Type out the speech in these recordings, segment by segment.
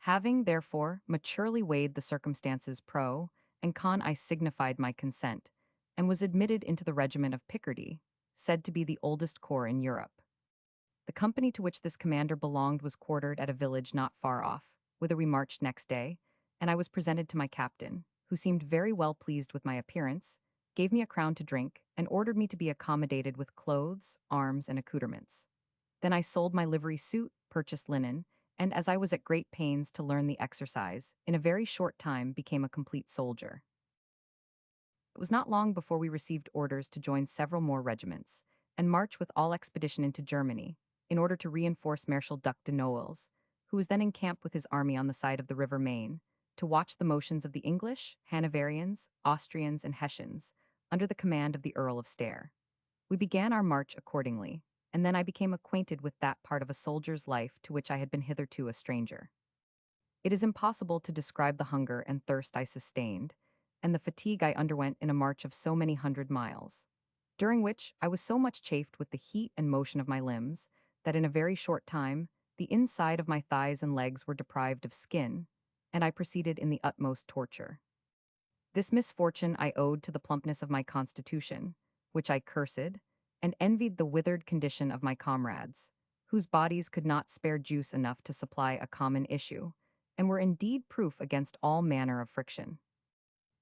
Having, therefore, maturely weighed the circumstances pro and con, I signified my consent, and was admitted into the regiment of Picardy, said to be the oldest corps in Europe. The company to which this commander belonged was quartered at a village not far off, whither we marched next day, and I was presented to my captain, who seemed very well pleased with my appearance, gave me a crown to drink, and ordered me to be accommodated with clothes, arms, and accoutrements. Then I sold my livery suit, purchased linen, and as I was at great pains to learn the exercise, in a very short time became a complete soldier. It was not long before we received orders to join several more regiments, and march with all expedition into Germany, in order to reinforce Marshal Duc de Noailles, who was then encamped with his army on the side of the river Main, to watch the motions of the English, Hanoverians, Austrians, and Hessians, under the command of the Earl of Stair. We began our march accordingly, and then I became acquainted with that part of a soldier's life to which I had been hitherto a stranger. It is impossible to describe the hunger and thirst I sustained, and the fatigue I underwent in a march of so many hundred miles, during which I was so much chafed with the heat and motion of my limbs, that in a very short time the inside of my thighs and legs were deprived of skin, and I proceeded in the utmost torture. This misfortune I owed to the plumpness of my constitution, which I cursed, and envied the withered condition of my comrades, whose bodies could not spare juice enough to supply a common issue, and were indeed proof against all manner of friction.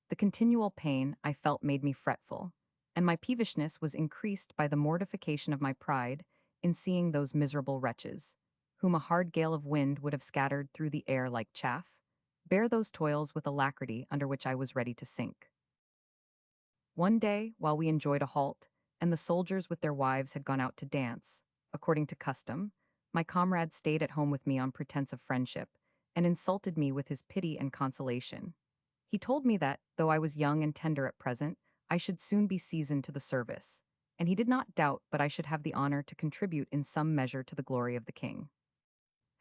The continual pain I felt made me fretful, and my peevishness was increased by the mortification of my pride in seeing those miserable wretches, whom a hard gale of wind would have scattered through the air like chaff, bear those toils with alacrity under which I was ready to sink. One day, while we enjoyed a halt, and the soldiers with their wives had gone out to dance, according to custom, my comrade stayed at home with me on pretense of friendship, and insulted me with his pity and consolation. He told me that, though I was young and tender at present, I should soon be seasoned to the service, and he did not doubt but I should have the honor to contribute in some measure to the glory of the king.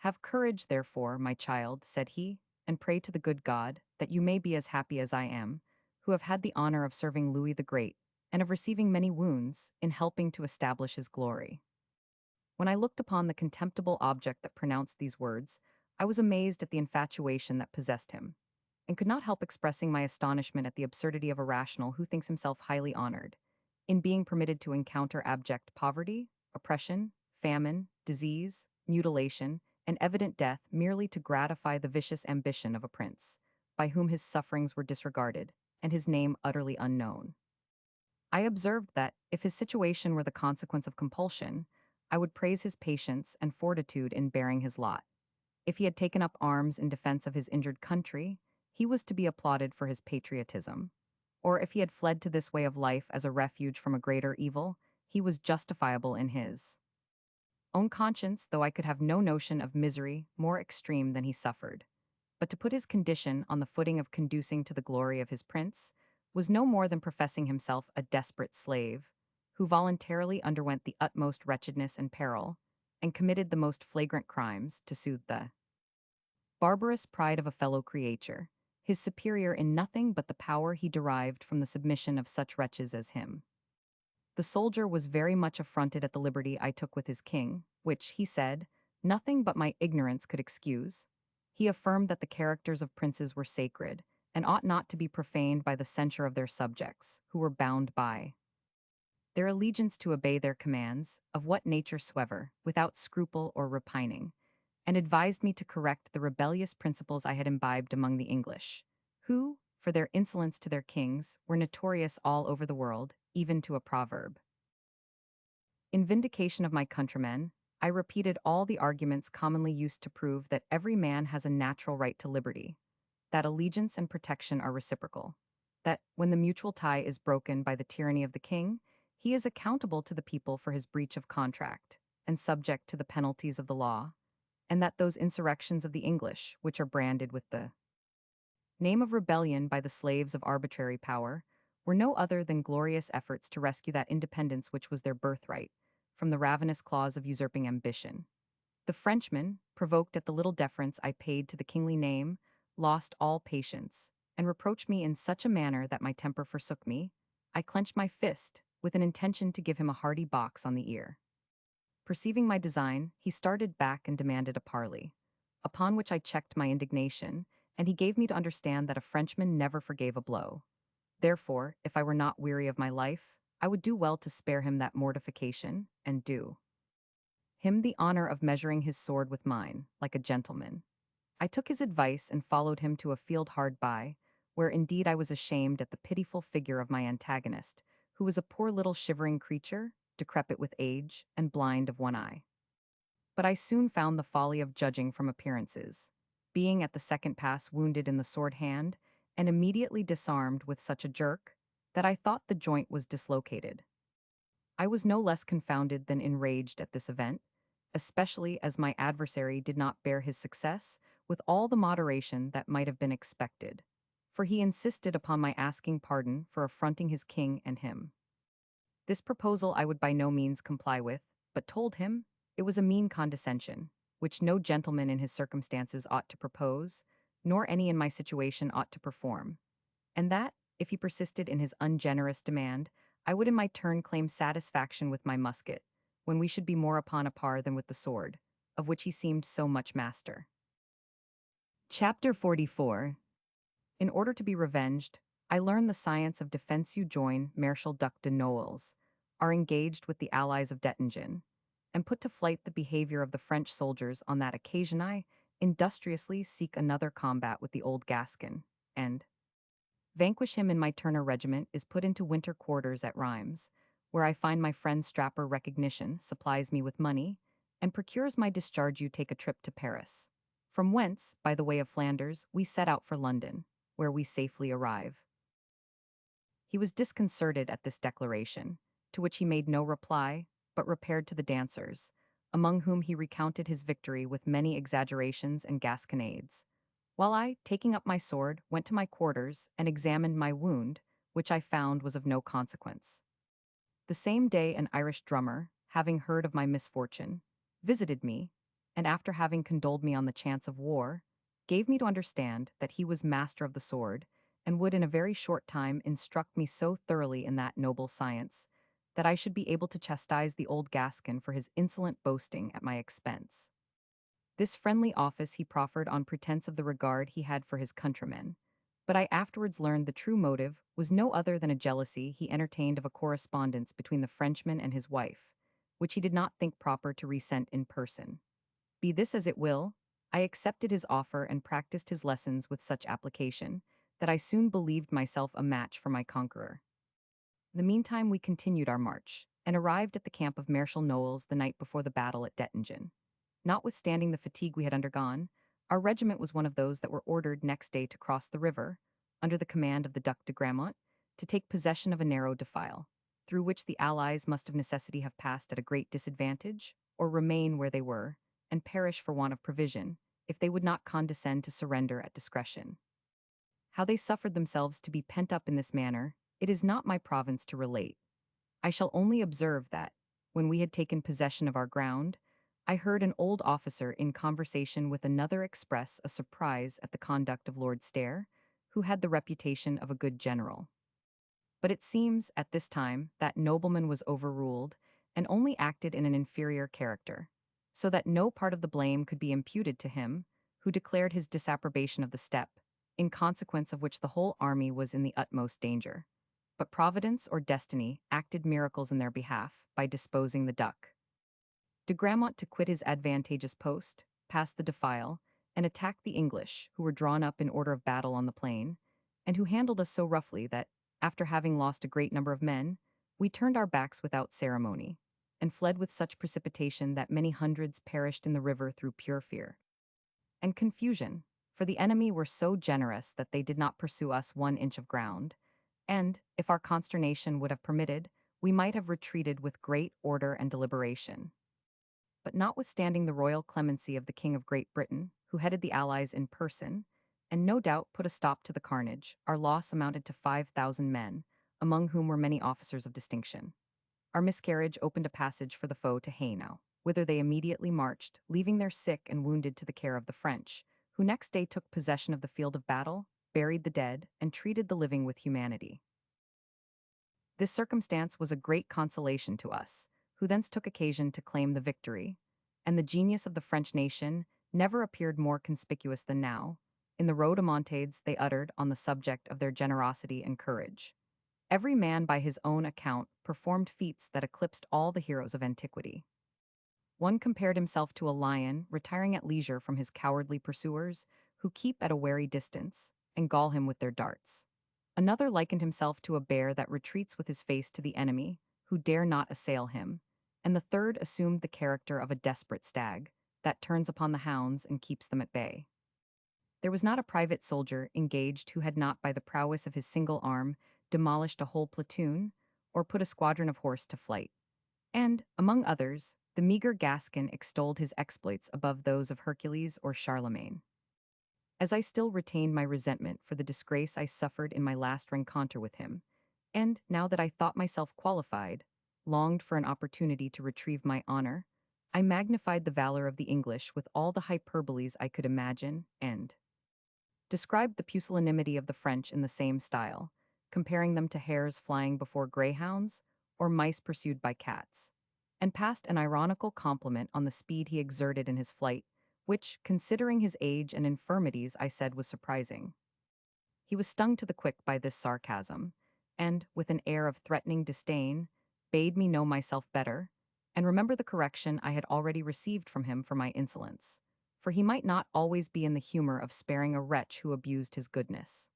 Have courage, therefore, my child, said he, and pray to the good God that you may be as happy as I am, who have had the honor of serving Louis the Great, and of receiving many wounds in helping to establish his glory. When I looked upon the contemptible object that pronounced these words, I was amazed at the infatuation that possessed him, and could not help expressing my astonishment at the absurdity of a rational who thinks himself highly honored, in being permitted to encounter abject poverty, oppression, famine, disease, mutilation, and evident death merely to gratify the vicious ambition of a prince, by whom his sufferings were disregarded, and his name utterly unknown. I observed that, if his situation were the consequence of compulsion, I would praise his patience and fortitude in bearing his lot. If he had taken up arms in defense of his injured country, he was to be applauded for his patriotism. Or if he had fled to this way of life as a refuge from a greater evil, he was justifiable in his own conscience, though I could have no notion of misery more extreme than he suffered. But to put his condition on the footing of conducing to the glory of his prince was no more than professing himself a desperate slave, who voluntarily underwent the utmost wretchedness and peril, and committed the most flagrant crimes to soothe the barbarous pride of a fellow creature, his superior in nothing but the power he derived from the submission of such wretches as him. The soldier was very much affronted at the liberty I took with his king, which, he said, nothing but my ignorance could excuse. He affirmed that the characters of princes were sacred, and ought not to be profaned by the censure of their subjects, who were bound by their allegiance to obey their commands, of what nature soever, without scruple or repining, and advised me to correct the rebellious principles I had imbibed among the English, who, for their insolence to their kings, were notorious all over the world, even to a proverb. In vindication of my countrymen, I repeated all the arguments commonly used to prove that every man has a natural right to liberty, that allegiance and protection are reciprocal, that when the mutual tie is broken by the tyranny of the king, he is accountable to the people for his breach of contract, and subject to the penalties of the law, and that those insurrections of the English, which are branded with the name of rebellion by the slaves of arbitrary power, were no other than glorious efforts to rescue that independence which was their birthright, from the ravenous claws of usurping ambition. The Frenchman, provoked at the little deference I paid to the kingly name, lost all patience, and reproached me in such a manner that my temper forsook me. I clenched my fist, with an intention to give him a hearty box on the ear. Perceiving my design, he started back and demanded a parley. upon which I checked my indignation, and he gave me to understand that a Frenchman never forgave a blow. Therefore, if I were not weary of my life, I would do well to spare him that mortification, and do him the honor of measuring his sword with mine, like a gentleman. I took his advice and followed him to a field hard by, where indeed I was ashamed at the pitiful figure of my antagonist, who was a poor little shivering creature, decrepit with age, and blind of one eye. But I soon found the folly of judging from appearances, being at the second pass wounded in the sword hand, and immediately disarmed with such a jerk, that I thought the joint was dislocated. I was no less confounded than enraged at this event, especially as my adversary did not bear his success with all the moderation that might have been expected, for he insisted upon my asking pardon for affronting his king and him. This proposal I would by no means comply with, but told him it was a mean condescension, which no gentleman in his circumstances ought to propose, nor any in my situation ought to perform, and that, if he persisted in his ungenerous demand, I would in my turn claim satisfaction with my musket, when we should be more upon a par than with the sword, of which he seemed so much master. Chapter 44. In order to be revenged, I learned the science of defense. You join Marshal Duc de Noailles, are engaged with the allies of Dettingen, and put to flight the behavior of the French soldiers on that occasion. I industriously seek another combat with the old Gascon, and vanquish him in my Turner regiment is put into winter quarters at Rheims, where I find my friend Strapper Recognition supplies me with money, and procures my discharge. You take a trip to Paris, from whence, by the way of Flanders, we set out for London, where we safely arrive. He was disconcerted at this declaration, to which he made no reply, but repaired to the dancers, among whom he recounted his victory with many exaggerations and gasconades, while I, taking up my sword, went to my quarters and examined my wound, which I found was of no consequence. The same day an Irish drummer, having heard of my misfortune, visited me, and after having condoled me on the chance of war, gave me to understand that he was master of the sword, and would in a very short time instruct me so thoroughly in that noble science, that I should be able to chastise the old Gascon for his insolent boasting at my expense. This friendly office he proffered on pretense of the regard he had for his countrymen, but I afterwards learned the true motive was no other than a jealousy he entertained of a correspondence between the Frenchman and his wife, which he did not think proper to resent in person. Be this as it will, I accepted his offer and practiced his lessons with such application that I soon believed myself a match for my conqueror. In the meantime we continued our march, and arrived at the camp of Marshal Noailles the night before the battle at Dettingen. Notwithstanding the fatigue we had undergone, our regiment was one of those that were ordered next day to cross the river, under the command of the Duc de Gramont, to take possession of a narrow defile, through which the Allies must of necessity have passed at a great disadvantage, or remain where they were, and perish for want of provision, if they would not condescend to surrender at discretion. How they suffered themselves to be pent up in this manner, it is not my province to relate. I shall only observe that, when we had taken possession of our ground, I heard an old officer in conversation with another express a surprise at the conduct of Lord Stair, who had the reputation of a good general. But it seems, at this time, that nobleman was overruled, and only acted in an inferior character, so that no part of the blame could be imputed to him, who declared his disapprobation of the step, in consequence of which the whole army was in the utmost danger. But Providence or Destiny acted miracles in their behalf by disposing the Duc de Gramont to quit his advantageous post, pass the defile, and attack the English, who were drawn up in order of battle on the plain, and who handled us so roughly that, after having lost a great number of men, we turned our backs without ceremony, and fled with such precipitation that many hundreds perished in the river through pure fear and confusion, for the enemy were so generous that they did not pursue us 1 inch of ground, and, if our consternation would have permitted, we might have retreated with great order and deliberation. But notwithstanding the royal clemency of the King of Great Britain, who headed the Allies in person, and no doubt put a stop to the carnage, our loss amounted to 5,000 men, among whom were many officers of distinction. Our miscarriage opened a passage for the foe to Hainaut, whither they immediately marched, leaving their sick and wounded to the care of the French, who next day took possession of the field of battle, buried the dead, and treated the living with humanity. This circumstance was a great consolation to us, who thence took occasion to claim the victory, and the genius of the French nation, never appeared more conspicuous than now, in the rhodomontades they uttered on the subject of their generosity and courage. Every man by his own account performed feats that eclipsed all the heroes of antiquity. One compared himself to a lion retiring at leisure from his cowardly pursuers, who keep at a wary distance, and gall him with their darts. Another likened himself to a bear that retreats with his face to the enemy, who dare not assail him, and the third assumed the character of a desperate stag, that turns upon the hounds and keeps them at bay. There was not a private soldier engaged who had not by the prowess of his single arm demolished a whole platoon, or put a squadron of horse to flight. And, among others, the meager Gascon extolled his exploits above those of Hercules or Charlemagne. As I still retained my resentment for the disgrace I suffered in my last rencontre with him, and, now that I thought myself qualified, longed for an opportunity to retrieve my honor, I magnified the valor of the English with all the hyperboles I could imagine, and described the pusillanimity of the French in the same style, comparing them to hares flying before greyhounds or mice pursued by cats, and passed an ironical compliment on the speed he exerted in his flight, which, considering his age and infirmities, I said was surprising. He was stung to the quick by this sarcasm, and, with an air of threatening disdain, bade me know myself better, and remember the correction I had already received from him for my insolence, for he might not always be in the humor of sparing a wretch who abused his goodness.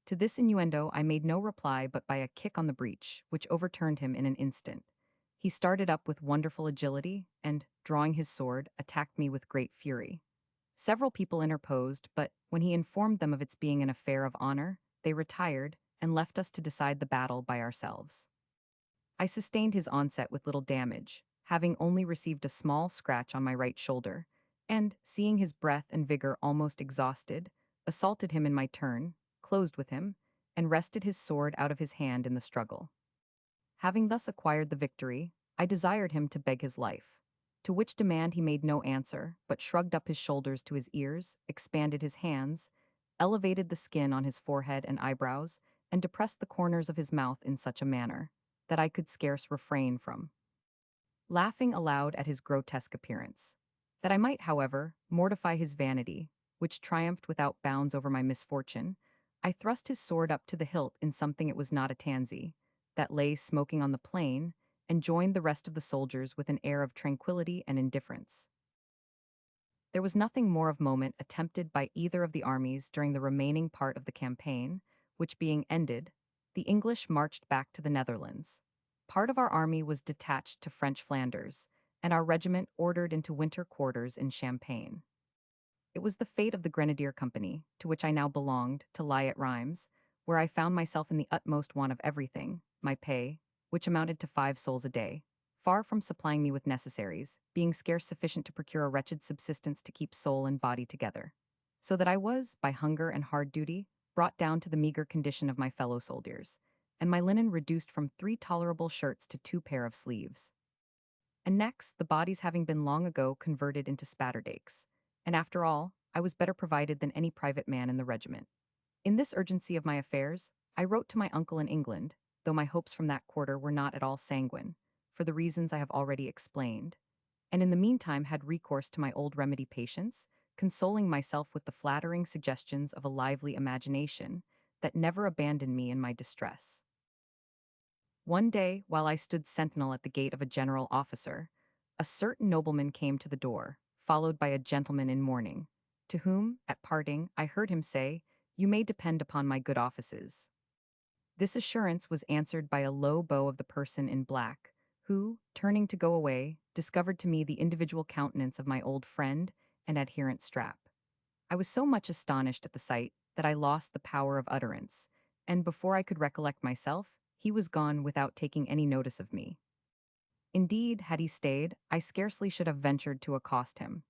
To this innuendo I made no reply but by a kick on the breech, which overturned him in an instant. He started up with wonderful agility, and, drawing his sword, attacked me with great fury. Several people interposed, but, when he informed them of its being an affair of honor, they retired, and left us to decide the battle by ourselves. I sustained his onset with little damage, having only received a small scratch on my right shoulder, and, seeing his breath and vigor almost exhausted, assaulted him in my turn, closed with him, and wrested his sword out of his hand in the struggle. Having thus acquired the victory, I desired him to beg his life, to which demand he made no answer, but shrugged up his shoulders to his ears, expanded his hands, elevated the skin on his forehead and eyebrows, and depressed the corners of his mouth in such a manner that I could scarce refrain from laughing aloud at his grotesque appearance. That I might, however, mortify his vanity, which triumphed without bounds over my misfortune, I thrust his sword up to the hilt in something it was not a tansy, that lay smoking on the plain, and joined the rest of the soldiers with an air of tranquillity and indifference. There was nothing more of moment attempted by either of the armies during the remaining part of the campaign, which being ended, the English marched back to the Netherlands. Part of our army was detached to French Flanders, and our regiment ordered into winter quarters in Champagne. It was the fate of the Grenadier Company, to which I now belonged, to lie at Rheims, where I found myself in the utmost want of everything, my pay, which amounted to 5 sols a day, far from supplying me with necessaries, being scarce sufficient to procure a wretched subsistence to keep soul and body together. So that I was, by hunger and hard duty, brought down to the meager condition of my fellow soldiers, and my linen reduced from 3 tolerable shirts to 2 pair of sleeves. And next, the bodies having been long ago converted into spatterdakes, and after all, I was better provided than any private man in the regiment. In this urgency of my affairs, I wrote to my uncle in England, though my hopes from that quarter were not at all sanguine, for the reasons I have already explained, and in the meantime had recourse to my old remedy patience, consoling myself with the flattering suggestions of a lively imagination that never abandoned me in my distress. One day, while I stood sentinel at the gate of a general officer, a certain nobleman came to the door, followed by a gentleman in mourning, to whom, at parting, I heard him say, "You may depend upon my good offices." This assurance was answered by a low bow of the person in black, who, turning to go away, discovered to me the individual countenance of my old friend and adherent Strap. I was so much astonished at the sight that I lost the power of utterance, and before I could recollect myself, he was gone without taking any notice of me. Indeed, had he stayed, I scarcely should have ventured to accost him,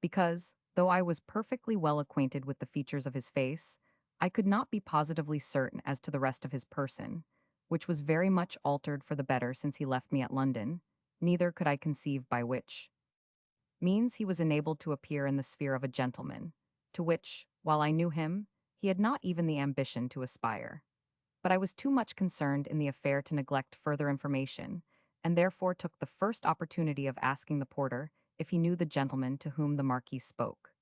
because, though I was perfectly well acquainted with the features of his face, I could not be positively certain as to the rest of his person, which was very much altered for the better since he left me at London, neither could I conceive by which means he was enabled to appear in the sphere of a gentleman, to which, while I knew him, he had not even the ambition to aspire. But I was too much concerned in the affair to neglect further information, and therefore took the first opportunity of asking the porter if he knew the gentleman to whom the Marquis spoke.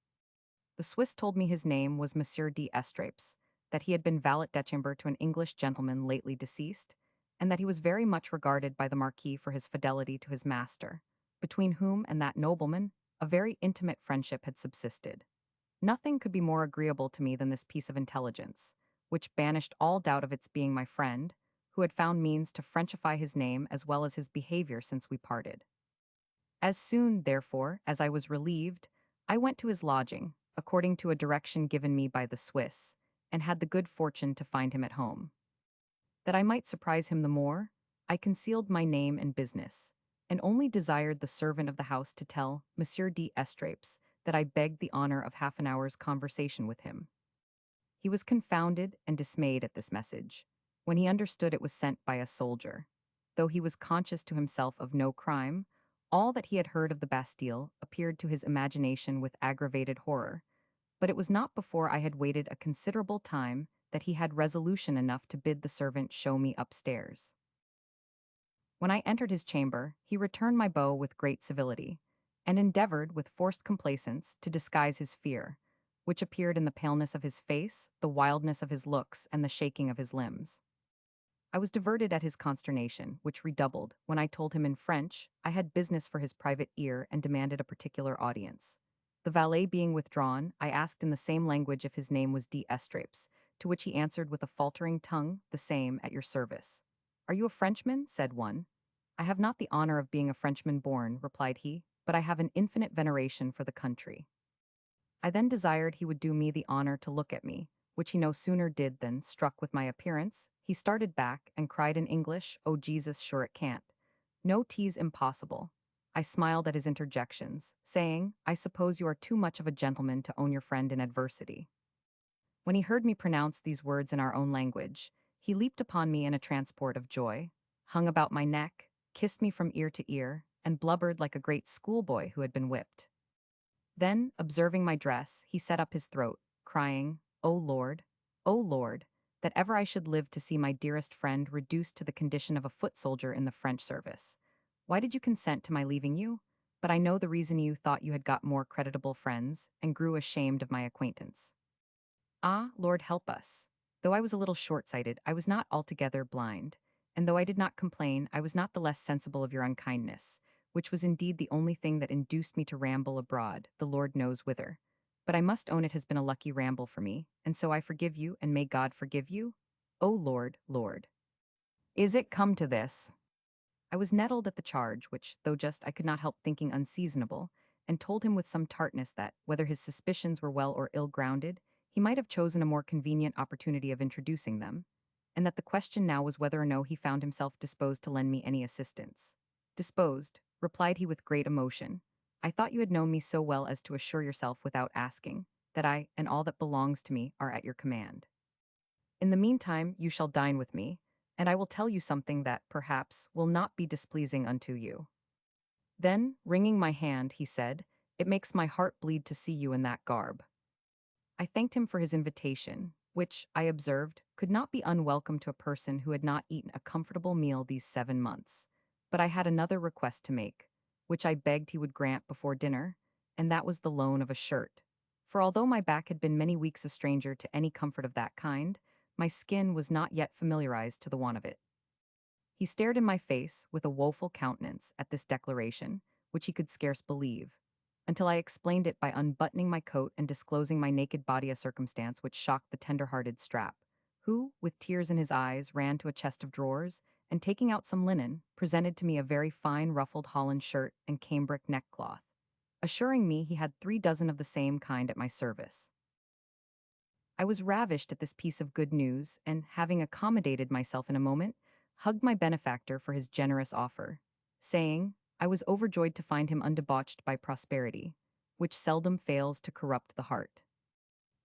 The Swiss told me his name was Monsieur d'Estrapes, that he had been valet de chambre to an English gentleman lately deceased, and that he was very much regarded by the Marquis for his fidelity to his master, between whom and that nobleman a very intimate friendship had subsisted. Nothing could be more agreeable to me than this piece of intelligence, which banished all doubt of its being my friend, who had found means to Frenchify his name as well as his behavior since we parted. As soon, therefore, as I was relieved, I went to his lodging, according to a direction given me by the Swiss, and had the good fortune to find him at home. That I might surprise him the more, I concealed my name and business, and only desired the servant of the house to tell Monsieur d'Estrapes that I begged the honor of half an hour's conversation with him. He was confounded and dismayed at this message, when he understood it was sent by a soldier. Though he was conscious to himself of no crime, all that he had heard of the Bastille appeared to his imagination with aggravated horror, but it was not before I had waited a considerable time that he had resolution enough to bid the servant show me upstairs. When I entered his chamber, he returned my bow with great civility, and endeavored, with forced complaisance, to disguise his fear, which appeared in the paleness of his face, the wildness of his looks, and the shaking of his limbs. I was diverted at his consternation, which redoubled, when I told him in French I had business for his private ear and demanded a particular audience. The valet being withdrawn, I asked in the same language if his name was d'Estrapes, to which he answered with a faltering tongue, the same, at your service. Are you a Frenchman? Said one. I have not the honor of being a Frenchman born, replied he, but I have an infinite veneration for the country. I then desired he would do me the honor to look at me, which he no sooner did than, struck with my appearance, he started back and cried in English, "Oh Jesus, sure it can't. No tease impossible." I smiled at his interjections, saying, "I suppose you are too much of a gentleman to own your friend in adversity." When he heard me pronounce these words in our own language, he leaped upon me in a transport of joy, hung about my neck, kissed me from ear to ear, and blubbered like a great schoolboy who had been whipped. Then, observing my dress, he set up his throat, crying, O Lord, that ever I should live to see my dearest friend reduced to the condition of a foot soldier in the French service. Why did you consent to my leaving you? But I know the reason: you thought you had got more creditable friends, and grew ashamed of my acquaintance. Ah, Lord help us! Though I was a little short-sighted, I was not altogether blind, and though I did not complain, I was not the less sensible of your unkindness, which was indeed the only thing that induced me to ramble abroad, the Lord knows whither. But I must own it has been a lucky ramble for me, and so I forgive you, and may God forgive you? O Lord, Lord. Is it come to this? I was nettled at the charge, which, though just, I could not help thinking unseasonable, and told him with some tartness that, whether his suspicions were well or ill grounded, he might have chosen a more convenient opportunity of introducing them, and that the question now was whether or no he found himself disposed to lend me any assistance. Disposed, replied he with great emotion. I thought you had known me so well as to assure yourself without asking, that I, and all that belongs to me, are at your command. In the meantime, you shall dine with me, and I will tell you something that, perhaps, will not be displeasing unto you. Then, wringing my hand, he said, It makes my heart bleed to see you in that garb. I thanked him for his invitation, which, I observed, could not be unwelcome to a person who had not eaten a comfortable meal these 7 months. But I had another request to make, which I begged he would grant before dinner, and that was the loan of a shirt. For although my back had been many weeks a stranger to any comfort of that kind, my skin was not yet familiarized to the want of it. He stared in my face with a woeful countenance at this declaration, which he could scarce believe, until I explained it by unbuttoning my coat and disclosing my naked body, a circumstance which shocked the tender-hearted Strap, who, with tears in his eyes, ran to a chest of drawers, and taking out some linen, presented to me a very fine ruffled holland shirt and cambric neckcloth, assuring me he had 3 dozen of the same kind at my service. I was ravished at this piece of good news, and, having accommodated myself in a moment, hugged my benefactor for his generous offer, saying, I was overjoyed to find him undebauched by prosperity, which seldom fails to corrupt the heart.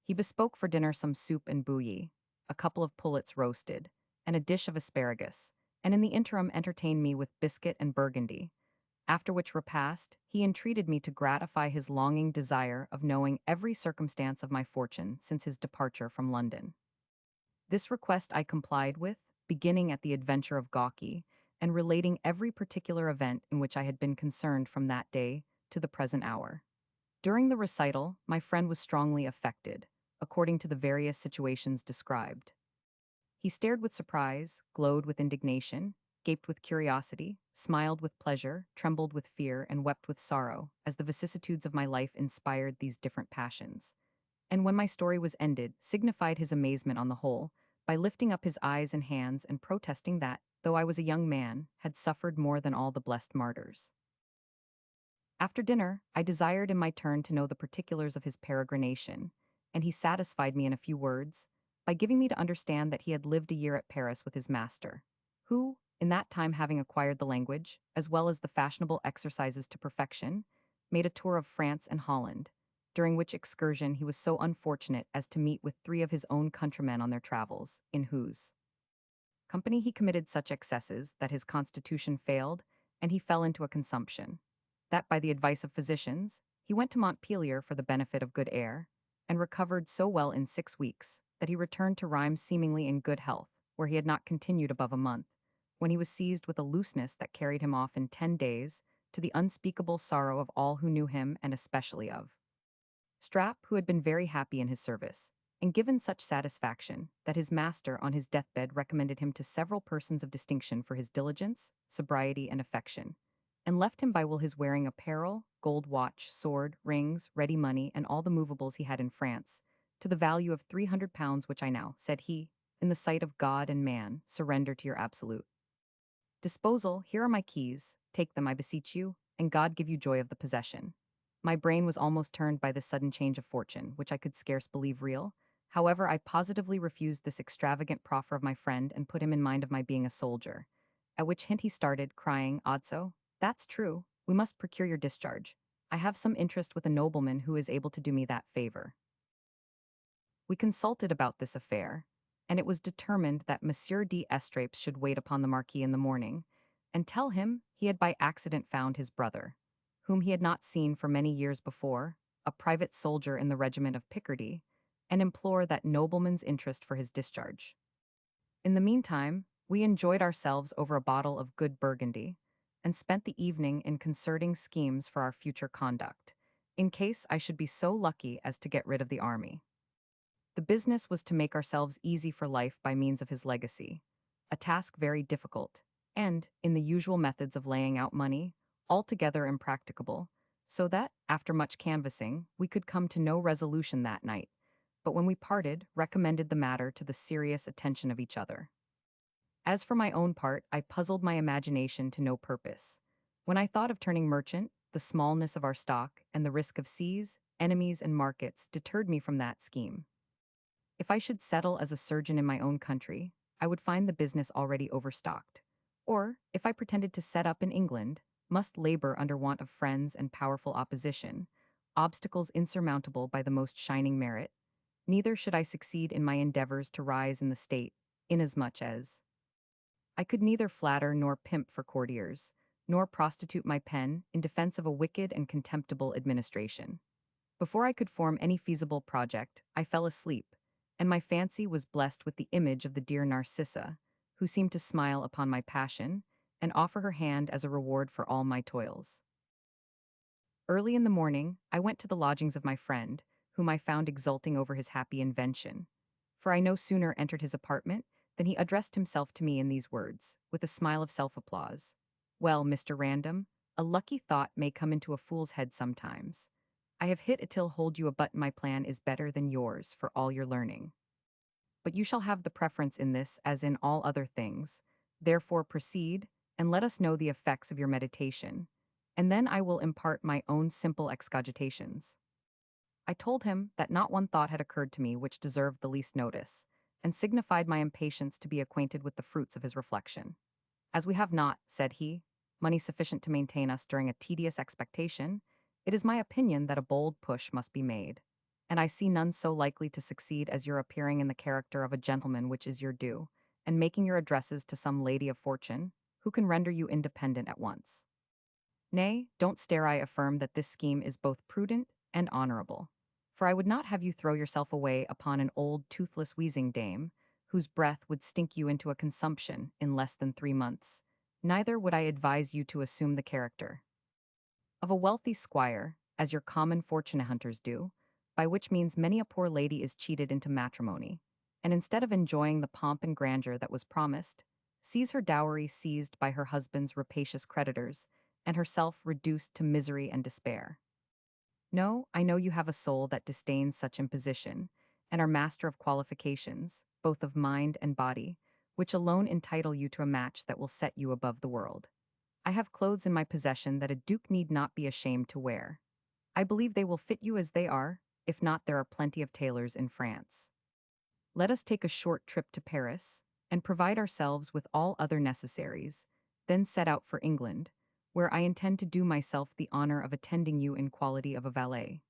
He bespoke for dinner some soup and bouillie, a couple of pullets roasted, and a dish of asparagus, and in the interim entertained me with biscuit and burgundy, after which repast he entreated me to gratify his longing desire of knowing every circumstance of my fortune since his departure from London. This request I complied with, beginning at the adventure of Gawky, and relating every particular event in which I had been concerned from that day to the present hour. During the recital, my friend was strongly affected, according to the various situations described. He stared with surprise, glowed with indignation, gaped with curiosity, smiled with pleasure, trembled with fear, and wept with sorrow, as the vicissitudes of my life inspired these different passions. And when my story was ended, signified his amazement on the whole, by lifting up his eyes and hands and protesting that, though I was a young man, had suffered more than all the blessed martyrs. After dinner, I desired in my turn to know the particulars of his peregrination, and he satisfied me in a few words, by giving me to understand that he had lived a year at Paris with his master, who, in that time having acquired the language, as well as the fashionable exercises to perfection, made a tour of France and Holland, during which excursion he was so unfortunate as to meet with three of his own countrymen on their travels, in whose company he committed such excesses that his constitution failed, and he fell into a consumption. That by the advice of physicians, he went to Montpelier for the benefit of good air, and recovered so well in 6 weeks, that he returned to Rheims seemingly in good health, where he had not continued above a month, when he was seized with a looseness that carried him off in 10 days, to the unspeakable sorrow of all who knew him and especially of Strap, who had been very happy in his service, and given such satisfaction that his master on his deathbed recommended him to several persons of distinction for his diligence, sobriety, and affection, and left him by will his wearing apparel, gold watch, sword, rings, ready money, and all the movables he had in France, to the value of £300, which I now, said he, in the sight of God and man, surrender to your absolute disposal. Here are my keys, take them, I beseech you, and God give you joy of the possession. My brain was almost turned by this sudden change of fortune, which I could scarce believe real. However, I positively refused this extravagant proffer of my friend and put him in mind of my being a soldier. At which hint he started, crying, "Odso, that's true. We must procure your discharge. I have some interest with a nobleman who is able to do me that favor." We consulted about this affair, and it was determined that Monsieur d'Estrapes should wait upon the Marquis in the morning, and tell him he had by accident found his brother, whom he had not seen for many years before, a private soldier in the regiment of Picardy, and implore that nobleman's interest for his discharge. In the meantime, we enjoyed ourselves over a bottle of good Burgundy, and spent the evening in concerting schemes for our future conduct, in case I should be so lucky as to get rid of the army. The business was to make ourselves easy for life by means of his legacy, a task very difficult, and, in the usual methods of laying out money, altogether impracticable, so that, after much canvassing, we could come to no resolution that night, but when we parted, recommended the matter to the serious attention of each other. As for my own part, I puzzled my imagination to no purpose. When I thought of turning merchant, the smallness of our stock, and the risk of seas, enemies, and markets deterred me from that scheme. If I should settle as a surgeon in my own country, I would find the business already overstocked. Or, if I pretended to set up in England, must labor under want of friends and powerful opposition, obstacles insurmountable by the most shining merit. Neither should I succeed in my endeavors to rise in the state, inasmuch as I could neither flatter nor pimp for courtiers, nor prostitute my pen in defense of a wicked and contemptible administration. Before I could form any feasible project, I fell asleep, and my fancy was blessed with the image of the dear Narcissa, who seemed to smile upon my passion, and offer her hand as a reward for all my toils. Early in the morning, I went to the lodgings of my friend, whom I found exulting over his happy invention. For I no sooner entered his apartment than he addressed himself to me in these words, with a smile of self-applause. "Well, Mr. Random, a lucky thought may come into a fool's head sometimes. I have hit it till hold you a button. My plan is better than yours for all your learning. But you shall have the preference in this as in all other things. Therefore proceed, and let us know the effects of your meditation, and then I will impart my own simple excogitations." I told him that not one thought had occurred to me which deserved the least notice, and signified my impatience to be acquainted with the fruits of his reflection. "As we have not," said he, "money sufficient to maintain us during a tedious expectation, it is my opinion that a bold push must be made, and I see none so likely to succeed as your appearing in the character of a gentleman, which is your due, and making your addresses to some lady of fortune, who can render you independent at once. Nay, don't stare, I affirm that this scheme is both prudent and honorable, for I would not have you throw yourself away upon an old toothless wheezing dame, whose breath would stink you into a consumption in less than 3 months. Neither would I advise you to assume the character of a wealthy squire, as your common fortune hunters do, by which means many a poor lady is cheated into matrimony, and instead of enjoying the pomp and grandeur that was promised, sees her dowry seized by her husband's rapacious creditors, and herself reduced to misery and despair. No, I know you have a soul that disdains such imposition, and are master of qualifications, both of mind and body, which alone entitle you to a match that will set you above the world. I have clothes in my possession that a duke need not be ashamed to wear. I believe they will fit you as they are, if not there are plenty of tailors in France. Let us take a short trip to Paris, and provide ourselves with all other necessaries, then set out for England, where I intend to do myself the honor of attending you in quality of a valet.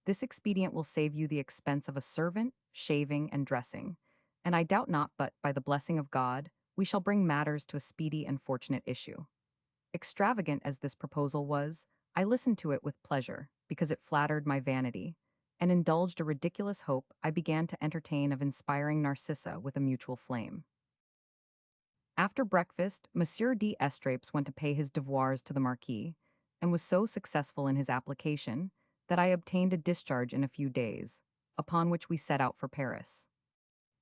This expedient will save you the expense of a servant, shaving, and dressing, and I doubt not but, by the blessing of God, we shall bring matters to a speedy and fortunate issue. Extravagant as this proposal was, I listened to it with pleasure, because it flattered my vanity, and indulged a ridiculous hope I began to entertain of inspiring Narcissa with a mutual flame. After breakfast, Monsieur d'Estrapes went to pay his devoirs to the Marquis, and was so successful in his application that I obtained a discharge in a few days, upon which we set out for Paris.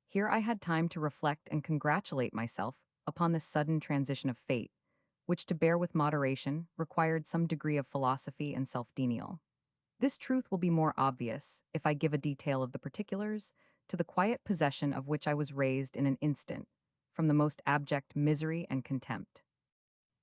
Here I had time to reflect and congratulate myself upon this sudden transition of fate, which to bear with moderation required some degree of philosophy and self-denial. This truth will be more obvious if I give a detail of the particulars, to the quiet possession of which I was raised in an instant, from the most abject misery and contempt.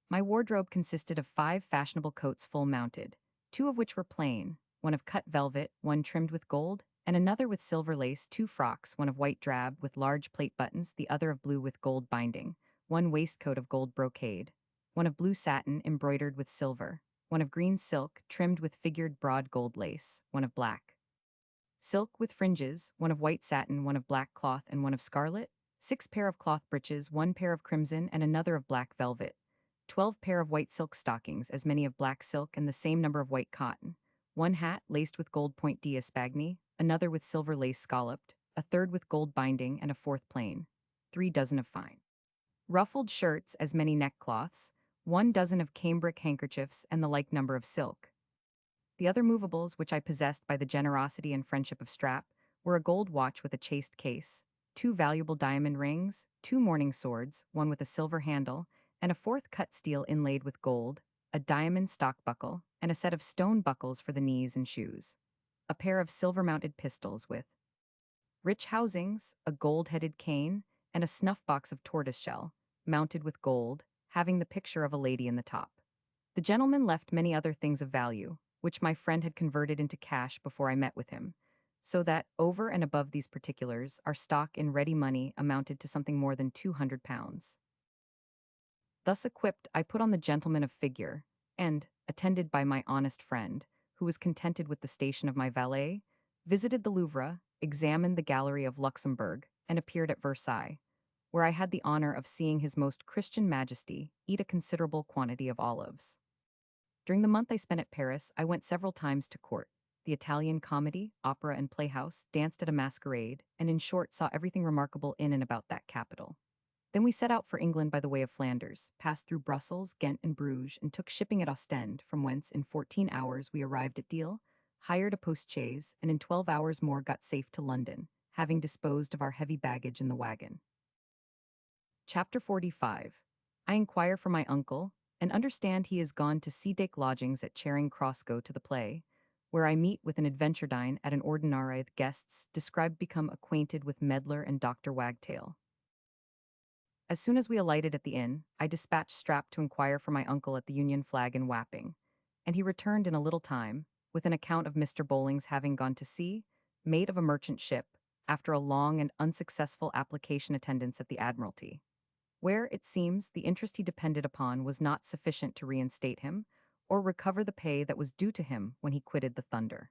My wardrobe consisted of 5 fashionable coats full mounted, 2 of which were plain, one of cut velvet, one trimmed with gold, and another with silver lace, 2 frocks, one of white drab with large plate buttons, the other of blue with gold binding, one waistcoat of gold brocade, one of blue satin embroidered with silver, one of green silk trimmed with figured broad gold lace, one of black silk with fringes, one of white satin, one of black cloth, and one of scarlet, 6 pair of cloth breeches, 1 pair of crimson, and another of black velvet, 12 pair of white silk stockings, as many of black silk, and the same number of white cotton, 1 hat laced with gold point d'Espagne, another with silver lace scalloped, a third with gold binding, and a fourth plain, 3 dozen of fine ruffled shirts, as many neckcloths, 1 dozen of cambric handkerchiefs, and the like number of silk. The other movables which I possessed by the generosity and friendship of Strap were a gold watch with a chased case, 2 valuable diamond rings, 2 mourning swords, one with a silver handle, and a fourth cut steel inlaid with gold, a diamond stock buckle, and a set of stone buckles for the knees and shoes, a pair of silver-mounted pistols with rich housings, a gold-headed cane, and a snuff-box of tortoiseshell, mounted with gold, having the picture of a lady in the top. The gentleman left many other things of value, which my friend had converted into cash before I met with him, so that, over and above these particulars, our stock in ready money amounted to something more than £200. Thus equipped, I put on the gentleman of figure, and, attended by my honest friend, who was contented with the station of my valet, visited the Louvre, examined the gallery of Luxembourg, and appeared at Versailles, where I had the honor of seeing His Most Christian Majesty eat a considerable quantity of olives. During the month I spent at Paris, I went several times to court, the Italian comedy, opera, and playhouse, danced at a masquerade, and in short saw everything remarkable in and about that capital. Then we set out for England by the way of Flanders, passed through Brussels, Ghent, and Bruges, and took shipping at Ostend, from whence in 14 hours we arrived at Deal, hired a post-chaise, and in 12 hours more got safe to London, having disposed of our heavy baggage in the wagon. Chapter 45. I inquire for my uncle, and understand he is gone to Seedake lodgings at Charing Cross go to the play, where I meet with an adventuredine at an ordinary the guests described become acquainted with Medlar and Dr. Wagtail. As soon as we alighted at the inn, I dispatched Strap to inquire for my uncle at the Union Flag in Wapping, and he returned in a little time, with an account of Mr. Bowling's having gone to sea, mate of a merchant ship, after a long and unsuccessful application attendance at the Admiralty, where, it seems, the interest he depended upon was not sufficient to reinstate him, or recover the pay that was due to him when he quitted the Thunder.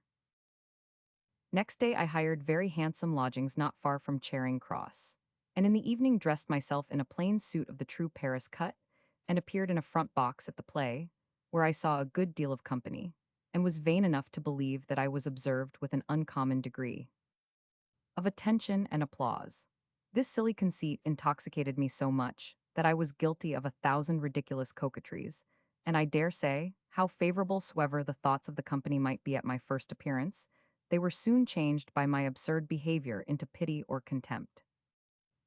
Next day I hired very handsome lodgings not far from Charing Cross, and in the evening dressed myself in a plain suit of the true Paris cut, and appeared in a front box at the play, where I saw a good deal of company, and was vain enough to believe that I was observed with an uncommon degree of attention and applause. This silly conceit intoxicated me so much that I was guilty of 1,000 ridiculous coquetries, and I dare say, how favorable soever the thoughts of the company might be at my first appearance, they were soon changed by my absurd behavior into pity or contempt.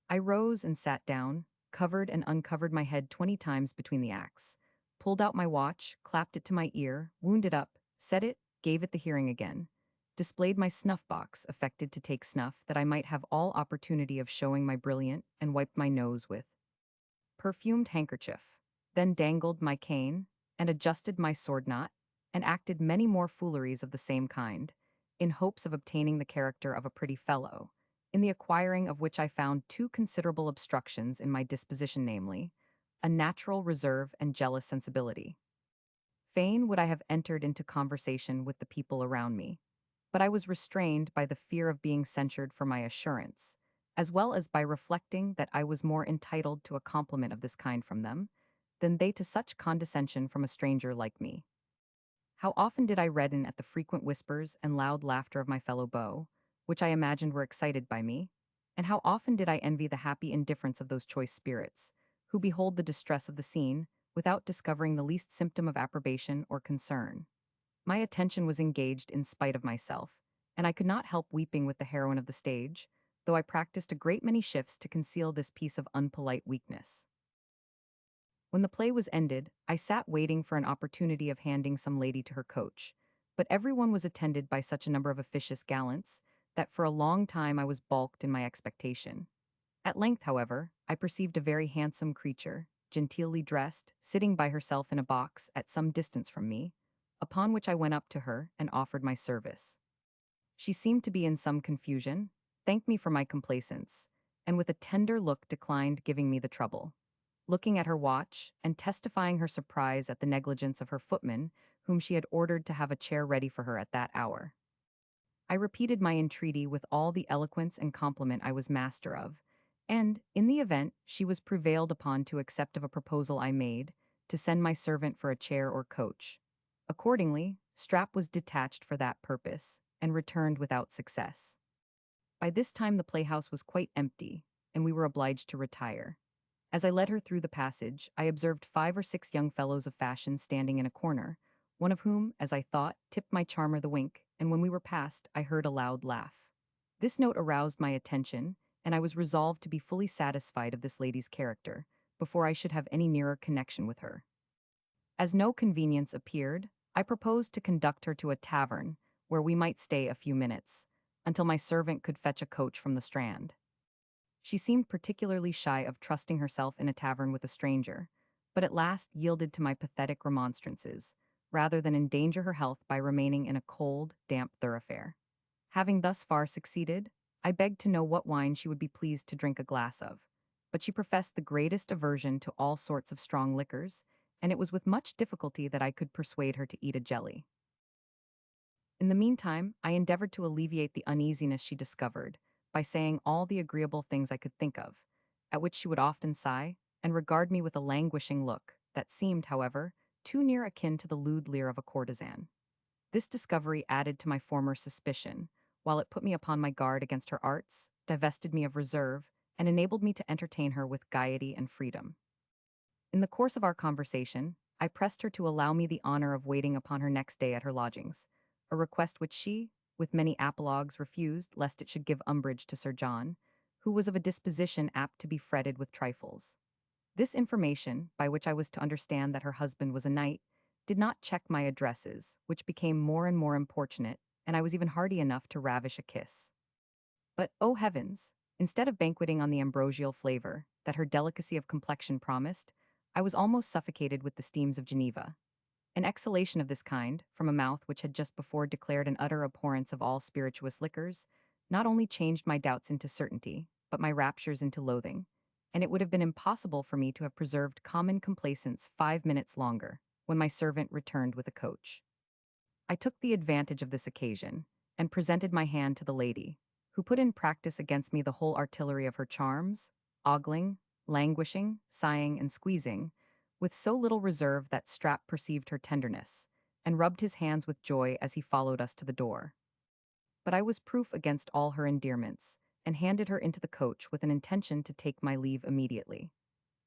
I rose and sat down, covered and uncovered my head 20 times between the acts, pulled out my watch, clapped it to my ear, wound it up, set it, gave it the hearing again, displayed my snuff box, affected to take snuff that I might have all opportunity of showing my brilliant, and wiped my nose with perfumed handkerchief, then dangled my cane, and adjusted my sword knot, and acted many more fooleries of the same kind, in hopes of obtaining the character of a pretty fellow, in the acquiring of which I found two considerable obstructions in my disposition, namely, a natural reserve and jealous sensibility. Fain would I have entered into conversation with the people around me, but I was restrained by the fear of being censured for my assurance, as well as by reflecting that I was more entitled to a compliment of this kind from them than they to such condescension from a stranger like me. How often did I redden at the frequent whispers and loud laughter of my fellow beaux, which I imagined were excited by me, and how often did I envy the happy indifference of those choice spirits, who behold the distress of the scene without discovering the least symptom of approbation or concern. My attention was engaged in spite of myself, and I could not help weeping with the heroine of the stage, though I practiced a great many shifts to conceal this piece of unpolite weakness. When the play was ended, I sat waiting for an opportunity of handing some lady to her coach, but everyone was attended by such a number of officious gallants that for a long time I was balked in my expectation. At length, however, I perceived a very handsome creature, genteelly dressed, sitting by herself in a box at some distance from me, upon which I went up to her and offered my service. She seemed to be in some confusion, thanked me for my complaisance, and with a tender look declined giving me the trouble. Looking at her watch, and testifying her surprise at the negligence of her footman, whom she had ordered to have a chair ready for her at that hour. I repeated my entreaty with all the eloquence and compliment I was master of, and, in the event she was prevailed upon to accept of a proposal I made, to send my servant for a chair or coach. Accordingly, Strap was detached for that purpose, and returned without success. By this time the playhouse was quite empty, and we were obliged to retire. As I led her through the passage, I observed 5 or 6 young fellows of fashion standing in a corner, one of whom, as I thought, tipped my charmer the wink, and when we were past, I heard a loud laugh. This note aroused my attention, and I was resolved to be fully satisfied of this lady's character, before I should have any nearer connection with her. As no convenience appeared, I proposed to conduct her to a tavern, where we might stay a few minutes, until my servant could fetch a coach from the Strand. She seemed particularly shy of trusting herself in a tavern with a stranger, but at last yielded to my pathetic remonstrances, rather than endanger her health by remaining in a cold, damp thoroughfare. Having thus far succeeded, I begged to know what wine she would be pleased to drink a glass of, but she professed the greatest aversion to all sorts of strong liquors, and it was with much difficulty that I could persuade her to eat a jelly. In the meantime, I endeavored to alleviate the uneasiness she discovered by saying all the agreeable things I could think of, at which she would often sigh and regard me with a languishing look that seemed, however, too near akin to the lewd leer of a courtesan. This discovery added to my former suspicion, while it put me upon my guard against her arts, divested me of reserve, and enabled me to entertain her with gaiety and freedom. In the course of our conversation, I pressed her to allow me the honor of waiting upon her next day at her lodgings, a request which she, with many apologues, refused lest it should give umbrage to Sir John, who was of a disposition apt to be fretted with trifles. This information, by which I was to understand that her husband was a knight, did not check my addresses, which became more and more importunate, and I was even hardy enough to ravish a kiss. But, oh heavens! Instead of banqueting on the ambrosial flavor that her delicacy of complexion promised, I was almost suffocated with the steams of Geneva. An exhalation of this kind, from a mouth which had just before declared an utter abhorrence of all spirituous liquors, not only changed my doubts into certainty, but my raptures into loathing, and it would have been impossible for me to have preserved common complacence 5 minutes longer, when my servant returned with a coach. I took the advantage of this occasion, and presented my hand to the lady, who put in practice against me the whole artillery of her charms, ogling, languishing, sighing, and squeezing, with so little reserve that Strap perceived her tenderness, and rubbed his hands with joy as he followed us to the door. But I was proof against all her endearments, and handed her into the coach with an intention to take my leave immediately.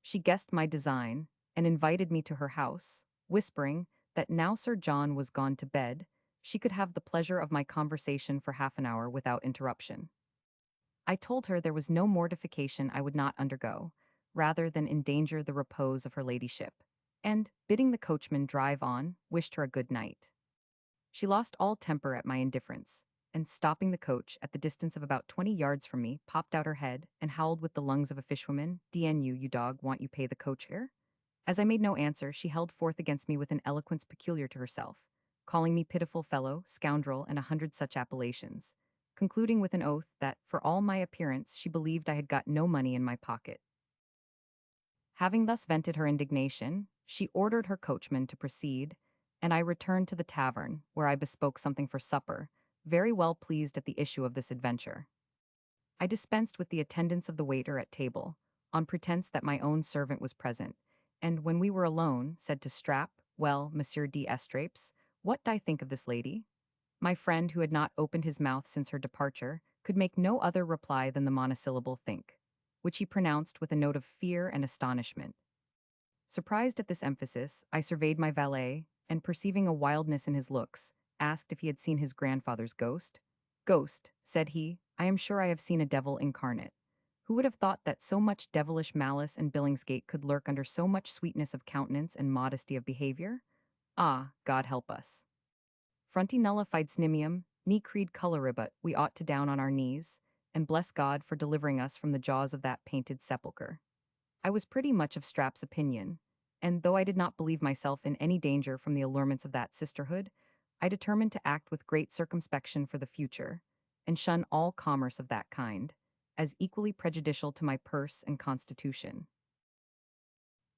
She guessed my design, and invited me to her house, whispering that now Sir John was gone to bed, she could have the pleasure of my conversation for half an hour without interruption. I told her there was no mortification I would not undergo, rather than endanger the repose of her ladyship, and, bidding the coachman drive on, wished her a good night. She lost all temper at my indifference, and stopping the coach at the distance of about 20 yards from me, popped out her head and howled with the lungs of a fishwoman, "DNU, you dog, want you pay the coach here?" As I made no answer, she held forth against me with an eloquence peculiar to herself, calling me pitiful fellow, scoundrel, and 100 such appellations, concluding with an oath that, for all my appearance, she believed I had got no money in my pocket. Having thus vented her indignation, she ordered her coachman to proceed, and I returned to the tavern, where I bespoke something for supper, very well pleased at the issue of this adventure. I dispensed with the attendance of the waiter at table, on pretense that my own servant was present, and when we were alone, said to Strap, "Well, Monsieur d'Estrapes, what do I think of this lady?" My friend, who had not opened his mouth since her departure, could make no other reply than the monosyllable "think," which he pronounced with a note of fear and astonishment. Surprised at this emphasis, I surveyed my valet, and perceiving a wildness in his looks, asked if he had seen his grandfather's ghost. "Ghost," said he, "I am sure I have seen a devil incarnate. Who would have thought that so much devilish malice and Billingsgate could lurk under so much sweetness of countenance and modesty of behavior? Ah, God help us. Fronti nulla fides nimium, ni creed coloribut, we ought to down on our knees, and bless God for delivering us from the jaws of that painted sepulchre." I was pretty much of Strap's opinion, and though I did not believe myself in any danger from the allurements of that sisterhood, I determined to act with great circumspection for the future, and shun all commerce of that kind, as equally prejudicial to my purse and constitution.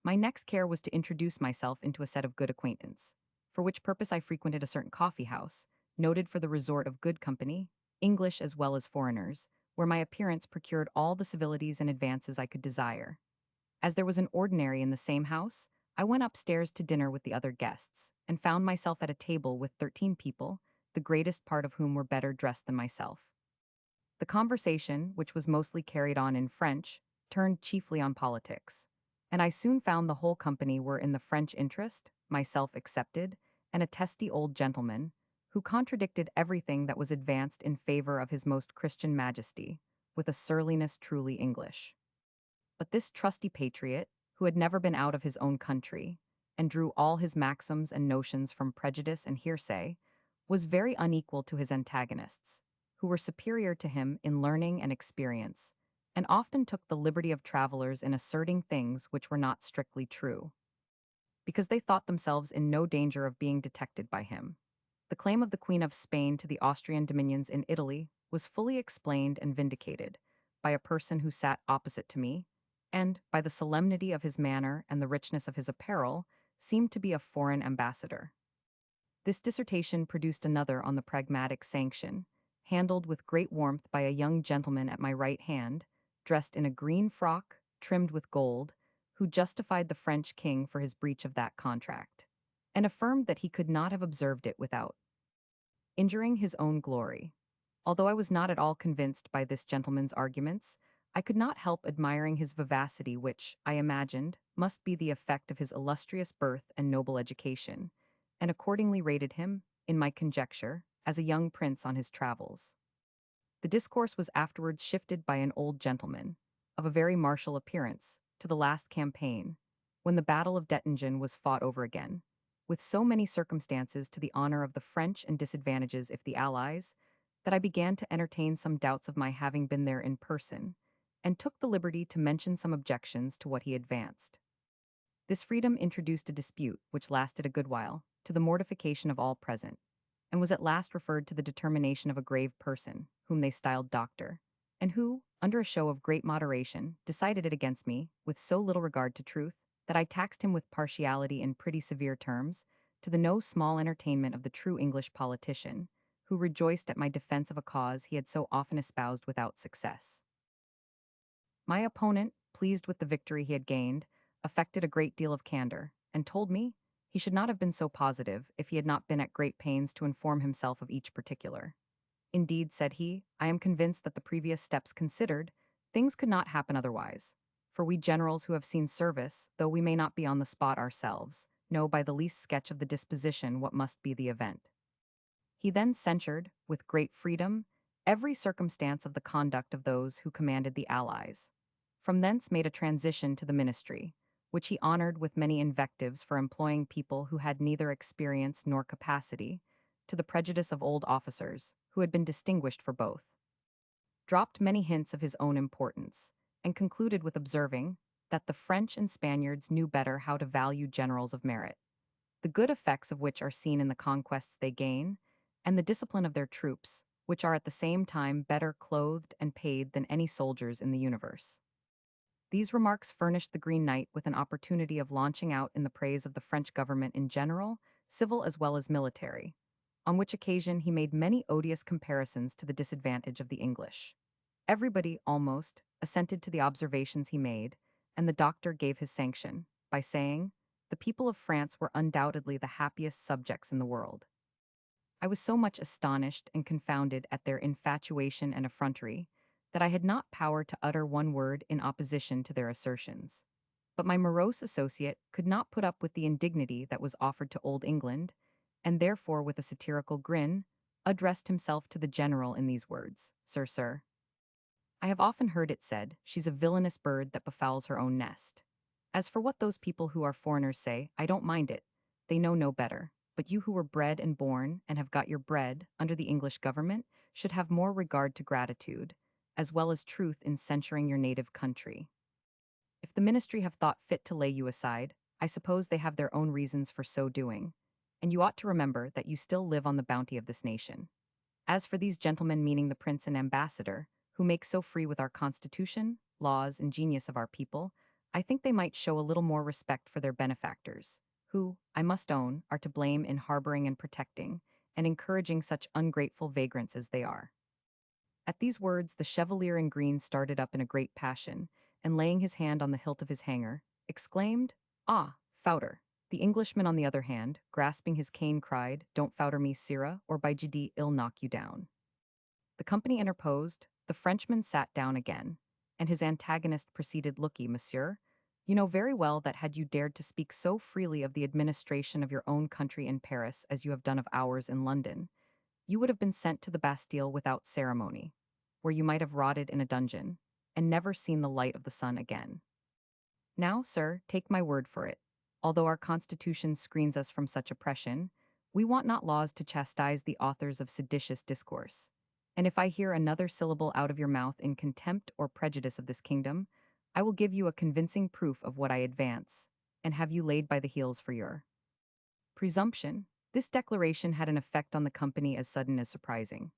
My next care was to introduce myself into a set of good acquaintance, for which purpose I frequented a certain coffee house, noted for the resort of good company, English as well as foreigners, where my appearance procured all the civilities and advances I could desire. As there was an ordinary in the same house, I went upstairs to dinner with the other guests, and found myself at a table with 13 people, the greatest part of whom were better dressed than myself. The conversation, which was mostly carried on in French, turned chiefly on politics, and I soon found the whole company were in the French interest, myself excepted, and a testy old gentleman, who contradicted everything that was advanced in favor of his most Christian majesty, with a surliness truly English. But this trusty patriot, who had never been out of his own country, and drew all his maxims and notions from prejudice and hearsay, was very unequal to his antagonists, who were superior to him in learning and experience, and often took the liberty of travelers in asserting things which were not strictly true, because they thought themselves in no danger of being detected by him. The claim of the Queen of Spain to the Austrian dominions in Italy was fully explained and vindicated by a person who sat opposite to me, and, by the solemnity of his manner and the richness of his apparel, seemed to be a foreign ambassador. This dissertation produced another on the pragmatic sanction, handled with great warmth by a young gentleman at my right hand, dressed in a green frock, trimmed with gold, who justified the French king for his breach of that contract, and affirmed that he could not have observed it without injuring his own glory. Although I was not at all convinced by this gentleman's arguments, I could not help admiring his vivacity, which, I imagined, must be the effect of his illustrious birth and noble education, and accordingly rated him, in my conjecture, as a young prince on his travels. The discourse was afterwards shifted by an old gentleman, of a very martial appearance, to the last campaign, when the battle of Dettingen was fought over again, with so many circumstances to the honor of the French and disadvantages if the Allies, that I began to entertain some doubts of my having been there in person, and took the liberty to mention some objections to what he advanced. This freedom introduced a dispute, which lasted a good while, to the mortification of all present, and was at last referred to the determination of a grave person, whom they styled doctor, and who, under a show of great moderation, decided it against me, with so little regard to truth, that I taxed him with partiality in pretty severe terms, to the no small entertainment of the true English politician, who rejoiced at my defense of a cause he had so often espoused without success. My opponent, pleased with the victory he had gained, affected a great deal of candor, and told me he should not have been so positive if he had not been at great pains to inform himself of each particular. "Indeed," said he, "I am convinced that the previous steps considered, things could not happen otherwise, for we generals who have seen service, though we may not be on the spot ourselves, know by the least sketch of the disposition what must be the event. He then censured, with great freedom, every circumstance of the conduct of those who commanded the allies. From thence made a transition to the ministry, which he honored with many invectives for employing people who had neither experience nor capacity, to the prejudice of old officers, who had been distinguished for both. Dropped many hints of his own importance, and concluded with observing that the French and Spaniards knew better how to value generals of merit, the good effects of which are seen in the conquests they gain, and the discipline of their troops, which are at the same time better clothed and paid than any soldiers in the universe. These remarks furnished the Green Knight with an opportunity of launching out in the praise of the French government in general, civil as well as military, on which occasion he made many odious comparisons to the disadvantage of the English. Everybody, almost, assented to the observations he made, and the doctor gave his sanction, by saying, the people of France were undoubtedly the happiest subjects in the world. I was so much astonished and confounded at their infatuation and effrontery, that I had not power to utter one word in opposition to their assertions. But my morose associate could not put up with the indignity that was offered to Old England, and therefore with a satirical grin, addressed himself to the general in these words, Sir, I have often heard it said, she's a villainous bird that befouls her own nest. As for what those people who are foreigners say, I don't mind it. They know no better. But you who were bred and born, and have got your bread, under the English government, should have more regard to gratitude, as well as truth in censuring your native country. If the ministry have thought fit to lay you aside, I suppose they have their own reasons for so doing, and you ought to remember that you still live on the bounty of this nation. As for these gentlemen, meaning the prince and ambassador, who make so free with our constitution, laws, and genius of our people, I think they might show a little more respect for their benefactors, who, I must own, are to blame in harboring and protecting, and encouraging such ungrateful vagrants as they are. At these words, the chevalier in green started up in a great passion, and laying his hand on the hilt of his hanger, exclaimed, Ah, fouter! The Englishman, on the other hand, grasping his cane, cried, Don't fouter me, sirrah, or by G.D. I'll knock you down. The company interposed, the Frenchman sat down again, and his antagonist proceeded, Look'ee, monsieur, you know very well that had you dared to speak so freely of the administration of your own country in Paris as you have done of ours in London, you would have been sent to the Bastille without ceremony, where you might have rotted in a dungeon, and never seen the light of the sun again. Now, sir, take my word for it. Although our Constitution screens us from such oppression, we want not laws to chastise the authors of seditious discourse. And if I hear another syllable out of your mouth in contempt or prejudice of this kingdom, I will give you a convincing proof of what I advance, and have you laid by the heels for your presumption. This declaration had an effect on the company as sudden as surprising.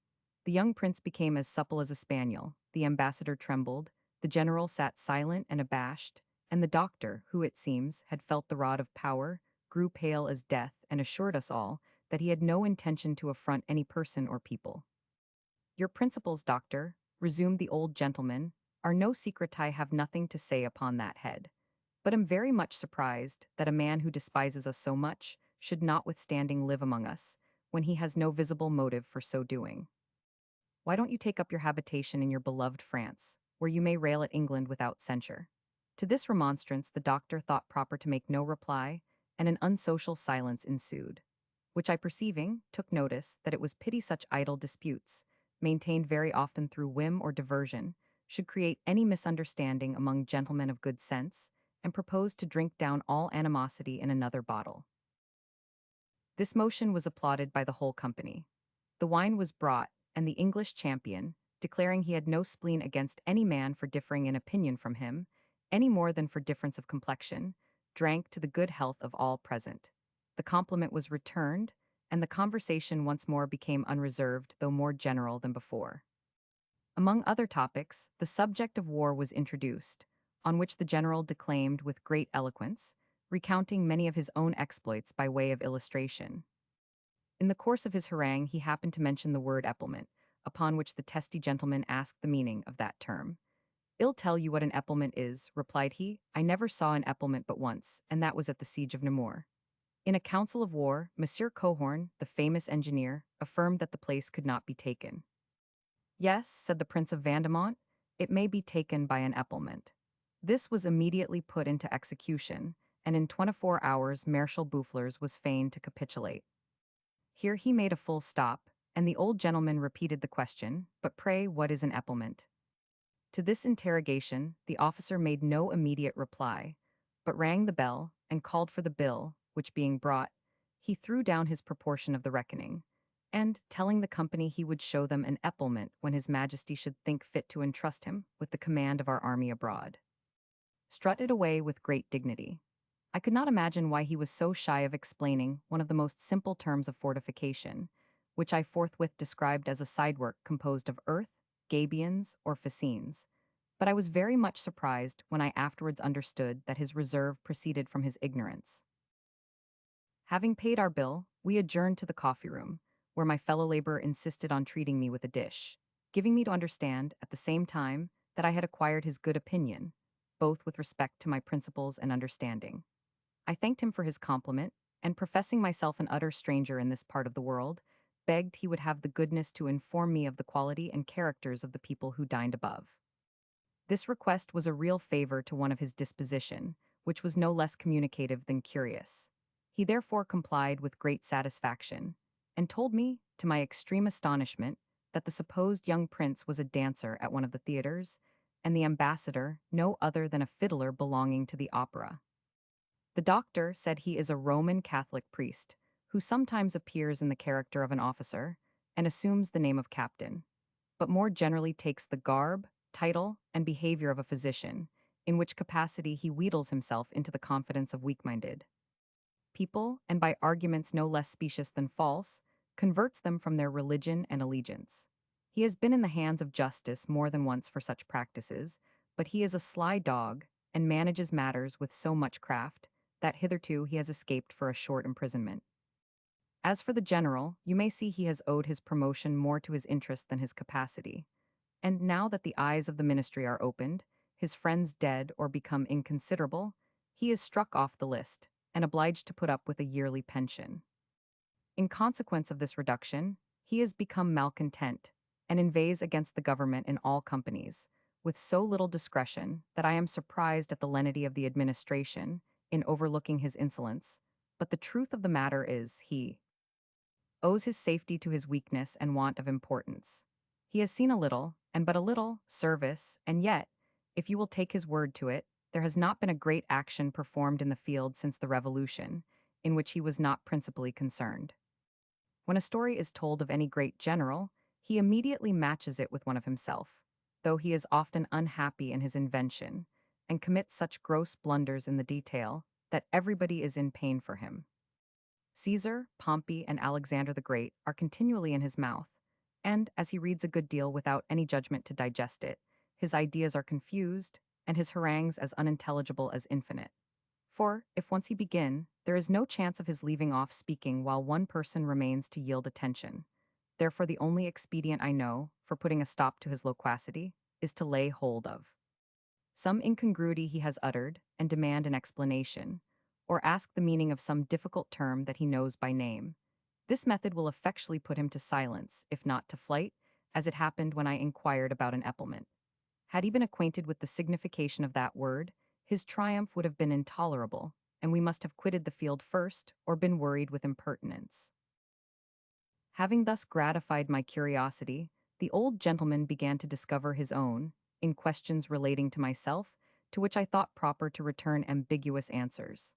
The young prince became as supple as a spaniel, the ambassador trembled, the general sat silent and abashed, and the doctor, who, it seems, had felt the rod of power, grew pale as death and assured us all that he had no intention to affront any person or people. Your principles, doctor, resumed the old gentleman, are no secret. I have nothing to say upon that head, but am very much surprised that a man who despises us so much should notwithstanding live among us, when he has no visible motive for so doing. Why don't you take up your habitation in your beloved France, where you may rail at England without censure? To this remonstrance the doctor thought proper to make no reply, and an unsocial silence ensued, which I perceiving, took notice that it was pity such idle disputes, maintained very often through whim or diversion, should create any misunderstanding among gentlemen of good sense, and proposed to drink down all animosity in another bottle. This motion was applauded by the whole company. The wine was brought, and the English champion, declaring he had no spleen against any man for differing in opinion from him, any more than for difference of complexion, drank to the good health of all present. The compliment was returned, and the conversation once more became unreserved, though more general than before. Among other topics, the subject of war was introduced, on which the general declaimed with great eloquence, recounting many of his own exploits by way of illustration. In the course of his harangue he happened to mention the word epaulement, upon which the testy gentleman asked the meaning of that term. "I'll tell you what an epaulement is," replied he. "I never saw an epaulement but once, and that was at the siege of Namur. In a council of war, Monsieur Cohorn, the famous engineer, affirmed that the place could not be taken. Yes, said the Prince of Vandemont, it may be taken by an epaulement. This was immediately put into execution, and in 24 hours Marshal Boufflers was fain to capitulate. Here he made a full stop, and the old gentleman repeated the question, "But pray, what is an epaulement?" To this interrogation, the officer made no immediate reply, but rang the bell and called for the bill, which being brought, he threw down his proportion of the reckoning, and, telling the company he would show them an epaulement when his majesty should think fit to entrust him with the command of our army abroad, strutted away with great dignity. I could not imagine why he was so shy of explaining one of the most simple terms of fortification, which I forthwith described as a sidework composed of earth, gabions, or fascines. But I was very much surprised when I afterwards understood that his reserve proceeded from his ignorance. Having paid our bill, we adjourned to the coffee room, where my fellow laborer insisted on treating me with a dish, giving me to understand, at the same time, that I had acquired his good opinion, both with respect to my principles and understanding. I thanked him for his compliment, and professing myself an utter stranger in this part of the world, begged he would have the goodness to inform me of the quality and characters of the people who dined above. This request was a real favor to one of his disposition, which was no less communicative than curious. He therefore complied with great satisfaction, and told me, to my extreme astonishment, that the supposed young prince was a dancer at one of the theaters, and the ambassador no other than a fiddler belonging to the opera. The doctor said he is a Roman Catholic priest, who sometimes appears in the character of an officer, and assumes the name of captain, but more generally takes the garb, title, and behavior of a physician, in which capacity he wheedles himself into the confidence of weak-minded people, and by arguments no less specious than false, converts them from their religion and allegiance. He has been in the hands of justice more than once for such practices, but he is a sly dog, and manages matters with so much craft, that hitherto he has escaped for a short imprisonment. As for the general, you may see he has owed his promotion more to his interest than his capacity. And now that the eyes of the ministry are opened, his friends dead or become inconsiderable, he is struck off the list, and obliged to put up with a yearly pension. In consequence of this reduction, he has become malcontent, and inveighs against the government in all companies, with so little discretion that I am surprised at the lenity of the administration in overlooking his insolence, but the truth of the matter is he owes his safety to his weakness and want of importance. He has seen a little, and but a little, service, and yet, if you will take his word to it, there has not been a great action performed in the field since the Revolution, in which he was not principally concerned. When a story is told of any great general, he immediately matches it with one of himself, though he is often unhappy in his invention, and commits such gross blunders in the detail that everybody is in pain for him. Caesar, Pompey, and Alexander the Great are continually in his mouth, and, as he reads a good deal without any judgment to digest it, his ideas are confused, and his harangues as unintelligible as infinite. For, if once he begin, there is no chance of his leaving off speaking while one person remains to yield attention. Therefore the only expedient I know, for putting a stop to his loquacity, is to lay hold of some incongruity he has uttered, and demand an explanation, or ask the meaning of some difficult term that he knows by name. This method will effectually put him to silence, if not to flight, as it happened when I inquired about an epaulement. Had he been acquainted with the signification of that word, his triumph would have been intolerable, and we must have quitted the field first, or been worried with impertinence. Having thus gratified my curiosity, the old gentleman began to discover his own, in questions relating to myself, to which I thought proper to return ambiguous answers.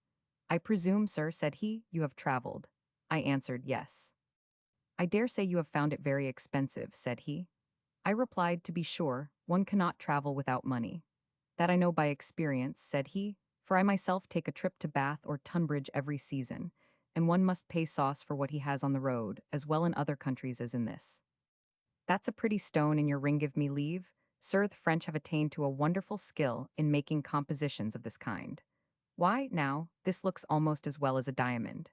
"I presume, sir," said he, "you have traveled." I answered, "Yes." "I dare say you have found it very expensive," said he. I replied, "To be sure, one cannot travel without money." "That I know by experience," said he, "for I myself take a trip to Bath or Tunbridge every season, and one must pay sauce for what he has on the road, as well in other countries as in this. That's a pretty stone in your ring, give me leave. Sir, the French have attained to a wonderful skill in making compositions of this kind. Why, now, this looks almost as well as a diamond."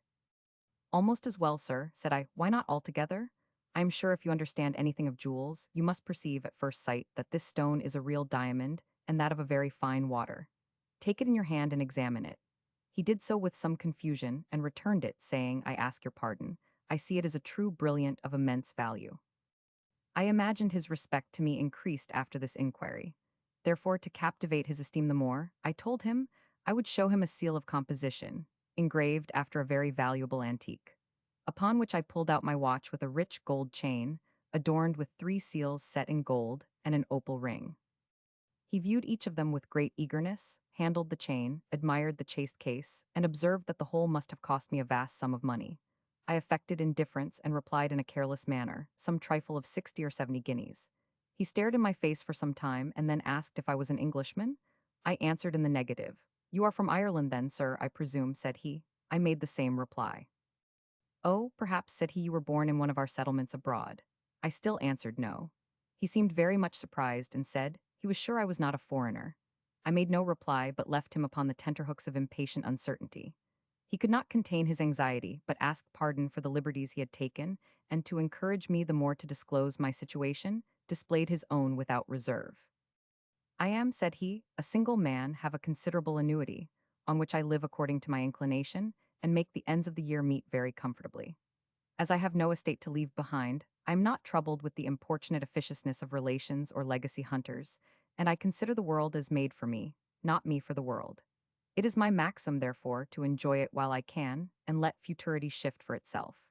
"Almost as well, sir," said I. "Why not altogether? I am sure if you understand anything of jewels, you must perceive at first sight that this stone is a real diamond, and that of a very fine water. Take it in your hand and examine it." He did so with some confusion, and returned it, saying, "I ask your pardon. I see it is a true brilliant of immense value." I imagined his respect to me increased after this inquiry. Therefore, to captivate his esteem the more, I told him I would show him a seal of composition, engraved after a very valuable antique, upon which I pulled out my watch with a rich gold chain, adorned with 3 seals set in gold and an opal ring. He viewed each of them with great eagerness, handled the chain, admired the chased case, and observed that the whole must have cost me a vast sum of money. I affected indifference and replied in a careless manner, some trifle of 60 or 70 guineas. He stared in my face for some time and then asked if I was an Englishman. I answered in the negative. "You are from Ireland then, sir, I presume," said he. I made the same reply. "Oh, perhaps," said he, "you were born in one of our settlements abroad." I still answered no. He seemed very much surprised and said he was sure I was not a foreigner. I made no reply, but left him upon the tenterhooks of impatient uncertainty. He could not contain his anxiety, but asked pardon for the liberties he had taken, and to encourage me the more to disclose my situation, displayed his own without reserve. "I am," said he, "a single man, have a considerable annuity, on which I live according to my inclination, and make the ends of the year meet very comfortably. As I have no estate to leave behind, I am not troubled with the importunate officiousness of relations or legacy hunters, and I consider the world as made for me, not me for the world. It is my maxim, therefore, to enjoy it while I can, and let futurity shift for itself."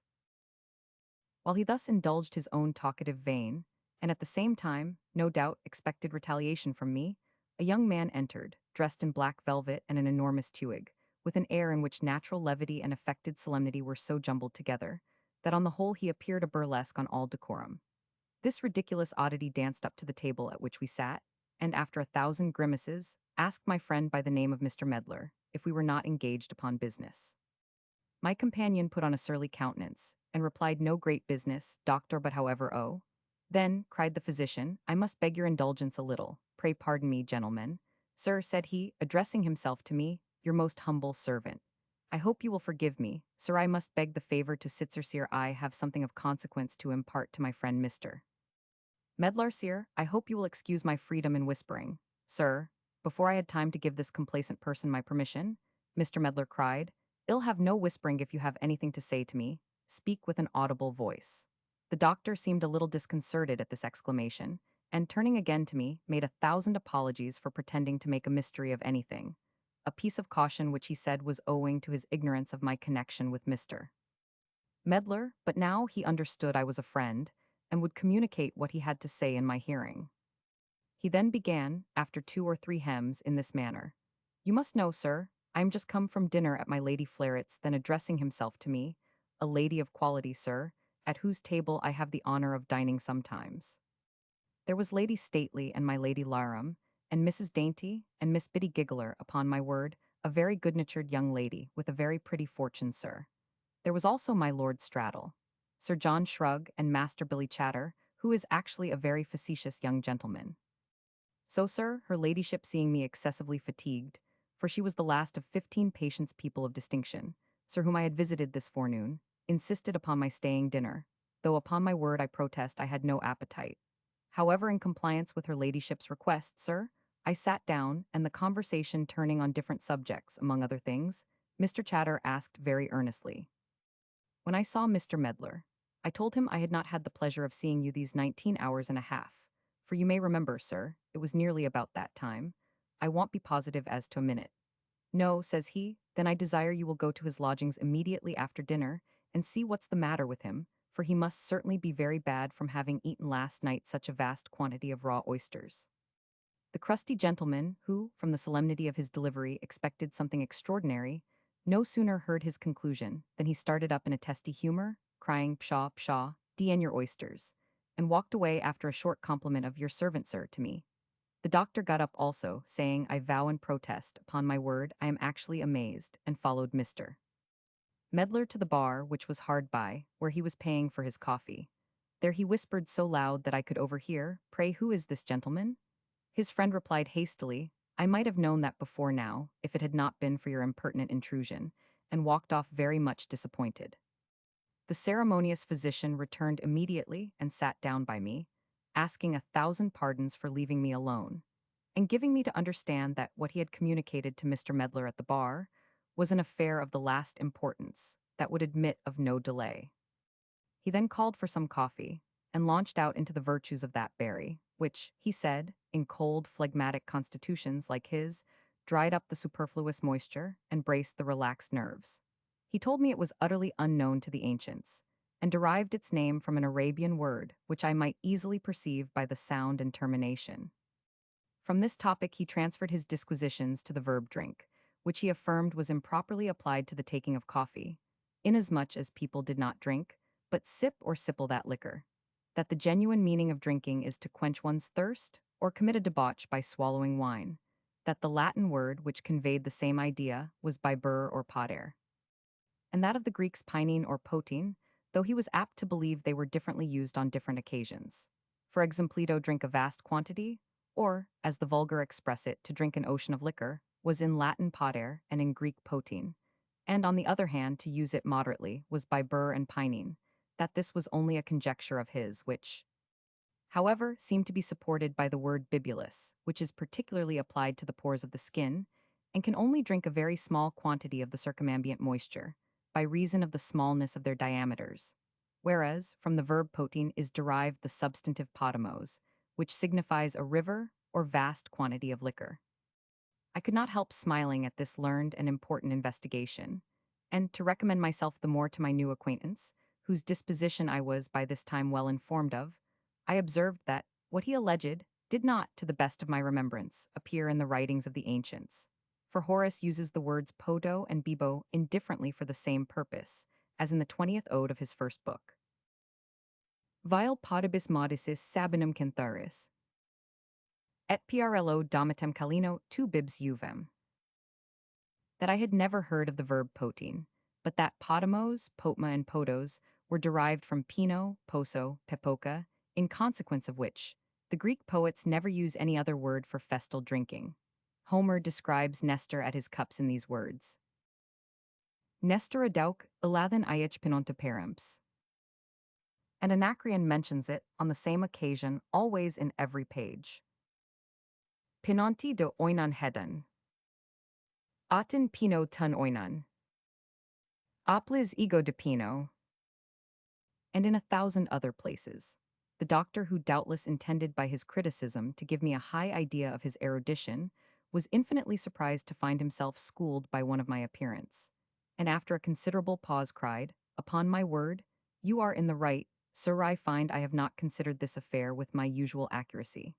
While he thus indulged his own talkative vein, and at the same time, no doubt, expected retaliation from me, a young man entered, dressed in black velvet and an enormous tuig, with an air in which natural levity and affected solemnity were so jumbled together, that on the whole he appeared a burlesque on all decorum. This ridiculous oddity danced up to the table at which we sat, and after 1,000 grimaces, asked my friend by the name of Mr. Medlar if we were not engaged upon business. My companion put on a surly countenance, and replied, "No great business, doctor, but however, oh." "Then," cried the physician, "I must beg your indulgence a little. Pray pardon me, gentlemen. Sir," said he, addressing himself to me, "your most humble servant. I hope you will forgive me, sir. I must beg the favor to sit, sir. I have something of consequence to impart to my friend Mr. Medlar, sir. I hope you will excuse my freedom in whispering." "Sir," before I had time to give this complacent person my permission, Mr. Medlar cried, "I'll have no whispering if you have anything to say to me. Speak with an audible voice." The doctor seemed a little disconcerted at this exclamation, and turning again to me, made 1,000 apologies for pretending to make a mystery of anything. A piece of caution which he said was owing to his ignorance of my connection with Mr. Medlar, but now he understood I was a friend, and would communicate what he had to say in my hearing. He then began, after 2 or 3 hems, in this manner. "You must know, sir, I am just come from dinner at my Lady Flaret's," then addressing himself to me, "a lady of quality, sir, at whose table I have the honor of dining sometimes. There was Lady Stately and my Lady Larum, and Mrs. Dainty, and Miss Biddy Giggler, upon my word, a very good-natured young lady, with a very pretty fortune, sir. There was also my Lord Straddle, Sir John Shrug, and Master Billy Chatter, who is actually a very facetious young gentleman. So, sir, her ladyship, seeing me excessively fatigued, for she was the last of 15 patients people of distinction, sir, whom I had visited this forenoon, insisted upon my staying dinner, though upon my word I protest I had no appetite. However, in compliance with her ladyship's request, sir, I sat down, and the conversation turning on different subjects, among other things, Mr. Chatter asked very earnestly, when I saw Mr. Medlar, I told him I had not had the pleasure of seeing you these 19 hours and a half, for you may remember, sir, it was nearly about that time. I won't be positive as to a minute. "No," says he, "then I desire you will go to his lodgings immediately after dinner, and see what's the matter with him, for he must certainly be very bad from having eaten last night such a vast quantity of raw oysters." The crusty gentleman, who, from the solemnity of his delivery, expected something extraordinary, no sooner heard his conclusion than he started up in a testy humor, crying, "Pshaw, pshaw, d—n your oysters," and walked away after a short compliment of "your servant, sir," to me. The doctor got up also, saying, "I vow and protest, upon my word, I am actually amazed," and followed Mr. Medlar to the bar, which was hard by, where he was paying for his coffee. There he whispered so loud that I could overhear, "Pray, who is this gentleman?" His friend replied hastily, "I might have known that before now, if it had not been for your impertinent intrusion," and walked off very much disappointed. The ceremonious physician returned immediately and sat down by me, asking 1,000 pardons for leaving me alone, and giving me to understand that what he had communicated to Mr. Medlar at the bar was an affair of the last importance that would admit of no delay. He then called for some coffee, and launched out into the virtues of that berry, which, he said, in cold, phlegmatic constitutions like his, dried up the superfluous moisture, and braced the relaxed nerves. He told me it was utterly unknown to the ancients, and derived its name from an Arabian word which I might easily perceive by the sound and termination. From this topic he transferred his disquisitions to the verb drink, which he affirmed was improperly applied to the taking of coffee, inasmuch as people did not drink, but sip or sipple that liquor, that the genuine meaning of drinking is to quench one's thirst, or commit a debauch by swallowing wine, that the Latin word which conveyed the same idea was biber or pater, and that of the Greeks pinene or potine, though he was apt to believe they were differently used on different occasions. For exemplito, drink a vast quantity, or, as the vulgar express it, to drink an ocean of liquor, was in Latin pater and in Greek potine, and on the other hand, to use it moderately was biber and pinene, that this was only a conjecture of his, which, however, seemed to be supported by the word bibulus, which is particularly applied to the pores of the skin, and can only drink a very small quantity of the circumambient moisture, by reason of the smallness of their diameters, whereas from the verb potine is derived the substantive potamos, which signifies a river or vast quantity of liquor. I could not help smiling at this learned and important investigation, and to recommend myself the more to my new acquaintance, whose disposition I was by this time well informed of, I observed that what he alleged did not, to the best of my remembrance, appear in the writings of the ancients, for Horace uses the words podo and bibo indifferently for the same purpose, as in the 20th ode of his first book. Vile podibus modicis sabinum cantharis, et prlo domitem calino tu bibs juvem. That I had never heard of the verb potine, but that potamos, potma, and podos were derived from pino, poso, pepoka, in consequence of which, the Greek poets never use any other word for festal drinking. Homer describes Nestor at his cups in these words. Nestor adauk elathen iach pinonta paremps. And Anacreon mentions it, on the same occasion, always in every page. Pinonti de oinan hedon. Aten pino ton oinan. Aplis ego de pino. And in 1,000 other places. The doctor, who doubtless intended by his criticism to give me a high idea of his erudition, was infinitely surprised to find himself schooled by one of my appearance, and after a considerable pause cried, "Upon my word, you are in the right, sir. I find I have not considered this affair with my usual accuracy."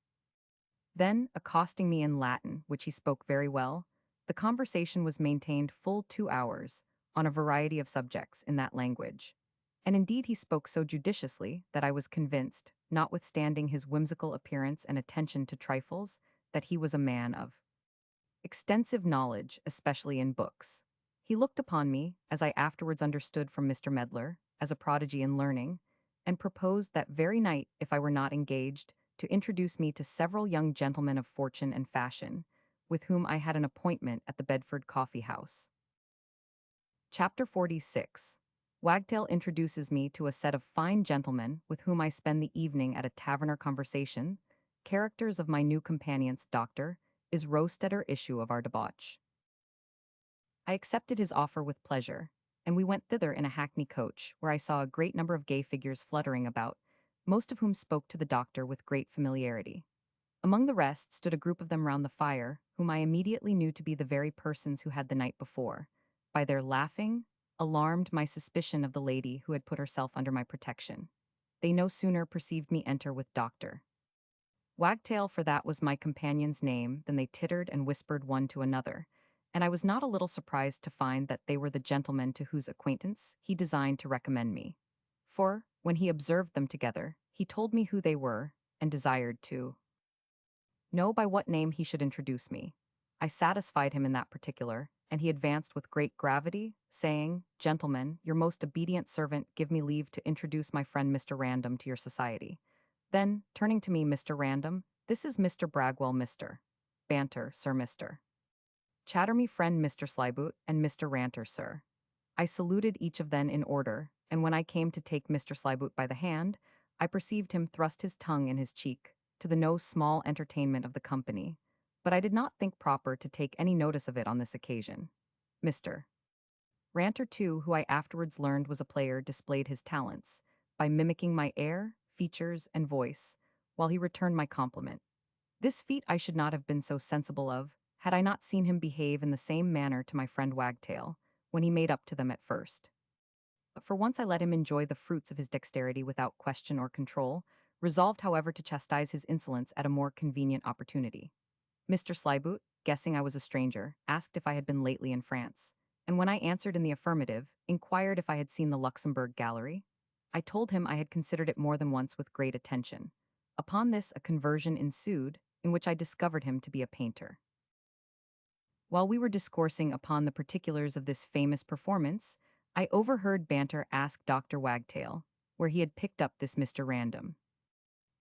Then, accosting me in Latin, which he spoke very well, the conversation was maintained full 2 hours, on a variety of subjects in that language. And indeed he spoke so judiciously that I was convinced, notwithstanding his whimsical appearance and attention to trifles, that he was a man of extensive knowledge, especially in books. He looked upon me, as I afterwards understood from Mr. Medlar, as a prodigy in learning, and proposed that very night, if I were not engaged, to introduce me to several young gentlemen of fortune and fashion, with whom I had an appointment at the Bedford Coffee House. Chapter 46. Wagtail introduces me to a set of fine gentlemen with whom I spend the evening at a taverner conversation. Characters of my new companion's doctor is Rostetter issue of our debauch. I accepted his offer with pleasure, and we went thither in a hackney coach, where I saw a great number of gay figures fluttering about, most of whom spoke to the doctor with great familiarity. Among the rest stood a group of them round the fire, whom I immediately knew to be the very persons who had the night before, by their laughing, alarmed my suspicion of the lady who had put herself under my protection. They no sooner perceived me enter with Doctor Wagtail, for that was my companion's name, than they tittered and whispered one to another, and I was not a little surprised to find that they were the gentlemen to whose acquaintance he designed to recommend me. For, when he observed them together, he told me who they were, and desired to know by what name he should introduce me. I satisfied him in that particular, and he advanced with great gravity, saying, "Gentlemen, your most obedient servant, give me leave to introduce my friend Mr. Random to your society." Then, turning to me, "Mr. Random, this is Mr. Bragwell, Mr. Banter, Sir, Mr. Chatter, me friend Mr. Slyboot, and Mr. Ranter, sir." I saluted each of them in order, and when I came to take Mr. Slyboot by the hand, I perceived him thrust his tongue in his cheek, to the no small entertainment of the company, but I did not think proper to take any notice of it on this occasion. Mr. Ranter, too, who I afterwards learned was a player, displayed his talents, by mimicking my air, features, and voice, while he returned my compliment. This feat I should not have been so sensible of, had I not seen him behave in the same manner to my friend Wagtail, when he made up to them at first. But for once I let him enjoy the fruits of his dexterity without question or control, resolved however to chastise his insolence at a more convenient opportunity. Mr. Slyboot, guessing I was a stranger, asked if I had been lately in France, and when I answered in the affirmative, inquired if I had seen the Luxembourg Gallery. I told him I had considered it more than once with great attention. Upon this a conversion ensued, in which I discovered him to be a painter. While we were discoursing upon the particulars of this famous performance, I overheard Banter ask Dr. Wagtail where he had picked up this Mr. Random.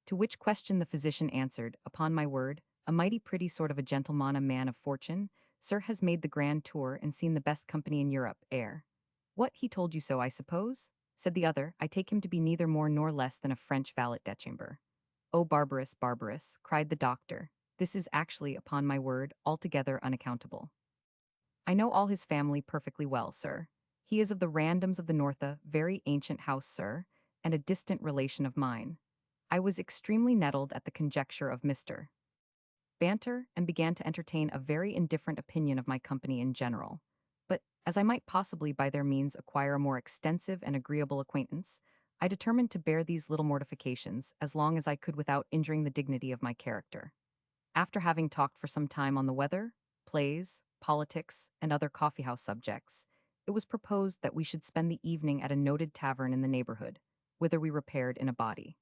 To which question the physician answered, "Upon my word, a mighty pretty sort of a gentleman, a man of fortune, sir, has made the grand tour and seen the best company in Europe, ere." "What, he told you so, I suppose?" said the other. "I take him to be neither more nor less than a French valet de chambre." "Oh, barbarous, barbarous," cried the doctor. "This is actually, upon my word, altogether unaccountable. I know all his family perfectly well, sir. He is of the Randoms of the North, a very ancient house, sir, and a distant relation of mine." I was extremely nettled at the conjecture of Mr. Banter, and began to entertain a very indifferent opinion of my company in general. But, as I might possibly by their means acquire a more extensive and agreeable acquaintance, I determined to bear these little mortifications as long as I could without injuring the dignity of my character. After having talked for some time on the weather, plays, politics, and other coffee-house subjects, it was proposed that we should spend the evening at a noted tavern in the neighborhood, whither we repaired in a body.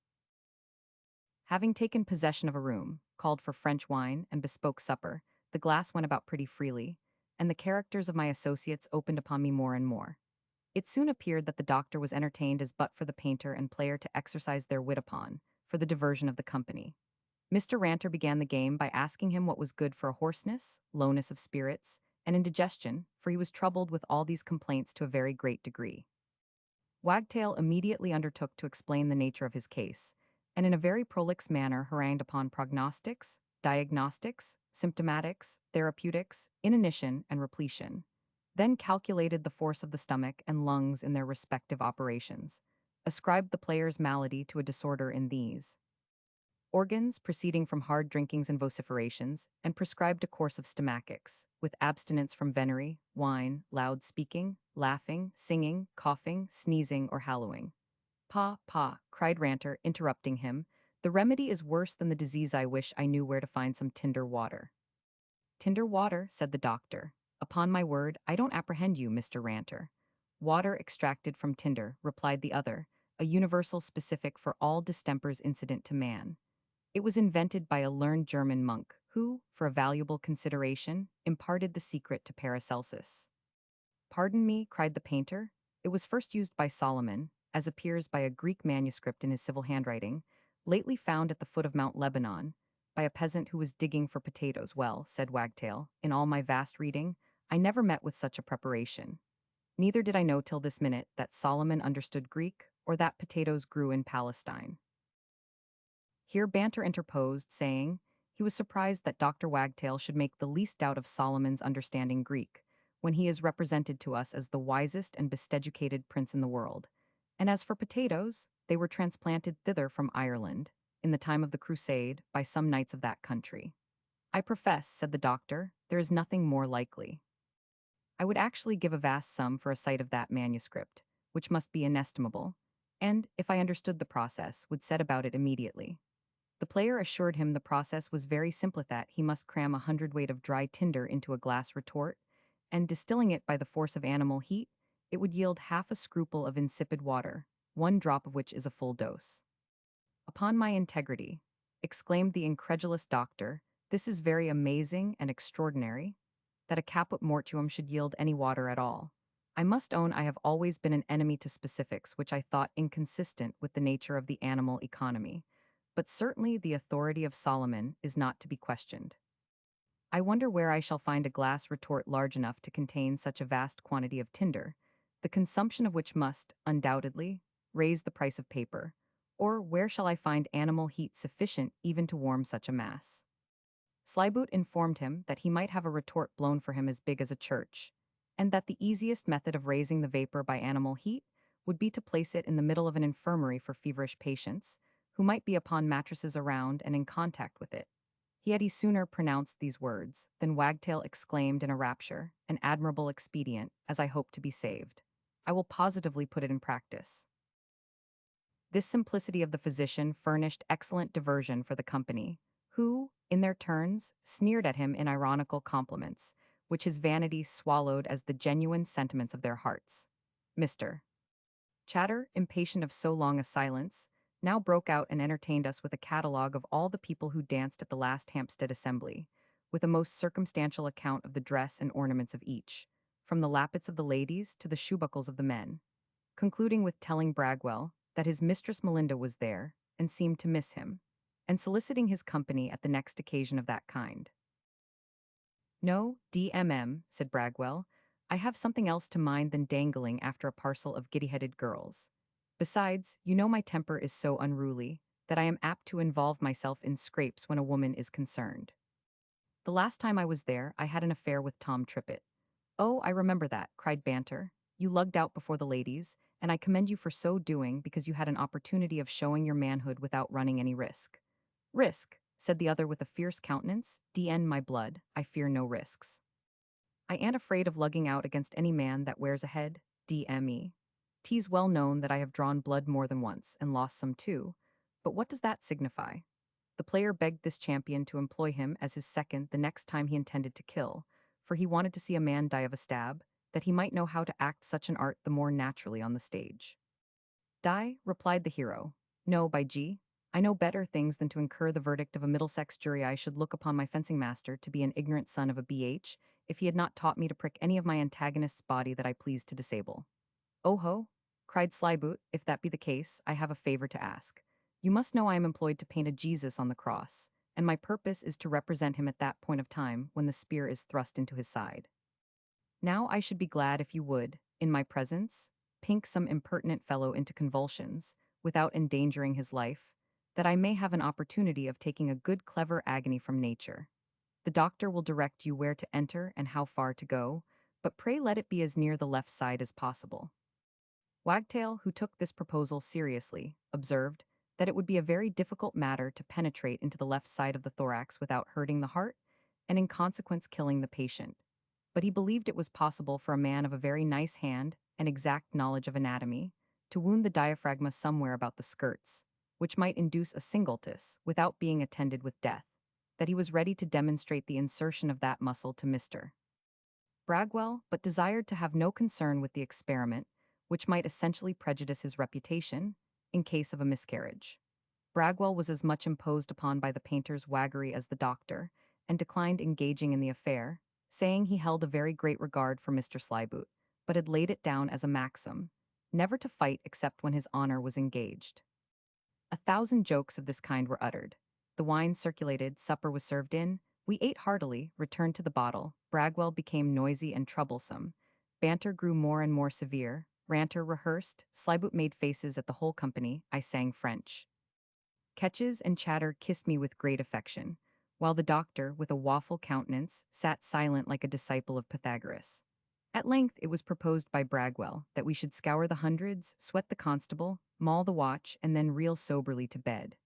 Having taken possession of a room, called for French wine and bespoke supper, the glass went about pretty freely, and the characters of my associates opened upon me more and more. It soon appeared that the doctor was entertained as but for the painter and player to exercise their wit upon, for the diversion of the company. Mr. Ranter began the game by asking him what was good for a hoarseness, lowness of spirits, and indigestion, for he was troubled with all these complaints to a very great degree. Wagtail immediately undertook to explain the nature of his case, and in a very prolix manner harangued upon prognostics, diagnostics, symptomatics, therapeutics, inanition, and repletion, then calculated the force of the stomach and lungs in their respective operations, ascribed the player's malady to a disorder in these organs proceeding from hard drinkings and vociferations, and prescribed a course of stomachics, with abstinence from venery, wine, loud speaking, laughing, singing, coughing, sneezing, or hallooing. "Pa, pa," cried Ranter, interrupting him, "the remedy is worse than the disease. I wish I knew where to find some tinder water." "Tinder water," said the doctor. "Upon my word, I don't apprehend you, Mr. Ranter." "Water extracted from tinder," replied the other, "a universal specific for all distempers incident to man. It was invented by a learned German monk, who, for a valuable consideration, imparted the secret to Paracelsus." "Pardon me," cried the painter. "It was first used by Solomon, as appears by a Greek manuscript in his civil handwriting, lately found at the foot of Mount Lebanon, by a peasant who was digging for potatoes." "Well," said Wagtail, "in all my vast reading, I never met with such a preparation. Neither did I know till this minute that Solomon understood Greek, or that potatoes grew in Palestine." Here Banter interposed, saying he was surprised that Dr. Wagtail should make the least doubt of Solomon's understanding Greek, when he is represented to us as the wisest and best educated prince in the world. And as for potatoes, they were transplanted thither from Ireland, in the time of the Crusade, by some knights of that country. "I profess," said the doctor, "there is nothing more likely. I would actually give a vast sum for a sight of that manuscript, which must be inestimable, and, if I understood the process, would set about it immediately." The player assured him the process was very simple, that he must cram 100 weight of dry tinder into a glass retort, and distilling it by the force of animal heat, it would yield half a scruple of insipid water, 1 drop of which is a full dose. "Upon my integrity," exclaimed the incredulous doctor, "this is very amazing and extraordinary, that a caput mortuum should yield any water at all. I must own I have always been an enemy to specifics, which I thought inconsistent with the nature of the animal economy. But certainly the authority of Solomon is not to be questioned. I wonder where I shall find a glass retort large enough to contain such a vast quantity of tinder, the consumption of which must, undoubtedly, raise the price of paper, or where shall I find animal heat sufficient even to warm such a mass?" Slyboot informed him that he might have a retort blown for him as big as a church, and that the easiest method of raising the vapor by animal heat would be to place it in the middle of an infirmary for feverish patients, who might be upon mattresses around and in contact with it. He had sooner pronounced these words than Wagtail exclaimed in a rapture, "An admirable expedient, as I hope to be saved. I will positively put it in practice." This simplicity of the physician furnished excellent diversion for the company, who, in their turns, sneered at him in ironical compliments, which his vanity swallowed as the genuine sentiments of their hearts. Mr. Chatter, impatient of so long a silence, now broke out and entertained us with a catalogue of all the people who danced at the last Hampstead assembly, with a most circumstantial account of the dress and ornaments of each, from the lappets of the ladies to the shoebuckles of the men, concluding with telling Bragwell that his mistress Melinda was there and seemed to miss him, and soliciting his company at the next occasion of that kind. "No, DMM," said Bragwell, "I have something else to mind than dangling after a parcel of giddy-headed girls. Besides, you know my temper is so unruly that I am apt to involve myself in scrapes when a woman is concerned. The last time I was there, I had an affair with Tom Trippett." "Oh, I remember that," cried Banter. "You lugged out before the ladies, and I commend you for so doing because you had an opportunity of showing your manhood without running any risk." "Risk," said the other with a fierce countenance, "DN my blood, I fear no risks. I ain't afraid of lugging out against any man that wears a head, DME. 'Tis well known that I have drawn blood more than once, and lost some too, but what does that signify?" The player begged this champion to employ him as his second the next time he intended to kill, for he wanted to see a man die of a stab, that he might know how to act such an art the more naturally on the stage. "Die," replied the hero. "No, by G. I know better things than to incur the verdict of a Middlesex jury. I should look upon my fencing master to be an ignorant son of a BH, if he had not taught me to prick any of my antagonist's body that I pleased to disable." "Oh ho!" cried Slyboot, "if that be the case, I have a favor to ask. You must know I am employed to paint a Jesus on the cross, and my purpose is to represent him at that point of time when the spear is thrust into his side. Now I should be glad if you would, in my presence, pink some impertinent fellow into convulsions, without endangering his life, that I may have an opportunity of taking a good clever agony from nature. The doctor will direct you where to enter and how far to go, but pray let it be as near the left side as possible." Wagtail, who took this proposal seriously, observed that it would be a very difficult matter to penetrate into the left side of the thorax without hurting the heart, and in consequence killing the patient. But he believed it was possible for a man of a very nice hand and exact knowledge of anatomy to wound the diaphragma somewhere about the skirts, which might induce a singultus without being attended with death, that he was ready to demonstrate the insertion of that muscle to Mr. Bragwell, but desired to have no concern with the experiment, which might essentially prejudice his reputation in case of a miscarriage. Bragwell was as much imposed upon by the painter's waggery as the doctor, and declined engaging in the affair, saying he held a very great regard for Mr. Slyboot, but had laid it down as a maxim, never to fight except when his honor was engaged. 1,000 jokes of this kind were uttered. The wine circulated, supper was served in, we ate heartily, returned to the bottle, Bragwell became noisy and troublesome, Banter grew more and more severe, Ranter rehearsed, Slyboot made faces at the whole company, I sang French. Catches and Chatter kissed me with great affection, while the doctor, with a waffle countenance, sat silent like a disciple of Pythagoras. At length it was proposed by Bragwell that we should scour the hundreds, sweat the constable, maul the watch, and then reel soberly to bed.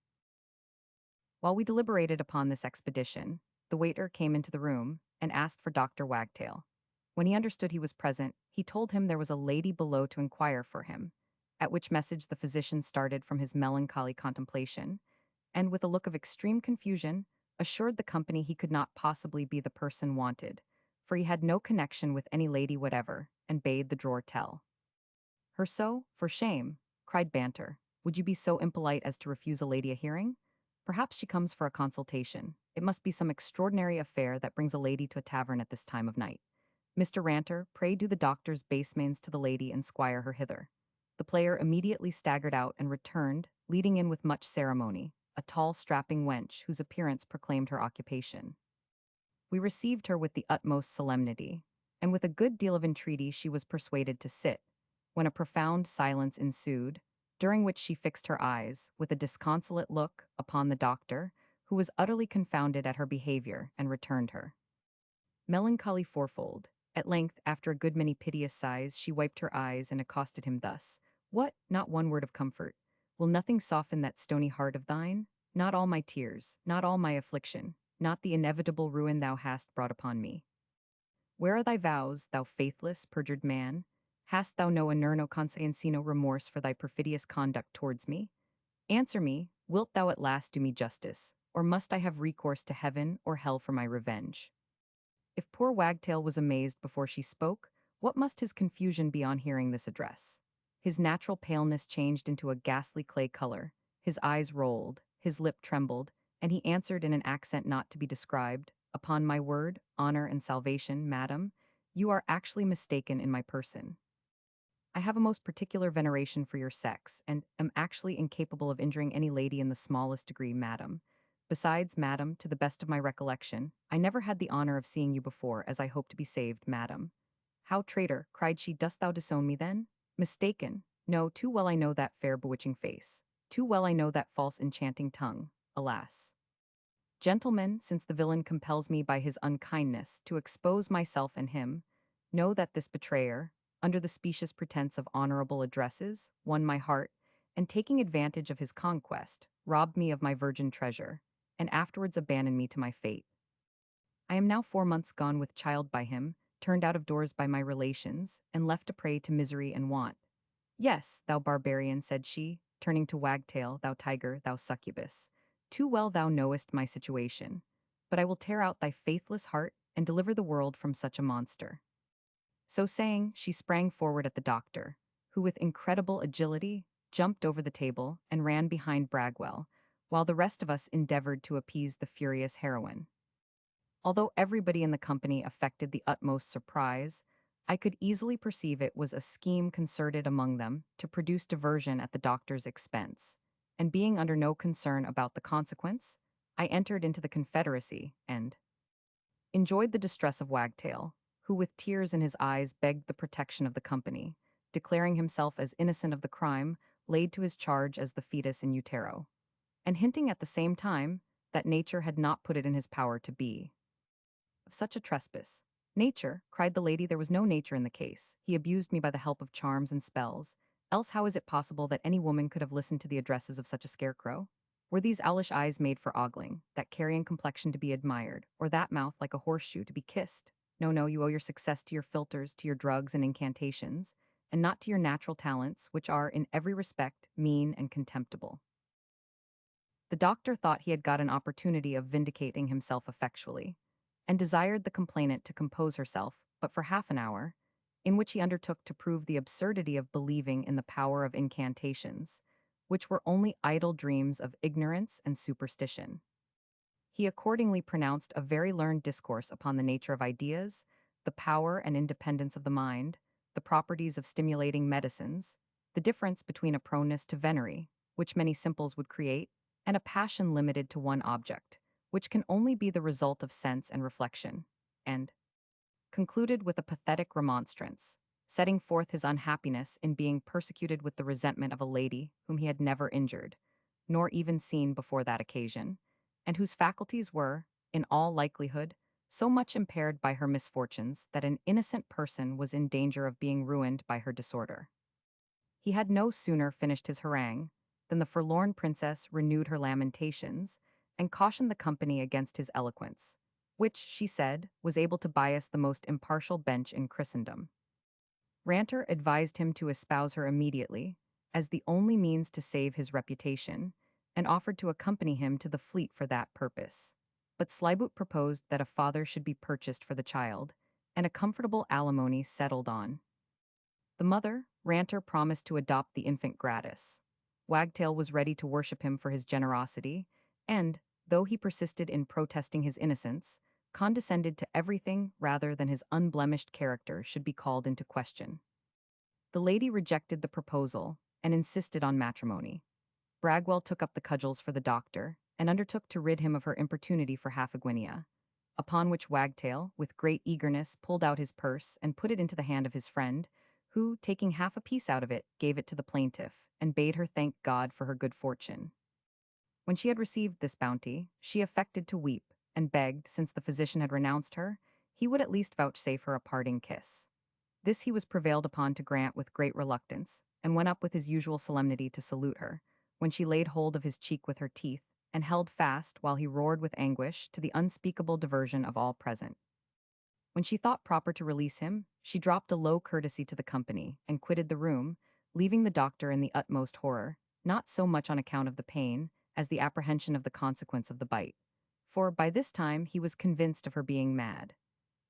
While we deliberated upon this expedition, the waiter came into the room and asked for Dr. Wagtail. When he understood he was present, he told him there was a lady below to inquire for him, at which message the physician started from his melancholy contemplation, and with a look of extreme confusion, assured the company he could not possibly be the person wanted, for he had no connection with any lady whatever, and bade the drawer tell her so. "For shame," cried Banter. "Would you be so impolite as to refuse a lady a hearing? Perhaps she comes for a consultation. It must be some extraordinary affair that brings a lady to a tavern at this time of night. Mr. Ranter, pray do the doctor's basemains to the lady and squire her hither." The player immediately staggered out and returned, leading in with much ceremony, a tall strapping wench whose appearance proclaimed her occupation. We received her with the utmost solemnity, and with a good deal of entreaty she was persuaded to sit, when a profound silence ensued, during which she fixed her eyes, with a disconsolate look, upon the doctor, who was utterly confounded at her behavior, and returned her melancholy fourfold. At length, after a good many piteous sighs, she wiped her eyes and accosted him thus: "What, not one word of comfort? Will nothing soften that stony heart of thine? Not all my tears, not all my affliction. not the inevitable ruin thou hast brought upon me. Where are thy vows, thou faithless, perjured man? Hast thou no honor, no conscience, no remorse for thy perfidious conduct towards me? Answer me, wilt thou at last do me justice, or must I have recourse to heaven or hell for my revenge? If poor Wagtail was amazed before she spoke, what must his confusion be on hearing this address? His natural paleness changed into a ghastly clay color, his eyes rolled, his lip trembled, and he answered in an accent not to be described, "Upon my word, honor, and salvation, madam, you are actually mistaken in my person. I have a most particular veneration for your sex, and am actually incapable of injuring any lady in the smallest degree, madam. Besides, madam, to the best of my recollection, I never had the honor of seeing you before, as I hope to be saved, madam." "How, traitor," cried she, "dost thou disown me then? Mistaken? No, too well I know that fair bewitching face. Too well I know that false enchanting tongue. Alas! Gentlemen, since the villain compels me by his unkindness to expose myself and him, know that this betrayer, under the specious pretense of honorable addresses, won my heart, and taking advantage of his conquest, robbed me of my virgin treasure, and afterwards abandoned me to my fate. I am now 4 months gone with child by him, turned out of doors by my relations, and left a prey to misery and want. Yes, thou barbarian, said she, turning to Wagtail, thou tiger, thou succubus. Too well thou knowest my situation. But I will tear out thy faithless heart and deliver the world from such a monster. So saying, she sprang forward at the doctor, who with incredible agility jumped over the table and ran behind Bragwell, while the rest of us endeavored to appease the furious heroine. Although everybody in the company affected the utmost surprise, I could easily perceive it was a scheme concerted among them to produce diversion at the doctor's expense, and being under no concern about the consequence, I entered into the confederacy and enjoyed the distress of Wagtail, who with tears in his eyes begged the protection of the company, declaring himself as innocent of the crime laid to his charge as the fetus in utero, and hinting at the same time that nature had not put it in his power to be of such a trespass. Nature, cried the lady, there was no nature in the case. He abused me by the help of charms and spells. Else how is it possible that any woman could have listened to the addresses of such a scarecrow? Were these owlish eyes made for ogling, that carrion complexion to be admired, or that mouth like a horseshoe to be kissed? No, no, you owe your success to your philters, to your drugs and incantations, and not to your natural talents, which are, in every respect, mean and contemptible. The doctor thought he had got an opportunity of vindicating himself effectually, and desired the complainant to compose herself, but for half an hour, in which he undertook to prove the absurdity of believing in the power of incantations, which were only idle dreams of ignorance and superstition. He accordingly pronounced a very learned discourse upon the nature of ideas, the power and independence of the mind, the properties of stimulating medicines, the difference between a proneness to venery, which many simples would create, and a passion limited to one object, which can only be the result of sense and reflection, and concluded with a pathetic remonstrance, setting forth his unhappiness in being persecuted with the resentment of a lady whom he had never injured, nor even seen before that occasion, and whose faculties were, in all likelihood, so much impaired by her misfortunes that an innocent person was in danger of being ruined by her disorder. He had no sooner finished his harangue than the forlorn princess renewed her lamentations and cautioned the company against his eloquence, which, she said, was able to bias the most impartial bench in Christendom. Ranter advised him to espouse her immediately, as the only means to save his reputation, and offered to accompany him to the fleet for that purpose. But Slyboot proposed that a father should be purchased for the child, and a comfortable alimony settled on. The mother, Ranter, promised to adopt the infant gratis. Wagtail was ready to worship him for his generosity, and, though he persisted in protesting his innocence, condescended to everything rather than his unblemished character should be called into question. The lady rejected the proposal and insisted on matrimony. Bragwell took up the cudgels for the doctor and undertook to rid him of her importunity for half a guinea, upon which Wagtail, with great eagerness, pulled out his purse and put it into the hand of his friend, who, taking half a piece out of it, gave it to the plaintiff, and bade her thank God for her good fortune. When she had received this bounty, she affected to weep, and begged, since the physician had renounced her, he would at least vouchsafe her a parting kiss. This he was prevailed upon to grant with great reluctance, and went up with his usual solemnity to salute her, when she laid hold of his cheek with her teeth, and held fast while he roared with anguish to the unspeakable diversion of all present. When she thought proper to release him, she dropped a low courtesy to the company and quitted the room, leaving the doctor in the utmost horror, not so much on account of the pain as the apprehension of the consequence of the bite. For by this time he was convinced of her being mad.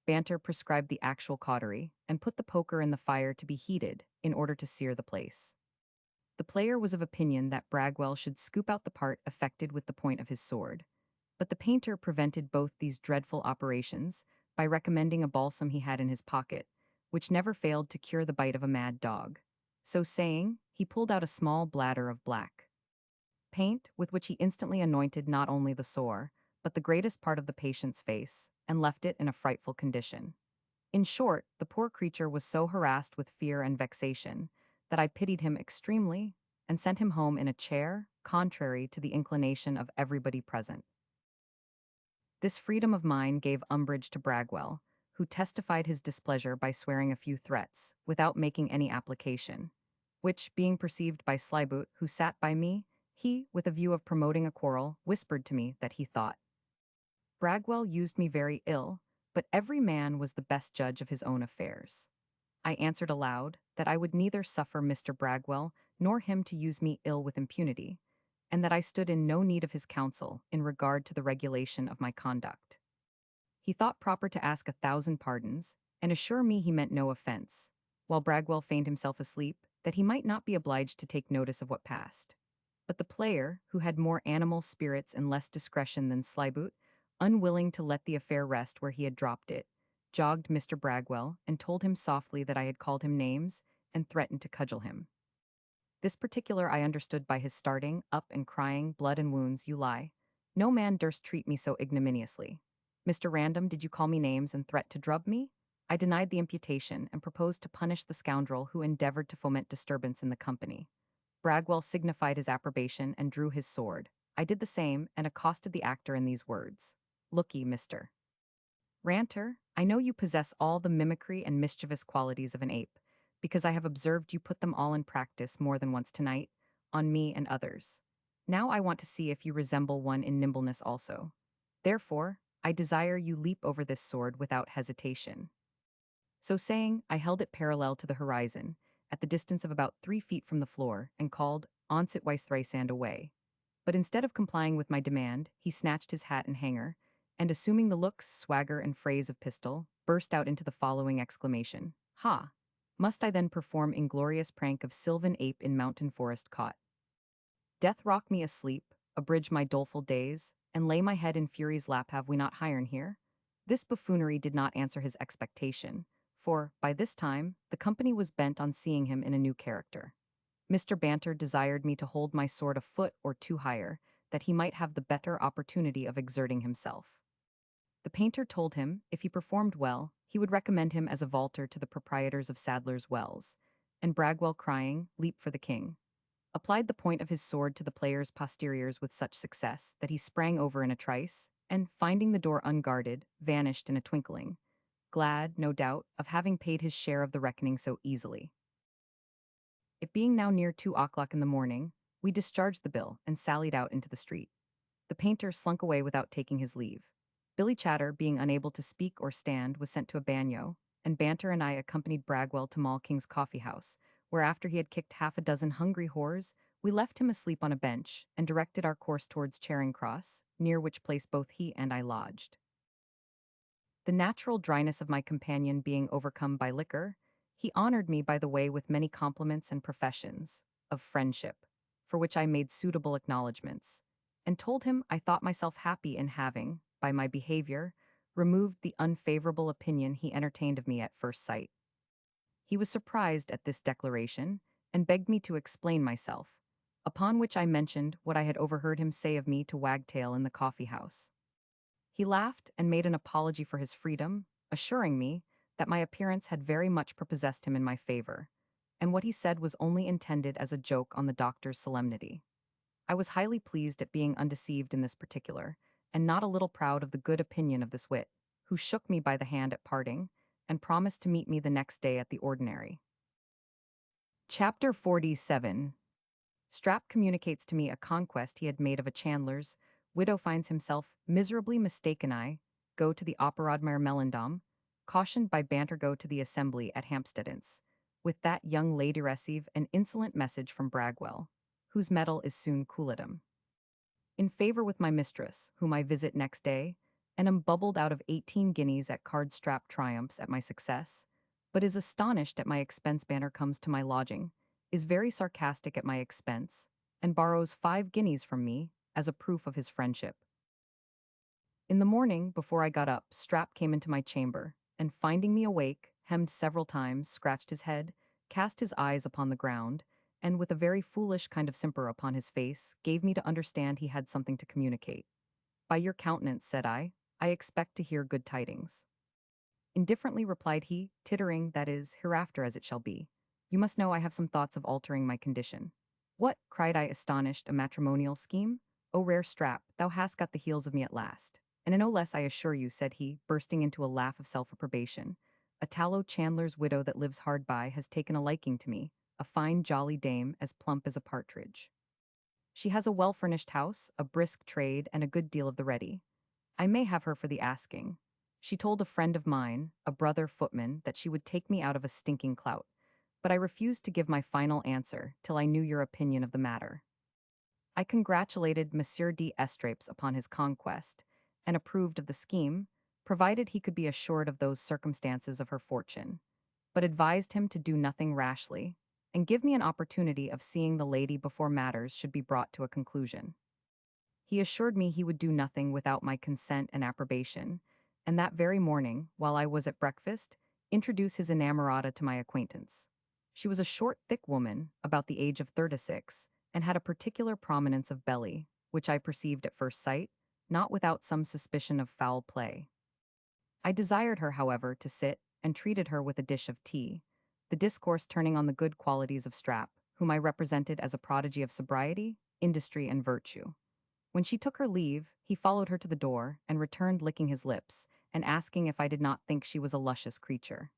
Banter prescribed the actual cautery and put the poker in the fire to be heated in order to sear the place. The player was of opinion that Bragwell should scoop out the part affected with the point of his sword, but the painter prevented both these dreadful operations by recommending a balsam he had in his pocket, which never failed to cure the bite of a mad dog. So saying, he pulled out a small bladder of black paint, with which he instantly anointed not only the sore, but the greatest part of the patient's face, and left it in a frightful condition. In short, the poor creature was so harassed with fear and vexation that I pitied him extremely and sent him home in a chair, contrary to the inclination of everybody present. This freedom of mine gave umbrage to Bragwell, who testified his displeasure by swearing a few threats, without making any application, which, being perceived by Slyboot, who sat by me, he, with a view of promoting a quarrel, whispered to me that he thought Bragwell used me very ill, but every man was the best judge of his own affairs. I answered aloud that I would neither suffer Mr. Bragwell nor him to use me ill with impunity, and that I stood in no need of his counsel in regard to the regulation of my conduct. He thought proper to ask 1,000 pardons, and assure me he meant no offense, while Bragwell feigned himself asleep, that he might not be obliged to take notice of what passed. But the player, who had more animal spirits and less discretion than Slyboot, unwilling to let the affair rest where he had dropped it, jogged Mr. Bragwell and told him softly that I had called him names and threatened to cudgel him. This particular I understood by his starting up and crying, "Blood and wounds, you lie. No man durst treat me so ignominiously. Mr. Random, did you call me names and threat to drub me?" I denied the imputation and proposed to punish the scoundrel who endeavored to foment disturbance in the company. Bragwell signified his approbation and drew his sword. I did the same and accosted the actor in these words: "Look ye, Mr. Ranter, I know you possess all the mimicry and mischievous qualities of an ape, because I have observed you put them all in practice more than once tonight, on me and others. Now I want to see if you resemble one in nimbleness also. Therefore, I desire you leap over this sword without hesitation." So saying, I held it parallel to the horizon, at the distance of about 3 feet from the floor, and called, "On sit wise thrice and away." But instead of complying with my demand, he snatched his hat and hanger, and assuming the looks, swagger, and phrase of pistol, burst out into the following exclamation: "Ha! Must I then perform inglorious prank of sylvan ape in mountain forest caught? Death rock me asleep, abridge my doleful days, and lay my head in fury's lap, have we not hiren here?" This buffoonery did not answer his expectation, for, by this time, the company was bent on seeing him in a new character. Mr. Banter desired me to hold my sword a foot or two higher, that he might have the better opportunity of exerting himself. The painter told him, if he performed well, he would recommend him as a vaulter to the proprietors of Sadler's Wells, and Bragwell, crying, "Leap for the king," applied the point of his sword to the player's posteriors with such success that he sprang over in a trice, and, finding the door unguarded, vanished in a twinkling, glad, no doubt, of having paid his share of the reckoning so easily. It being now near 2 o'clock in the morning, we discharged the bill and sallied out into the street. The painter slunk away without taking his leave. Billy Chatter, being unable to speak or stand, was sent to a bagnio, and Banter and I accompanied Bragwell to Mall King's coffee house, where after he had kicked half a dozen hungry whores, we left him asleep on a bench and directed our course towards Charing Cross, near which place both he and I lodged. The natural dryness of my companion being overcome by liquor, he honored me by the way with many compliments and professions of friendship, for which I made suitable acknowledgments, and told him I thought myself happy in having, by my behavior, removed the unfavorable opinion he entertained of me at first sight. He was surprised at this declaration, and begged me to explain myself, upon which I mentioned what I had overheard him say of me to Wagtail in the coffee house. He laughed and made an apology for his freedom, assuring me that my appearance had very much prepossessed him in my favor, and what he said was only intended as a joke on the doctor's solemnity. I was highly pleased at being undeceived in this particular, and not a little proud of the good opinion of this wit, who shook me by the hand at parting, and promised to meet me the next day at the ordinary. Chapter 47. Strap communicates to me a conquest he had made of a chandler's, Widow finds himself miserably mistaken. I go to the Operodmer Mellendom, cautioned by banter go to the assembly at Hampsteadens. With that young lady receive an insolent message from Bragwell, whose mettle is soon coolatum. In favor with my mistress, whom I visit next day, and am bubbled out of 18 guineas at card-strap triumphs at my success, but is astonished at my expense. Banner comes to my lodging, is very sarcastic at my expense, and borrows 5 guineas from me as a proof of his friendship. In the morning, before I got up, Strap came into my chamber, and finding me awake, hemmed several times, scratched his head, cast his eyes upon the ground, and with a very foolish kind of simper upon his face, gave me to understand he had something to communicate. By your countenance, said I expect to hear good tidings. Indifferently replied he, tittering, that is, hereafter as it shall be. You must know I have some thoughts of altering my condition. What, cried I astonished, a matrimonial scheme? O rare Strap, thou hast got the heels of me at last. And no less I assure you, said he, bursting into a laugh of self-approbation. A tallow chandler's widow that lives hard by has taken a liking to me, a fine jolly dame, as plump as a partridge. She has a well-furnished house, a brisk trade, and a good deal of the ready. I may have her for the asking. She told a friend of mine, a brother footman, that she would take me out of a stinking clout, but I refused to give my final answer till I knew your opinion of the matter. I congratulated Monsieur d'Estrapes upon his conquest, and approved of the scheme, provided he could be assured of those circumstances of her fortune, but advised him to do nothing rashly, and give me an opportunity of seeing the lady before matters should be brought to a conclusion. He assured me he would do nothing without my consent and approbation, and that very morning, while I was at breakfast, introduce his inamorata to my acquaintance. She was a short, thick woman, about the age of 36, and had a particular prominence of belly, which I perceived at first sight, not without some suspicion of foul play. I desired her, however, to sit, and treated her with a dish of tea, the discourse turning on the good qualities of Strap, whom I represented as a prodigy of sobriety, industry, and virtue. When she took her leave, he followed her to the door, and returned licking his lips, and asking if I did not think she was a luscious creature.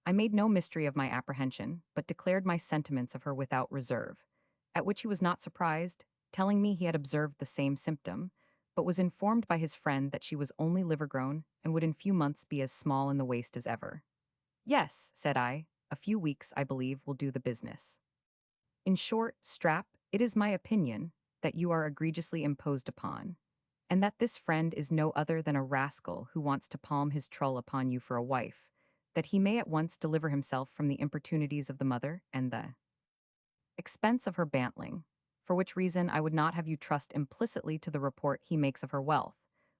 I made no mystery of my apprehension, but declared my sentiments of her without reserve, at which he was not surprised, telling me he had observed the same symptom, but was informed by his friend that she was only liver-grown, and would in few months be as small in the waist as ever. Yes, said I, a few weeks, I believe, will do the business. In short, Strap, it is my opinion that you are egregiously imposed upon, and that this friend is no other than a rascal who wants to palm his trull upon you for a wife, that he may at once deliver himself from the importunities of the mother and the expense of her bantling, for which reason I would not have you trust implicitly to the report he makes of her wealth,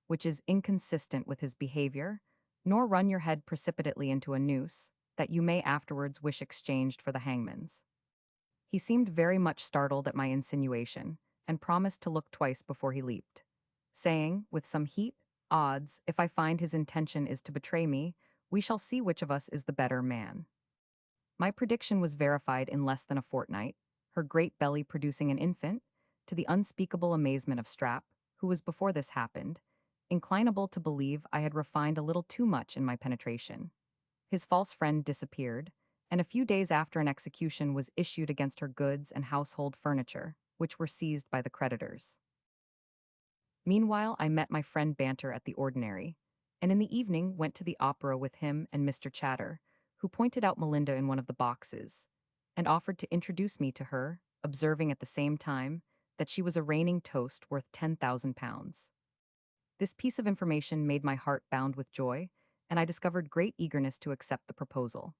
which is inconsistent with his behavior, nor run your head precipitately into a noose, that you may afterwards wish exchanged for the hangman's. He seemed very much startled at my insinuation, and promised to look twice before he leaped, saying, with some heat, odds, if I find his intention is to betray me, we shall see which of us is the better man. My prediction was verified in less than a fortnight, her great belly producing an infant, to the unspeakable amazement of Strap, who was before this happened, inclinable to believe I had refined a little too much in my penetration. His false friend disappeared, and a few days after an execution was issued against her goods and household furniture, which were seized by the creditors. Meanwhile, I met my friend Banter at the ordinary, and in the evening went to the opera with him and Mr. Chatter, who pointed out Melinda in one of the boxes, and offered to introduce me to her, observing at the same time that she was a reigning toast worth £10,000. This piece of information made my heart bound with joy, and I discovered great eagerness to accept the proposal,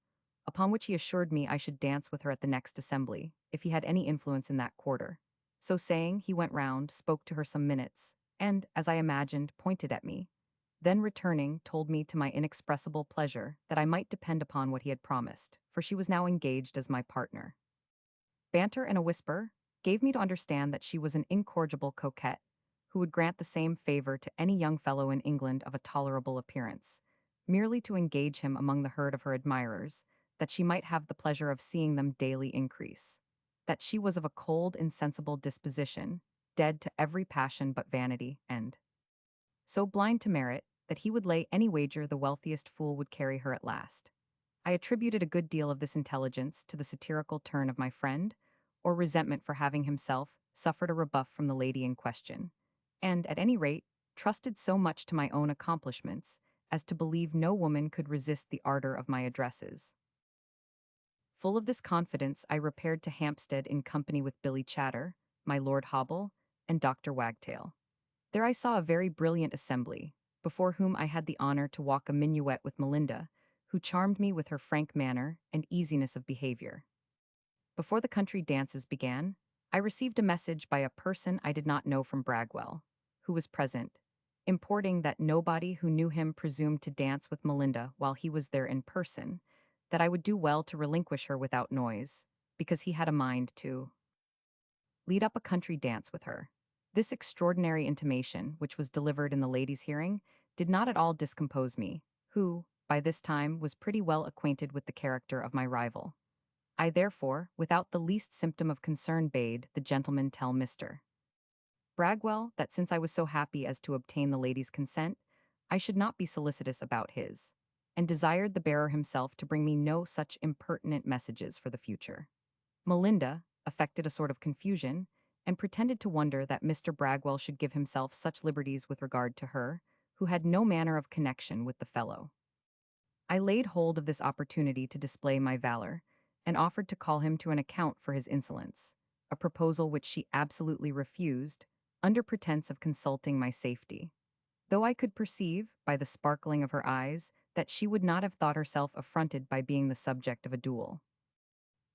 upon which he assured me I should dance with her at the next assembly, if he had any influence in that quarter. So saying, he went round, spoke to her some minutes, and, as I imagined, pointed at me. Then returning, told me to my inexpressible pleasure that I might depend upon what he had promised, for she was now engaged as my partner. Banter in a whisper gave me to understand that she was an incorrigible coquette, who would grant the same favor to any young fellow in England of a tolerable appearance, merely to engage him among the herd of her admirers, that she might have the pleasure of seeing them daily increase. That she was of a cold, insensible disposition, dead to every passion but vanity, and so blind to merit that he would lay any wager the wealthiest fool would carry her at last. I attributed a good deal of this intelligence to the satirical turn of my friend, or resentment for having himself suffered a rebuff from the lady in question, and, at any rate, trusted so much to my own accomplishments as to believe no woman could resist the ardor of my addresses. Full of this confidence, I repaired to Hampstead in company with Billy Chatter, my Lord Hobble, and Dr. Wagtail. There I saw a very brilliant assembly, before whom I had the honor to walk a minuet with Melinda, who charmed me with her frank manner and easiness of behavior. Before the country dances began, I received a message by a person I did not know from Bragwell, who was present, importing that nobody who knew him presumed to dance with Melinda while he was there in person, that I would do well to relinquish her without noise, because he had a mind to lead up a country dance with her. This extraordinary intimation, which was delivered in the lady's hearing, did not at all discompose me, who, by this time, was pretty well acquainted with the character of my rival. I therefore, without the least symptom of concern, bade the gentleman tell Mr. Bragwell that since I was so happy as to obtain the lady's consent, I should not be solicitous about his, and desired the bearer himself to bring me no such impertinent messages for the future. Melinda affected a sort of confusion, and pretended to wonder that Mr. Bragwell should give himself such liberties with regard to her, who had no manner of connection with the fellow. I laid hold of this opportunity to display my valor, and offered to call him to an account for his insolence, a proposal which she absolutely refused, under pretense of consulting my safety, though I could perceive, by the sparkling of her eyes, that she would not have thought herself affronted by being the subject of a duel.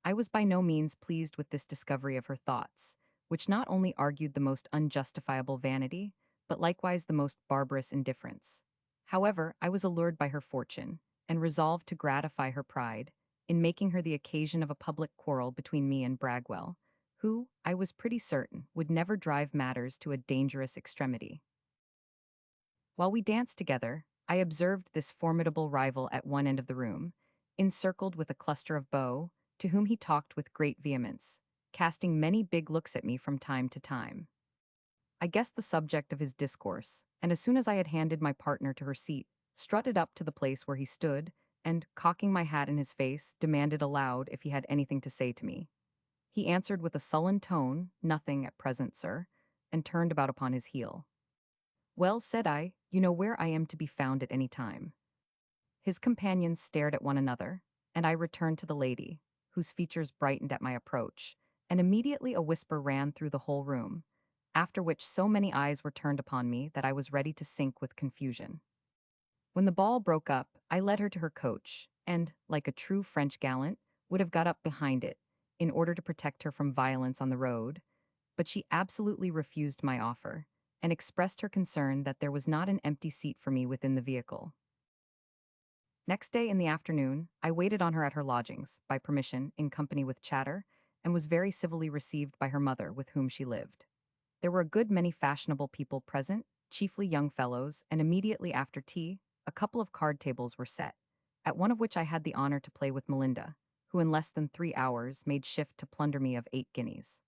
I was by no means pleased with this discovery of her thoughts, which not only argued the most unjustifiable vanity, but likewise the most barbarous indifference. However, I was allured by her fortune, and resolved to gratify her pride, in making her the occasion of a public quarrel between me and Bragwell, who, I was pretty certain, would never drive matters to a dangerous extremity. While we danced together, I observed this formidable rival at one end of the room, encircled with a cluster of beaux, to whom he talked with great vehemence, casting many big looks at me from time to time. I guessed the subject of his discourse, and as soon as I had handed my partner to her seat, strutted up to the place where he stood, and, cocking my hat in his face, demanded aloud if he had anything to say to me. He answered with a sullen tone, "Nothing at present, sir," and turned about upon his heel. "Well," said I, "you know where I am to be found at any time." His companions stared at one another, and I returned to the lady, whose features brightened at my approach, and immediately a whisper ran through the whole room, after which so many eyes were turned upon me that I was ready to sink with confusion. When the ball broke up, I led her to her coach, and, like a true French gallant, would have got up behind it, in order to protect her from violence on the road, but she absolutely refused my offer, and expressed her concern that there was not an empty seat for me within the vehicle. Next day in the afternoon, I waited on her at her lodgings, by permission, in company with Chatter, and was very civilly received by her mother, with whom she lived. There were a good many fashionable people present, chiefly young fellows, and immediately after tea, a couple of card tables were set, at one of which I had the honor to play with Melinda, who in less than 3 hours made shift to plunder me of 8 guineas.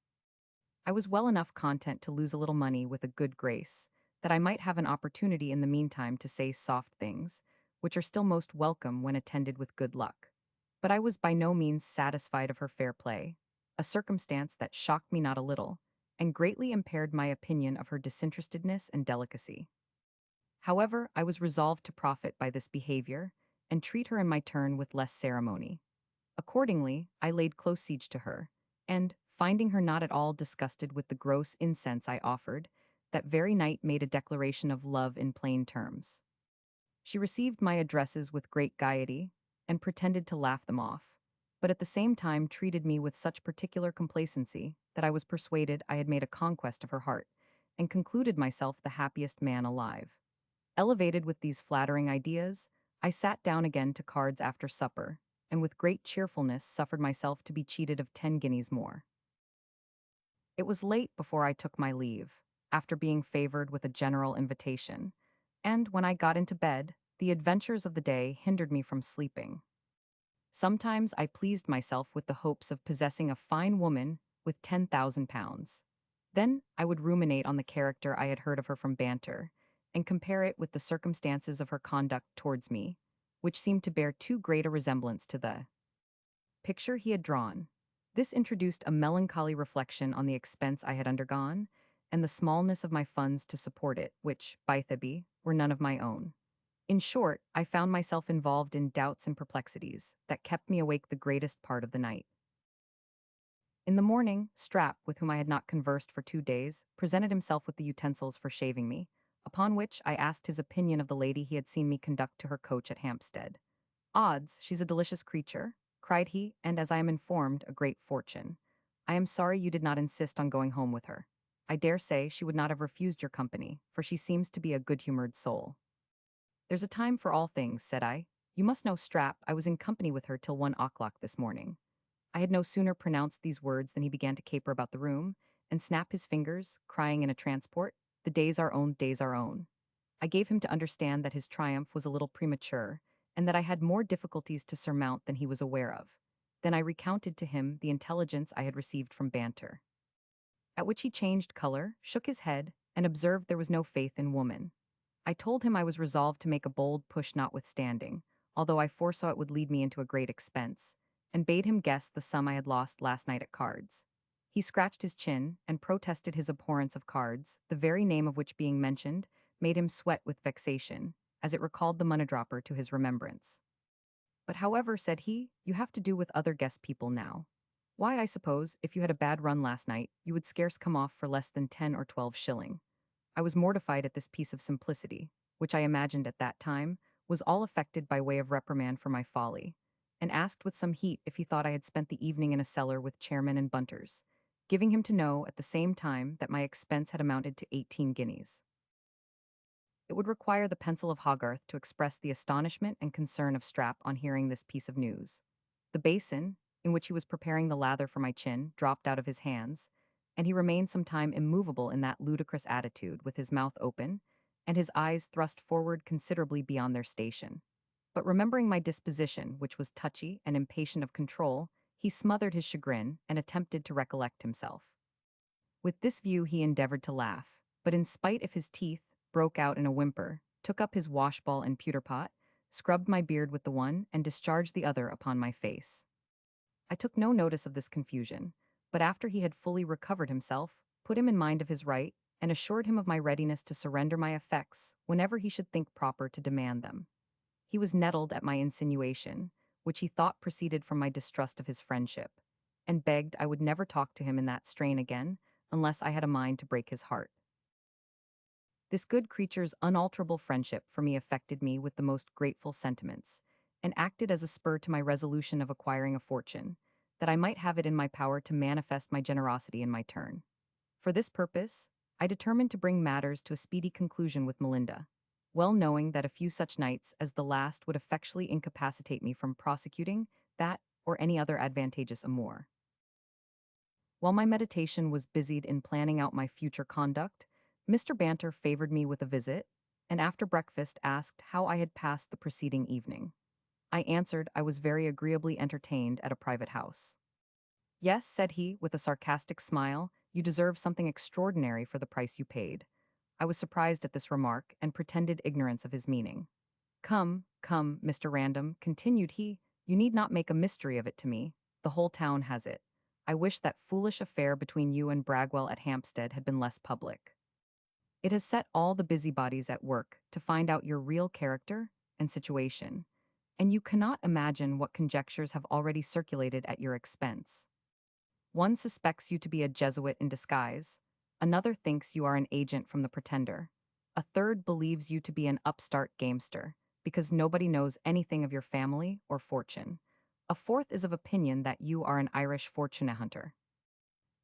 I was well enough content to lose a little money with a good grace, that I might have an opportunity in the meantime to say soft things, which are still most welcome when attended with good luck. But I was by no means satisfied of her fair play, a circumstance that shocked me not a little, and greatly impaired my opinion of her disinterestedness and delicacy. However, I was resolved to profit by this behavior, and treat her in my turn with less ceremony. Accordingly, I laid close siege to her, and, finding her not at all disgusted with the gross incense I offered, that very night made a declaration of love in plain terms. She received my addresses with great gaiety, and pretended to laugh them off, but at the same time treated me with such particular complacency that I was persuaded I had made a conquest of her heart, and concluded myself the happiest man alive. Elevated with these flattering ideas, I sat down again to cards after supper, and with great cheerfulness suffered myself to be cheated of 10 guineas more. It was late before I took my leave, after being favored with a general invitation, and when I got into bed, the adventures of the day hindered me from sleeping. Sometimes I pleased myself with the hopes of possessing a fine woman with £10,000. Then I would ruminate on the character I had heard of her from Banter, and compare it with the circumstances of her conduct towards me, which seemed to bear too great a resemblance to the picture he had drawn. This introduced a melancholy reflection on the expense I had undergone, and the smallness of my funds to support it, which, by the by, were none of my own. In short, I found myself involved in doubts and perplexities that kept me awake the greatest part of the night. In the morning, Strap, with whom I had not conversed for 2 days, presented himself with the utensils for shaving me, upon which I asked his opinion of the lady he had seen me conduct to her coach at Hampstead. "Odds, she's a delicious creature," cried he, "and, as I am informed, a great fortune. I am sorry you did not insist on going home with her. I dare say she would not have refused your company, for she seems to be a good-humored soul." "There's a time for all things," said I. "You must know, Strap, I was in company with her till 1 o'clock this morning." I had no sooner pronounced these words than he began to caper about the room, and snap his fingers, crying in a transport, "The day's our own, day's our own." I gave him to understand that his triumph was a little premature, and that I had more difficulties to surmount than he was aware of. Then I recounted to him the intelligence I had received from Banter. At which he changed color, shook his head, and observed there was no faith in woman. I told him I was resolved to make a bold push notwithstanding, although I foresaw it would lead me into a great expense, and bade him guess the sum I had lost last night at cards. He scratched his chin, and protested his abhorrence of cards, the very name of which being mentioned, made him sweat with vexation, as it recalled the money-dropper to his remembrance. "But however," said he, "you have to do with other guest people now. Why, I suppose, if you had a bad run last night, you would scarce come off for less than 10 or 12 shilling." I was mortified at this piece of simplicity, which I imagined at that time was all affected by way of reprimand for my folly, and asked with some heat if he thought I had spent the evening in a cellar with chairmen and bunters, giving him to know at the same time that my expense had amounted to 18 guineas. It would require the pencil of Hogarth to express the astonishment and concern of Strap on hearing this piece of news. The basin, in which he was preparing the lather for my chin, dropped out of his hands, and he remained some time immovable in that ludicrous attitude, with his mouth open, and his eyes thrust forward considerably beyond their station. But remembering my disposition, which was touchy and impatient of control, he smothered his chagrin and attempted to recollect himself. With this view he endeavored to laugh, but in spite of his teeth, broke out in a whimper, took up his washball and pewter pot, scrubbed my beard with the one, and discharged the other upon my face. I took no notice of this confusion, but after he had fully recovered himself, put him in mind of his right, and assured him of my readiness to surrender my effects whenever he should think proper to demand them. He was nettled at my insinuation, which he thought proceeded from my distrust of his friendship, and begged I would never talk to him in that strain again, unless I had a mind to break his heart. This good creature's unalterable friendship for me affected me with the most grateful sentiments, and acted as a spur to my resolution of acquiring a fortune, that I might have it in my power to manifest my generosity in my turn. For this purpose, I determined to bring matters to a speedy conclusion with Melinda, well knowing that a few such nights as the last would effectually incapacitate me from prosecuting that or any other advantageous amour. While my meditation was busied in planning out my future conduct, Mr. Banter favored me with a visit, and after breakfast asked how I had passed the preceding evening. I answered I was very agreeably entertained at a private house. "Yes," said he, with a sarcastic smile, "you deserve something extraordinary for the price you paid." I was surprised at this remark, and pretended ignorance of his meaning. "Come, come, Mr. Random," continued he, "you need not make a mystery of it to me. The whole town has it. I wish that foolish affair between you and Bragwell at Hampstead had been less public. It has set all the busybodies at work to find out your real character and situation, and you cannot imagine what conjectures have already circulated at your expense. One suspects you to be a Jesuit in disguise, another thinks you are an agent from the Pretender, a third believes you to be an upstart gamester, because nobody knows anything of your family or fortune. A fourth is of opinion that you are an Irish fortune hunter.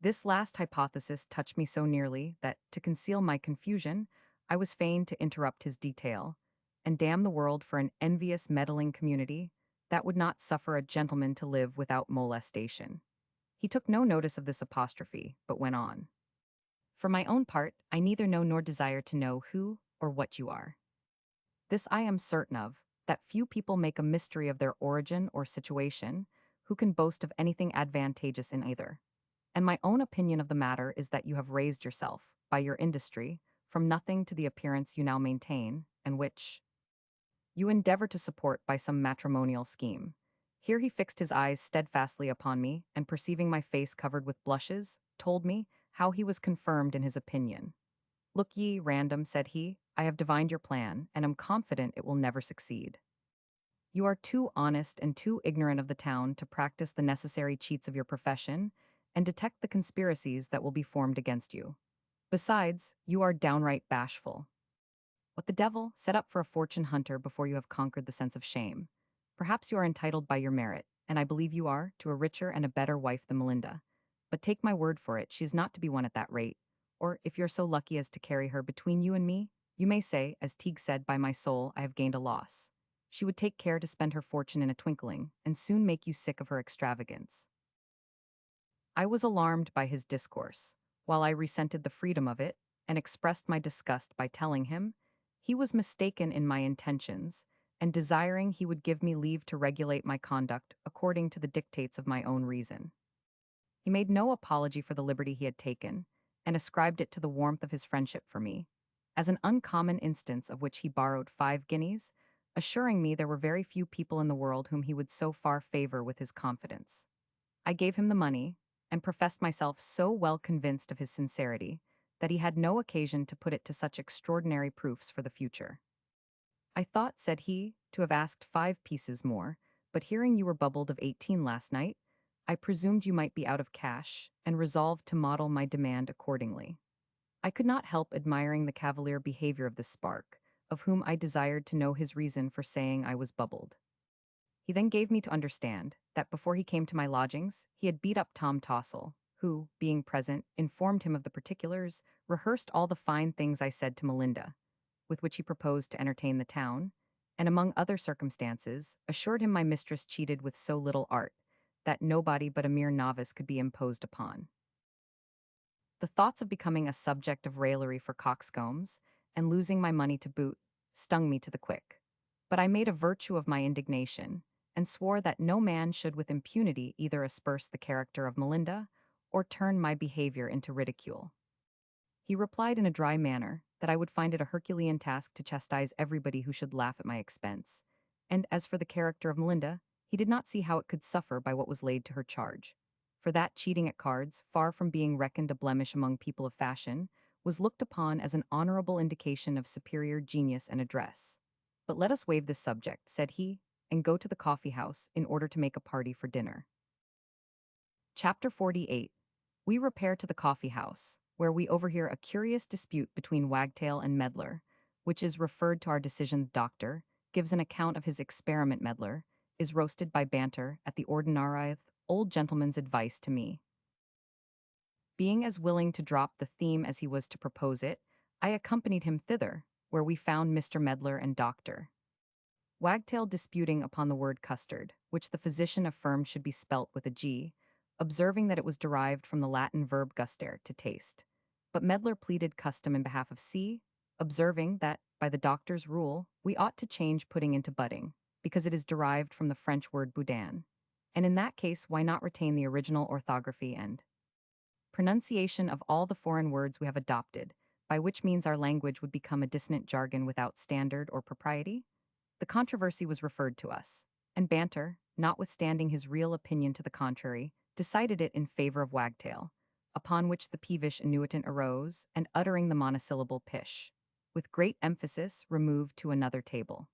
This last hypothesis touched me so nearly that, to conceal my confusion, I was fain to interrupt his detail, and damn the world for an envious, meddling community that would not suffer a gentleman to live without molestation. He took no notice of this apostrophe, but went on. "For my own part, I neither know nor desire to know who or what you are. This I am certain of, that few people make a mystery of their origin or situation, who can boast of anything advantageous in either. And my own opinion of the matter is that you have raised yourself, by your industry, from nothing to the appearance you now maintain, and which you endeavor to support by some matrimonial scheme." Here he fixed his eyes steadfastly upon me, and perceiving my face covered with blushes, told me how he was confirmed in his opinion. "Look ye, Random," said he, "I have divined your plan, and am confident it will never succeed. You are too honest and too ignorant of the town to practice the necessary cheats of your profession and detect the conspiracies that will be formed against you. Besides, you are downright bashful. What the devil, set up for a fortune hunter before you have conquered the sense of shame. Perhaps you are entitled by your merit, and I believe you are, to a richer and a better wife than Melinda. But take my word for it, she is not to be won at that rate. Or, if you're so lucky as to carry her between you and me, you may say, as Teague said, by my soul, I have gained a loss. She would take care to spend her fortune in a twinkling, and soon make you sick of her extravagance." I was alarmed by his discourse, while I resented the freedom of it, and expressed my disgust by telling him he was mistaken in my intentions, and desiring he would give me leave to regulate my conduct according to the dictates of my own reason. He made no apology for the liberty he had taken, and ascribed it to the warmth of his friendship for me, as an uncommon instance of which he borrowed 5 guineas, assuring me there were very few people in the world whom he would so far favor with his confidence. I gave him the money, and professed myself so well convinced of his sincerity that he had no occasion to put it to such extraordinary proofs for the future. "I thought," said he, "to have asked 5 pieces more, but hearing you were bubbled of 18 last night, I presumed you might be out of cash, and resolved to model my demand accordingly." I could not help admiring the cavalier behavior of this spark, of whom I desired to know his reason for saying I was bubbled. He then gave me to understand that before he came to my lodgings, he had beat up Tom Tossell, who, being present, informed him of the particulars, rehearsed all the fine things I said to Melinda, with which he proposed to entertain the town, and among other circumstances, assured him my mistress cheated with so little art, that nobody but a mere novice could be imposed upon. The thoughts of becoming a subject of raillery for coxcombs, and losing my money to boot, stung me to the quick. But I made a virtue of my indignation, and swore that no man should with impunity either asperse the character of Melinda, or turn my behavior into ridicule. He replied in a dry manner that I would find it a Herculean task to chastise everybody who should laugh at my expense, and as for the character of Melinda, he did not see how it could suffer by what was laid to her charge. For that cheating at cards, far from being reckoned a blemish among people of fashion, was looked upon as an honorable indication of superior genius and address. "But let us waive this subject," said he, "and go to the coffee house in order to make a party for dinner." Chapter 48. We repair to the coffee house, where we overhear a curious dispute between Wagtail and Medlar, which is referred to our decision. The doctor gives an account of his experiment. Medlar is roasted by banter at the ordinary old gentleman's advice to me. Being as willing to drop the theme as he was to propose it, I accompanied him thither, where we found Mr. Medlar and Doctor Wagtail disputing upon the word custard, which the physician affirmed should be spelt with a G, observing that it was derived from the Latin verb gustare, to taste. But Medlar pleaded custom in behalf of C, observing that, by the doctor's rule, we ought to change pudding into budding, because it is derived from the French word boudin. And in that case, why not retain the original orthography and pronunciation of all the foreign words we have adopted, by which means our language would become a dissonant jargon without standard or propriety? The controversy was referred to us, and Banter, notwithstanding his real opinion to the contrary, decided it in favor of Wagtail, upon which the peevish annuitant arose, and uttering the monosyllable pish, with great emphasis removed to another table.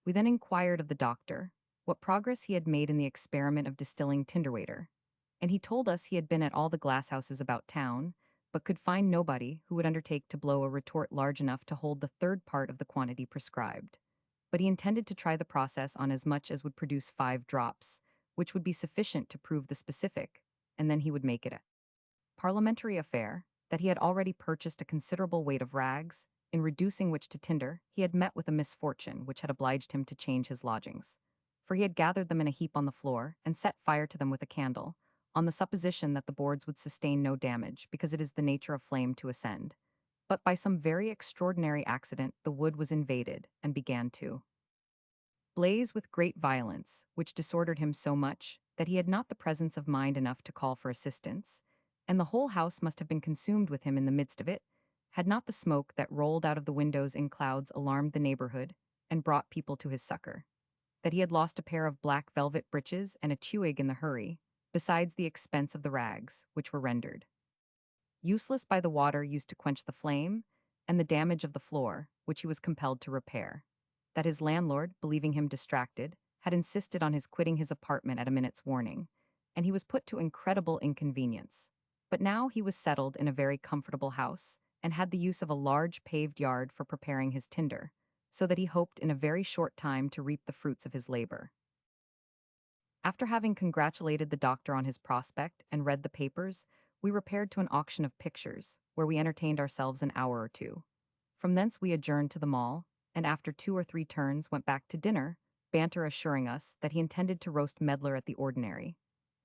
We then inquired of the doctor what progress he had made in the experiment of distilling tinderwater, and he told us he had been at all the glasshouses about town, but could find nobody who would undertake to blow a retort large enough to hold the third part of the quantity prescribed. But he intended to try the process on as much as would produce 5 drops, which would be sufficient to prove the specific, and then he would make it a parliamentary affair, that he had already purchased a considerable weight of rags, in reducing which to tinder he had met with a misfortune which had obliged him to change his lodgings. For he had gathered them in a heap on the floor, and set fire to them with a candle, on the supposition that the boards would sustain no damage, because it is the nature of flame to ascend. But by some very extraordinary accident the wood was invaded, and began to blaze with great violence, which disordered him so much that he had not the presence of mind enough to call for assistance, and the whole house must have been consumed with him in the midst of it, had not the smoke that rolled out of the windows in clouds alarmed the neighborhood, and brought people to his succor. That he had lost a pair of black velvet breeches and a tewig in the hurry, besides the expense of the rags, which were rendered useless by the water used to quench the flame, and the damage of the floor, which he was compelled to repair. That his landlord, believing him distracted, had insisted on his quitting his apartment at a minute's warning, and he was put to incredible inconvenience. But now he was settled in a very comfortable house, and had the use of a large paved yard for preparing his tinder, so that he hoped in a very short time to reap the fruits of his labor. After having congratulated the doctor on his prospect and read the papers, we repaired to an auction of pictures, where we entertained ourselves an hour or two. From thence we adjourned to the mall, and after 2 or 3 turns went back to dinner, Banter assuring us that he intended to roast Medlar at the ordinary.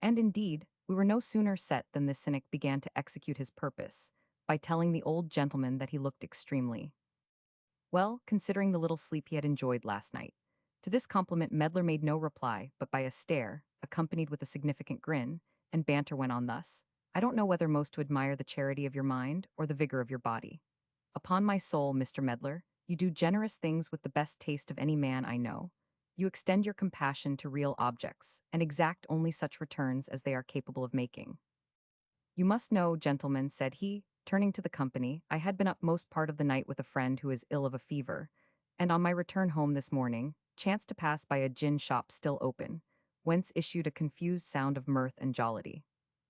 And indeed, we were no sooner set than this cynic began to execute his purpose, by telling the old gentleman that he looked extremely well, considering the little sleep he had enjoyed last night. To this compliment Medlar made no reply, but by a stare, accompanied with a significant grin, and Banter went on thus: "I don't know whether most to admire the charity of your mind or the vigor of your body. Upon my soul, Mr. Medlar, you do generous things with the best taste of any man I know. You extend your compassion to real objects, and exact only such returns as they are capable of making. You must know, gentlemen," said he, turning to the company, "I had been up most part of the night with a friend who is ill of a fever, and on my return home this morning, chanced to pass by a gin shop still open, whence issued a confused sound of mirth and jollity.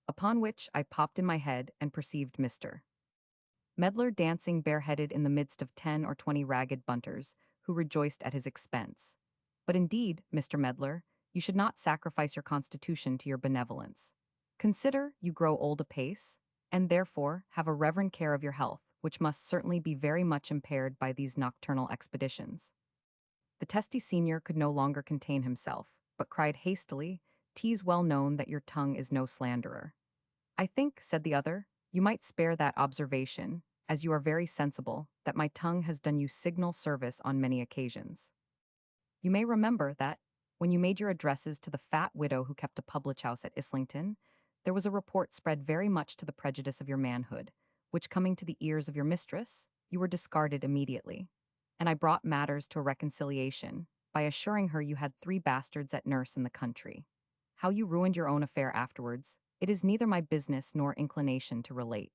Upon which I popped in my head and perceived Mr. Medlar dancing bareheaded in the midst of 10 or 20 ragged bunters, who rejoiced at his expense. But indeed, Mr. Medlar, you should not sacrifice your constitution to your benevolence. Consider, you grow old apace, and therefore have a reverend care of your health, which must certainly be very much impaired by these nocturnal expeditions." The testy senior could no longer contain himself, but cried hastily, "'Tis well known that your tongue is no slanderer." "I think," said the other, "you might spare that observation, as you are very sensible that my tongue has done you signal service on many occasions. You may remember that, when you made your addresses to the fat widow who kept a public house at Islington, there was a report spread very much to the prejudice of your manhood, which coming to the ears of your mistress, you were discarded immediately. And I brought matters to a reconciliation, by assuring her you had 3 bastards at nurse in the country. How you ruined your own affair afterwards, it is neither my business nor inclination to relate."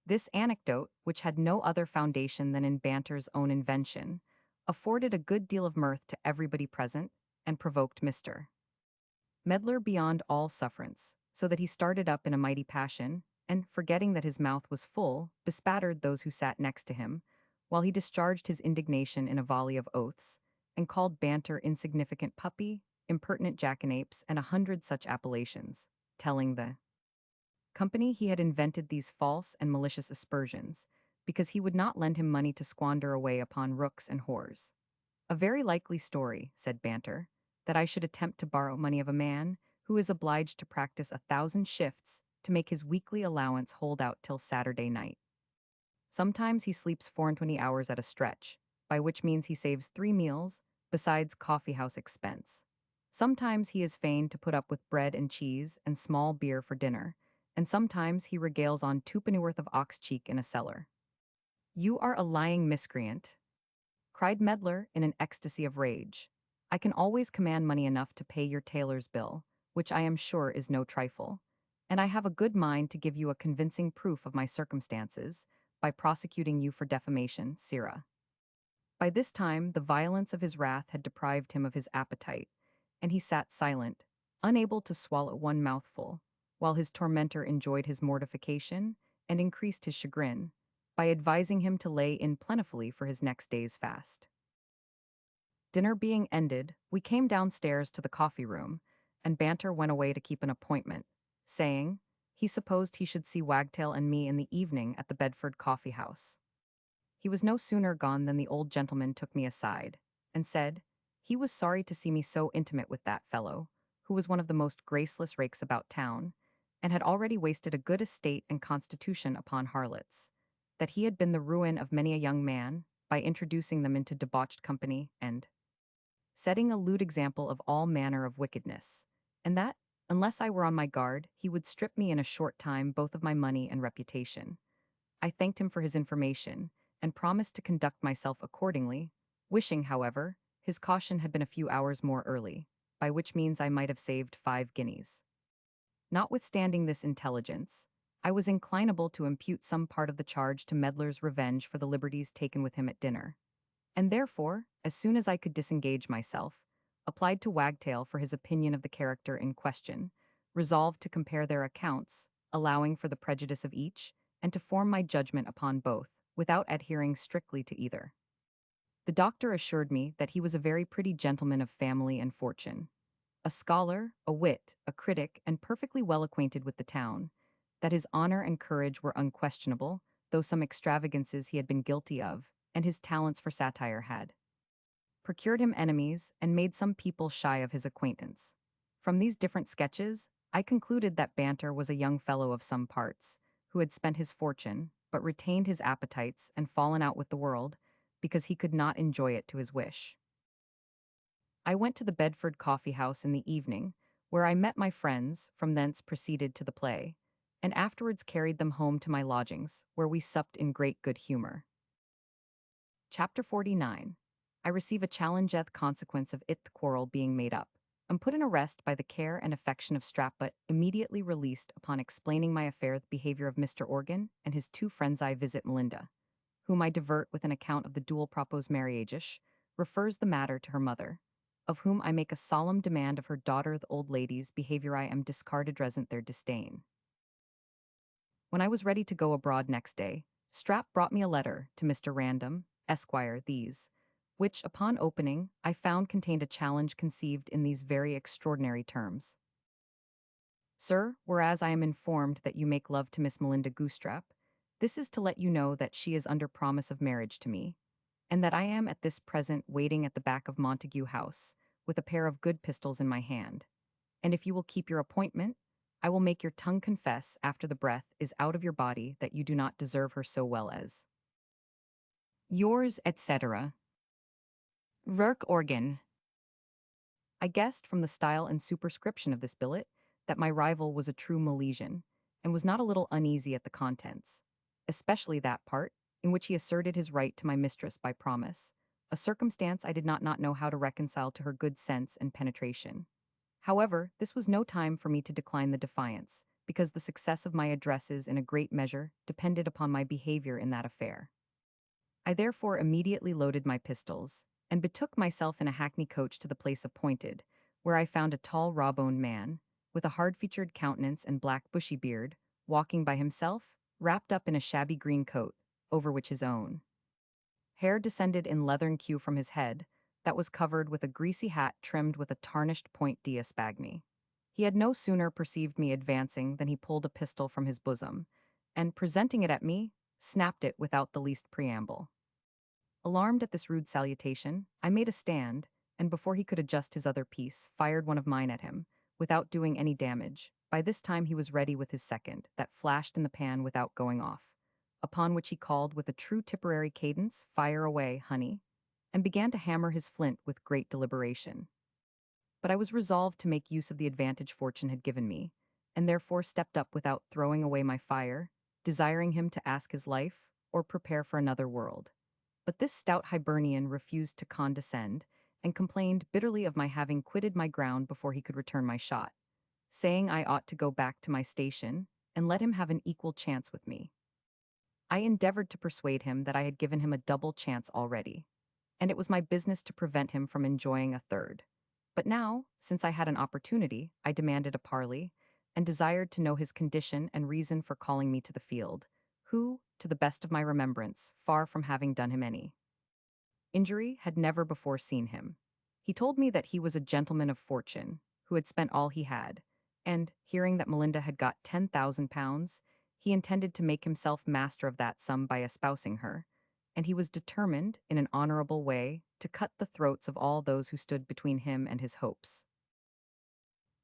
This anecdote, which had no other foundation than in Banter's own invention, afforded a good deal of mirth to everybody present, and provoked Mr. Medlar beyond all sufferance, so that he started up in a mighty passion, and, forgetting that his mouth was full, bespattered those who sat next to him, while he discharged his indignation in a volley of oaths, and called Banter insignificant puppy, impertinent jackanapes, and 100 such appellations, telling the company he had invented these false and malicious aspersions, because he would not lend him money to squander away upon rooks and whores. "A very likely story," said Banter, "that I should attempt to borrow money of a man who is obliged to practice 1,000 shifts to make his weekly allowance hold out till Saturday night. Sometimes he sleeps 24 hours at a stretch, by which means he saves 3 meals, besides coffee-house expense. Sometimes he is fain to put up with bread and cheese and small beer for dinner, and sometimes he regales on 2 pennyworth of ox cheek in a cellar." "You are a lying miscreant," cried Medlar in an ecstasy of rage. "I can always command money enough to pay your tailor's bill, which I am sure is no trifle, and I have a good mind to give you a convincing proof of my circumstances, by prosecuting you for defamation, sirrah." By this time the violence of his wrath had deprived him of his appetite, and he sat silent, unable to swallow one mouthful, while his tormentor enjoyed his mortification and increased his chagrin, by advising him to lay in plentifully for his next day's fast. Dinner being ended, we came downstairs to the coffee-room, and Banter went away to keep an appointment, saying, he supposed he should see Wagtail and me in the evening at the Bedford coffee-house. He was no sooner gone than the old gentleman took me aside, and said, he was sorry to see me so intimate with that fellow, who was one of the most graceless rakes about town, and had already wasted a good estate and constitution upon harlots, that he had been the ruin of many a young man, by introducing them into debauched company, and setting a lewd example of all manner of wickedness, and that, unless I were on my guard, he would strip me in a short time both of my money and reputation. I thanked him for his information, and promised to conduct myself accordingly, wishing, however, his caution had been a few hours more early, by which means I might have saved 5 guineas. Notwithstanding this intelligence, I was inclinable to impute some part of the charge to Medlar's revenge for the liberties taken with him at dinner, and therefore, as soon as I could disengage myself, applied to Wagtail for his opinion of the character in question, resolved to compare their accounts, allowing for the prejudice of each, and to form my judgment upon both, without adhering strictly to either. The doctor assured me that he was a very pretty gentleman of family and fortune, a scholar, a wit, a critic, and perfectly well acquainted with the town, that his honor and courage were unquestionable, though some extravagances he had been guilty of, and his talents for satire had procured him enemies and made some people shy of his acquaintance. From these different sketches, I concluded that Banter was a young fellow of some parts, who had spent his fortune, but retained his appetites and fallen out with the world, because he could not enjoy it to his wish. I went to the Bedford Coffee House in the evening, where I met my friends, from thence proceeded to the play, and afterwards carried them home to my lodgings, where we supped in great good humor. Chapter 49. I receive a challengeth consequence of ith quarrel being made up. Am put in arrest by the care and affection of Strap, but immediately released upon explaining my affair the behavior of Mr. Organ and his two friends. I visit Melinda, whom I divert with an account of the dual proposed marriages, refers the matter to her mother, of whom I make a solemn demand of her daughter the old lady's behavior. I am discarded resent their disdain. When I was ready to go abroad next day, Strap brought me a letter to Mr. Random, Esquire, these, which, upon opening, I found contained a challenge conceived in these very extraordinary terms. Sir, whereas I am informed that you make love to Miss Melinda Goostrap, this is to let you know that she is under promise of marriage to me, and that I am at this present waiting at the back of Montague House, with a pair of good pistols in my hand. And if you will keep your appointment, I will make your tongue confess after the breath is out of your body that you do not deserve her so well as yours, etc. Verk Organ. I guessed from the style and superscription of this billet that my rival was a true Milesian, and was not a little uneasy at the contents, especially that part in which he asserted his right to my mistress by promise, a circumstance I did not know how to reconcile to her good sense and penetration. However, this was no time for me to decline the defiance, because the success of my addresses in a great measure depended upon my behavior in that affair. I therefore immediately loaded my pistols, and betook myself in a hackney coach to the place appointed, where I found a tall raw-boned man, with a hard-featured countenance and black bushy beard, walking by himself, wrapped up in a shabby green coat, over which his own hair descended in leathern queue from his head, that was covered with a greasy hat trimmed with a tarnished point d'Espagny. He had no sooner perceived me advancing than he pulled a pistol from his bosom, and, presenting it at me, snapped it without the least preamble. Alarmed at this rude salutation, I made a stand, and before he could adjust his other piece, fired one of mine at him, without doing any damage. By this time he was ready with his second, that flashed in the pan without going off, upon which he called with a true Tipperary cadence, "Fire away, honey," and began to hammer his flint with great deliberation. But I was resolved to make use of the advantage fortune had given me, and therefore stepped up without throwing away my fire, desiring him to ask his life, or prepare for another world. But this stout Hibernian refused to condescend, and complained bitterly of my having quitted my ground before he could return my shot, saying I ought to go back to my station, and let him have an equal chance with me. I endeavored to persuade him that I had given him a double chance already, and it was my business to prevent him from enjoying a third. But now, since I had an opportunity, I demanded a parley, and desired to know his condition and reason for calling me to the field, who, to the best of my remembrance, far from having done him any injury, had never before seen him. He told me that he was a gentleman of fortune, who had spent all he had, and, hearing that Melinda had got £10,000, he intended to make himself master of that sum by espousing her, and he was determined, in an honorable way, to cut the throats of all those who stood between him and his hopes.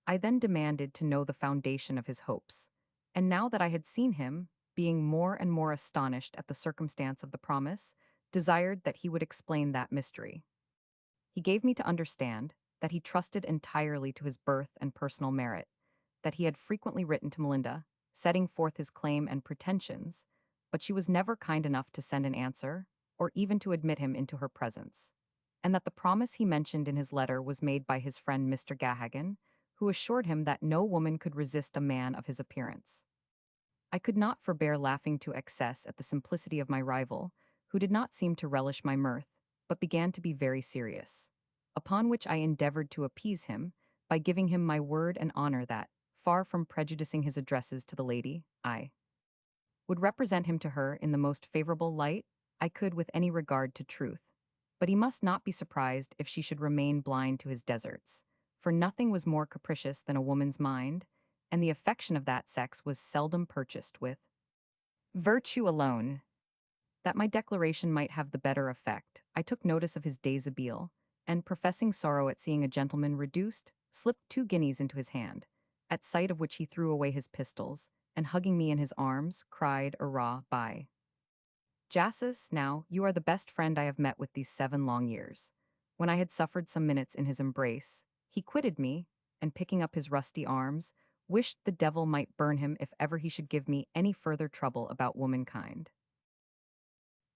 I then demanded to know the foundation of his hopes, and now that I had seen him, being more and more astonished at the circumstance of the promise, desired that he would explain that mystery. He gave me to understand that he trusted entirely to his birth and personal merit, that he had frequently written to Melinda, setting forth his claim and pretensions, but she was never kind enough to send an answer, or even to admit him into her presence, and that the promise he mentioned in his letter was made by his friend Mr. Gahagan, who assured him that no woman could resist a man of his appearance. I could not forbear laughing to excess at the simplicity of my rival, who did not seem to relish my mirth, but began to be very serious. Upon which I endeavored to appease him, by giving him my word and honor that, far from prejudicing his addresses to the lady, I would represent him to her in the most favorable light I could with any regard to truth. But he must not be surprised if she should remain blind to his deserts, for nothing was more capricious than a woman's mind, and the affection of that sex was seldom purchased with virtue alone. That my declaration might have the better effect, I took notice of his déshabille, and professing sorrow at seeing a gentleman reduced, slipped 2 guineas into his hand, at sight of which he threw away his pistols, and hugging me in his arms, cried, "Hurrah, by Jasus, now, you are the best friend I have met with these 7 long years." When I had suffered some minutes in his embrace, he quitted me, and picking up his rusty arms, wished the devil might burn him if ever he should give me any further trouble about womankind.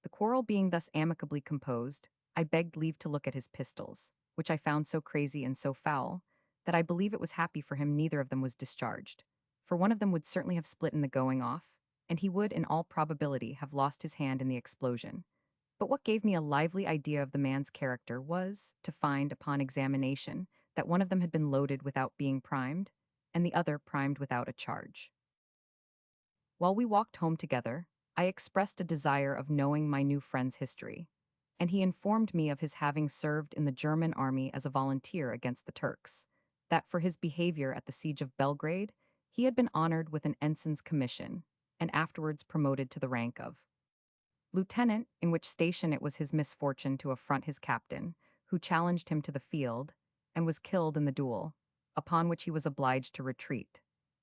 The quarrel being thus amicably composed, I begged leave to look at his pistols, which I found so crazy and so foul, that I believe it was happy for him neither of them was discharged, for one of them would certainly have split in the going off, and he would in all probability have lost his hand in the explosion. But what gave me a lively idea of the man's character was, to find, upon examination, that one of them had been loaded without being primed, and the other primed without a charge. While we walked home together, I expressed a desire of knowing my new friend's history, and he informed me of his having served in the German army as a volunteer against the Turks, that for his behavior at the siege of Belgrade, he had been honored with an ensign's commission, and afterwards promoted to the rank of lieutenant, in which station it was his misfortune to affront his captain, who challenged him to the field, and was killed in the duel, upon which he was obliged to retreat.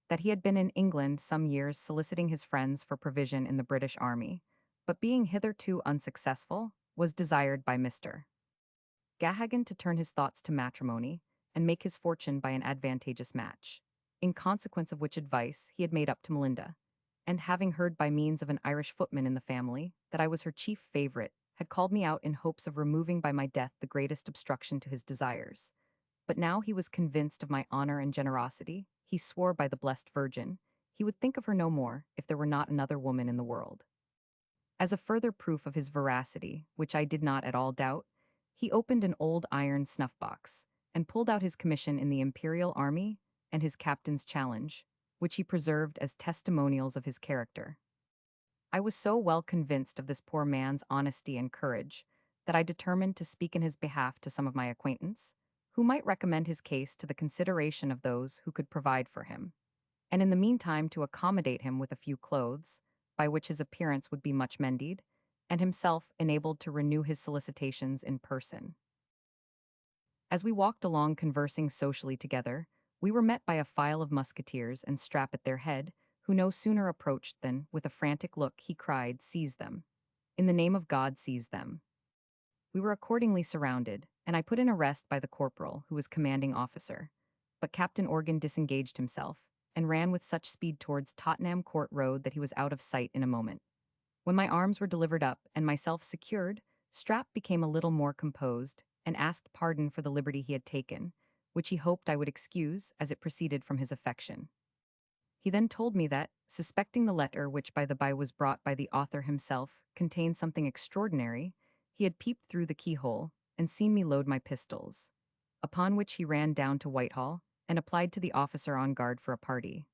That he had been in England some years soliciting his friends for provision in the British army, but being hitherto unsuccessful, was desired by Mr. Gahagan to turn his thoughts to matrimony, and make his fortune by an advantageous match, in consequence of which advice he had made up to Melinda, and having heard by means of an Irish footman in the family that I was her chief favorite, had called me out in hopes of removing by my death the greatest obstruction to his desires. But now he was convinced of my honor and generosity, he swore by the blessed Virgin, he would think of her no more if there were not another woman in the world. As a further proof of his veracity, which I did not at all doubt, he opened an old iron snuff-box, and pulled out his commission in the Imperial Army and his captain's challenge, which he preserved as testimonials of his character. I was so well convinced of this poor man's honesty and courage, that I determined to speak in his behalf to some of my acquaintance, who might recommend his case to the consideration of those who could provide for him, and in the meantime to accommodate him with a few clothes, by which his appearance would be much mended, and himself enabled to renew his solicitations in person. As we walked along conversing socially together, we were met by a file of musketeers and Strap at their head, who no sooner approached than, with a frantic look, he cried, "Seize them! In the name of God, seize them!" We were accordingly surrounded, and I put in arrest by the corporal, who was commanding officer. But Captain Organ disengaged himself, and ran with such speed towards Tottenham Court Road that he was out of sight in a moment. When my arms were delivered up and myself secured, Strap became a little more composed, and asked pardon for the liberty he had taken, which he hoped I would excuse, as it proceeded from his affection. He then told me that, suspecting the letter, which by the by was brought by the author himself, contained something extraordinary, he had peeped through the keyhole, and seen me load my pistols. Upon which he ran down to Whitehall, and applied to the officer on guard for a party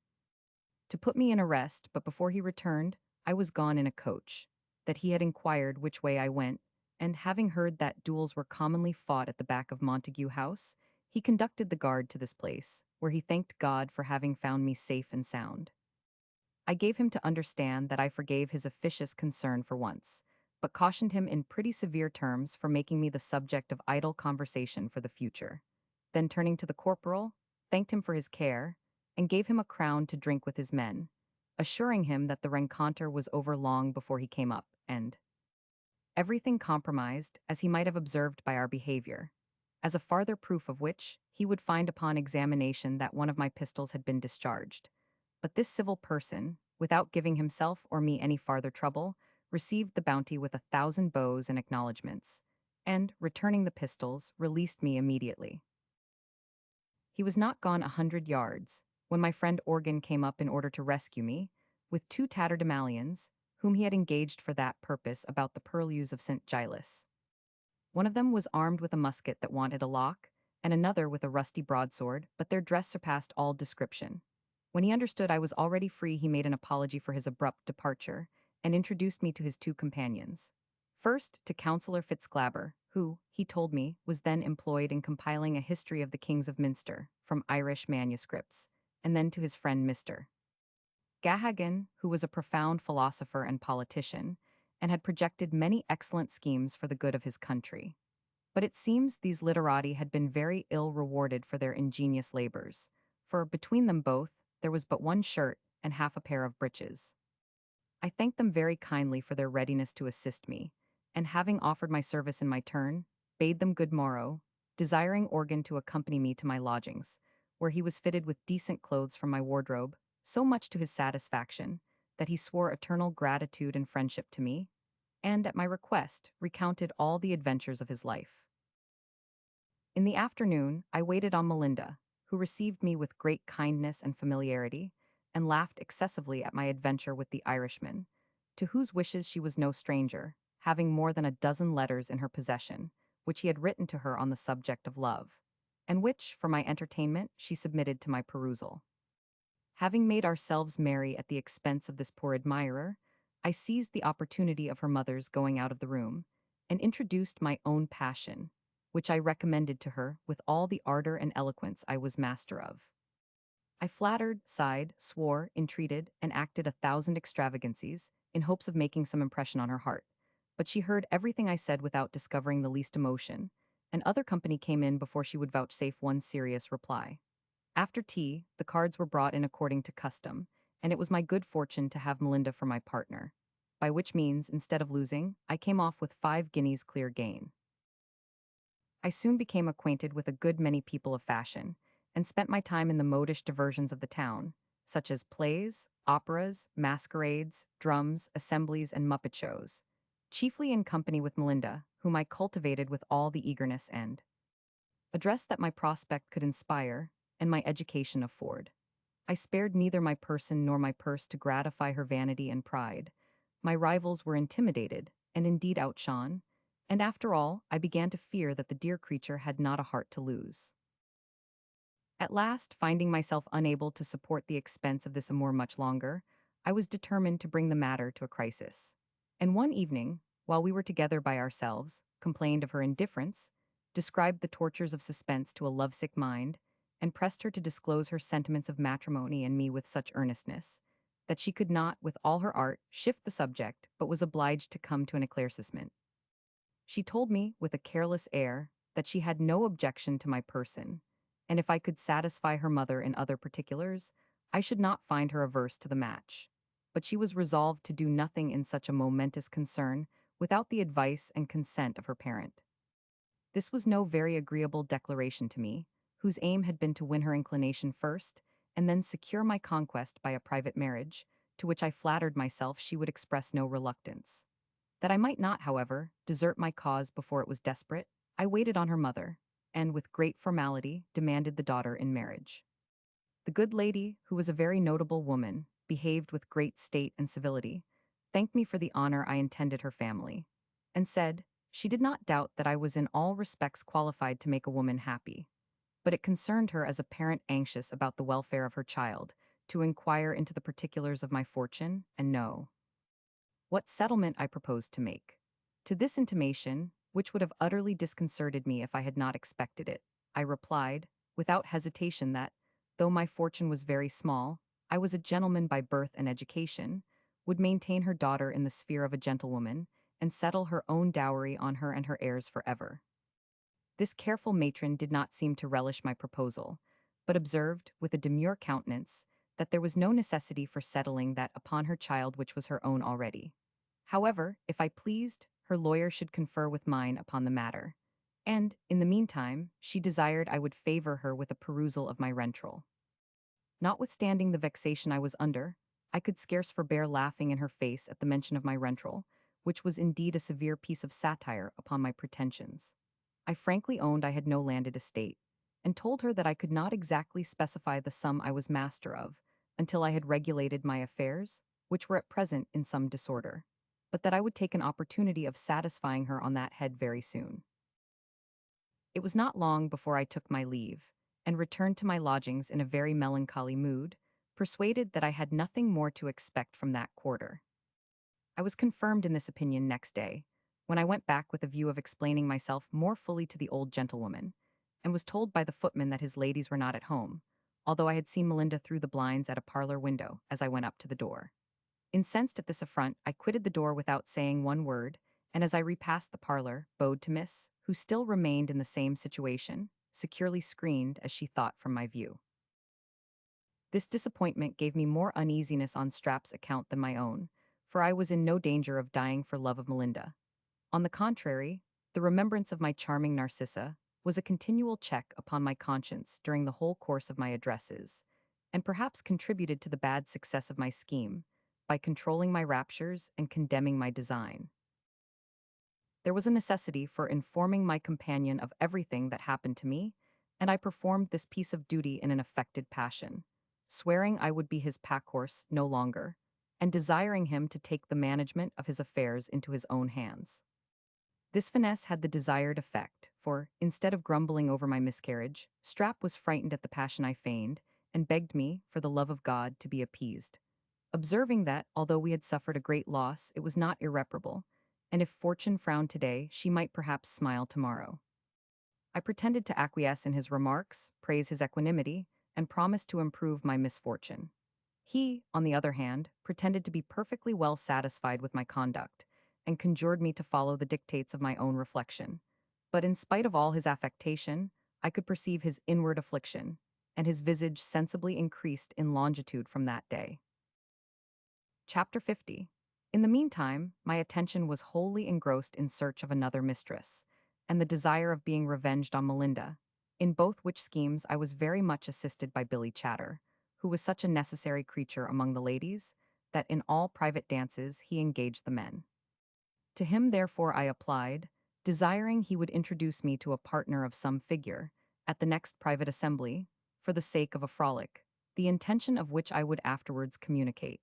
to put me in arrest, but before he returned, I was gone in a coach, that he had inquired which way I went, and having heard that duels were commonly fought at the back of Montague House, he conducted the guard to this place, where he thanked God for having found me safe and sound. I gave him to understand that I forgave his officious concern for once, but cautioned him in pretty severe terms for making me the subject of idle conversation for the future. Then turning to the corporal, thanked him for his care, and gave him a crown to drink with his men, assuring him that the rencontre was over long before he came up, and everything compromised, as he might have observed by our behavior, as a farther proof of which he would find upon examination that one of my pistols had been discharged. But this civil person, without giving himself or me any farther trouble, received the bounty with 1,000 bows and acknowledgments, and, returning the pistols, released me immediately. He was not gone 100 yards, when my friend Organ came up in order to rescue me, with 2 tatterdemalions, whom he had engaged for that purpose about the purlieus of St. Giles. One of them was armed with a musket that wanted a lock, and another with a rusty broadsword, but their dress surpassed all description. When he understood I was already free, he made an apology for his abrupt departure, and introduced me to his 2 companions. First, to Councillor Fitzclabber, who, he told me, was then employed in compiling a history of the kings of Minster, from Irish manuscripts, and then to his friend Mr. Gahagan, who was a profound philosopher and politician, and had projected many excellent schemes for the good of his country. But it seems these literati had been very ill rewarded for their ingenious labors, for between them both there was but one shirt and half a pair of breeches. I thanked them very kindly for their readiness to assist me, and having offered my service in my turn, bade them good morrow, desiring Organ to accompany me to my lodgings, where he was fitted with decent clothes from my wardrobe, so much to his satisfaction that he swore eternal gratitude and friendship to me, and at my request recounted all the adventures of his life. In the afternoon, I waited on Melinda, who received me with great kindness and familiarity, and laughed excessively at my adventure with the Irishman, to whose wishes she was no stranger, having more than a dozen letters in her possession, which he had written to her on the subject of love, and which, for my entertainment, she submitted to my perusal. Having made ourselves merry at the expense of this poor admirer, I seized the opportunity of her mother's going out of the room, and introduced my own passion, which I recommended to her with all the ardor and eloquence I was master of. I flattered, sighed, swore, entreated, and acted 1,000 extravagancies, in hopes of making some impression on her heart. But she heard everything I said without discovering the least emotion, and other company came in before she would vouchsafe one serious reply. After tea, the cards were brought in according to custom, and it was my good fortune to have Melinda for my partner, by which means, instead of losing, I came off with 5 guineas clear gain. I soon became acquainted with a good many people of fashion, and spent my time in the modish diversions of the town, such as plays, operas, masquerades, drums, assemblies, and muppet shows, chiefly in company with Melinda, whom I cultivated with all the eagerness and address that my prospect could inspire, and my education afford. I spared neither my person nor my purse to gratify her vanity and pride. My rivals were intimidated, and indeed outshone, and after all, I began to fear that the dear creature had not a heart to lose. At last, finding myself unable to support the expense of this amour much longer, I was determined to bring the matter to a crisis. And one evening, while we were together by ourselves, complained of her indifference, described the tortures of suspense to a lovesick mind, and pressed her to disclose her sentiments of matrimony and me with such earnestness, that she could not, with all her art, shift the subject, but was obliged to come to an eclaircissement. She told me, with a careless air, that she had no objection to my person, and if I could satisfy her mother in other particulars, I should not find her averse to the match. But she was resolved to do nothing in such a momentous concern without the advice and consent of her parent. This was no very agreeable declaration to me, whose aim had been to win her inclination first, and then secure my conquest by a private marriage, to which I flattered myself she would express no reluctance. That I might not, however, desert my cause before it was desperate, I waited on her mother, and with great formality demanded the daughter in marriage. The good lady, who was a very notable woman, behaved with great state and civility, thanked me for the honor I intended her family, and said, she did not doubt that I was in all respects qualified to make a woman happy, but it concerned her as a parent anxious about the welfare of her child, to inquire into the particulars of my fortune, and know what settlement I proposed to make. To this intimation, which would have utterly disconcerted me if I had not expected it, I replied, without hesitation, that, though my fortune was very small, I was a gentleman by birth and education, would maintain her daughter in the sphere of a gentlewoman, and settle her own dowry on her and her heirs forever. This careful matron did not seem to relish my proposal, but observed, with a demure countenance, that there was no necessity for settling that upon her child which was her own already. However, if I pleased, her lawyer should confer with mine upon the matter, and, in the meantime, she desired I would favor her with a perusal of my rental. Notwithstanding the vexation I was under, I could scarce forbear laughing in her face at the mention of my rental, which was indeed a severe piece of satire upon my pretensions. I frankly owned I had no landed estate, and told her that I could not exactly specify the sum I was master of, until I had regulated my affairs, which were at present in some disorder, but that I would take an opportunity of satisfying her on that head very soon. It was not long before I took my leave, and returned to my lodgings in a very melancholy mood, persuaded that I had nothing more to expect from that quarter. I was confirmed in this opinion next day, when I went back with a view of explaining myself more fully to the old gentlewoman, and was told by the footman that his ladies were not at home, although I had seen Melinda through the blinds at a parlor window as I went up to the door. Incensed at this affront, I quitted the door without saying one word, and as I repassed the parlor, bowed to Miss, who still remained in the same situation, securely screened, as she thought, from my view. This disappointment gave me more uneasiness on Strap's account than my own, for I was in no danger of dying for love of Melinda. On the contrary, the remembrance of my charming Narcissa was a continual check upon my conscience during the whole course of my addresses, and perhaps contributed to the bad success of my scheme, by controlling my raptures and condemning my design. There was a necessity for informing my companion of everything that happened to me, and I performed this piece of duty in an affected passion, swearing I would be his pack-horse no longer, and desiring him to take the management of his affairs into his own hands. This finesse had the desired effect, for, instead of grumbling over my miscarriage, Strap was frightened at the passion I feigned, and begged me, for the love of God, to be appeased, observing that, although we had suffered a great loss, it was not irreparable, and if fortune frowned today, she might perhaps smile tomorrow. I pretended to acquiesce in his remarks, praise his equanimity, and promised to improve my misfortune. He, on the other hand, pretended to be perfectly well satisfied with my conduct, and conjured me to follow the dictates of my own reflection. But in spite of all his affectation, I could perceive his inward affliction, and his visage sensibly increased in longitude from that day. Chapter 50. In the meantime, my attention was wholly engrossed in search of another mistress, and the desire of being revenged on Melinda, in both which schemes I was very much assisted by Billy Chatter, who was such a necessary creature among the ladies, that in all private dances he engaged the men. To him therefore I applied, desiring he would introduce me to a partner of some figure, at the next private assembly, for the sake of a frolic, the intention of which I would afterwards communicate.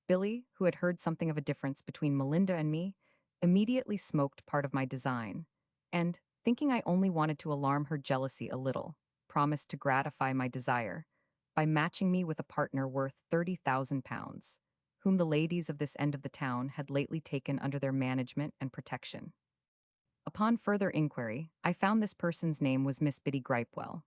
Billy, who had heard something of a difference between Melinda and me, immediately smoked part of my design, and, thinking I only wanted to alarm her jealousy a little, promised to gratify my desire by matching me with a partner worth £30,000, whom the ladies of this end of the town had lately taken under their management and protection. Upon further inquiry, I found this person's name was Miss Biddy Gripewell,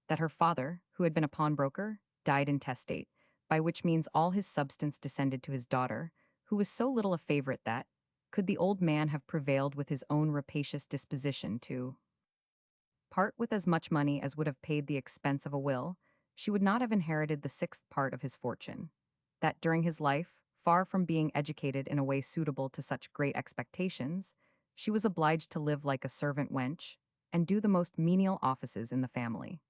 that her father, who had been a pawnbroker, died intestate, by which means all his substance descended to his daughter, who was so little a favorite that, could the old man have prevailed with his own rapacious disposition to part with as much money as would have paid the expense of a will, she would not have inherited the sixth part of his fortune. That during his life, far from being educated in a way suitable to such great expectations, she was obliged to live like a servant wench, and do the most menial offices in the family.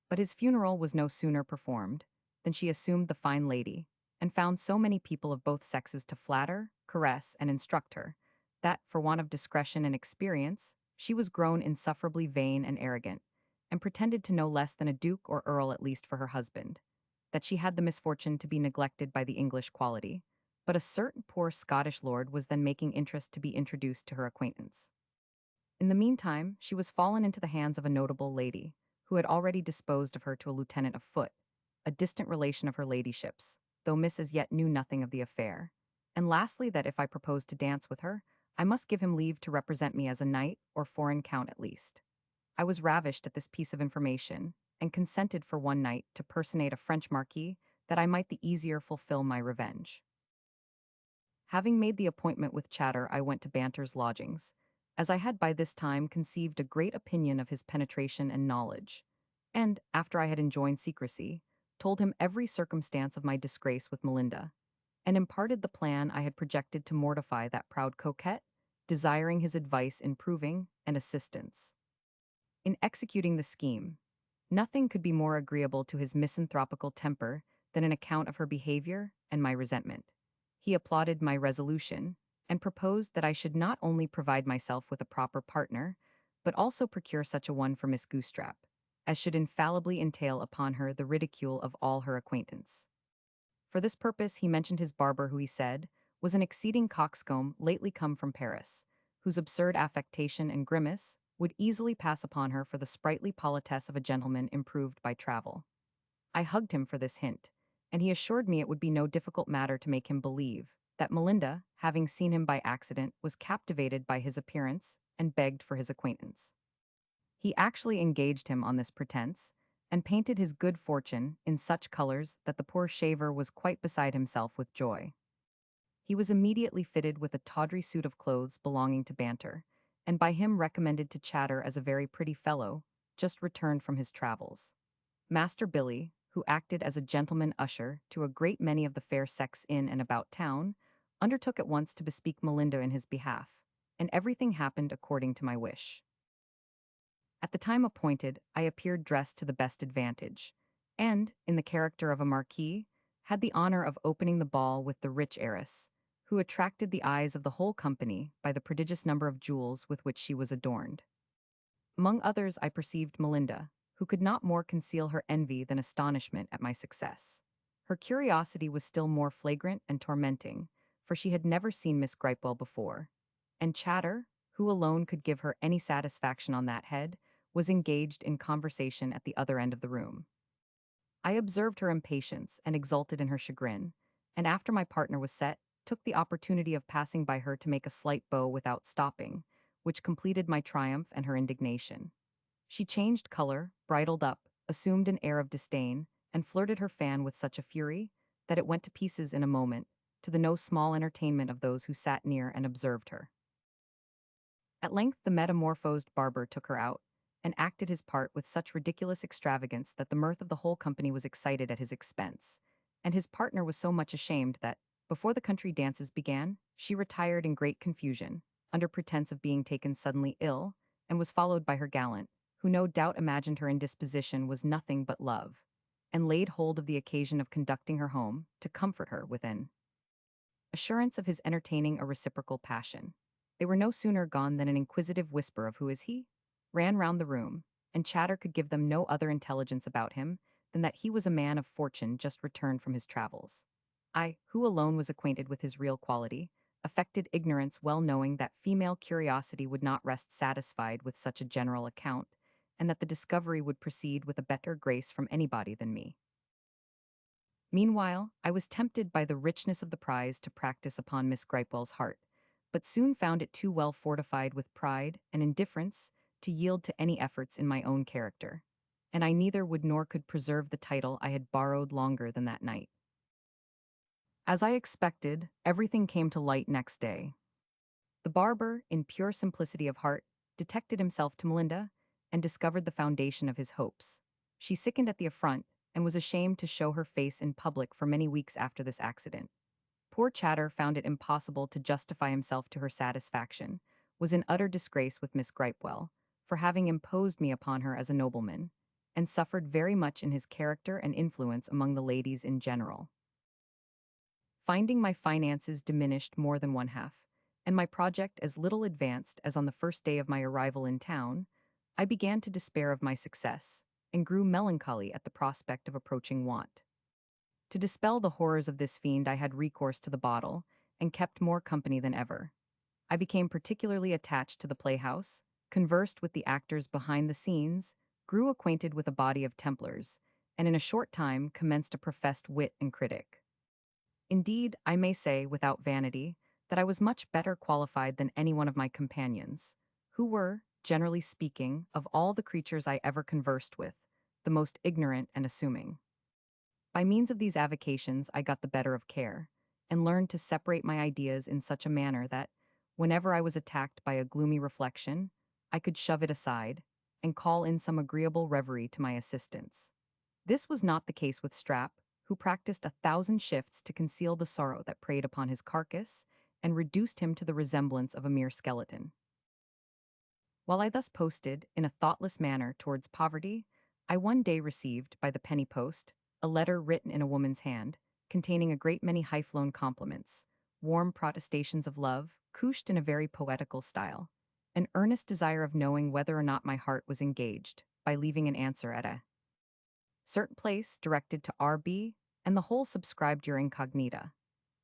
But his funeral was no sooner performed than she assumed the fine lady, and found so many people of both sexes to flatter, caress, and instruct her, that, for want of discretion and experience, she was grown insufferably vain and arrogant, and pretended to know less than a duke or earl at least for her husband, that she had the misfortune to be neglected by the English quality, but a certain poor Scottish lord was then making interest to be introduced to her acquaintance. In the meantime, she was fallen into the hands of a notable lady, who had already disposed of her to a lieutenant of foot, a distant relation of her ladyship's, though Miss as yet knew nothing of the affair. And lastly, that if I proposed to dance with her, I must give him leave to represent me as a knight or foreign count at least. I was ravished at this piece of information, and consented for one night to personate a French marquis, that I might the easier fulfill my revenge. Having made the appointment with Chatter, I went to Banter's lodgings, as I had by this time conceived a great opinion of his penetration and knowledge, and, after I had enjoined secrecy, told him every circumstance of my disgrace with Melinda, and imparted the plan I had projected to mortify that proud coquette, desiring his advice in proving and assistance. In executing the scheme, nothing could be more agreeable to his misanthropical temper than an account of her behavior and my resentment. He applauded my resolution, and proposed that I should not only provide myself with a proper partner, but also procure such a one for Miss Goosetrap, as should infallibly entail upon her the ridicule of all her acquaintance. For this purpose he mentioned his barber, who he said was an exceeding coxcomb lately come from Paris, whose absurd affectation and grimace would easily pass upon her for the sprightly politesse of a gentleman improved by travel. I hugged him for this hint, and he assured me it would be no difficult matter to make him believe that Melinda, having seen him by accident, was captivated by his appearance and begged for his acquaintance. He actually engaged him on this pretense, and painted his good fortune in such colors that the poor shaver was quite beside himself with joy. He was immediately fitted with a tawdry suit of clothes belonging to Banter, and by him recommended to Chatter as a very pretty fellow, just returned from his travels. Master Billy, who acted as a gentleman usher to a great many of the fair sex in and about town, undertook at once to bespeak Melinda in his behalf, and everything happened according to my wish. At the time appointed, I appeared dressed to the best advantage, and, in the character of a marquis, had the honor of opening the ball with the rich heiress, who attracted the eyes of the whole company by the prodigious number of jewels with which she was adorned. Among others I perceived Melinda, who could not more conceal her envy than astonishment at my success. Her curiosity was still more flagrant and tormenting, for she had never seen Miss Gripewell before, and Chatter, who alone could give her any satisfaction on that head, was engaged in conversation at the other end of the room. I observed her impatience and exulted in her chagrin, and after my partner was set, took the opportunity of passing by her to make a slight bow without stopping, which completed my triumph and her indignation. She changed color, bridled up, assumed an air of disdain, and flirted her fan with such a fury that it went to pieces in a moment, to the no small entertainment of those who sat near and observed her. At length the metamorphosed barber took her out, and acted his part with such ridiculous extravagance that the mirth of the whole company was excited at his expense, and his partner was so much ashamed that, before the country dances began, she retired in great confusion, under pretense of being taken suddenly ill, and was followed by her gallant, who no doubt imagined her indisposition was nothing but love, and laid hold of the occasion of conducting her home, to comfort her with an assurance of his entertaining a reciprocal passion. They were no sooner gone than an inquisitive whisper of "Who is he?" ran round the room, and Chatter could give them no other intelligence about him than that he was a man of fortune just returned from his travels. I, who alone was acquainted with his real quality, affected ignorance, well knowing that female curiosity would not rest satisfied with such a general account, and that the discovery would proceed with a better grace from anybody than me. Meanwhile, I was tempted by the richness of the prize to practice upon Miss Gripewell's heart, but soon found it too well fortified with pride and indifference to yield to any efforts in my own character, and I neither would nor could preserve the title I had borrowed longer than that night. As I expected, everything came to light next day. The barber, in pure simplicity of heart, detected himself to Melinda, and discovered the foundation of his hopes. She sickened at the affront, and was ashamed to show her face in public for many weeks after this accident. Poor Chatter found it impossible to justify himself to her satisfaction, was in utter disgrace with Miss Gripewell, for having imposed me upon her as a nobleman, and suffered very much in his character and influence among the ladies in general. Finding my finances diminished more than one half, and my project as little advanced as on the first day of my arrival in town, I began to despair of my success, and grew melancholy at the prospect of approaching want. To dispel the horrors of this fiend I had recourse to the bottle, and kept more company than ever. I became particularly attached to the playhouse, conversed with the actors behind the scenes, grew acquainted with a body of Templars, and in a short time commenced a professed wit and critic. Indeed, I may say, without vanity, that I was much better qualified than any one of my companions, who were, generally speaking, of all the creatures I ever conversed with, the most ignorant and assuming. By means of these avocations I got the better of care, and learned to separate my ideas in such a manner that, whenever I was attacked by a gloomy reflection, I could shove it aside, and call in some agreeable reverie to my assistance. This was not the case with Strap, who practiced 1,000 shifts to conceal the sorrow that preyed upon his carcass, and reduced him to the resemblance of a mere skeleton. While I thus posted, in a thoughtless manner, towards poverty, I one day received, by the penny post, a letter written in a woman's hand, containing a great many high-flown compliments, warm protestations of love, couched in a very poetical style, an earnest desire of knowing whether or not my heart was engaged, by leaving an answer at a certain place directed to R.B., and the whole subscribed your incognita.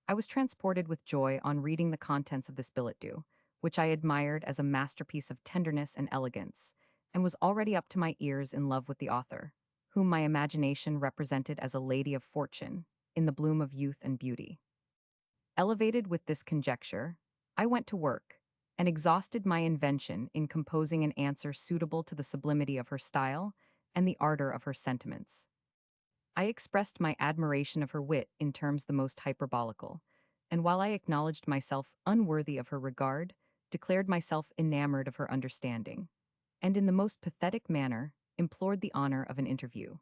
I was transported with joy on reading the contents of this billet doux, which I admired as a masterpiece of tenderness and elegance, and was already up to my ears in love with the author, whom my imagination represented as a lady of fortune, in the bloom of youth and beauty. Elevated with this conjecture, I went to work, and exhausted my invention in composing an answer suitable to the sublimity of her style and the ardor of her sentiments. I expressed my admiration of her wit in terms the most hyperbolical, and while I acknowledged myself unworthy of her regard, declared myself enamored of her understanding, and in the most pathetic manner implored the honor of an interview.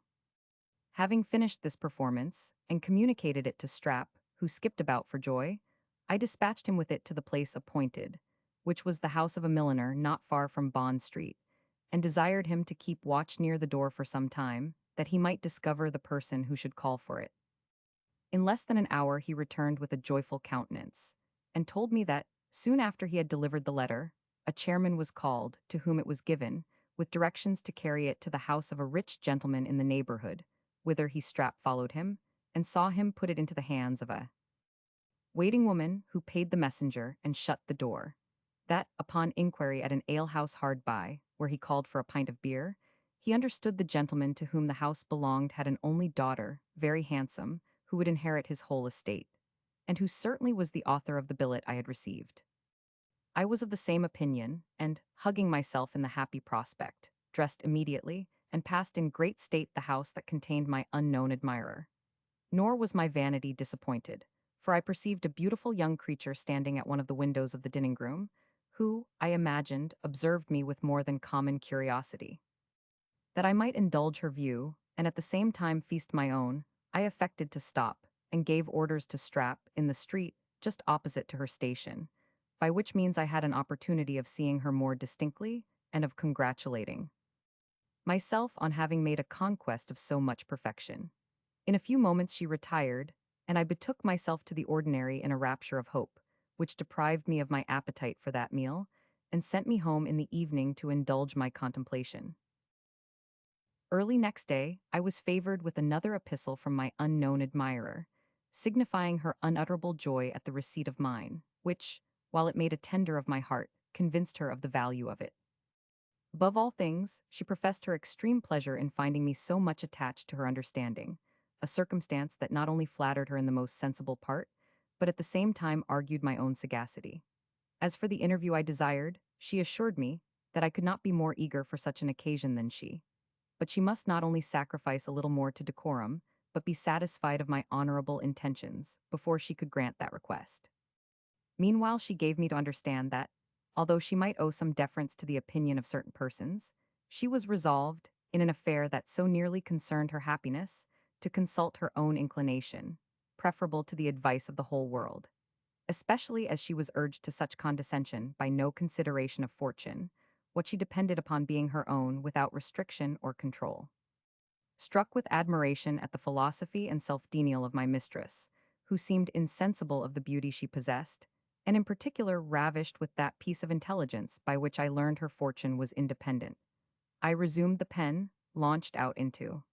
Having finished this performance and communicated it to Strap, who skipped about for joy, I dispatched him with it to the place appointed, which was the house of a milliner not far from Bond Street, and desired him to keep watch near the door for some time, that he might discover the person who should call for it. In less than an hour he returned with a joyful countenance, and told me that, soon after he had delivered the letter, a chairman was called, to whom it was given, with directions to carry it to the house of a rich gentleman in the neighborhood, whither he Strap followed him, and saw him put it into the hands of a waiting woman, who paid the messenger and shut the door. That, upon inquiry at an alehouse hard by, where he called for a pint of beer, he understood the gentleman to whom the house belonged had an only daughter, very handsome, who would inherit his whole estate, and who certainly was the author of the billet I had received. I was of the same opinion, and, hugging myself in the happy prospect, dressed immediately, and passed in great state the house that contained my unknown admirer. Nor was my vanity disappointed, for I perceived a beautiful young creature standing at one of the windows of the dining-room, who, I imagined, observed me with more than common curiosity. That I might indulge her view, and at the same time feast my own, I affected to stop, and gave orders to Strap, in the street, just opposite to her station, by which means I had an opportunity of seeing her more distinctly, and of congratulating myself on having made a conquest of so much perfection. In a few moments she retired, and I betook myself to the ordinary in a rapture of hope, which deprived me of my appetite for that meal, and sent me home in the evening to indulge my contemplation. Early next day, I was favored with another epistle from my unknown admirer, signifying her unutterable joy at the receipt of mine, which, while it made a tender of my heart, convinced her of the value of it. Above all things, she professed her extreme pleasure in finding me so much attached to her understanding, a circumstance that not only flattered her in the most sensible part, but at the same time argued my own sagacity. As for the interview I desired, she assured me that I could not be more eager for such an occasion than she. But she must not only sacrifice a little more to decorum, but be satisfied of my honorable intentions before she could grant that request. Meanwhile, she gave me to understand that, although she might owe some deference to the opinion of certain persons, she was resolved, in an affair that so nearly concerned her happiness, to consult her own inclination, preferable to the advice of the whole world, especially as she was urged to such condescension by no consideration of fortune, what she depended upon being her own without restriction or control. Struck with admiration at the philosophy and self-denial of my mistress, who seemed insensible of the beauty she possessed, and in particular ravished with that piece of intelligence by which I learned her fortune was independent, I resumed the pen, launched out into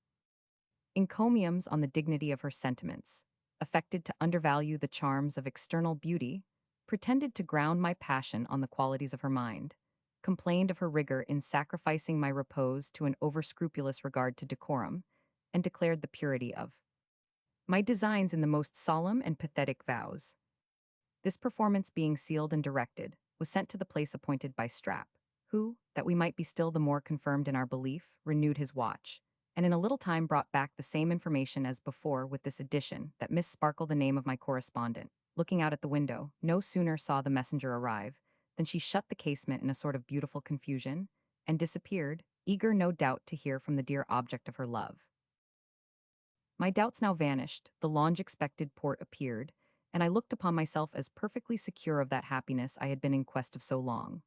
encomiums on the dignity of her sentiments, affected to undervalue the charms of external beauty, pretended to ground my passion on the qualities of her mind, complained of her rigor in sacrificing my repose to an overscrupulous regard to decorum, and declared the purity of my designs in the most solemn and pathetic vows. This performance being sealed and directed, was sent to the place appointed by Strap, who, that we might be still the more confirmed in our belief, renewed his watch, and in a little time brought back the same information as before, with this addition, that Miss Sparkle, the name of my correspondent, looking out at the window, no sooner saw the messenger arrive, than she shut the casement in a sort of beautiful confusion, and disappeared, eager no doubt to hear from the dear object of her love. My doubts now vanished, the long-expected port appeared, and I looked upon myself as perfectly secure of that happiness I had been in quest of so long.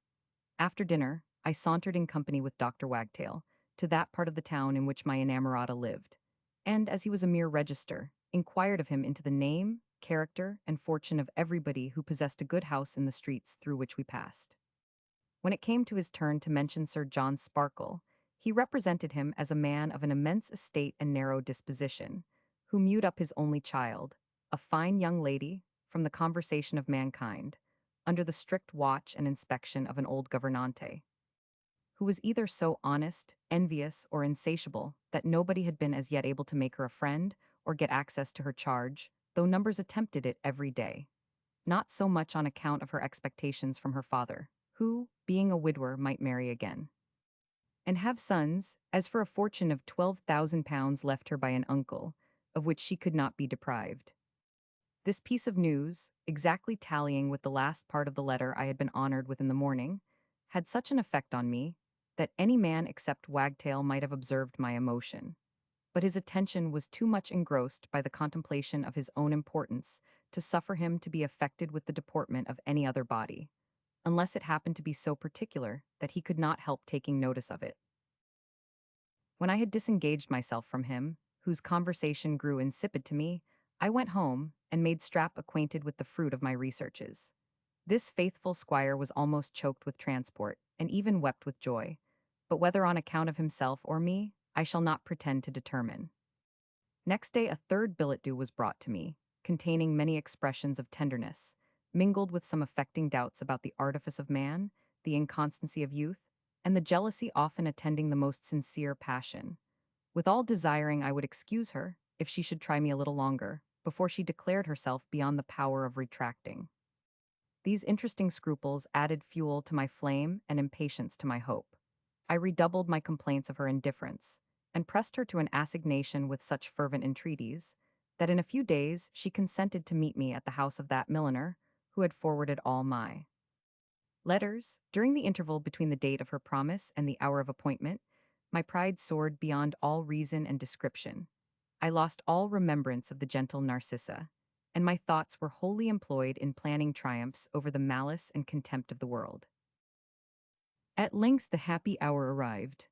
After dinner, I sauntered in company with Dr. Wagtail to that part of the town in which my inamorata lived, and, as he was a mere register, inquired of him into the name, character, and fortune of everybody who possessed a good house in the streets through which we passed. When it came to his turn to mention Sir John Sparkle, he represented him as a man of an immense estate and narrow disposition, who mewed up his only child, a fine young lady, from the conversation of mankind, under the strict watch and inspection of an old gouvernante, who was either so honest, envious, or insatiable that nobody had been as yet able to make her a friend or get access to her charge, though numbers attempted it every day. Not so much on account of her expectations from her father, who, being a widower, might marry again and have sons, as for a fortune of £12,000 left her by an uncle, of which she could not be deprived. This piece of news, exactly tallying with the last part of the letter I had been honored with in the morning, had such an effect on me that any man except Wagtail might have observed my emotion. But his attention was too much engrossed by the contemplation of his own importance to suffer him to be affected with the deportment of any other body, unless it happened to be so particular that he could not help taking notice of it. When I had disengaged myself from him, whose conversation grew insipid to me, I went home and made Strap acquainted with the fruit of my researches. This faithful squire was almost choked with transport, and even wept with joy, but whether on account of himself or me, I shall not pretend to determine. Next day a third billet-doux was brought to me, containing many expressions of tenderness, mingled with some affecting doubts about the artifice of man, the inconstancy of youth, and the jealousy often attending the most sincere passion, with all desiring I would excuse her, if she should try me a little longer, before she declared herself beyond the power of retracting. These interesting scruples added fuel to my flame and impatience to my hope. I redoubled my complaints of her indifference, and pressed her to an assignation with such fervent entreaties, that in a few days she consented to meet me at the house of that milliner, who had forwarded all my letters. During the interval between the date of her promise and the hour of appointment, my pride soared beyond all reason and description. I lost all remembrance of the gentle Narcissa, and my thoughts were wholly employed in planning triumphs over the malice and contempt of the world. At length the happy hour arrived.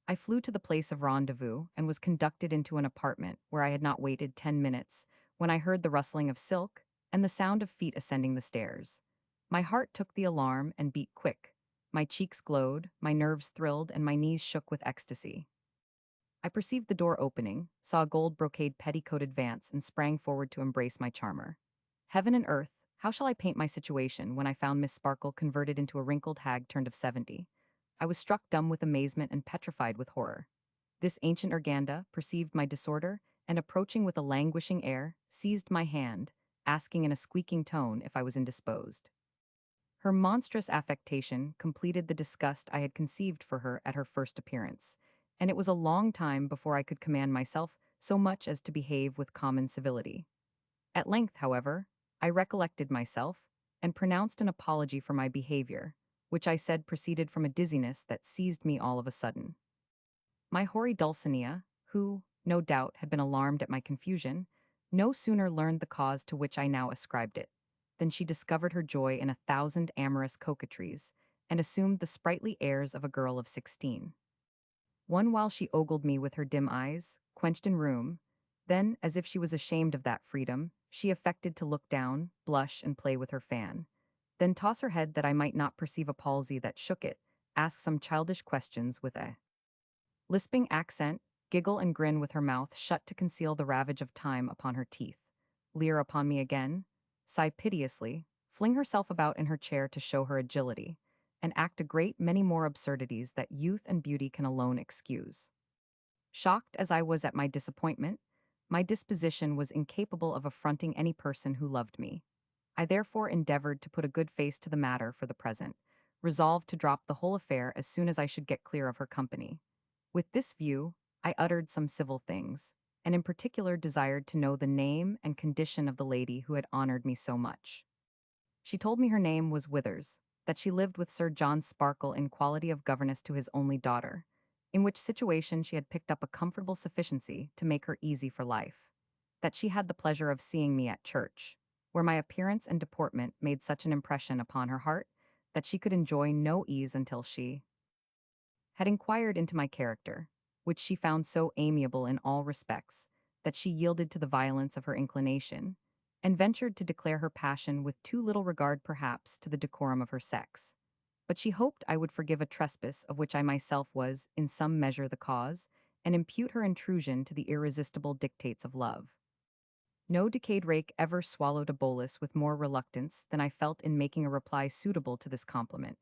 I flew to the place of rendezvous and was conducted into an apartment where I had not waited 10 minutes when I heard the rustling of silk and the sound of feet ascending the stairs. My heart took the alarm and beat quick. My cheeks glowed, my nerves thrilled, and my knees shook with ecstasy. I perceived the door opening, saw a gold brocade petticoat advance, and sprang forward to embrace my charmer. Heaven and earth, how shall I paint my situation when I found Miss Sparkle converted into a wrinkled hag turned of 70? I was struck dumb with amazement and petrified with horror. This ancient Urganda perceived my disorder, and approaching with a languishing air, seized my hand, asking in a squeaking tone if I was indisposed. Her monstrous affectation completed the disgust I had conceived for her at her first appearance, and it was a long time before I could command myself so much as to behave with common civility. At length, however, I recollected myself, and pronounced an apology for my behavior, which I said proceeded from a dizziness that seized me all of a sudden. My hoary Dulcinea, who, no doubt, had been alarmed at my confusion, no sooner learned the cause to which I now ascribed it, than she discovered her joy in 1,000 amorous coquetries, and assumed the sprightly airs of a girl of 16. One while she ogled me with her dim eyes, quenched in rheum, then, as if she was ashamed of that freedom, she affected to look down, blush, and play with her fan, then toss her head that I might not perceive a palsy that shook it, ask some childish questions with a lisping accent, giggle and grin with her mouth shut to conceal the ravage of time upon her teeth, leer upon me again, sigh piteously, fling herself about in her chair to show her agility, and act a great many more absurdities that youth and beauty can alone excuse. Shocked as I was at my disappointment, my disposition was incapable of affronting any person who loved me. I therefore endeavored to put a good face to the matter for the present, resolved to drop the whole affair as soon as I should get clear of her company. With this view, I uttered some civil things, and in particular desired to know the name and condition of the lady who had honored me so much. She told me her name was Withers, that she lived with Sir John Sparkle in quality of governess to his only daughter, in which situation she had picked up a comfortable sufficiency to make her easy for life, that she had the pleasure of seeing me at church, where my appearance and deportment made such an impression upon her heart that she could enjoy no ease until she had inquired into my character, which she found so amiable in all respects that she yielded to the violence of her inclination, and ventured to declare her passion with too little regard perhaps to the decorum of her sex. But she hoped I would forgive a trespass of which I myself was, in some measure, the cause, and impute her intrusion to the irresistible dictates of love. No decayed rake ever swallowed a bolus with more reluctance than I felt in making a reply suitable to this compliment,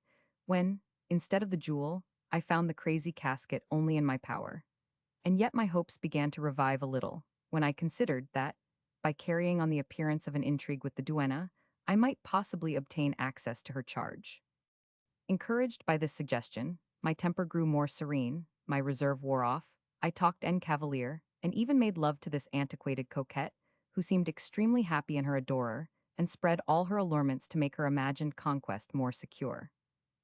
when, instead of the jewel, I found the crazy casket only in my power. And yet my hopes began to revive a little, when I considered that, by carrying on the appearance of an intrigue with the duenna, I might possibly obtain access to her charge. Encouraged by this suggestion, my temper grew more serene, my reserve wore off, I talked en cavalier, and even made love to this antiquated coquette, who seemed extremely happy in her adorer, and spread all her allurements to make her imagined conquest more secure.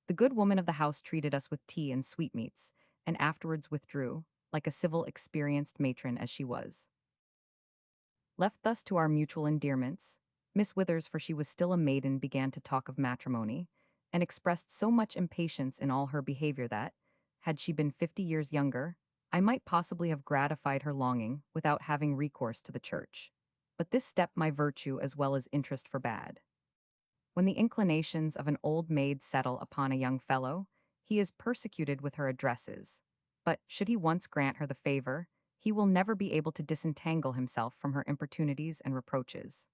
The good woman of the house treated us with tea and sweetmeats, and afterwards withdrew, like a civil, experienced matron as she was. Left thus to our mutual endearments, Miss Withers, for she was still a maiden, began to talk of matrimony, and expressed so much impatience in all her behavior that, had she been 50 years younger, I might possibly have gratified her longing without having recourse to the church. But this step my virtue as well as interest forbade. When the inclinations of an old maid settle upon a young fellow, he is persecuted with her addresses. But should he once grant her the favor, he will never be able to disentangle himself from her importunities and reproaches.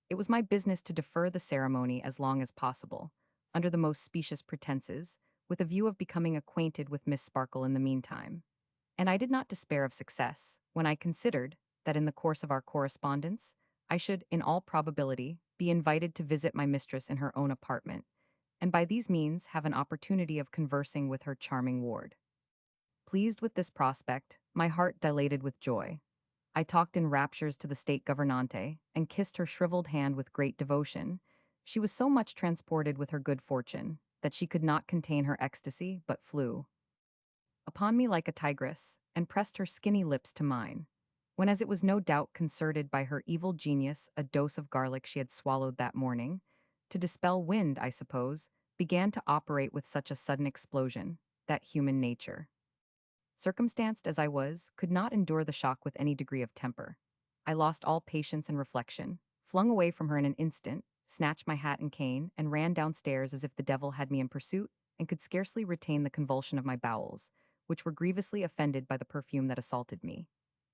It was my business to defer the ceremony as long as possible, under the most specious pretenses, with a view of becoming acquainted with Miss Sparkle in the meantime. And I did not despair of success when I considered that in the course of our correspondence, I should, in all probability, be invited to visit my mistress in her own apartment, and by these means have an opportunity of conversing with her charming ward. Pleased with this prospect, my heart dilated with joy. I talked in raptures to the state governante, and kissed her shriveled hand with great devotion. She was so much transported with her good fortune, that she could not contain her ecstasy, but flew upon me like a tigress, and pressed her skinny lips to mine, when, as it was no doubt concerted by her evil genius, a dose of garlic she had swallowed that morning, to dispel wind, I suppose, began to operate with such a sudden explosion, that human nature, circumstanced as I was, could not endure the shock with any degree of temper. I lost all patience and reflection, flung away from her in an instant, snatched my hat and cane, and ran downstairs as if the devil had me in pursuit, and could scarcely retain the convulsion of my bowels, which were grievously offended by the perfume that assaulted me.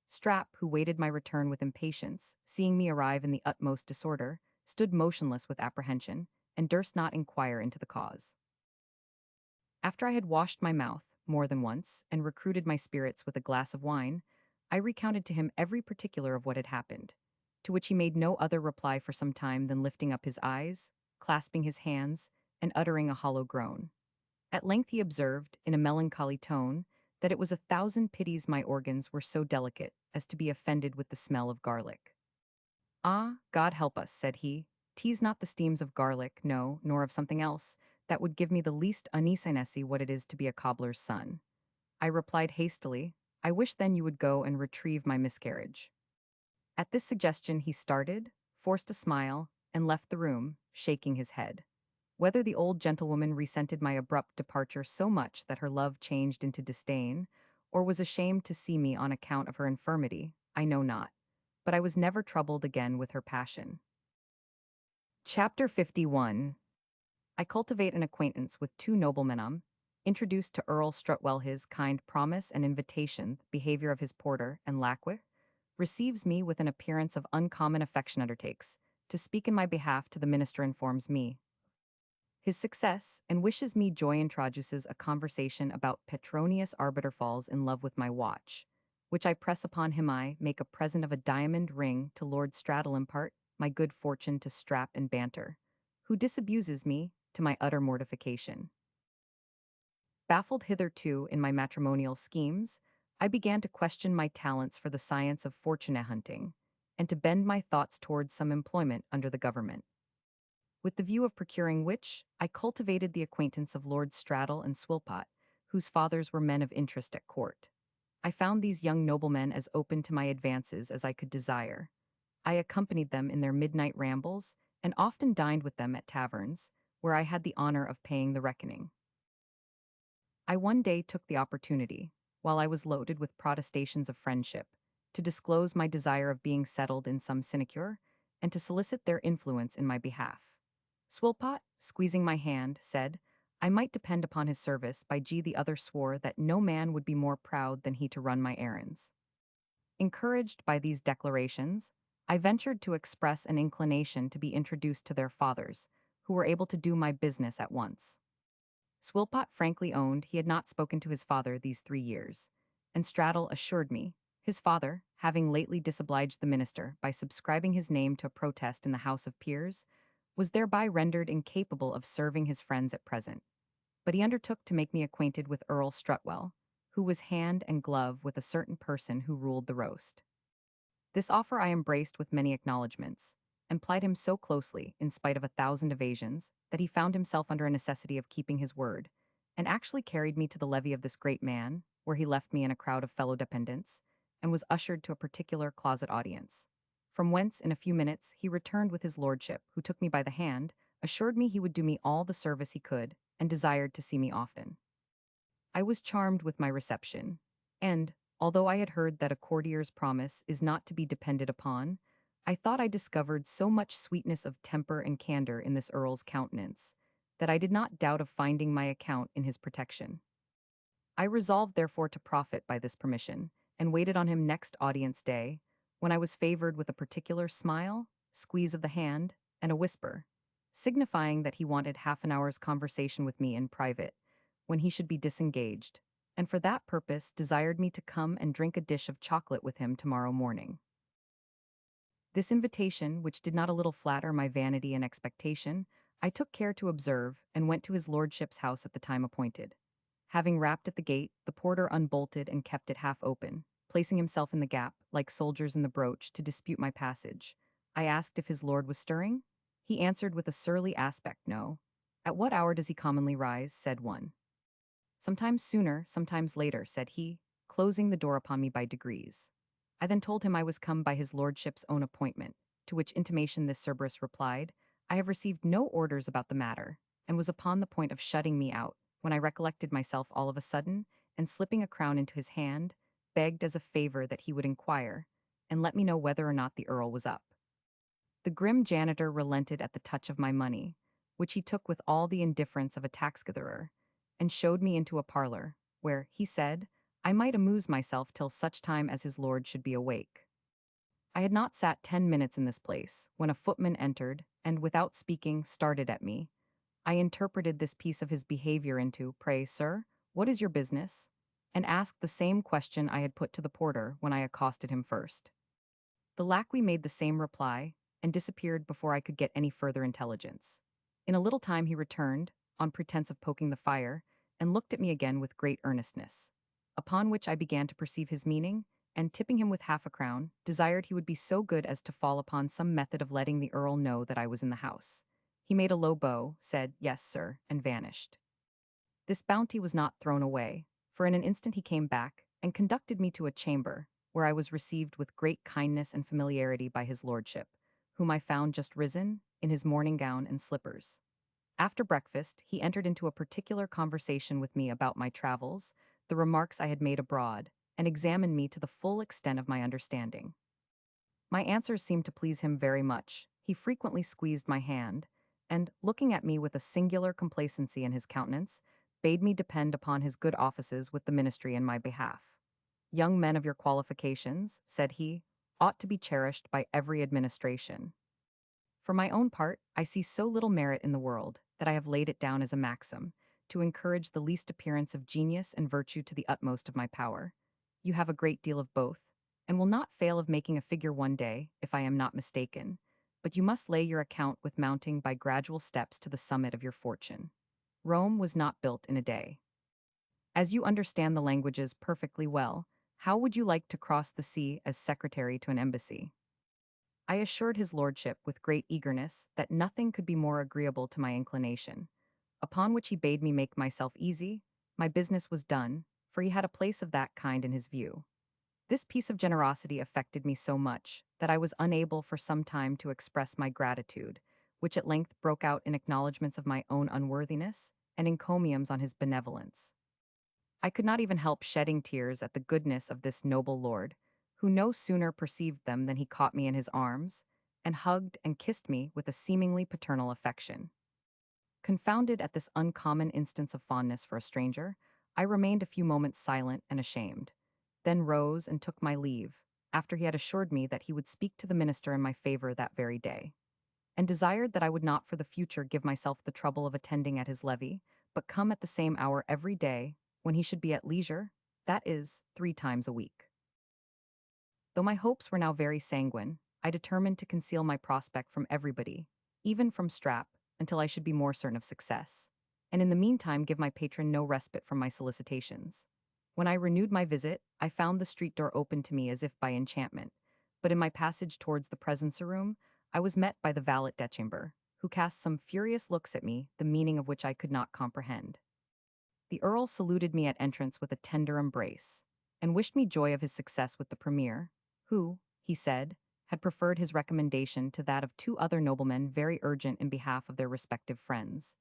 Strap, who waited my return with impatience, seeing me arrive in the utmost disorder, stood motionless with apprehension, and durst not inquire into the cause. After I had washed my mouth, more than once, and recruited my spirits with a glass of wine, I recounted to him every particular of what had happened, to which he made no other reply for some time than lifting up his eyes, clasping his hands, and uttering a hollow groan. At length he observed, in a melancholy tone, that it was a thousand pities my organs were so delicate as to be offended with the smell of garlic. Ah, God help us, said he, tease not the steams of garlic, no, nor of something else, that would give me the least uneasiness what it is to be a cobbler's son. I replied hastily, I wish then you would go and retrieve my miscarriage. At this suggestion he started, forced a smile, and left the room, shaking his head. Whether the old gentlewoman resented my abrupt departure so much that her love changed into disdain, or was ashamed to see me on account of her infirmity, I know not. But I was never troubled again with her passion. Chapter 51. I cultivate an acquaintance with two noblemen. Introduced to Earl Strutwell, his kind promise and invitation, behavior of his porter and lacquey, receives me with an appearance of uncommon affection, undertakes to speak in my behalf to the minister, informs me his success, and wishes me joy, introduces a conversation about Petronius Arbiter falls in love with my watch, which I press upon him. I make a present of a diamond ring to Lord Straddle, impart my good fortune to Strap and Banter, who disabuses me, to my utter mortification. Baffled hitherto in my matrimonial schemes, I began to question my talents for the science of fortune hunting, and to bend my thoughts towards some employment under the government, with the view of procuring which, I cultivated the acquaintance of Lords Straddle and Swilpot, whose fathers were men of interest at court. I found these young noblemen as open to my advances as I could desire. I accompanied them in their midnight rambles, and often dined with them at taverns, where I had the honor of paying the reckoning. I one day took the opportunity, while I was loaded with protestations of friendship, to disclose my desire of being settled in some sinecure, and to solicit their influence in my behalf. Swilpot, squeezing my hand, said, I might depend upon his service. By G, the other swore that no man would be more proud than he to run my errands. Encouraged by these declarations, I ventured to express an inclination to be introduced to their fathers, who were able to do my business at once. Swilpot frankly owned he had not spoken to his father these 3 years, and Straddle assured me his father, having lately disobliged the minister by subscribing his name to a protest in the House of Peers, was thereby rendered incapable of serving his friends at present. But he undertook to make me acquainted with Earl Strutwell, who was hand and glove with a certain person who ruled the roast. This offer I embraced with many acknowledgments, and plied him so closely, in spite of 1,000 evasions, that he found himself under a necessity of keeping his word, and actually carried me to the levee of this great man, where he left me in a crowd of fellow dependents, and was ushered to a particular closet audience. From whence, in a few minutes, he returned with his lordship, who took me by the hand, assured me he would do me all the service he could, and desired to see me often. I was charmed with my reception, and, although I had heard that a courtier's promise is not to be depended upon, I thought I discovered so much sweetness of temper and candor in this earl's countenance, that I did not doubt of finding my account in his protection. I resolved therefore to profit by this permission, and waited on him next audience day, when I was favored with a particular smile, squeeze of the hand, and a whisper, signifying that he wanted half an hour's conversation with me in private, when he should be disengaged, and for that purpose desired me to come and drink a dish of chocolate with him tomorrow morning. This invitation, which did not a little flatter my vanity and expectation, I took care to observe, and went to his lordship's house at the time appointed. Having rapped at the gate, the porter unbolted and kept it half open, placing himself in the gap, like soldiers in the broach, to dispute my passage. I asked if his lord was stirring. He answered with a surly aspect, no. At what hour does he commonly rise? Said one. Sometimes sooner, sometimes later, said he, closing the door upon me by degrees. I then told him I was come by his lordship's own appointment, to which intimation this Cerberus replied, I have received no orders about the matter, and was upon the point of shutting me out, when I recollected myself all of a sudden, and slipping a crown into his hand, begged as a favor that he would inquire, and let me know whether or not the earl was up. The grim janitor relented at the touch of my money, which he took with all the indifference of a tax-gatherer, and showed me into a parlor, where, he said, I might amuse myself till such time as his lord should be awake. I had not sat 10 minutes in this place, when a footman entered, and, without speaking, started at me. I interpreted this piece of his behavior into, Pray, sir, what is your business? And asked the same question I had put to the porter when I accosted him first. The lackey made the same reply, and disappeared before I could get any further intelligence. In a little time he returned, on pretence of poking the fire, and looked at me again with great earnestness. Upon which I began to perceive his meaning, and tipping him with half a crown, desired he would be so good as to fall upon some method of letting the earl know that I was in the house. He made a low bow, said, Yes, sir, and vanished. This bounty was not thrown away, for in an instant he came back, and conducted me to a chamber, where I was received with great kindness and familiarity by his lordship, whom I found just risen, in his morning gown and slippers. After breakfast, he entered into a particular conversation with me about my travels, the remarks I had made abroad, and examined me to the full extent of my understanding. My answers seemed to please him very much. He frequently squeezed my hand, and, looking at me with a singular complacency in his countenance, bade me depend upon his good offices with the ministry in my behalf. Young men of your qualifications, said he, ought to be cherished by every administration. For my own part, I see so little merit in the world that I have laid it down as a maxim, to encourage the least appearance of genius and virtue to the utmost of my power. You have a great deal of both, and will not fail of making a figure one day, if I am not mistaken, but you must lay your account with mounting by gradual steps to the summit of your fortune. Rome was not built in a day. As you understand the languages perfectly well, how would you like to cross the sea as secretary to an embassy? I assured his lordship with great eagerness that nothing could be more agreeable to my inclination, upon which he bade me make myself easy. My business was done, for he had a place of that kind in his view. This piece of generosity affected me so much that I was unable for some time to express my gratitude, which at length broke out in acknowledgments of my own unworthiness and encomiums on his benevolence. I could not even help shedding tears at the goodness of this noble lord, who no sooner perceived them than he caught me in his arms, and hugged and kissed me with a seemingly paternal affection. Confounded at this uncommon instance of fondness for a stranger, I remained a few moments silent and ashamed, then rose and took my leave, after he had assured me that he would speak to the minister in my favor that very day, and desired that I would not for the future give myself the trouble of attending at his levee, but come at the same hour every day, when he should be at leisure, that is, 3 times a week. Though my hopes were now very sanguine, I determined to conceal my prospect from everybody, even from Strap, until I should be more certain of success, and in the meantime give my patron no respite from my solicitations. When I renewed my visit, I found the street door open to me as if by enchantment, but in my passage towards the presence room, I was met by the valet de chamber, who cast some furious looks at me, the meaning of which I could not comprehend. The Earl saluted me at entrance with a tender embrace, and wished me joy of his success with the Premier, who, he said, had preferred his recommendation to that of 2 other noblemen very urgent in behalf of their respective friends,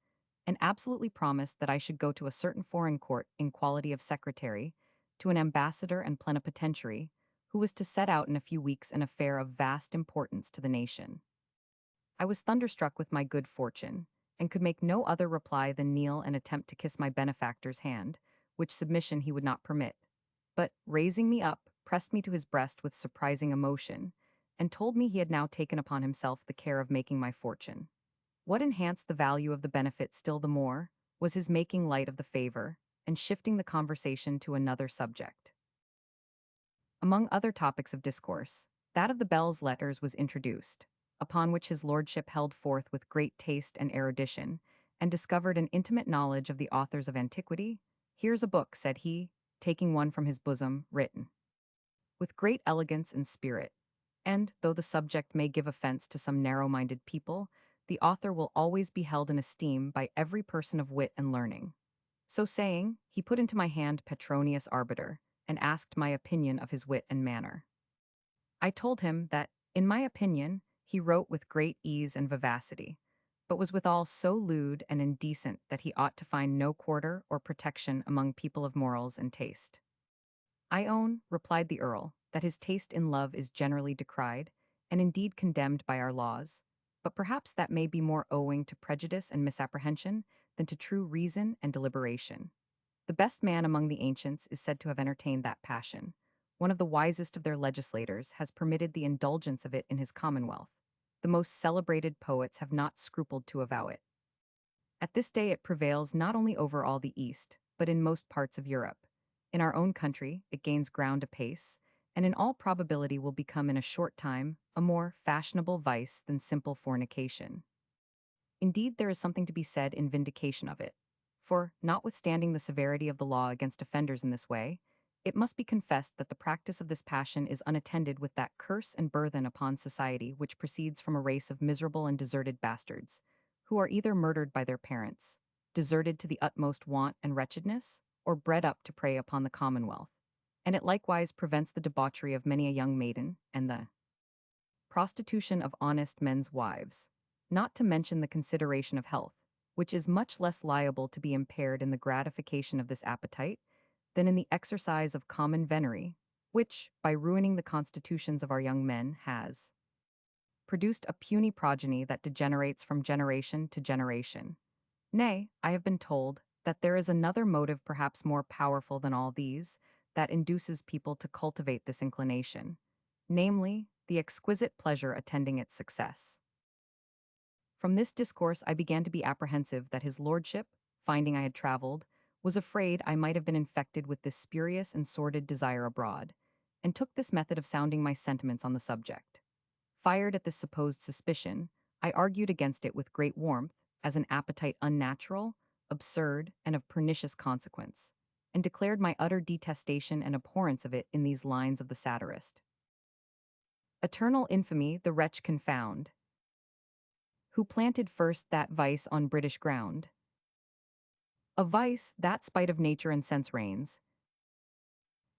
and absolutely promised that I should go to a certain foreign court in quality of secretary to an ambassador and plenipotentiary, who was to set out in a few weeks an affair of vast importance to the nation. I was thunderstruck with my good fortune, and could make no other reply than kneel and attempt to kiss my benefactor's hand, which submission he would not permit, but, raising me up, pressed me to his breast with surprising emotion, and told me he had now taken upon himself the care of making my fortune. What enhanced the value of the benefit still the more, was his making light of the favor, and shifting the conversation to another subject. Among other topics of discourse, that of the Bell's letters was introduced, upon which his lordship held forth with great taste and erudition, and discovered an intimate knowledge of the authors of antiquity. "Here's a book," said he, taking one from his bosom, "written with great elegance and spirit, and, though the subject may give offense to some narrow-minded people, the author will always be held in esteem by every person of wit and learning." So saying, he put into my hand Petronius Arbiter, and asked my opinion of his wit and manner. I told him that, in my opinion, he wrote with great ease and vivacity, but was withal so lewd and indecent that he ought to find no quarter or protection among people of morals and taste. "I own," replied the Earl, "that his taste in love is generally decried, and indeed condemned by our laws, but perhaps that may be more owing to prejudice and misapprehension than to true reason and deliberation. The best man among the ancients is said to have entertained that passion. One of the wisest of their legislators has permitted the indulgence of it in his commonwealth. The most celebrated poets have not scrupled to avow it. At this day it prevails not only over all the East, but in most parts of Europe. In our own country, it gains ground apace, and in all probability will become in a short time a more fashionable vice than simple fornication. Indeed, there is something to be said in vindication of it. For, notwithstanding the severity of the law against offenders in this way, it must be confessed that the practice of this passion is unattended with that curse and burthen upon society which proceeds from a race of miserable and deserted bastards, who are either murdered by their parents, deserted to the utmost want and wretchedness, or bred up to prey upon the commonwealth. And it likewise prevents the debauchery of many a young maiden, and the prostitution of honest men's wives, not to mention the consideration of health, which is much less liable to be impaired in the gratification of this appetite than in the exercise of common venery, which, by ruining the constitutions of our young men, has produced a puny progeny that degenerates from generation to generation. Nay, I have been told that there is another motive perhaps more powerful than all these, that induces people to cultivate this inclination, namely, the exquisite pleasure attending its success. From this discourse I began to be apprehensive that his lordship, finding I had travelled, was afraid I might have been infected with this spurious and sordid desire abroad, and took this method of sounding my sentiments on the subject. Fired at this supposed suspicion, I argued against it with great warmth, as an appetite unnatural, absurd, and of pernicious consequence, and declared my utter detestation and abhorrence of it in these lines of the satirist. "Eternal infamy the wretch confound, who planted first that vice on British ground. A vice that spite of nature and sense reigns,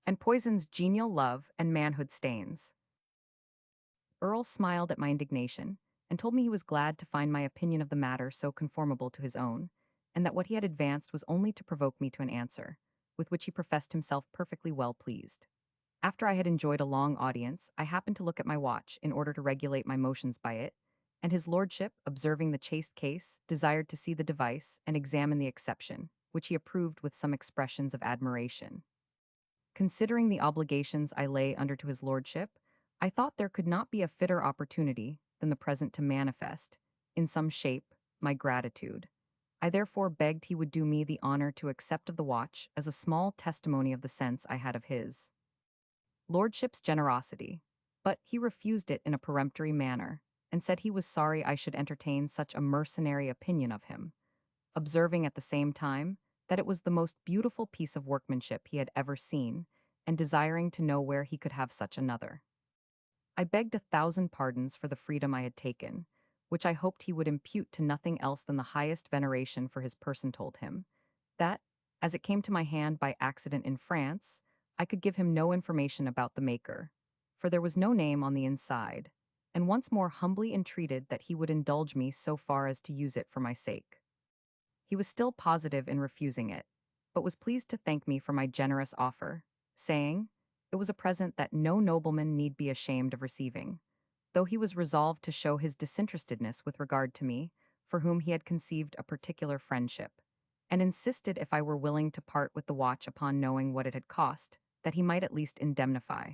and poisons genial love and manhood stains." Earl smiled at my indignation, and told me he was glad to find my opinion of the matter so conformable to his own, and that what he had advanced was only to provoke me to an answer, with which he professed himself perfectly well pleased. After I had enjoyed a long audience, I happened to look at my watch in order to regulate my motions by it, and his lordship, observing the chaste case, desired to see the device and examine the exception, which he approved with some expressions of admiration. Considering the obligations I lay under to his lordship, I thought there could not be a fitter opportunity than the present to manifest, in some shape, my gratitude. I therefore begged he would do me the honor to accept of the watch as a small testimony of the sense I had of his lordship's generosity, but he refused it in a peremptory manner, and said he was sorry I should entertain such a mercenary opinion of him, observing at the same time that it was the most beautiful piece of workmanship he had ever seen, and desiring to know where he could have such another. I begged 1,000 pardons for the freedom I had taken, which I hoped he would impute to nothing else than the highest veneration for his person told him, that, as it came to my hand by accident in France, I could give him no information about the maker, for there was no name on the inside, and once more humbly entreated that he would indulge me so far as to use it for my sake. He was still positive in refusing it, but was pleased to thank me for my generous offer, saying, it was a present that no nobleman need be ashamed of receiving, though he was resolved to show his disinterestedness with regard to me, for whom he had conceived a particular friendship, and insisted if I were willing to part with the watch upon knowing what it had cost, that he might at least indemnify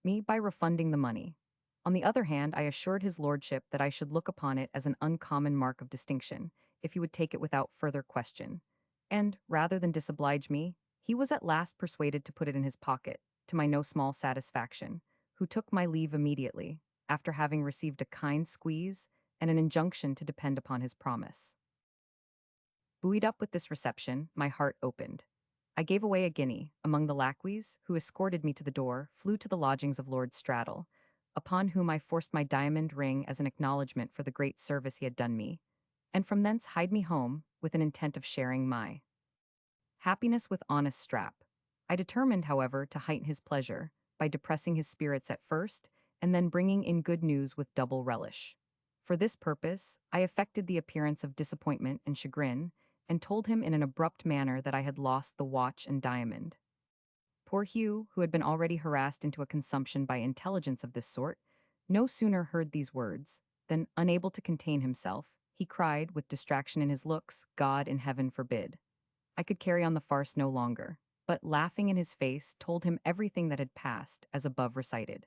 me by refunding the money. On the other hand, I assured his lordship that I should look upon it as an uncommon mark of distinction, if he would take it without further question. And, rather than disoblige me, he was at last persuaded to put it in his pocket, to my no small satisfaction, who took my leave immediately, after having received a kind squeeze and an injunction to depend upon his promise. Buoyed up with this reception, my heart opened. I gave away a guinea, among the lacqueys, who escorted me to the door, flew to the lodgings of Lord Straddle, upon whom I forced my diamond ring as an acknowledgment for the great service he had done me, and from thence hied me home, with an intent of sharing my happiness with honest Strap. I determined, however, to heighten his pleasure, by depressing his spirits at first, and then bringing in good news with double relish. For this purpose, I affected the appearance of disappointment and chagrin, and told him in an abrupt manner that I had lost the watch and diamond. Poor Hugh, who had been already harassed into a consumption by intelligence of this sort, no sooner heard these words, than, unable to contain himself, he cried, with distraction in his looks, God in heaven forbid. I could carry on the farce no longer, but, laughing in his face, told him everything that had passed, as above recited.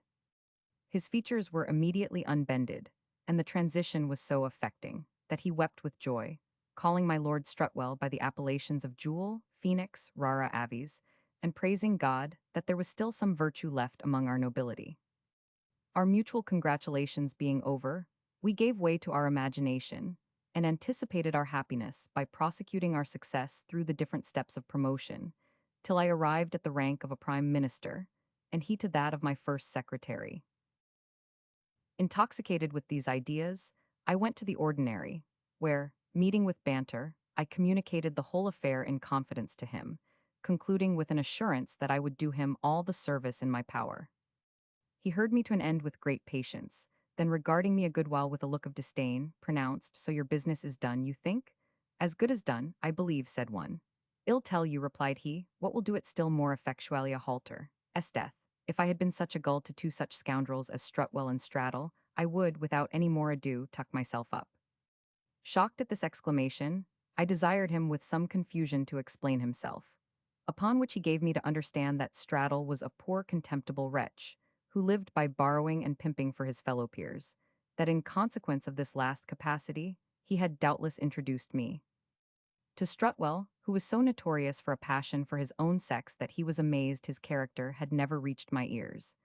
His features were immediately unbended, and the transition was so affecting, that he wept with joy, calling my Lord Strutwell by the appellations of Jewel, Phoenix, Rara Aves, and praising God that there was still some virtue left among our nobility. Our mutual congratulations being over, we gave way to our imagination, and anticipated our happiness by prosecuting our success through the different steps of promotion, till I arrived at the rank of a prime minister, and he to that of my first secretary. Intoxicated with these ideas, I went to the ordinary, where, meeting with Banter, I communicated the whole affair in confidence to him, concluding with an assurance that I would do him all the service in my power. He heard me to an end with great patience, then regarding me a good while with a look of disdain, pronounced, So your business is done, you think? As good as done, I believe, said one. Ill tell you, replied he, what will do it still more effectually a halter, death. If I had been such a gull to two such scoundrels as Strutwell and Straddle, I would, without any more ado, tuck myself up. Shocked at this exclamation, I desired him with some confusion to explain himself, upon which he gave me to understand that Straddle was a poor contemptible wretch, who lived by borrowing and pimping for his fellow peers, that in consequence of this last capacity, he had doubtless introduced me to Strutwell, who was so notorious for a passion for his own sex that he was amazed his character had never reached my ears,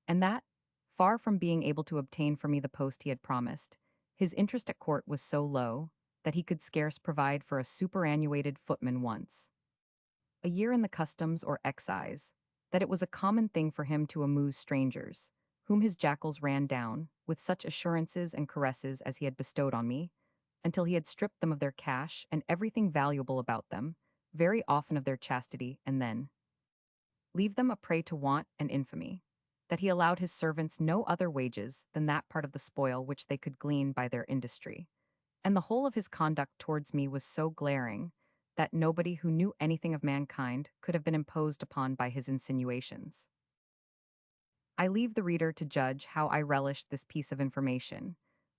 and that, far from being able to obtain for me the post he had promised, his interest at court was so low that he could scarce provide for a superannuated footman once a year in the customs or excise, that it was a common thing for him to amuse strangers, whom his jackals ran down, with such assurances and caresses as he had bestowed on me, until he had stripped them of their cash and everything valuable about them, very often of their chastity, and then leave them a prey to want and infamy, that he allowed his servants no other wages than that part of the spoil which they could glean by their industry. And the whole of his conduct towards me was so glaring that nobody who knew anything of mankind could have been imposed upon by his insinuations. I leave the reader to judge how I relished this piece of information,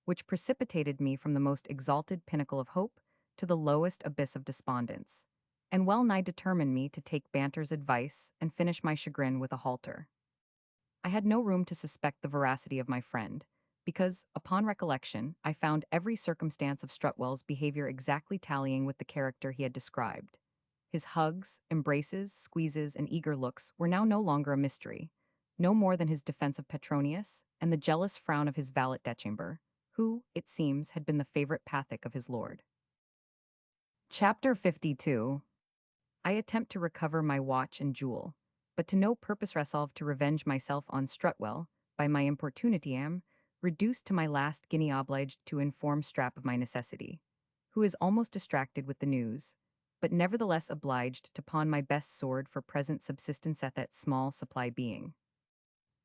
which precipitated me from the most exalted pinnacle of hope to the lowest abyss of despondence, and well nigh determined me to take Banter's advice and finish my chagrin with a halter. I had no room to suspect the veracity of my friend, because, upon recollection, I found every circumstance of Strutwell's behavior exactly tallying with the character he had described. His hugs, embraces, squeezes, and eager looks were now no longer a mystery, no more than his defense of Petronius and the jealous frown of his valet December, who, it seems, had been the favorite pathic of his lord. Chapter 52. I attempt to recover my watch and jewel, but to no purpose resolve to revenge myself on Strutwell, by my importunity am, reduced to my last guinea obliged to inform Strap of my necessity, who is almost distracted with the news, but nevertheless obliged to pawn my best sword for present subsistence at that small supply being.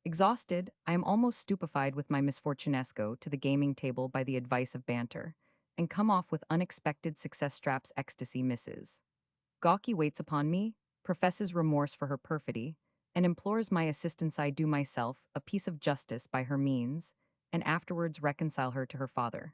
Exhausted, I am almost stupefied with my misfortunesco to the gaming table by the advice of Banter, and come off with unexpected success. Strap's ecstasy misses. Gawky waits upon me, professes remorse for her perfidy, and implores my assistance. I do myself a piece of justice by her means, and afterwards reconcile her to her father.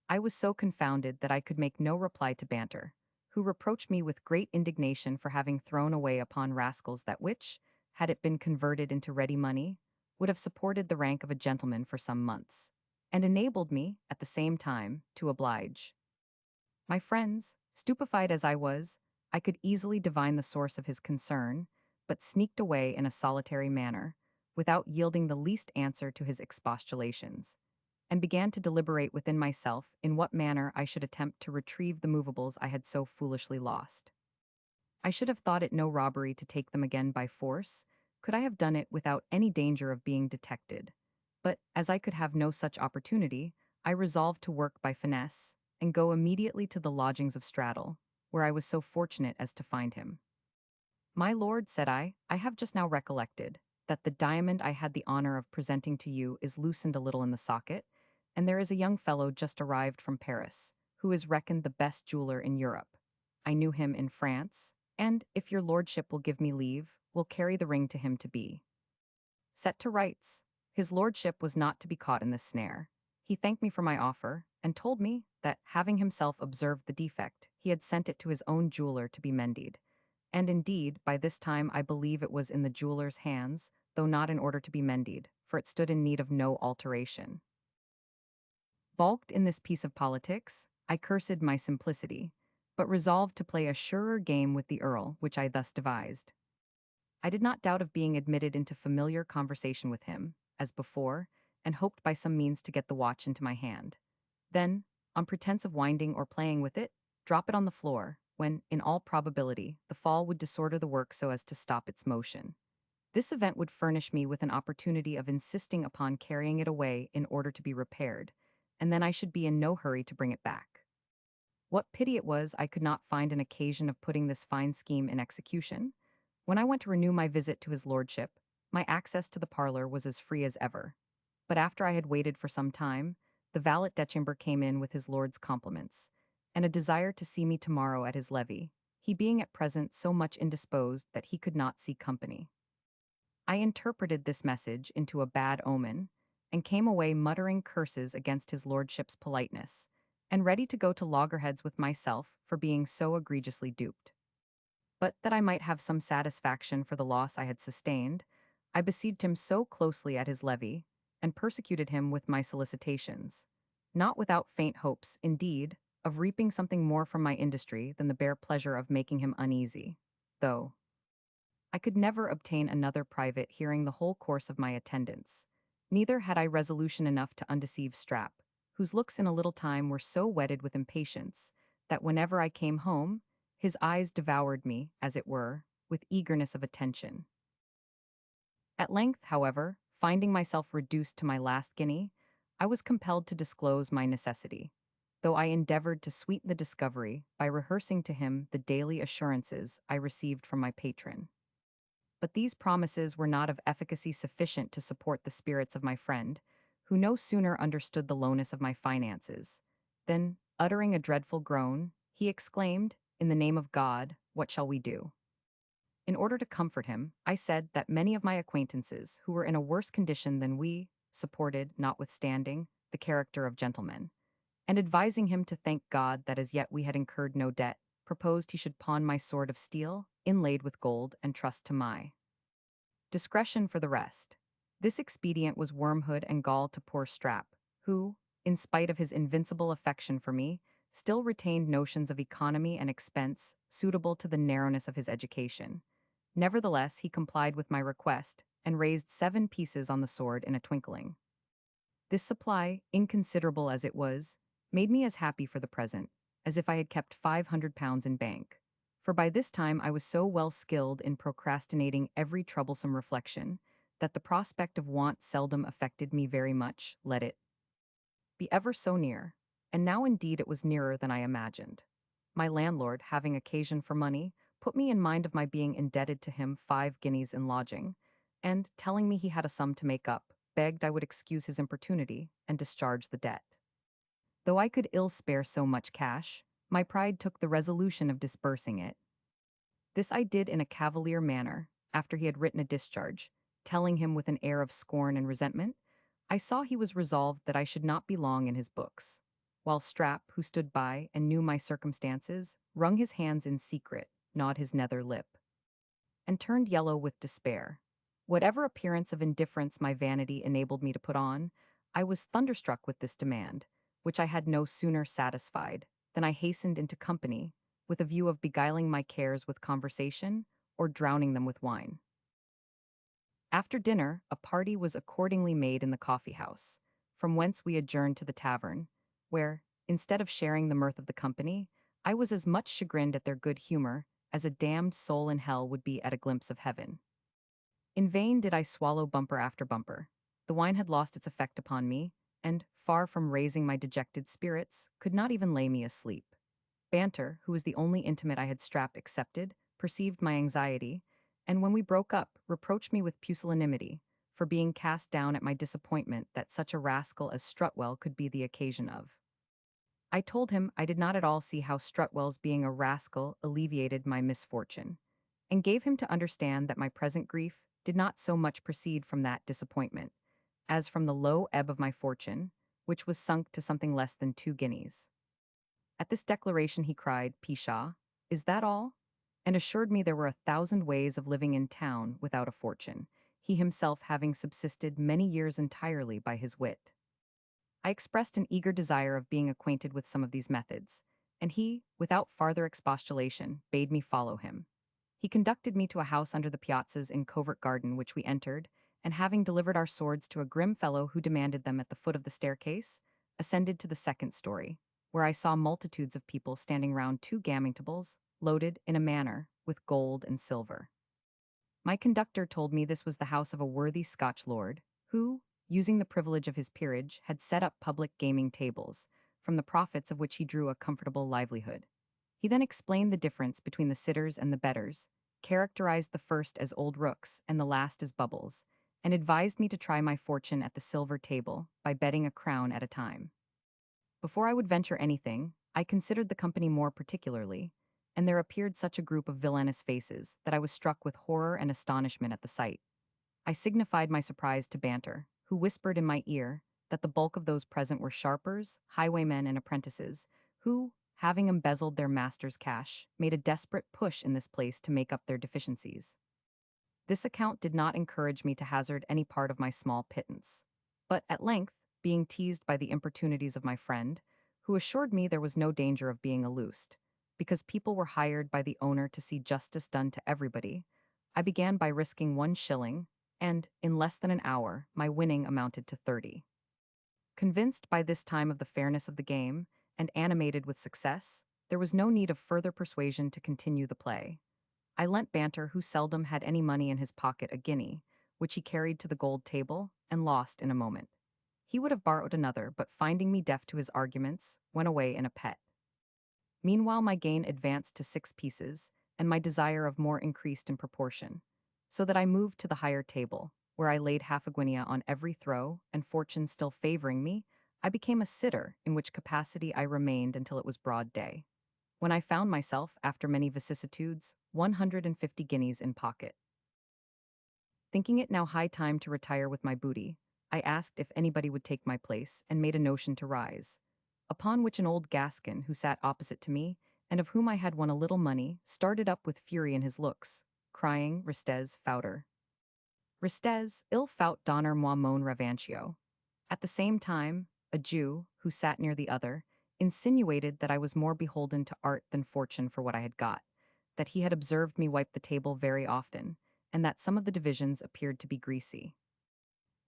I was so confounded that I could make no reply to Banter, who reproached me with great indignation for having thrown away upon rascals that which, had it been converted into ready money, would have supported the rank of a gentleman for some months, and enabled me, at the same time, to oblige. My friends, stupefied as I was, I could easily divine the source of his concern, but sneaked away in a solitary manner, without yielding the least answer to his expostulations, and began to deliberate within myself in what manner I should attempt to retrieve the movables I had so foolishly lost. I should have thought it no robbery to take them again by force, could I have done it without any danger of being detected. But, as I could have no such opportunity, I resolved to work by finesse, and go immediately to the lodgings of Straddle, where I was so fortunate as to find him. My lord, said I have just now recollected that the diamond I had the honor of presenting to you is loosened a little in the socket, and there is a young fellow just arrived from Paris, who is reckoned the best jeweler in Europe. I knew him in France, and, if your lordship will give me leave, will carry the ring to him to be set to rights. His lordship was not to be caught in this snare. He thanked me for my offer, and told me that, having himself observed the defect, he had sent it to his own jeweler to be mended. And indeed, by this time I believe it was in the jeweler's hands, though not in order to be mended, for it stood in need of no alteration. Balked in this piece of politics, I cursed my simplicity, but resolved to play a surer game with the earl, which I thus devised. I did not doubt of being admitted into familiar conversation with him, as before, and hoped by some means to get the watch into my hand. Then, on pretense of winding or playing with it, drop it on the floor, when, in all probability, the fall would disorder the work so as to stop its motion. This event would furnish me with an opportunity of insisting upon carrying it away in order to be repaired, and then I should be in no hurry to bring it back. What pity it was I could not find an occasion of putting this fine scheme in execution. When I went to renew my visit to his lordship, my access to the parlor was as free as ever. But after I had waited for some time, the valet December came in with his lord's compliments, and a desire to see me tomorrow at his levee, he being at present so much indisposed that he could not see company. I interpreted this message into a bad omen, and came away muttering curses against his lordship's politeness, and ready to go to loggerheads with myself for being so egregiously duped. But that I might have some satisfaction for the loss I had sustained, I besieged him so closely at his levee, and persecuted him with my solicitations, not without faint hopes, indeed, of reaping something more from my industry than the bare pleasure of making him uneasy, though I could never obtain another private hearing the whole course of my attendance. Neither had I resolution enough to undeceive Strap, whose looks in a little time were so wetted with impatience, that whenever I came home, his eyes devoured me, as it were, with eagerness of attention. At length, however, finding myself reduced to my last guinea, I was compelled to disclose my necessity, though I endeavored to sweeten the discovery by rehearsing to him the daily assurances I received from my patron. But these promises were not of efficacy sufficient to support the spirits of my friend, who no sooner understood the lowness of my finances, than, uttering a dreadful groan, he exclaimed, "In the name of God, what shall we do?" In order to comfort him, I said that many of my acquaintances, who were in a worse condition than we, supported, notwithstanding, the character of gentlemen, and advising him to thank God that as yet we had incurred no debt, proposed he should pawn my sword of steel, inlaid with gold, and trust to my discretion for the rest. This expedient was wormwood and gall to poor Strap, who, in spite of his invincible affection for me, still retained notions of economy and expense suitable to the narrowness of his education. Nevertheless, he complied with my request, and raised 7 pieces on the sword in a twinkling. This supply, inconsiderable as it was, made me as happy for the present as if I had kept £500 in bank. For by this time I was so well skilled in procrastinating every troublesome reflection that the prospect of want seldom affected me very much, let it be ever so near. And now indeed it was nearer than I imagined. My landlord, having occasion for money, put me in mind of my being indebted to him 5 guineas in lodging, and, telling me he had a sum to make up, begged I would excuse his importunity and discharge the debt. Though I could ill spare so much cash, my pride took the resolution of disbursing it. This I did in a cavalier manner, after he had written a discharge, telling him with an air of scorn and resentment, I saw he was resolved that I should not be long in his books, while Strap, who stood by and knew my circumstances, wrung his hands in secret, gnawed his nether lip, and turned yellow with despair. Whatever appearance of indifference my vanity enabled me to put on, I was thunderstruck with this demand, which I had no sooner satisfied than I hastened into company, with a view of beguiling my cares with conversation or drowning them with wine. After dinner, a party was accordingly made in the coffee house, from whence we adjourned to the tavern, where, instead of sharing the mirth of the company, I was as much chagrined at their good humor as a damned soul in hell would be at a glimpse of heaven. In vain did I swallow bumper after bumper. The wine had lost its effect upon me, and, far from raising my dejected spirits, could not even lay me asleep. Banter, who was the only intimate I had Strap accepted, perceived my anxiety, and when we broke up, reproached me with pusillanimity for being cast down at my disappointment that such a rascal as Strutwell could be the occasion of. I told him I did not at all see how Strutwell's being a rascal alleviated my misfortune, and gave him to understand that my present grief did not so much proceed from that disappointment as from the low ebb of my fortune, which was sunk to something less than 2 guineas. At this declaration he cried, Pshaw, is that all? And assured me there were 1,000 ways of living in town without a fortune, he himself having subsisted many years entirely by his wit. I expressed an eager desire of being acquainted with some of these methods, and he, without farther expostulation, bade me follow him. He conducted me to a house under the piazzas in Covert Garden, which we entered, and having delivered our swords to a grim fellow who demanded them at the foot of the staircase, ascended to the 2nd story, where I saw multitudes of people standing round 2 gaming tables, loaded, in a manner, with gold and silver. My conductor told me this was the house of a worthy Scotch lord, who, using the privilege of his peerage, had set up public gaming tables, from the profits of which he drew a comfortable livelihood. He then explained the difference between the sitters and the bettors, characterized the first as old rooks and the last as bubbles, and advised me to try my fortune at the silver table by betting a crown at a time. Before I would venture anything, I considered the company more particularly, and there appeared such a group of villainous faces that I was struck with horror and astonishment at the sight. I signified my surprise to Banter, who whispered in my ear that the bulk of those present were sharpers, highwaymen, and apprentices, who, having embezzled their master's cash, made a desperate push in this place to make up their deficiencies. This account did not encourage me to hazard any part of my small pittance. But at length, being teased by the importunities of my friend, who assured me there was no danger of being aloosed, because people were hired by the owner to see justice done to everybody, I began by risking 1 shilling, and, in less than an hour, my winning amounted to 30. Convinced by this time of the fairness of the game, and animated with success, there was no need of further persuasion to continue the play. I lent Banter, who seldom had any money in his pocket, a guinea, which he carried to the gold table, and lost in a moment. He would have borrowed another, but finding me deaf to his arguments, went away in a pet. Meanwhile my gain advanced to 6 pieces, and my desire of more increased in proportion, so that I moved to the higher table, where I laid half a guinea on every throw, and fortune still favoring me, I became a sitter, in which capacity I remained until it was broad day, when I found myself, after many vicissitudes, 150 guineas in pocket. Thinking it now high time to retire with my booty, I asked if anybody would take my place and made a notion to rise. Upon which an old Gascon who sat opposite to me, and of whom I had won a little money, started up with fury in his looks, crying, Restes, fouter. Restes, il faut donner moi mon revanchio. At the same time, a Jew, who sat near the other, insinuated that I was more beholden to art than fortune for what I had got, that he had observed me wipe the table very often, and that some of the divisions appeared to be greasy.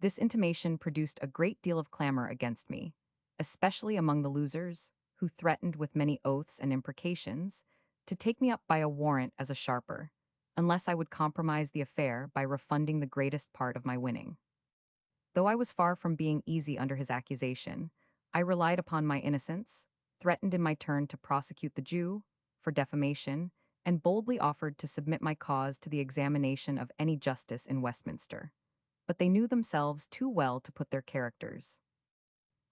This intimation produced a great deal of clamor against me, especially among the losers, who threatened with many oaths and imprecations to take me up by a warrant as a sharper, unless I would compromise the affair by refunding the greatest part of my winning. Though I was far from being easy under his accusation, I relied upon my innocence, threatened in my turn to prosecute the Jew for defamation, and boldly offered to submit my cause to the examination of any justice in Westminster. But they knew themselves too well to put their characters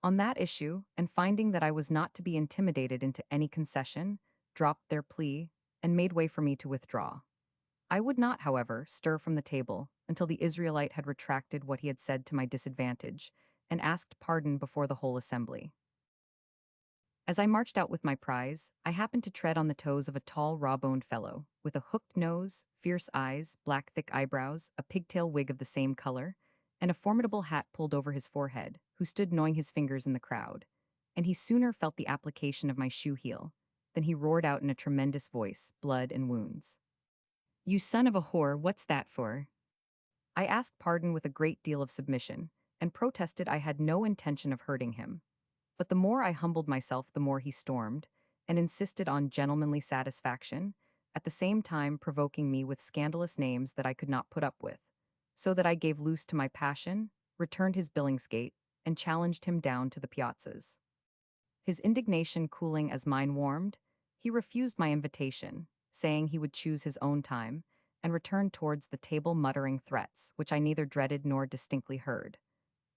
on that issue, and finding that I was not to be intimidated into any concession, dropped their plea and made way for me to withdraw. I would not, however, stir from the table until the Israelite had retracted what he had said to my disadvantage and asked pardon before the whole assembly. As I marched out with my prize, I happened to tread on the toes of a tall, raw-boned fellow, with a hooked nose, fierce eyes, black thick eyebrows, a pigtail wig of the same color, and a formidable hat pulled over his forehead, who stood gnawing his fingers in the crowd. And he sooner felt the application of my shoe heel than he roared out in a tremendous voice, blood and wounds. "You son of a whore, what's that for?" I asked pardon with a great deal of submission, and protested I had no intention of hurting him. But the more I humbled myself, the more he stormed, and insisted on gentlemanly satisfaction, at the same time provoking me with scandalous names that I could not put up with, so that I gave loose to my passion, returned his Billingsgate, and challenged him down to the piazzas. His indignation cooling as mine warmed, he refused my invitation, saying he would choose his own time, and returned towards the table muttering threats, which I neither dreaded nor distinctly heard,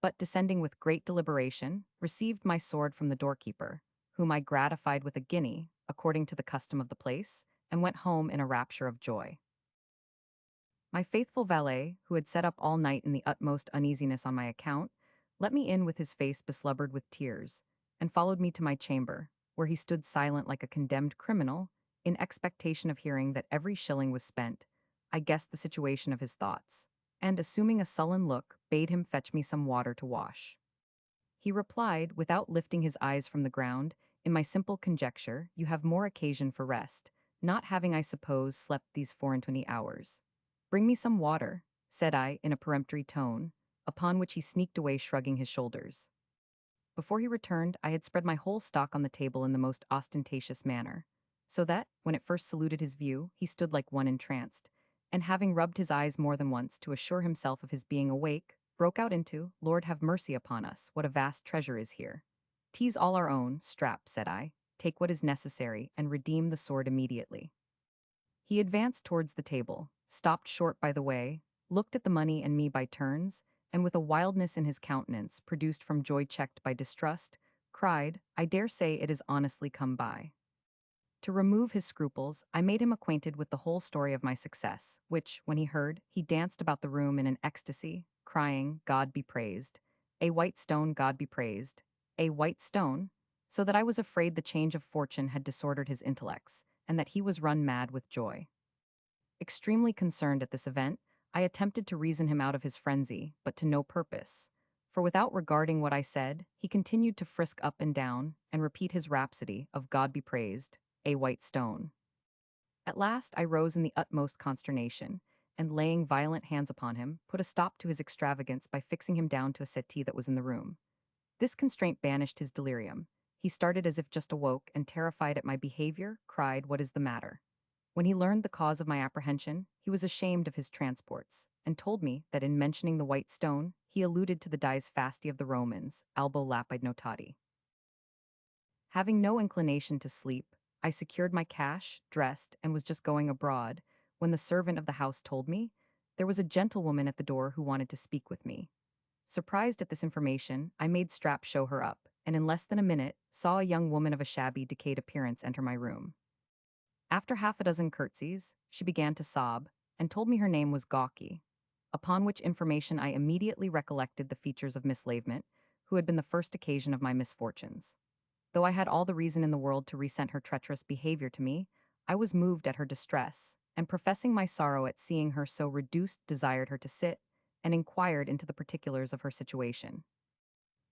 but descending with great deliberation, received my sword from the doorkeeper, whom I gratified with a guinea, according to the custom of the place, and went home in a rapture of joy. My faithful valet, who had sat up all night in the utmost uneasiness on my account, let me in with his face beslubbered with tears, and followed me to my chamber, where he stood silent like a condemned criminal, in expectation of hearing that every shilling was spent. I guessed the situation of his thoughts, and, assuming a sullen look, bade him fetch me some water to wash. He replied, without lifting his eyes from the ground, "In my simple conjecture, you have more occasion for rest, not having, I suppose, slept these 24 hours. Bring me some water," said I, in a peremptory tone, upon which he sneaked away shrugging his shoulders. Before he returned, I had spread my whole stock on the table in the most ostentatious manner, so that, when it first saluted his view, he stood like one entranced, and having rubbed his eyes more than once to assure himself of his being awake, broke out into, "Lord have mercy upon us, what a vast treasure is here. 'Tis all our own, Strap," said I, "take what is necessary, and redeem the sword immediately." He advanced towards the table, stopped short by the way, looked at the money and me by turns, and with a wildness in his countenance, produced from joy checked by distrust, cried, "I dare say it is honestly come by." To remove his scruples, I made him acquainted with the whole story of my success, which, when he heard, he danced about the room in an ecstasy, crying, "God be praised! A white stone, God be praised! A white stone!" So that I was afraid the change of fortune had disordered his intellects, and that he was run mad with joy. Extremely concerned at this event, I attempted to reason him out of his frenzy, but to no purpose. For without regarding what I said, he continued to frisk up and down and repeat his rhapsody of "God be praised, a white stone." At last I rose in the utmost consternation, and laying violent hands upon him, put a stop to his extravagance by fixing him down to a settee that was in the room. This constraint banished his delirium. He started as if just awoke, and terrified at my behavior, cried, "What is the matter?" When he learned the cause of my apprehension, he was ashamed of his transports, and told me that in mentioning the white stone, he alluded to the dies fasti of the Romans, albo lapide notati. Having no inclination to sleep, I secured my cash, dressed, and was just going abroad, when the servant of the house told me there was a gentlewoman at the door who wanted to speak with me. Surprised at this information, I made Strap show her up, and in less than a minute saw a young woman of a shabby, decayed appearance enter my room. After half a dozen curtsies, she began to sob, and told me her name was Gawky. upon which information I immediately recollected the features of Miss Lavement, who had been the first occasion of my misfortunes. Though I had all the reason in the world to resent her treacherous behavior to me, I was moved at her distress, and professing my sorrow at seeing her so reduced, desired her to sit, and inquired into the particulars of her situation.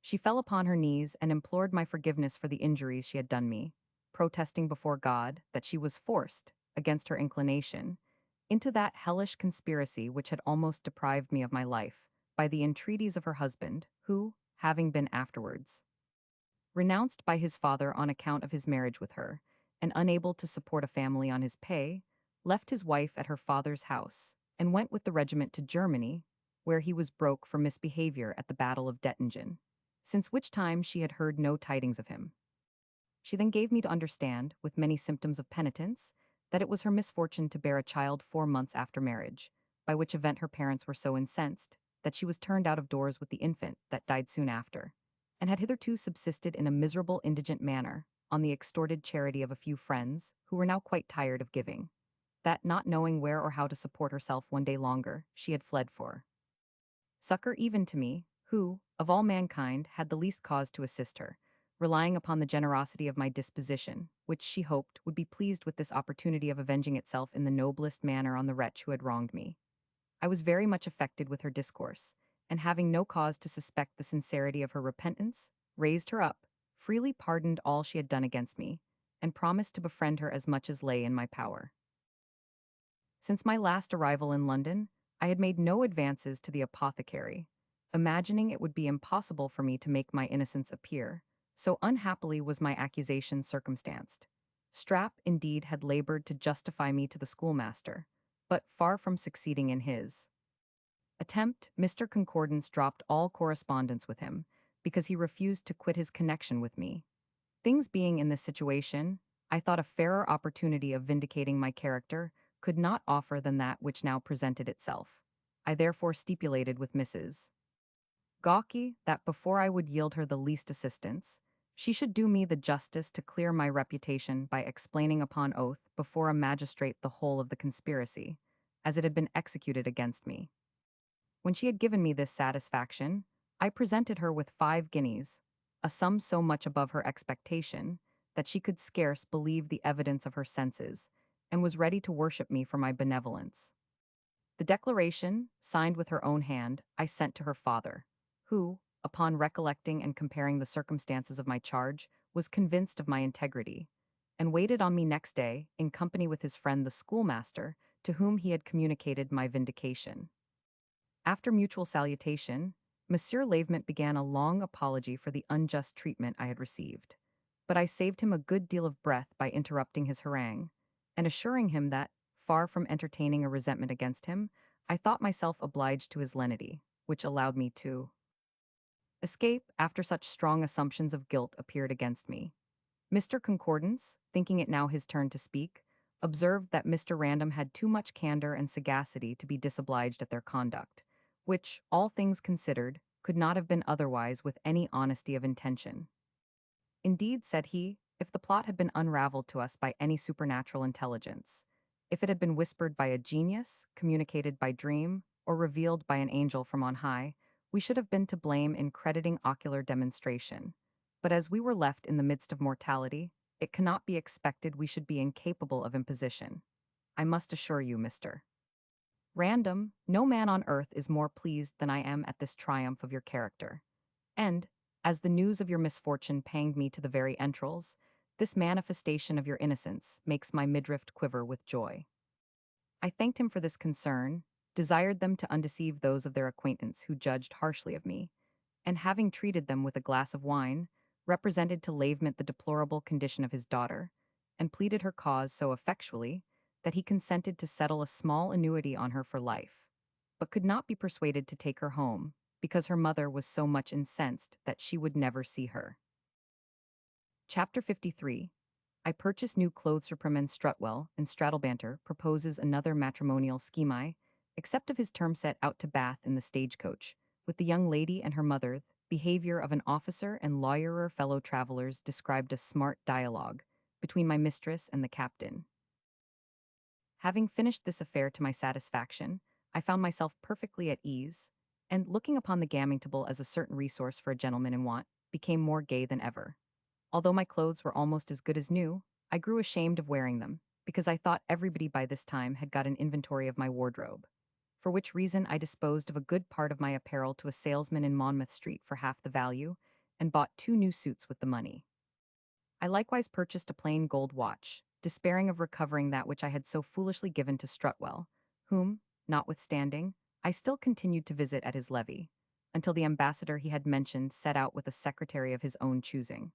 She fell upon her knees and implored my forgiveness for the injuries she had done me, protesting before God that she was forced, against her inclination, into that hellish conspiracy which had almost deprived me of my life, by the entreaties of her husband, who, having been afterwards renounced by his father on account of his marriage with her, and unable to support a family on his pay, left his wife at her father's house, and went with the regiment to Germany, where he was broke for misbehavior at the Battle of Dettingen, since which time she had heard no tidings of him. She then gave me to understand, with many symptoms of penitence, that it was her misfortune to bear a child 4 months after marriage, by which event her parents were so incensed that she was turned out of doors with the infant that died soon after, and had hitherto subsisted in a miserable indigent manner on the extorted charity of a few friends who were now quite tired of giving, that not knowing where or how to support herself one day longer, she had fled for succor even to me, who, of all mankind, had the least cause to assist her, relying upon the generosity of my disposition, which she hoped would be pleased with this opportunity of avenging itself in the noblest manner on the wretch who had wronged me. I was very much affected with her discourse, and having no cause to suspect the sincerity of her repentance, raised her up, freely pardoned all she had done against me, and promised to befriend her as much as lay in my power. Since my last arrival in London, I had made no advances to the apothecary, imagining it would be impossible for me to make my innocence appear, so unhappily was my accusation circumstanced. Strap, indeed, had labored to justify me to the schoolmaster, but far from succeeding in his attempt, Mr. Concordance dropped all correspondence with him, because he refused to quit his connection with me. Things being in this situation, I thought a fairer opportunity of vindicating my character could not offer than that which now presented itself. I therefore stipulated with Mrs. Gawky that before I would yield her the least assistance, she should do me the justice to clear my reputation by explaining upon oath before a magistrate the whole of the conspiracy, as it had been executed against me. When she had given me this satisfaction, I presented her with 5 guineas, a sum so much above her expectation that she could scarce believe the evidence of her senses, and was ready to worship me for my benevolence. The declaration, signed with her own hand, I sent to her father, who, upon recollecting and comparing the circumstances of my charge, was convinced of my integrity, and waited on me next day, in company with his friend the schoolmaster, to whom he had communicated my vindication. After mutual salutation, Monsieur Lavement began a long apology for the unjust treatment I had received, but I saved him a good deal of breath by interrupting his harangue, and assuring him that, far from entertaining a resentment against him, I thought myself obliged to his lenity, which allowed me to escape after such strong assumptions of guilt appeared against me. Mr. Concordance, thinking it now his turn to speak, observed that Mr. Random had too much candor and sagacity to be disobliged at their conduct, which, all things considered, could not have been otherwise with any honesty of intention. Indeed, said he, if the plot had been unraveled to us by any supernatural intelligence, if it had been whispered by a genius, communicated by dream, or revealed by an angel from on high, we should have been to blame in crediting ocular demonstration. But as we were left in the midst of mortality, it cannot be expected we should be incapable of imposition. I must assure you, Mr. Random, no man on earth is more pleased than I am at this triumph of your character. And, as the news of your misfortune panged me to the very entrails, this manifestation of your innocence makes my midriff quiver with joy. I thanked him for this concern, desired them to undeceive those of their acquaintance who judged harshly of me, and having treated them with a glass of wine, represented to Lavement the deplorable condition of his daughter, and pleaded her cause so effectually that he consented to settle a small annuity on her for life, but could not be persuaded to take her home, because her mother was so much incensed that she would never see her. Chapter 53. I purchase new clothes for Prim and Strutwell, and Straddlebanter proposes another matrimonial scheme, except of his term set out to Bath in the stagecoach, with the young lady and her mother. Behavior of an officer and lawyerer fellow travelers described a smart dialogue between my mistress and the captain. Having finished this affair to my satisfaction, I found myself perfectly at ease, and looking upon the gaming table as a certain resource for a gentleman in want, became more gay than ever. Although my clothes were almost as good as new, I grew ashamed of wearing them, because I thought everybody by this time had got an inventory of my wardrobe. For which reason I disposed of a good part of my apparel to a salesman in Monmouth Street for half the value, and bought 2 new suits with the money. I likewise purchased a plain gold watch, despairing of recovering that which I had so foolishly given to Strutwell, whom, notwithstanding, I still continued to visit at his levee, until the ambassador he had mentioned set out with a secretary of his own choosing.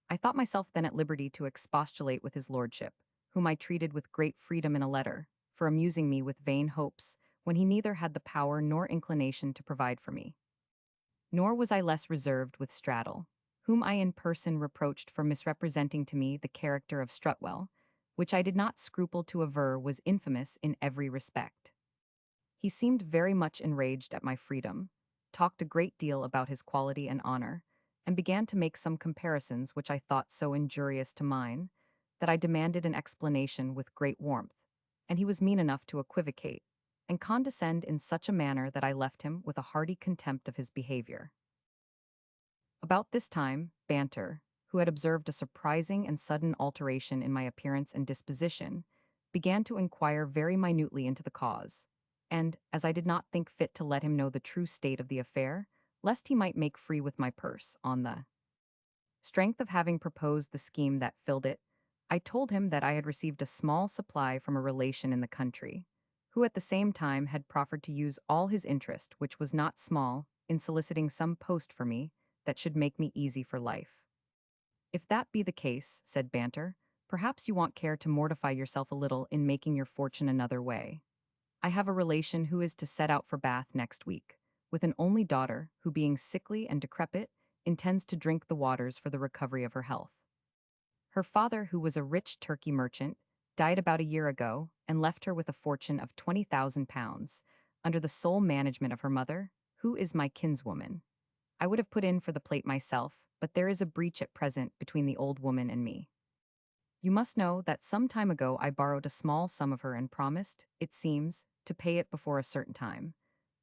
I thought myself then at liberty to expostulate with his lordship, whom I treated with great freedom in a letter, for amusing me with vain hopes, when he neither had the power nor inclination to provide for me. Nor was I less reserved with Straddle, whom I in person reproached for misrepresenting to me the character of Strutwell, which I did not scruple to aver was infamous in every respect. He seemed very much enraged at my freedom, talked a great deal about his quality and honor, and began to make some comparisons which I thought so injurious to mine, that I demanded an explanation with great warmth, and he was mean enough to equivocate, and condescend in such a manner that I left him with a hearty contempt of his behavior. About this time, Banter, who had observed a surprising and sudden alteration in my appearance and disposition, began to inquire very minutely into the cause, and, as I did not think fit to let him know the true state of the affair, lest he might make free with my purse on the strength of having proposed the scheme that filled it, I told him that I had received a small supply from a relation in the country, who at the same time had proffered to use all his interest, which was not small, in soliciting some post for me that should make me easy for life. If that be the case, said Banter, perhaps you won't care to mortify yourself a little in making your fortune another way. I have a relation who is to set out for Bath next week, with an only daughter who, being sickly and decrepit, intends to drink the waters for the recovery of her health. Her father, who was a rich Turkey merchant, died about a year ago and left her with a fortune of £20,000, under the sole management of her mother, who is my kinswoman. I would have put in for the plate myself, but there is a breach at present between the old woman and me. You must know that some time ago I borrowed a small sum of her and promised, it seems, to pay it before a certain time.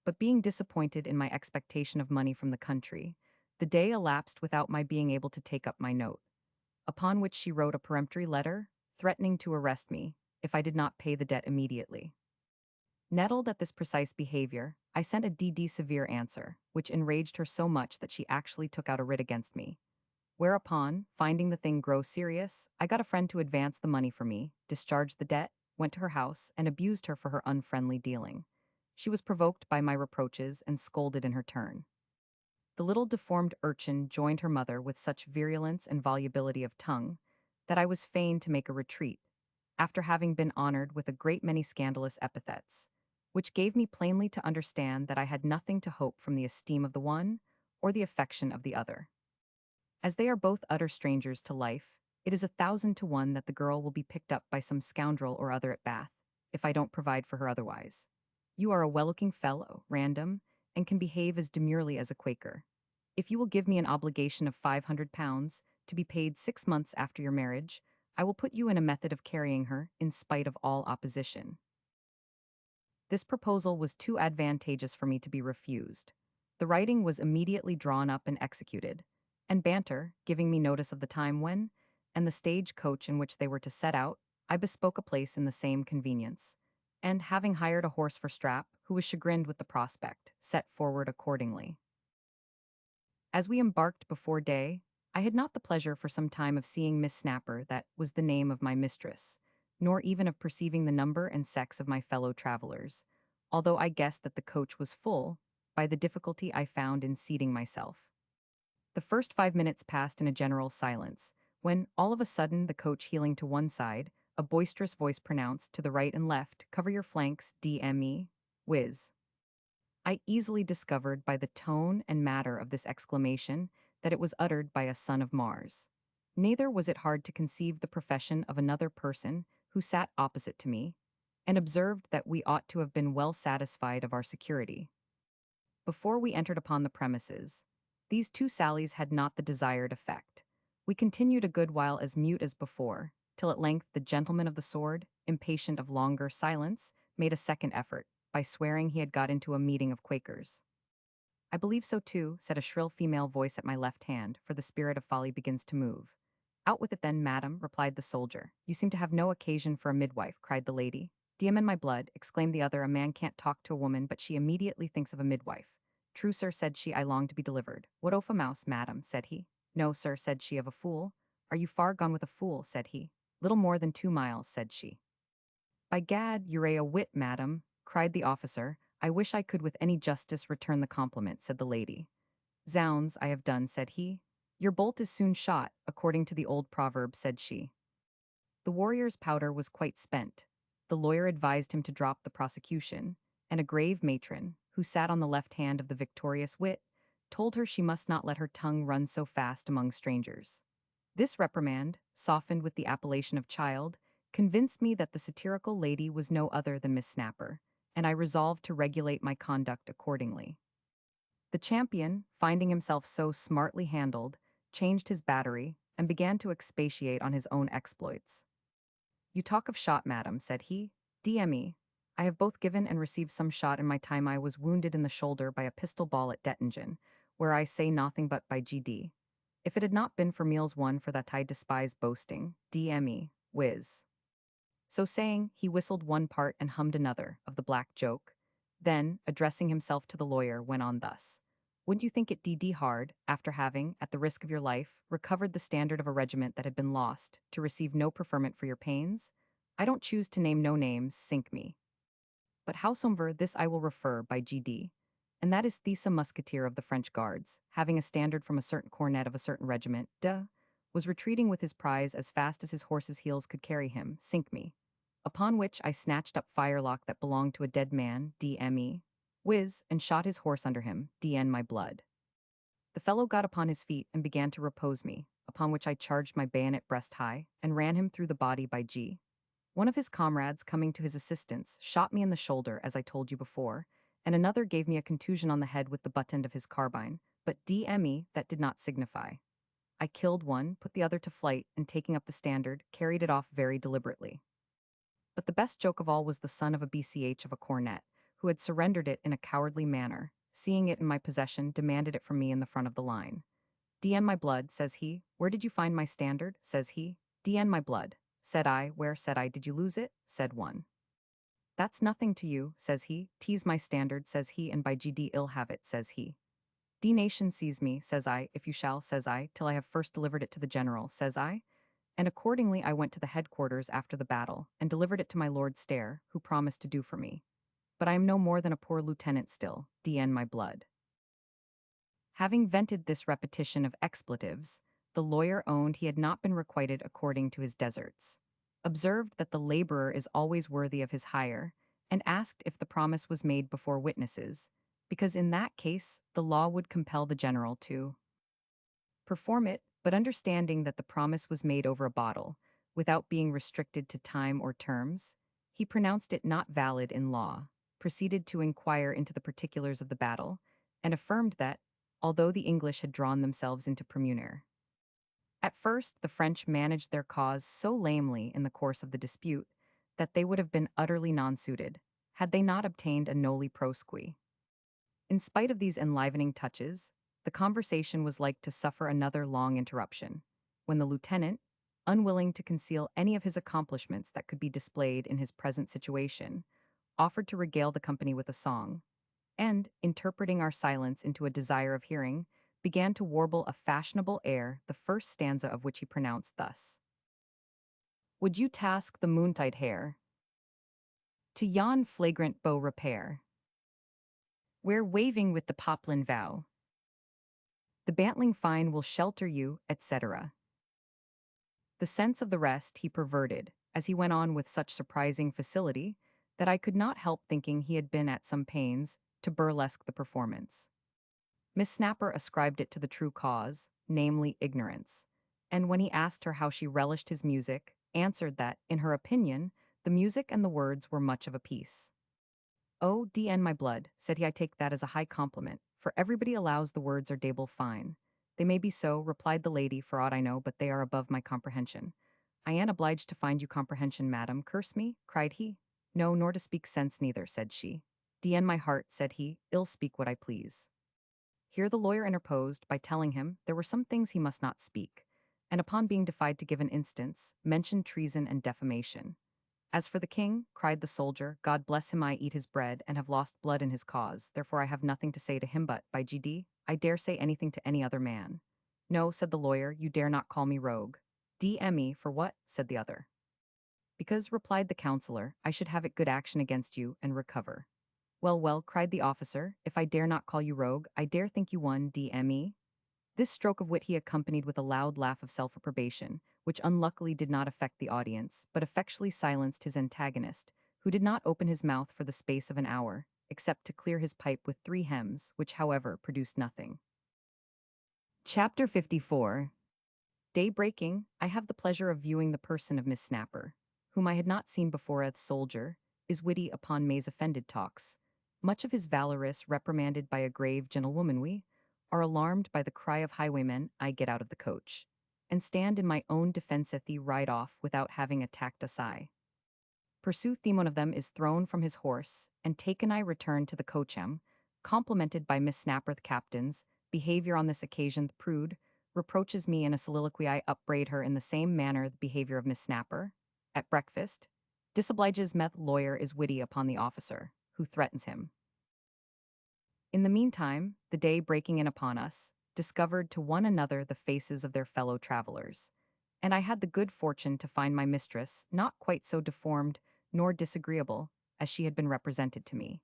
But being disappointed in my expectation of money from the country, the day elapsed without my being able to take up my note, upon which she wrote a peremptory letter, threatening to arrest me if I did not pay the debt immediately. Nettled at this precise behavior, I sent a severe answer, which enraged her so much that she actually took out a writ against me. Whereupon, finding the thing grow serious, I got a friend to advance the money for me, discharged the debt, went to her house, and abused her for her unfriendly dealing. She was provoked by my reproaches and scolded in her turn. The little deformed urchin joined her mother with such virulence and volubility of tongue that I was fain to make a retreat, after having been honored with a great many scandalous epithets, which gave me plainly to understand that I had nothing to hope from the esteem of the one or the affection of the other. As they are both utter strangers to life, it is 1,000 to 1 that the girl will be picked up by some scoundrel or other at Bath, if I don't provide for her otherwise. You are a well-looking fellow, Random, and can behave as demurely as a Quaker. If you will give me an obligation of £500, to be paid 6 months after your marriage, I will put you in a method of carrying her, in spite of all opposition. This proposal was too advantageous for me to be refused. The writing was immediately drawn up and executed, and Banter, giving me notice of the time when, and the stage coach in which they were to set out, I bespoke a place in the same convenience, and having hired a horse for Strap, who was chagrined with the prospect, set forward accordingly. As we embarked before day, I had not the pleasure for some time of seeing Miss Snapper, that was the name of my mistress, nor even of perceiving the number and sex of my fellow travelers, although I guessed that the coach was full, by the difficulty I found in seating myself. The first 5 minutes passed in a general silence, when, all of a sudden, the coach heeling to one side, a boisterous voice pronounced to the right and left, "Cover your flanks, DME, whiz." I easily discovered by the tone and matter of this exclamation that it was uttered by a son of Mars. Neither was it hard to conceive the profession of another person who sat opposite to me, and observed that we ought to have been well satisfied of our security. Before we entered upon the premises, these two sallies had not the desired effect. We continued a good while as mute as before, till at length the gentleman of the sword, impatient of longer silence, made a second effort, by swearing he had got into a meeting of Quakers. I believe so too, said a shrill female voice at my left hand, for the spirit of folly begins to move. Out with it then, madam, replied the soldier. You seem to have no occasion for a midwife, cried the lady. DM in my blood, exclaimed the other, a man can't talk to a woman, but she immediately thinks of a midwife. True, sir, said she, I long to be delivered. What oaf a mouse, madam, said he. No, sir, said she, of a fool. Are you far gone with a fool, said he. Little more than 2 miles, said she. By gad, you're a wit, madam, cried the officer. I wish I could with any justice return the compliment, said the lady. Zounds, I have done, said he. Your bolt is soon shot, according to the old proverb, said she. The warrior's powder was quite spent. The lawyer advised him to drop the prosecution, and a grave matron, who sat on the left hand of the victorious wit, told her she must not let her tongue run so fast among strangers. This reprimand, softened with the appellation of child, convinced me that the satirical lady was no other than Miss Snapper, and I resolved to regulate my conduct accordingly. The champion, finding himself so smartly handled, changed his battery and began to expatiate on his own exploits. You talk of shot, madam, said he. DME. I have both given and received some shot in my time. I was wounded in the shoulder by a pistol ball at Dettingen, where I say nothing but by GD. If it had not been for meals won, for that I despise boasting, DME, whiz. So saying, he whistled one part and hummed another of the black joke. Then, addressing himself to the lawyer, went on thus. Wouldn't you think it DD hard, after having, at the risk of your life, recovered the standard of a regiment that had been lost, to receive no preferment for your pains? I don't choose to name no names, sink me. But howsoever, this I will refer by GD. And that is Thesa Musketeer of the French Guards, having a standard from a certain cornet of a certain regiment, was retreating with his prize as fast as his horse's heels could carry him, sink me. Upon which I snatched up firelock that belonged to a dead man, DME, whiz, and shot his horse under him, DN my blood. The fellow got upon his feet and began to repose me, upon which I charged my bayonet breast high, and ran him through the body by G. One of his comrades, coming to his assistance, shot me in the shoulder, as I told you before, and another gave me a contusion on the head with the butt end of his carbine, but DME, that did not signify. I killed one, put the other to flight, and taking up the standard, carried it off very deliberately. But the best joke of all was the son of a BCH of a cornet, who had surrendered it in a cowardly manner, seeing it in my possession, demanded it from me in the front of the line. DN my blood, says he. Where did you find my standard? Says he. DN my blood. Said I. Where, said I, did you lose it? Said one. That's nothing to you, says he. T's my standard, says he, and by GD ill have it, says he. D nation seize me, says I, if you shall, says I, till I have first delivered it to the general, says I. And accordingly I went to the headquarters after the battle, and delivered it to my Lord Stair, who promised to do for me. But I am no more than a poor lieutenant still, DN my blood. Having vented this repetition of expletives, the lawyer owned he had not been requited according to his deserts, observed that the laborer is always worthy of his hire, and asked if the promise was made before witnesses, because in that case the law would compel the general to perform it, but understanding that the promise was made over a bottle, without being restricted to time or terms, he pronounced it not valid in law, proceeded to inquire into the particulars of the battle, and affirmed that, although the English had drawn themselves into Premunire, at first the French managed their cause so lamely in the course of the dispute that they would have been utterly non-suited, had they not obtained a noli prosqui. In spite of these enlivening touches, the conversation was like to suffer another long interruption, when the lieutenant, unwilling to conceal any of his accomplishments that could be displayed in his present situation, offered to regale the company with a song, and, interpreting our silence into a desire of hearing, began to warble a fashionable air, the first stanza of which he pronounced thus. Would you task the moontide hair? To yon flagrant bow repair, where waving with the poplin vow, the bantling fine will shelter you, etc. The sense of the rest he perverted, as he went on with such surprising facility, that I could not help thinking he had been at some pains to burlesque the performance. Miss Snapper ascribed it to the true cause, namely ignorance, and when he asked her how she relished his music, answered that, in her opinion, the music and the words were much of a piece. Oh, DN my blood, said he, I take that as a high compliment, for everybody allows the words are dable fine. They may be so, replied the lady, for aught I know, but they are above my comprehension. I am obliged to find you comprehension, madam, curse me, cried he. No, nor to speak sense neither, said she. "DN my heart," said he, "ill speak what I please." Here the lawyer interposed by telling him there were some things he must not speak, and upon being defied to give an instance, mentioned treason and defamation. "As for the king," cried the soldier, "God bless him, I eat his bread, and have lost blood in his cause, therefore I have nothing to say to him but, by GD, I dare say anything to any other man." "No," said the lawyer, "you dare not call me rogue." "D.M.E. for what?" said the other. "Because," replied the counsellor, "I should have it good action against you, and recover." "Well, well," cried the officer, "if I dare not call you rogue, I dare think you one D.M.E." This stroke of wit he accompanied with a loud laugh of self-approbation, which unluckily did not affect the audience, but effectually silenced his antagonist, who did not open his mouth for the space of an hour, except to clear his pipe with 3 hems, which however produced nothing. Chapter 54. Day breaking, I have the pleasure of viewing the person of Miss Snapper, whom I had not seen before as soldier, is witty upon May's offended talks. Much of his valorous, reprimanded by a grave gentlewoman we are alarmed by the cry of highwaymen, I get out of the coach, and stand in my own defenseth thee ride off without having attacked us I. Pursueth thee one of them is thrown from his horse, and taken I return to the coachem, complimented by Miss Snapper the captain's behavior on this occasion the prude, reproaches me in a soliloquy I upbraid her in the same manner the behavior of Miss Snapper. At breakfast, disobliges meth lawyer is witty upon the officer, who threatens him. In the meantime, the day breaking in upon us, discovered to one another the faces of their fellow travelers, and I had the good fortune to find my mistress not quite so deformed nor disagreeable as she had been represented to me.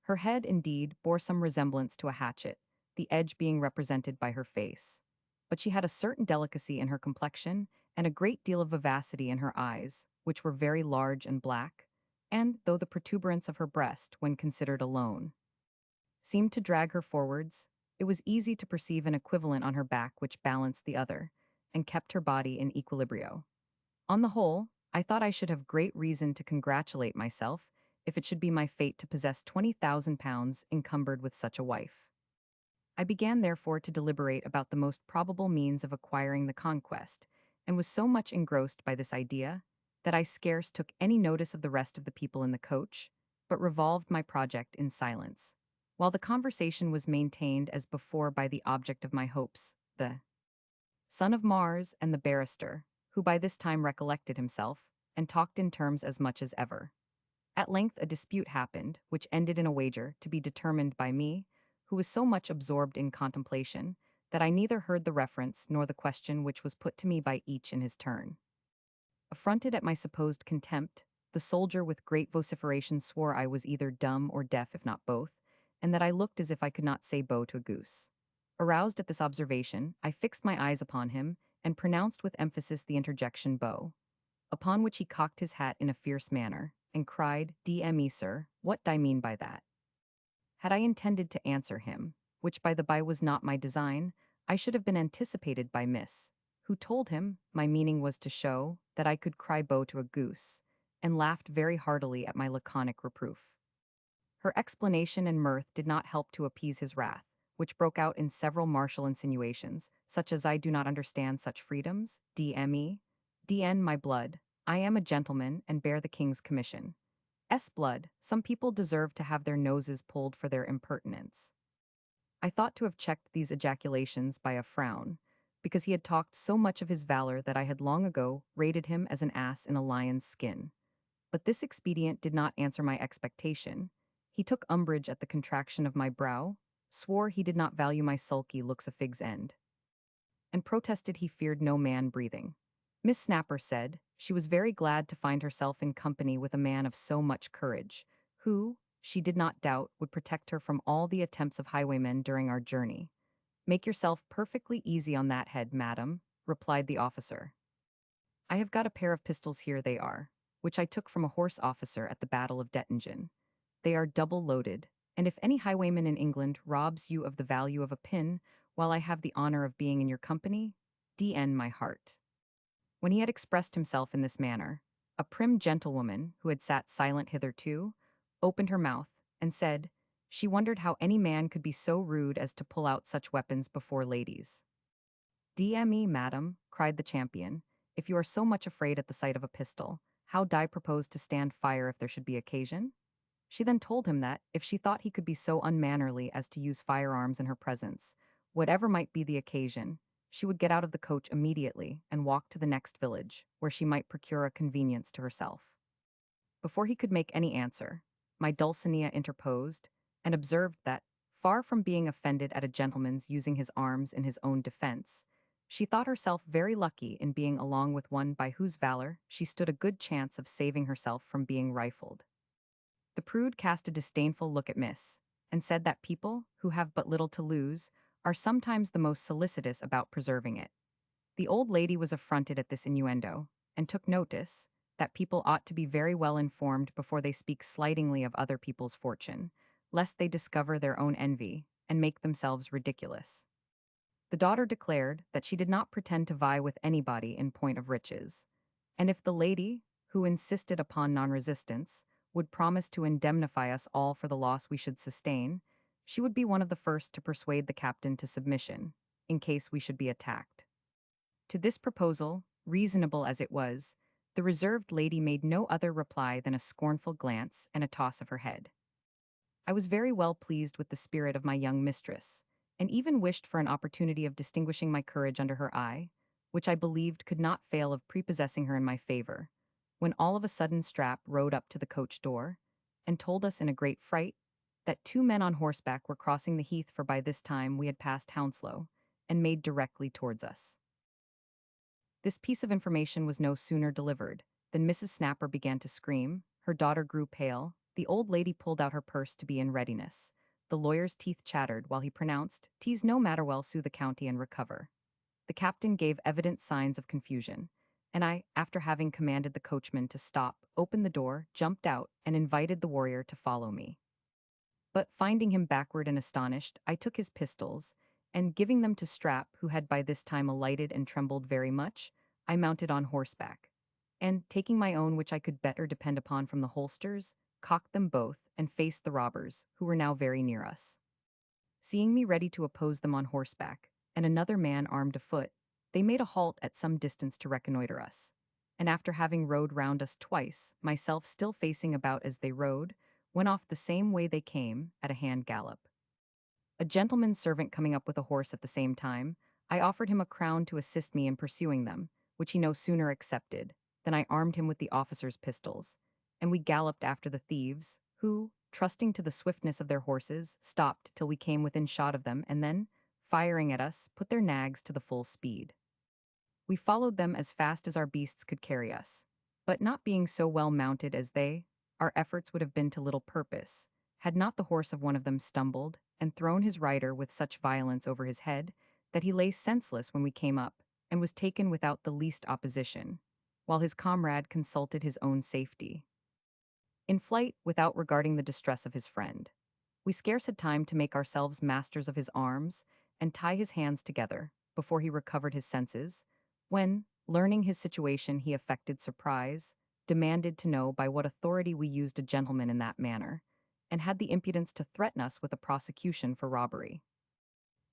Her head, indeed, bore some resemblance to a hatchet, the edge being represented by her face. But she had a certain delicacy in her complexion, and a great deal of vivacity in her eyes, which were very large and black, and, though the protuberance of her breast, when considered alone, seemed to drag her forwards, it was easy to perceive an equivalent on her back which balanced the other, and kept her body in equilibrio. On the whole, I thought I should have great reason to congratulate myself if it should be my fate to possess 20,000 pounds encumbered with such a wife. I began therefore to deliberate about the most probable means of acquiring the conquest, and was so much engrossed by this idea that I scarce took any notice of the rest of the people in the coach, but revolved my project in silence, while the conversation was maintained as before by the object of my hopes, the son of Mars and the barrister, who by this time recollected himself, and talked in terms as much as ever. At length a dispute happened, which ended in a wager to be determined by me, who was so much absorbed in contemplation, that I neither heard the reference nor the question which was put to me by each in his turn. Affronted at my supposed contempt, the soldier with great vociferation swore I was either dumb or deaf, if not both, and that I looked as if I could not say bo to a goose. Aroused at this observation, I fixed my eyes upon him, and pronounced with emphasis the interjection bo, upon which he cocked his hat in a fierce manner, and cried, "D.M.E. sir, what do I mean by that?" Had I intended to answer him, which by the by was not my design, I should have been anticipated by Miss, who told him my meaning was to show that I could cry bo to a goose, and laughed very heartily at my laconic reproof. Her explanation and mirth did not help to appease his wrath, which broke out in several martial insinuations, such as I do not understand such freedoms, D.M.E., D.N. my blood, I am a gentleman and bear the king's commission. S. blood, some people deserve to have their noses pulled for their impertinence. I thought to have checked these ejaculations by a frown, because he had talked so much of his valor that I had long ago rated him as an ass in a lion's skin. But this expedient did not answer my expectation. He took umbrage at the contraction of my brow, swore he did not value my sulky looks a fig's end, and protested he feared no man breathing. Miss Snapper said she was very glad to find herself in company with a man of so much courage, who, she did not doubt, would protect her from all the attempts of highwaymen during our journey. "Make yourself perfectly easy on that head, madam," replied the officer. "I have got a pair of pistols, here they are, which I took from a horse officer at the Battle of Dettingen. They are double loaded, and if any highwayman in England robs you of the value of a pin while I have the honor of being in your company, D.N. my heart." When he had expressed himself in this manner, a prim gentlewoman, who had sat silent hitherto, opened her mouth, and said, she wondered how any man could be so rude as to pull out such weapons before ladies. "D.M.E., madam," cried the champion, "if you are so much afraid at the sight of a pistol, how do I propose to stand fire if there should be occasion?" She then told him that, if she thought he could be so unmannerly as to use firearms in her presence, whatever might be the occasion, she would get out of the coach immediately and walk to the next village, where she might procure a convenience to herself. Before he could make any answer, my Dulcinea interposed, and observed that, far from being offended at a gentleman's using his arms in his own defense, she thought herself very lucky in being along with one by whose valor she stood a good chance of saving herself from being rifled. The prude cast a disdainful look at Miss, and said that people, who have but little to lose, are sometimes the most solicitous about preserving it. The old lady was affronted at this innuendo, and took notice that people ought to be very well informed before they speak slightingly of other people's fortune, lest they discover their own envy, and make themselves ridiculous. The daughter declared that she did not pretend to vie with anybody in point of riches, and if the lady, who insisted upon non-resistance, would promise to indemnify us all for the loss we should sustain, she would be one of the first to persuade the captain to submission, in case we should be attacked. To this proposal, reasonable as it was, the reserved lady made no other reply than a scornful glance and a toss of her head. I was very well pleased with the spirit of my young mistress, and even wished for an opportunity of distinguishing my courage under her eye, which I believed could not fail of prepossessing her in my favor, when all of a sudden Strap rode up to the coach door, and told us in a great fright that two men on horseback were crossing the heath, for by this time we had passed Hounslow, and made directly towards us. This piece of information was no sooner delivered than Mrs. Snapper began to scream, her daughter grew pale, the old lady pulled out her purse to be in readiness. The lawyer's teeth chattered while he pronounced, "'Tis no matter, well sue the county and recover." The captain gave evident signs of confusion, and I, after having commanded the coachman to stop, opened the door, jumped out, and invited the warrior to follow me. But finding him backward and astonished, I took his pistols, and giving them to Strap, who had by this time alighted and trembled very much, I mounted on horseback, and, taking my own which I could better depend upon from the holsters, cocked them both, and faced the robbers, who were now very near us. Seeing me ready to oppose them on horseback, and another man armed afoot, they made a halt at some distance to reconnoiter us, and after having rode round us twice, myself still facing about as they rode, went off the same way they came, at a hand gallop. A gentleman's servant coming up with a horse at the same time, I offered him a crown to assist me in pursuing them, which he no sooner accepted than I armed him with the officer's pistols, and we galloped after the thieves, who, trusting to the swiftness of their horses, stopped till we came within shot of them, and then, firing at us, put their nags to the full speed. We followed them as fast as our beasts could carry us, but not being so well mounted as they, our efforts would have been to little purpose, had not the horse of one of them stumbled and thrown his rider with such violence over his head that he lay senseless when we came up, and was taken without the least opposition, while his comrade consulted his own safety. In flight, without regarding the distress of his friend, we scarce had time to make ourselves masters of his arms and tie his hands together before he recovered his senses, when, learning his situation, he affected surprise, demanded to know by what authority we used a gentleman in that manner, and had the impudence to threaten us with a prosecution for robbery.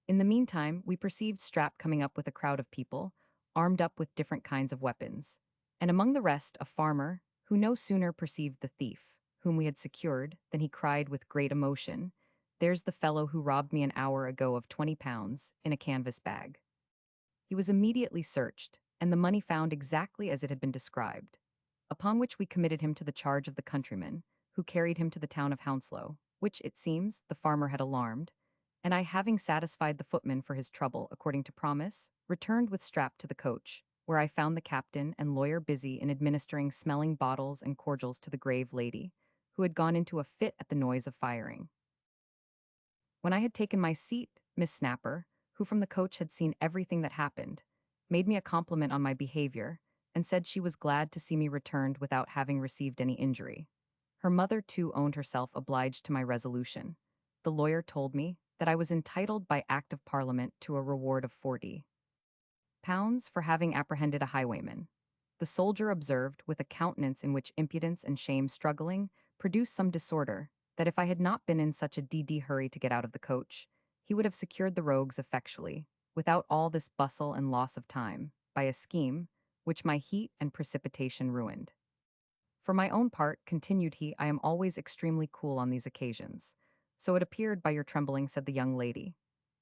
In the meantime, we perceived Strap coming up with a crowd of people, armed up with different kinds of weapons, and among the rest a farmer, who no sooner perceived the thief, whom we had secured, than he cried with great emotion, "There's the fellow who robbed me an hour ago of £20 in a canvas bag." He was immediately searched, and the money found exactly as it had been described, upon which we committed him to the charge of the countryman, who carried him to the town of Hounslow, which, it seems, the farmer had alarmed, and I, having satisfied the footman for his trouble according to promise, returned with Strap to the coach, where I found the captain and lawyer busy in administering smelling bottles and cordials to the grave lady, who had gone into a fit at the noise of firing. When I had taken my seat, Miss Snapper, who from the coach had seen everything that happened, made me a compliment on my behavior, and said she was glad to see me returned without having received any injury. Her mother too owned herself obliged to my resolution. The lawyer told me that I was entitled by Act of Parliament to a reward of £40 for having apprehended a highwayman. The soldier observed, with a countenance in which impudence and shame struggling produced some disorder, that if I had not been in such a hurry to get out of the coach, he would have secured the rogues effectually, without all this bustle and loss of time, by a scheme which my heat and precipitation ruined. For my own part, continued he, I am always extremely cool on these occasions. So it appeared by your trembling, said the young lady.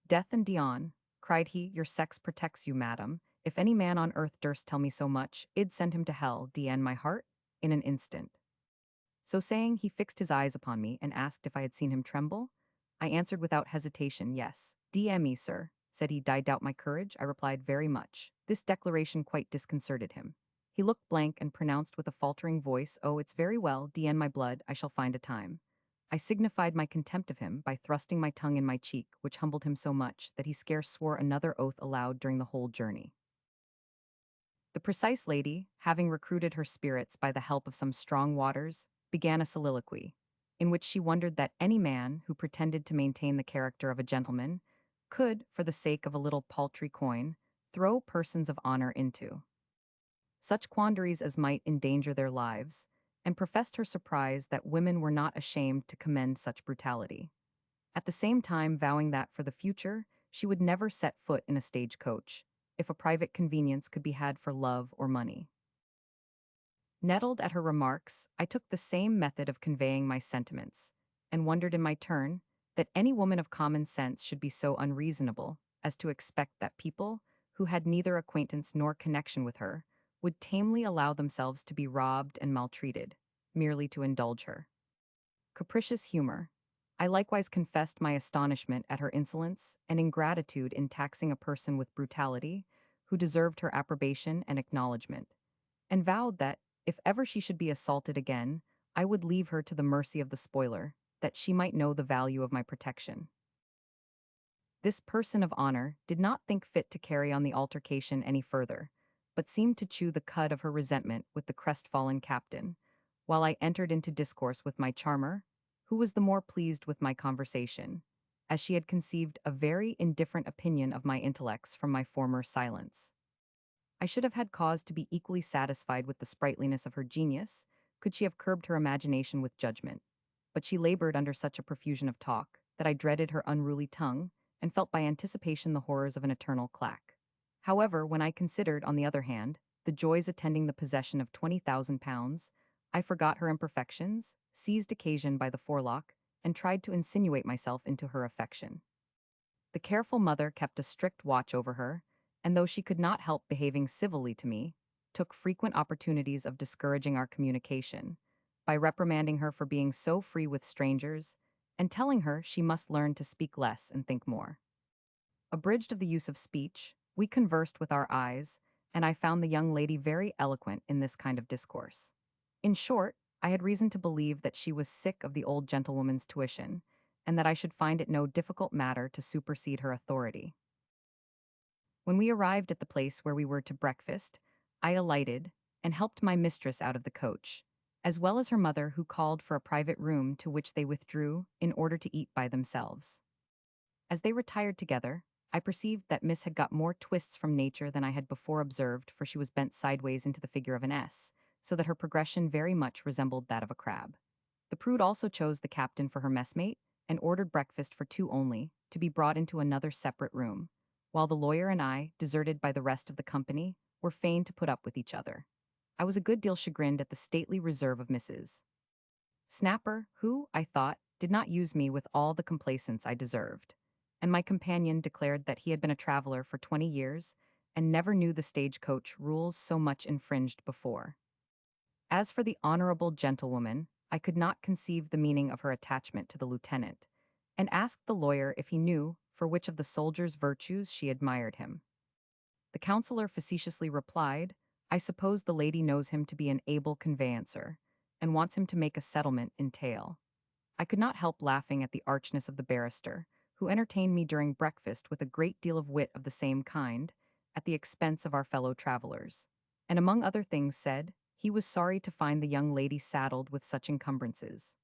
Death and Dion, cried he, your sex protects you, madam. If any man on earth durst tell me so much, id send him to hell, DN my heart, in an instant. So saying, he fixed his eyes upon me and asked if I had seen him tremble. I answered without hesitation, yes. DME, sir, said he. Did doubt my courage? I replied, very much. This declaration quite disconcerted him. He looked blank and pronounced with a faltering voice, oh, it's very well, DN my blood, I shall find a time. I signified my contempt of him by thrusting my tongue in my cheek, which humbled him so much that he scarce swore another oath aloud during the whole journey. The precise lady, having recruited her spirits by the help of some strong waters, began a soliloquy, in which she wondered that any man who pretended to maintain the character of a gentleman could, for the sake of a little paltry coin, throw persons of honor into such quandaries as might endanger their lives, and professed her surprise that women were not ashamed to commend such brutality, at the same time vowing that for the future she would never set foot in a stage-coach, if a private convenience could be had for love or money. Nettled at her remarks, I took the same method of conveying my sentiments, and wondered in my turn that any woman of common sense should be so unreasonable as to expect that people, who had neither acquaintance nor connection with her, would tamely allow themselves to be robbed and maltreated, merely to indulge her capricious humor. I likewise confessed my astonishment at her insolence and ingratitude in taxing a person with brutality, who deserved her approbation and acknowledgment, and vowed that, if ever she should be assaulted again, I would leave her to the mercy of the spoiler, that she might know the value of my protection. This person of honor did not think fit to carry on the altercation any further, but seemed to chew the cud of her resentment with the crestfallen captain, while I entered into discourse with my charmer, who was the more pleased with my conversation, as she had conceived a very indifferent opinion of my intellects from my former silence. I should have had cause to be equally satisfied with the sprightliness of her genius, could she have curbed her imagination with judgment. But she labored under such a profusion of talk, that I dreaded her unruly tongue, and felt by anticipation the horrors of an eternal clack. However, when I considered, on the other hand, the joys attending the possession of £20,000, I forgot her imperfections, seized occasion by the forelock, and tried to insinuate myself into her affection. The careful mother kept a strict watch over her, and though she could not help behaving civilly to me, took frequent opportunities of discouraging our communication, by reprimanding her for being so free with strangers, and telling her she must learn to speak less and think more. Abridged of the use of speech, we conversed with our eyes, and I found the young lady very eloquent in this kind of discourse. In short, I had reason to believe that she was sick of the old gentlewoman's tuition, and that I should find it no difficult matter to supersede her authority. When we arrived at the place where we were to breakfast, I alighted and helped my mistress out of the coach, as well as her mother, who called for a private room to which they withdrew in order to eat by themselves. As they retired together, I perceived that Miss had got more twists from nature than I had before observed, for she was bent sideways into the figure of an S, so that her progression very much resembled that of a crab. The prude also chose the captain for her messmate, and ordered breakfast for two only, to be brought into another separate room, while the lawyer and I, deserted by the rest of the company, were fain to put up with each other. I was a good deal chagrined at the stately reserve of Mrs. Snapper, who, I thought, did not use me with all the complaisance I deserved, and my companion declared that he had been a traveler for 20 years, and never knew the stagecoach rules so much infringed before. As for the honorable gentlewoman, I could not conceive the meaning of her attachment to the lieutenant, and asked the lawyer if he knew for which of the soldier's virtues she admired him. The counselor facetiously replied, I suppose the lady knows him to be an able conveyancer, and wants him to make a settlement in tail. I could not help laughing at the archness of the barrister, who entertained me during breakfast with a great deal of wit of the same kind, at the expense of our fellow travelers, and among other things said, he was sorry to find the young lady saddled with such encumbrances.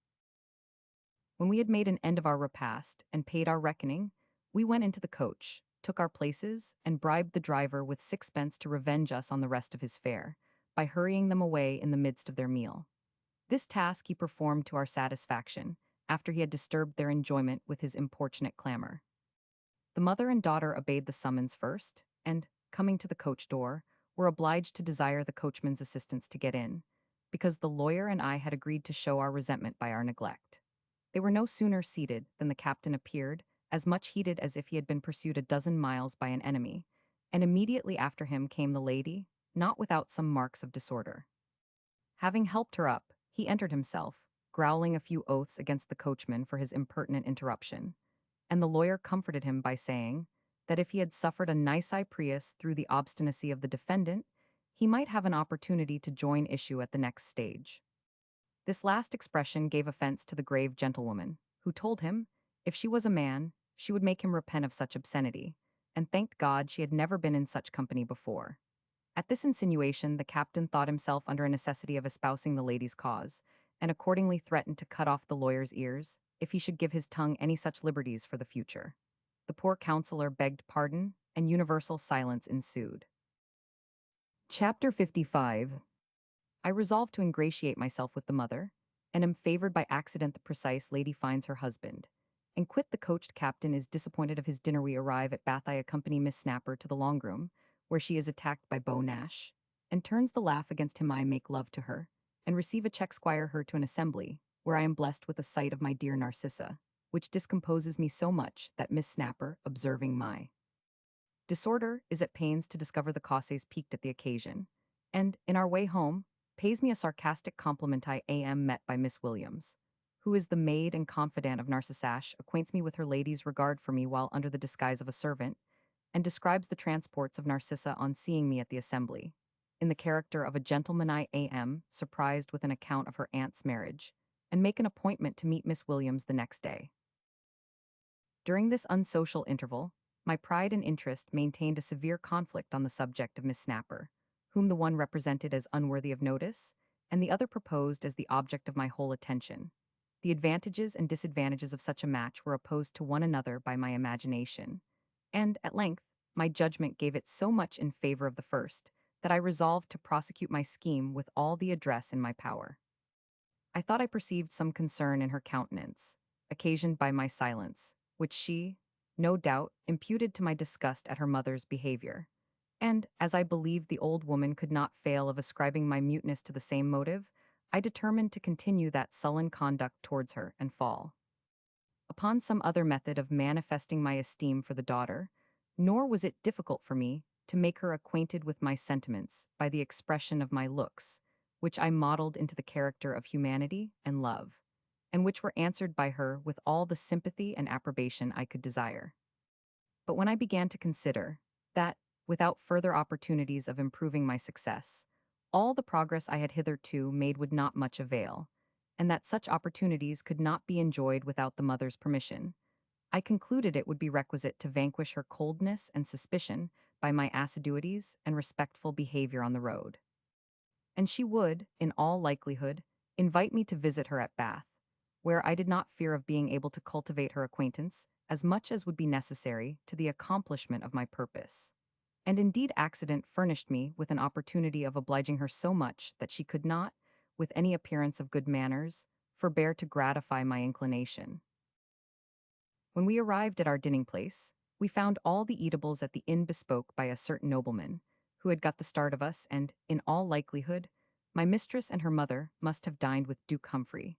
When we had made an end of our repast and paid our reckoning, we went into the coach, took our places, and bribed the driver with sixpence to revenge us on the rest of his fare, by hurrying them away in the midst of their meal. This task he performed to our satisfaction, after he had disturbed their enjoyment with his importunate clamor. The mother and daughter obeyed the summons first, and, coming to the coach door, were obliged to desire the coachman's assistance to get in, because the lawyer and I had agreed to show our resentment by our neglect. They were no sooner seated than the captain appeared, as much heated as if he had been pursued a dozen miles by an enemy, and immediately after him came the lady, not without some marks of disorder. Having helped her up, he entered himself, growling a few oaths against the coachman for his impertinent interruption, and the lawyer comforted him by saying that if he had suffered a nisi prius through the obstinacy of the defendant, he might have an opportunity to join issue at the next stage. This last expression gave offense to the grave gentlewoman, who told him, if she was a man, she would make him repent of such obscenity, and thanked God she had never been in such company before. At this insinuation, the captain thought himself under a necessity of espousing the lady's cause, and accordingly threatened to cut off the lawyer's ears if he should give his tongue any such liberties for the future. The poor counselor begged pardon, and universal silence ensued. Chapter 55. I resolve to ingratiate myself with the mother, and am favored by accident the precise lady finds her husband, and quit the coached captain is disappointed of his dinner. We arrive at Bath. I accompany Miss Snapper to the long room, where she is attacked by Beau Nash, and turns the laugh against him. I make love to her, and receive a check squire her to an assembly, where I am blessed with a sight of my dear Narcissa, which discomposes me so much that Miss Snapper, observing my disorder, is at pains to discover the causes piqued at the occasion, and, in our way home, pays me a sarcastic compliment. I am met by Miss Williams, who is the maid and confidant of Narcissash, acquaints me with her lady's regard for me while under the disguise of a servant, and describes the transports of Narcissa on seeing me at the assembly. In the character of a gentleman I am surprised with an account of her aunt's marriage, and make an appointment to meet Miss Williams the next day. During this unsocial interval, my pride and interest maintained a severe conflict on the subject of Miss Snapper, whom the one represented as unworthy of notice, and the other proposed as the object of my whole attention. The advantages and disadvantages of such a match were opposed to one another by my imagination, and, at length, my judgment gave it so much in favor of the first, that I resolved to prosecute my scheme with all the address in my power. I thought I perceived some concern in her countenance, occasioned by my silence, which she, no doubt, imputed to my disgust at her mother's behavior. And, as I believed the old woman could not fail of ascribing my muteness to the same motive, I determined to continue that sullen conduct towards her and fall upon some other method of manifesting my esteem for the daughter, nor was it difficult for me to make her acquainted with my sentiments by the expression of my looks, which I modeled into the character of humanity and love, and which were answered by her with all the sympathy and approbation I could desire. But when I began to consider that, without further opportunities of improving my success, all the progress I had hitherto made would not much avail, and that such opportunities could not be enjoyed without the mother's permission, I concluded it would be requisite to vanquish her coldness and suspicion by my assiduities and respectful behavior on the road. And she would, in all likelihood, invite me to visit her at Bath, where I did not fear of being able to cultivate her acquaintance as much as would be necessary to the accomplishment of my purpose. And indeed accident furnished me with an opportunity of obliging her so much that she could not, with any appearance of good manners, forbear to gratify my inclination. When we arrived at our dinning place, we found all the eatables at the inn bespoke by a certain nobleman, who had got the start of us, and, in all likelihood, my mistress and her mother must have dined with Duke Humphrey,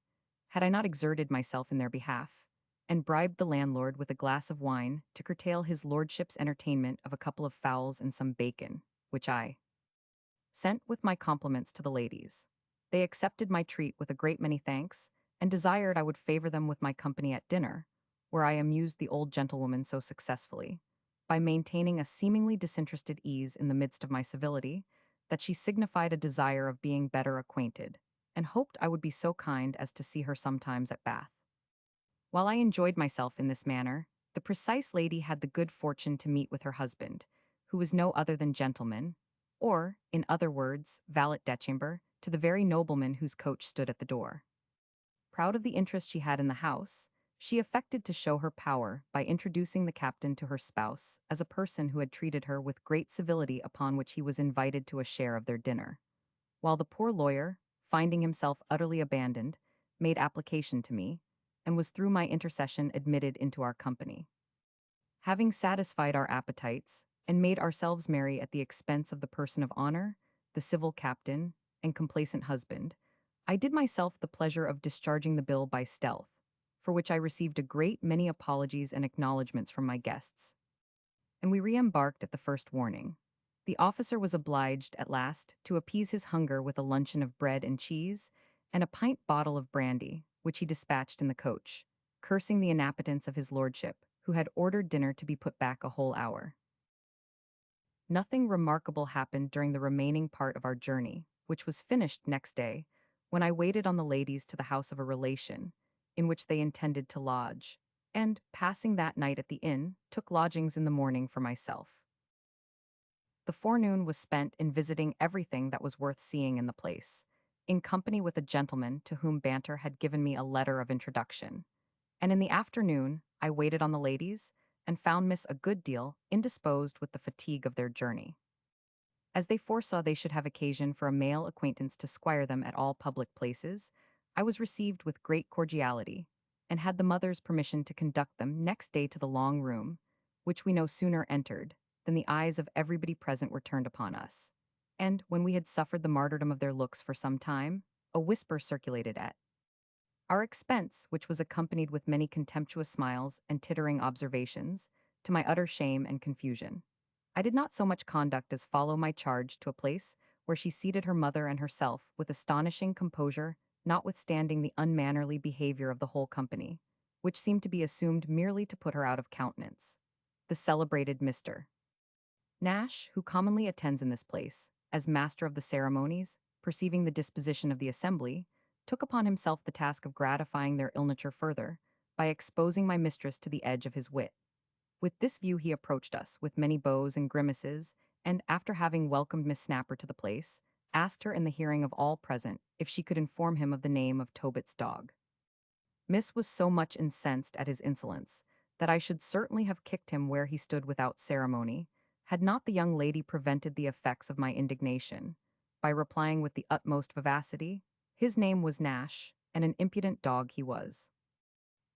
had I not exerted myself in their behalf, and bribed the landlord with a glass of wine to curtail his lordship's entertainment of a couple of fowls and some bacon, which I sent with my compliments to the ladies. They accepted my treat with a great many thanks, and desired I would favor them with my company at dinner, where I amused the old gentlewoman so successfully, by maintaining a seemingly disinterested ease in the midst of my civility, that she signified a desire of being better acquainted, and hoped I would be so kind as to see her sometimes at Bath. While I enjoyed myself in this manner, the precise lady had the good fortune to meet with her husband, who was no other than gentleman, or, in other words, valet de chambre, to the very nobleman whose coach stood at the door. Proud of the interest she had in the house, she affected to show her power by introducing the captain to her spouse as a person who had treated her with great civility, upon which he was invited to a share of their dinner, while the poor lawyer, finding himself utterly abandoned, made application to me, and was through my intercession admitted into our company. Having satisfied our appetites, and made ourselves merry at the expense of the person of honor, the civil captain, and complacent husband, I did myself the pleasure of discharging the bill by stealth, for which I received a great many apologies and acknowledgments from my guests, and we re-embarked at the first warning. The officer was obliged, at last, to appease his hunger with a luncheon of bread and cheese and a pint bottle of brandy, which he dispatched in the coach, cursing the inaptitude of his lordship, who had ordered dinner to be put back a whole hour. Nothing remarkable happened during the remaining part of our journey, which was finished next day, when I waited on the ladies to the house of a relation, in which they intended to lodge, and, passing that night at the inn, took lodgings in the morning for myself. The forenoon was spent in visiting everything that was worth seeing in the place, in company with a gentleman to whom Banter had given me a letter of introduction, and in the afternoon I waited on the ladies and found Miss a good deal indisposed with the fatigue of their journey. As they foresaw they should have occasion for a male acquaintance to squire them at all public places, I was received with great cordiality, and had the mother's permission to conduct them next day to the long room, which we no sooner entered than the eyes of everybody present were turned upon us. And, when we had suffered the martyrdom of their looks for some time, a whisper circulated at our expense, which was accompanied with many contemptuous smiles and tittering observations, to my utter shame and confusion. I did not so much conduct as follow my charge to a place where she seated her mother and herself with astonishing composure, notwithstanding the unmannerly behavior of the whole company, which seemed to be assumed merely to put her out of countenance. The celebrated Mr. Nash, who commonly attends in this place, as master of the ceremonies, perceiving the disposition of the assembly, took upon himself the task of gratifying their ill nature further, by exposing my mistress to the edge of his wit. With this view he approached us, with many bows and grimaces, and, after having welcomed Miss Snapper to the place, asked her in the hearing of all present if she could inform him of the name of Tobit's dog. Miss was so much incensed at his insolence that I should certainly have kicked him where he stood without ceremony, had not the young lady prevented the effects of my indignation, by replying with the utmost vivacity, his name was Nash, and an impudent dog he was.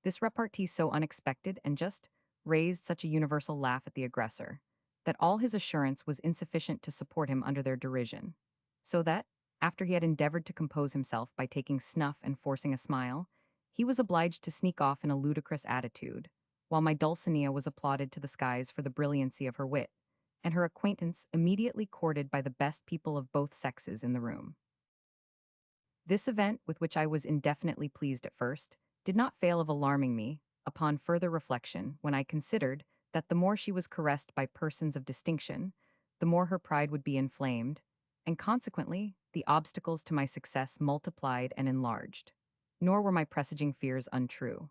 This repartee, so unexpected and just, raised such a universal laugh at the aggressor, that all his assurance was insufficient to support him under their derision, so that, after he had endeavored to compose himself by taking snuff and forcing a smile, he was obliged to sneak off in a ludicrous attitude, while my Dulcinea was applauded to the skies for the brilliancy of her wit, and her acquaintance immediately courted by the best people of both sexes in the room. This event, with which I was indefinitely pleased at first, did not fail of alarming me, upon further reflection, when I considered that the more she was caressed by persons of distinction, the more her pride would be inflamed, and consequently the obstacles to my success multiplied and enlarged. Nor were my presaging fears untrue.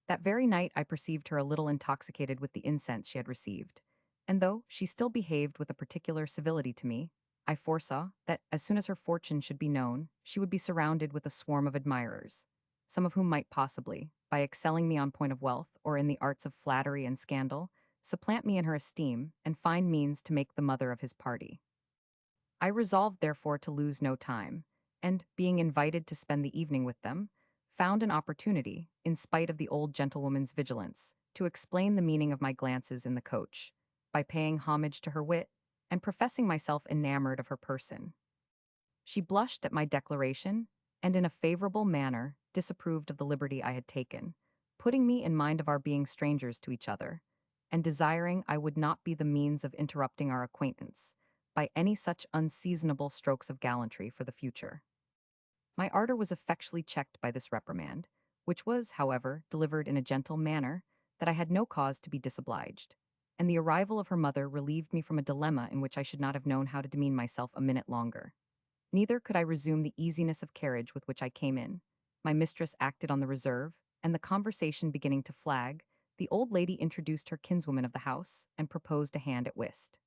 That very night I perceived her a little intoxicated with the incense she had received, and though she still behaved with a particular civility to me, I foresaw that, as soon as her fortune should be known, she would be surrounded with a swarm of admirers, some of whom might possibly, by excelling me on point of wealth or in the arts of flattery and scandal, supplant me in her esteem and find means to make the mother of his party. I resolved therefore to lose no time, and, being invited to spend the evening with them, found an opportunity, in spite of the old gentlewoman's vigilance, to explain the meaning of my glances in the coach, by paying homage to her wit, and professing myself enamored of her person. She blushed at my declaration, and in a favorable manner disapproved of the liberty I had taken, putting me in mind of our being strangers to each other, and desiring I would not be the means of interrupting our acquaintance by any such unseasonable strokes of gallantry for the future. My ardor was effectually checked by this reprimand, which was, however, delivered in a gentle manner, that I had no cause to be disobliged, and the arrival of her mother relieved me from a dilemma in which I should not have known how to demean myself a minute longer. Neither could I resume the easiness of carriage with which I came in. My mistress acted on the reserve, and the conversation beginning to flag, the old lady introduced her kinswoman of the house, and proposed a hand at whist.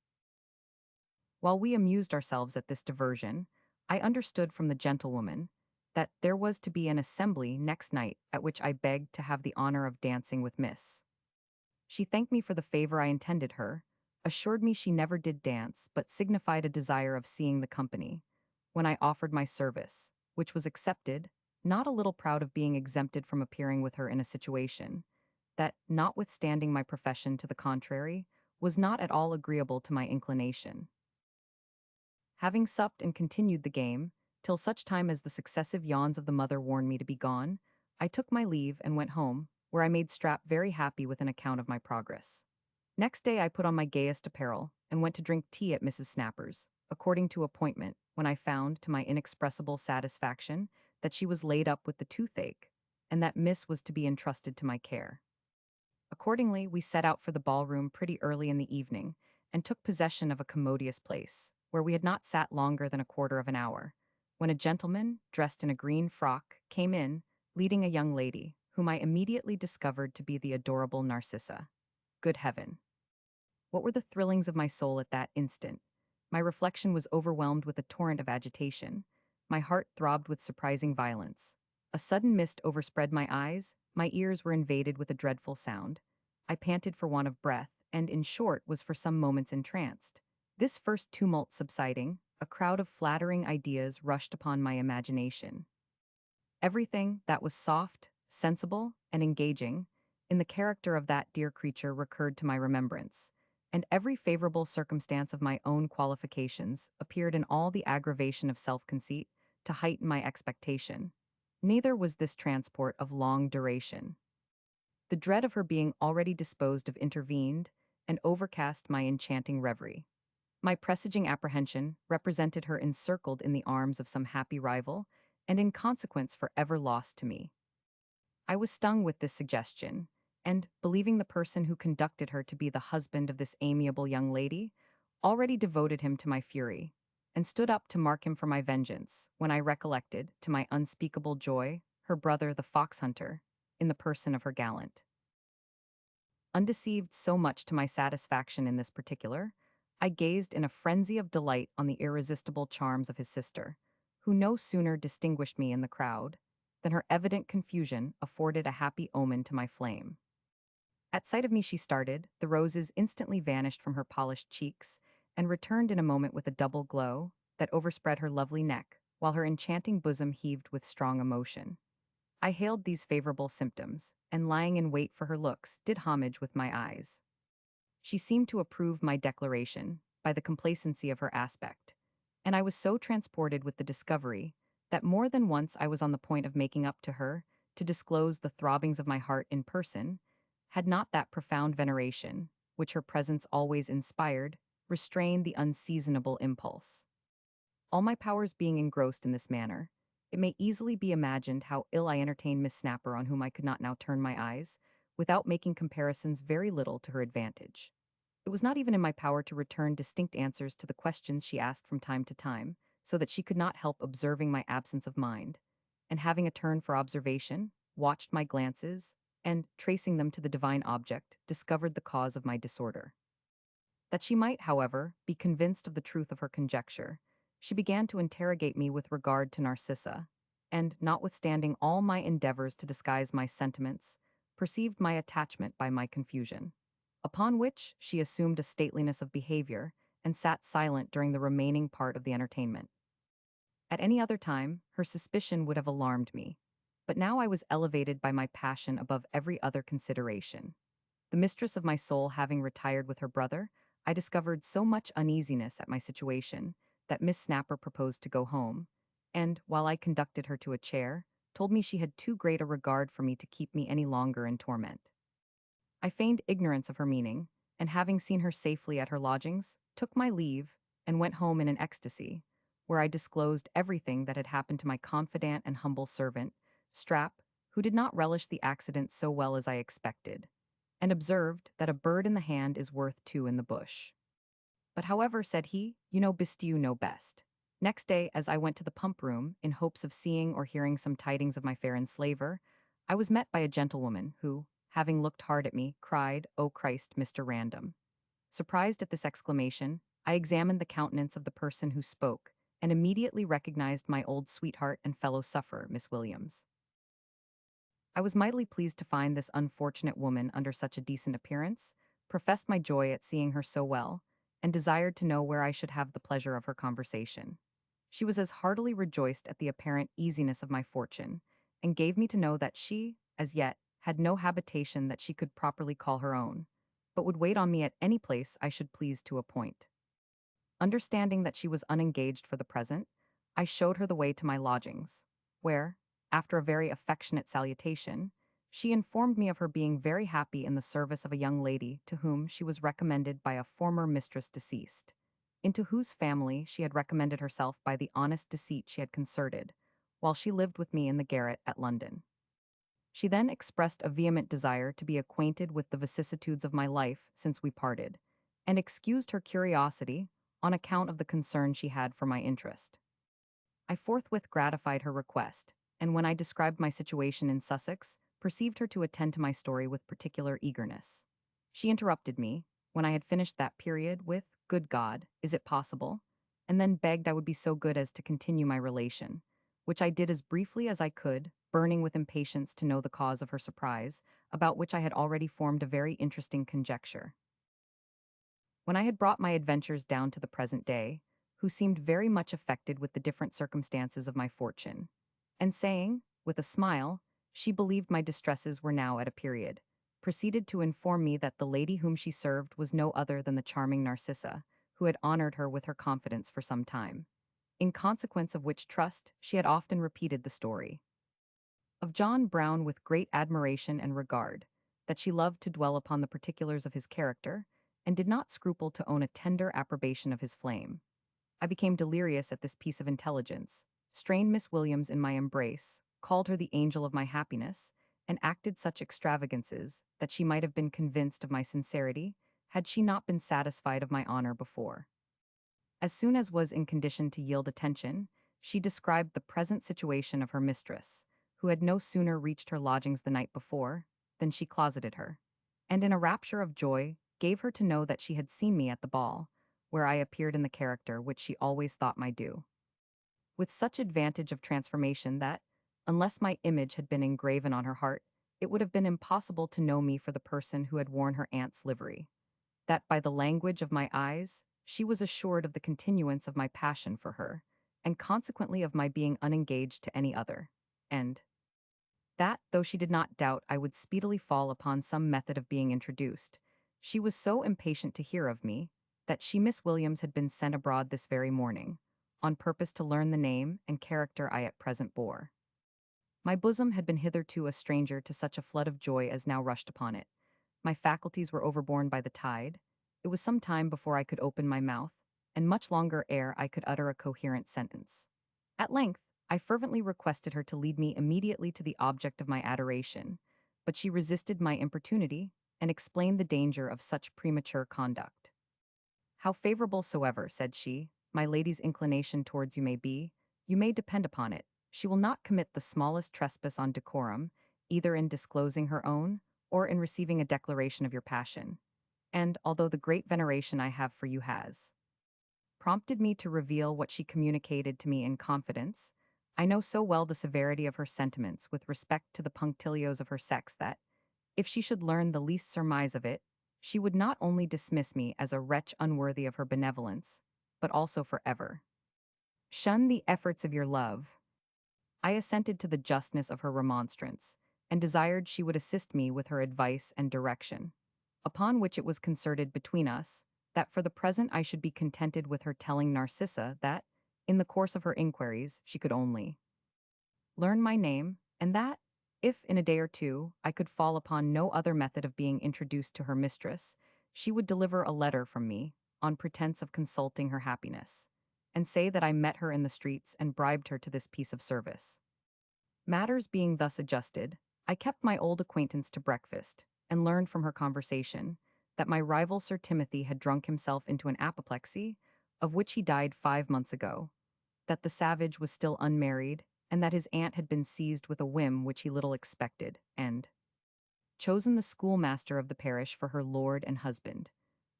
While we amused ourselves at this diversion, I understood from the gentlewoman that there was to be an assembly next night at which I begged to have the honor of dancing with Miss. She thanked me for the favor I intended her, assured me she never did dance, but signified a desire of seeing the company, when I offered my service, which was accepted, not a little proud of being exempted from appearing with her in a situation that, notwithstanding my profession to the contrary, was not at all agreeable to my inclination. Having supped and continued the game, till such time as the successive yawns of the mother warned me to be gone, I took my leave and went home, where I made Strap very happy with an account of my progress. Next day I put on my gayest apparel, and went to drink tea at Mrs. Snapper's, according to appointment, when I found, to my inexpressible satisfaction, that she was laid up with the toothache, and that Miss was to be entrusted to my care. Accordingly, we set out for the ballroom pretty early in the evening, and took possession of a commodious place, where we had not sat longer than a quarter of an hour, when a gentleman, dressed in a green frock, came in, leading a young lady, whom I immediately discovered to be the adorable Narcissa. Good heaven! What were the thrillings of my soul at that instant? My reflection was overwhelmed with a torrent of agitation. My heart throbbed with surprising violence. A sudden mist overspread my eyes, my ears were invaded with a dreadful sound. I panted for want of breath, and, in short, was for some moments entranced. This first tumult subsiding, a crowd of flattering ideas rushed upon my imagination. Everything that was soft, sensible, and engaging, in the character of that dear creature recurred to my remembrance, and every favorable circumstance of my own qualifications appeared in all the aggravation of self-conceit to heighten my expectation. Neither was this transport of long duration. The dread of her being already disposed of intervened, and overcast my enchanting reverie. My presaging apprehension represented her encircled in the arms of some happy rival, and in consequence forever lost to me. I was stung with this suggestion, and, believing the person who conducted her to be the husband of this amiable young lady, already devoted him to my fury, and stood up to mark him for my vengeance, when I recollected, to my unspeakable joy, her brother the fox-hunter, in the person of her gallant. Undeceived so much to my satisfaction in this particular, I gazed in a frenzy of delight on the irresistible charms of his sister, who no sooner distinguished me in the crowd than her evident confusion afforded a happy omen to my flame. At sight of me she started, the roses instantly vanished from her polished cheeks, and returned in a moment with a double glow that overspread her lovely neck, while her enchanting bosom heaved with strong emotion. I hailed these favorable symptoms, and lying in wait for her looks, did homage with my eyes. She seemed to approve my declaration, by the complacency of her aspect, and I was so transported with the discovery, that more than once I was on the point of making up to her, to disclose the throbbings of my heart in person, had not that profound veneration, which her presence always inspired, restrained the unseasonable impulse. All my powers being engrossed in this manner, it may easily be imagined how ill I entertained Miss Snapper, on whom I could not now turn my eyes, without making comparisons very little to her advantage. It was not even in my power to return distinct answers to the questions she asked from time to time, so that she could not help observing my absence of mind, and having a turn for observation, watched my glances, and, tracing them to the divine object, discovered the cause of my disorder. That she might, however, be convinced of the truth of her conjecture, she began to interrogate me with regard to Narcissa, and, notwithstanding all my endeavors to disguise my sentiments, perceived my attachment by my confusion. Upon which she assumed a stateliness of behavior, and sat silent during the remaining part of the entertainment. At any other time, her suspicion would have alarmed me, but now I was elevated by my passion above every other consideration. The mistress of my soul having retired with her brother, I discovered so much uneasiness at my situation that Miss Snapper proposed to go home, and, while I conducted her to a chair, told me she had too great a regard for me to keep me any longer in torment. I feigned ignorance of her meaning, and having seen her safely at her lodgings, took my leave, and went home in an ecstasy, where I disclosed everything that had happened to my confidant and humble servant, Strap, who did not relish the accident so well as I expected, and observed that a bird in the hand is worth two in the bush. But however, said he, you know Bistiu know best. Next day, as I went to the pump room, in hopes of seeing or hearing some tidings of my fair enslaver, I was met by a gentlewoman who, having looked hard at me, cried, O Christ, Mr. Random. Surprised at this exclamation, I examined the countenance of the person who spoke, and immediately recognized my old sweetheart and fellow sufferer, Miss Williams. I was mightily pleased to find this unfortunate woman under such a decent appearance, professed my joy at seeing her so well, and desired to know where I should have the pleasure of her conversation. She was as heartily rejoiced at the apparent easiness of my fortune, and gave me to know that she, as yet, had no habitation that she could properly call her own, but would wait on me at any place I should please to appoint. Understanding that she was unengaged for the present, I showed her the way to my lodgings, where, after a very affectionate salutation, she informed me of her being very happy in the service of a young lady to whom she was recommended by a former mistress deceased, into whose family she had recommended herself by the honest deceit she had concerted, while she lived with me in the garret at London. She then expressed a vehement desire to be acquainted with the vicissitudes of my life since we parted, and excused her curiosity on account of the concern she had for my interest. I forthwith gratified her request, and when I described my situation in Sussex, perceived her to attend to my story with particular eagerness. She interrupted me, when I had finished that period, with, "Good God, is it possible?" and then begged I would be so good as to continue my relation, which I did as briefly as I could, burning with impatience to know the cause of her surprise, about which I had already formed a very interesting conjecture. When I had brought my adventures down to the present day, who seemed very much affected with the different circumstances of my fortune, and saying, with a smile, she believed my distresses were now at a period, proceeded to inform me that the lady whom she served was no other than the charming Narcissa, who had honored her with her confidence for some time, in consequence of which trust she had often repeated the story of John Brown with great admiration and regard, that she loved to dwell upon the particulars of his character, and did not scruple to own a tender approbation of his flame. I became delirious at this piece of intelligence, strained Miss Williams in my embrace, called her the angel of my happiness, and acted such extravagances that she might have been convinced of my sincerity, had she not been satisfied of my honor before. As soon as was in condition to yield attention, she described the present situation of her mistress, who had no sooner reached her lodgings the night before than she closeted her, and in a rapture of joy gave her to know that she had seen me at the ball, where I appeared in the character which she always thought my due, with such advantage of transformation that, unless my image had been engraven on her heart, it would have been impossible to know me for the person who had worn her aunt's livery, that by the language of my eyes, she was assured of the continuance of my passion for her, and consequently of my being unengaged to any other, and that, though she did not doubt I would speedily fall upon some method of being introduced, she was so impatient to hear of me, that she Miss Williams had been sent abroad this very morning, on purpose to learn the name and character I at present bore. My bosom had been hitherto a stranger to such a flood of joy as now rushed upon it. My faculties were overborne by the tide. It was some time before I could open my mouth, and much longer ere I could utter a coherent sentence. At length, I fervently requested her to lead me immediately to the object of my adoration, but she resisted my importunity, and explained the danger of such premature conduct. "How favorable soever," said she, "my lady's inclination towards you may be, you may depend upon it, she will not commit the smallest trespass on decorum, either in disclosing her own, or in receiving a declaration of your passion. And, although the great veneration I have for you has prompted me to reveal what she communicated to me in confidence, I know so well the severity of her sentiments with respect to the punctilios of her sex that, if she should learn the least surmise of it, she would not only dismiss me as a wretch unworthy of her benevolence, but also forever shun the efforts of your love." I assented to the justness of her remonstrance, and desired she would assist me with her advice and direction, upon which it was concerted between us that for the present I should be contented with her telling Narcissa that, in the course of her inquiries, she could only learn my name, and that, if in a day or two I could fall upon no other method of being introduced to her mistress, she would deliver a letter from me, on pretence of consulting her happiness, and say that I met her in the streets and bribed her to this piece of service. Matters being thus adjusted, I kept my old acquaintance to breakfast, and learned from her conversation that my rival Sir Timothy had drunk himself into an apoplexy, of which he died 5 months ago, that the savage was still unmarried, and that his aunt had been seized with a whim which he little expected, and chosen the schoolmaster of the parish for her lord and husband.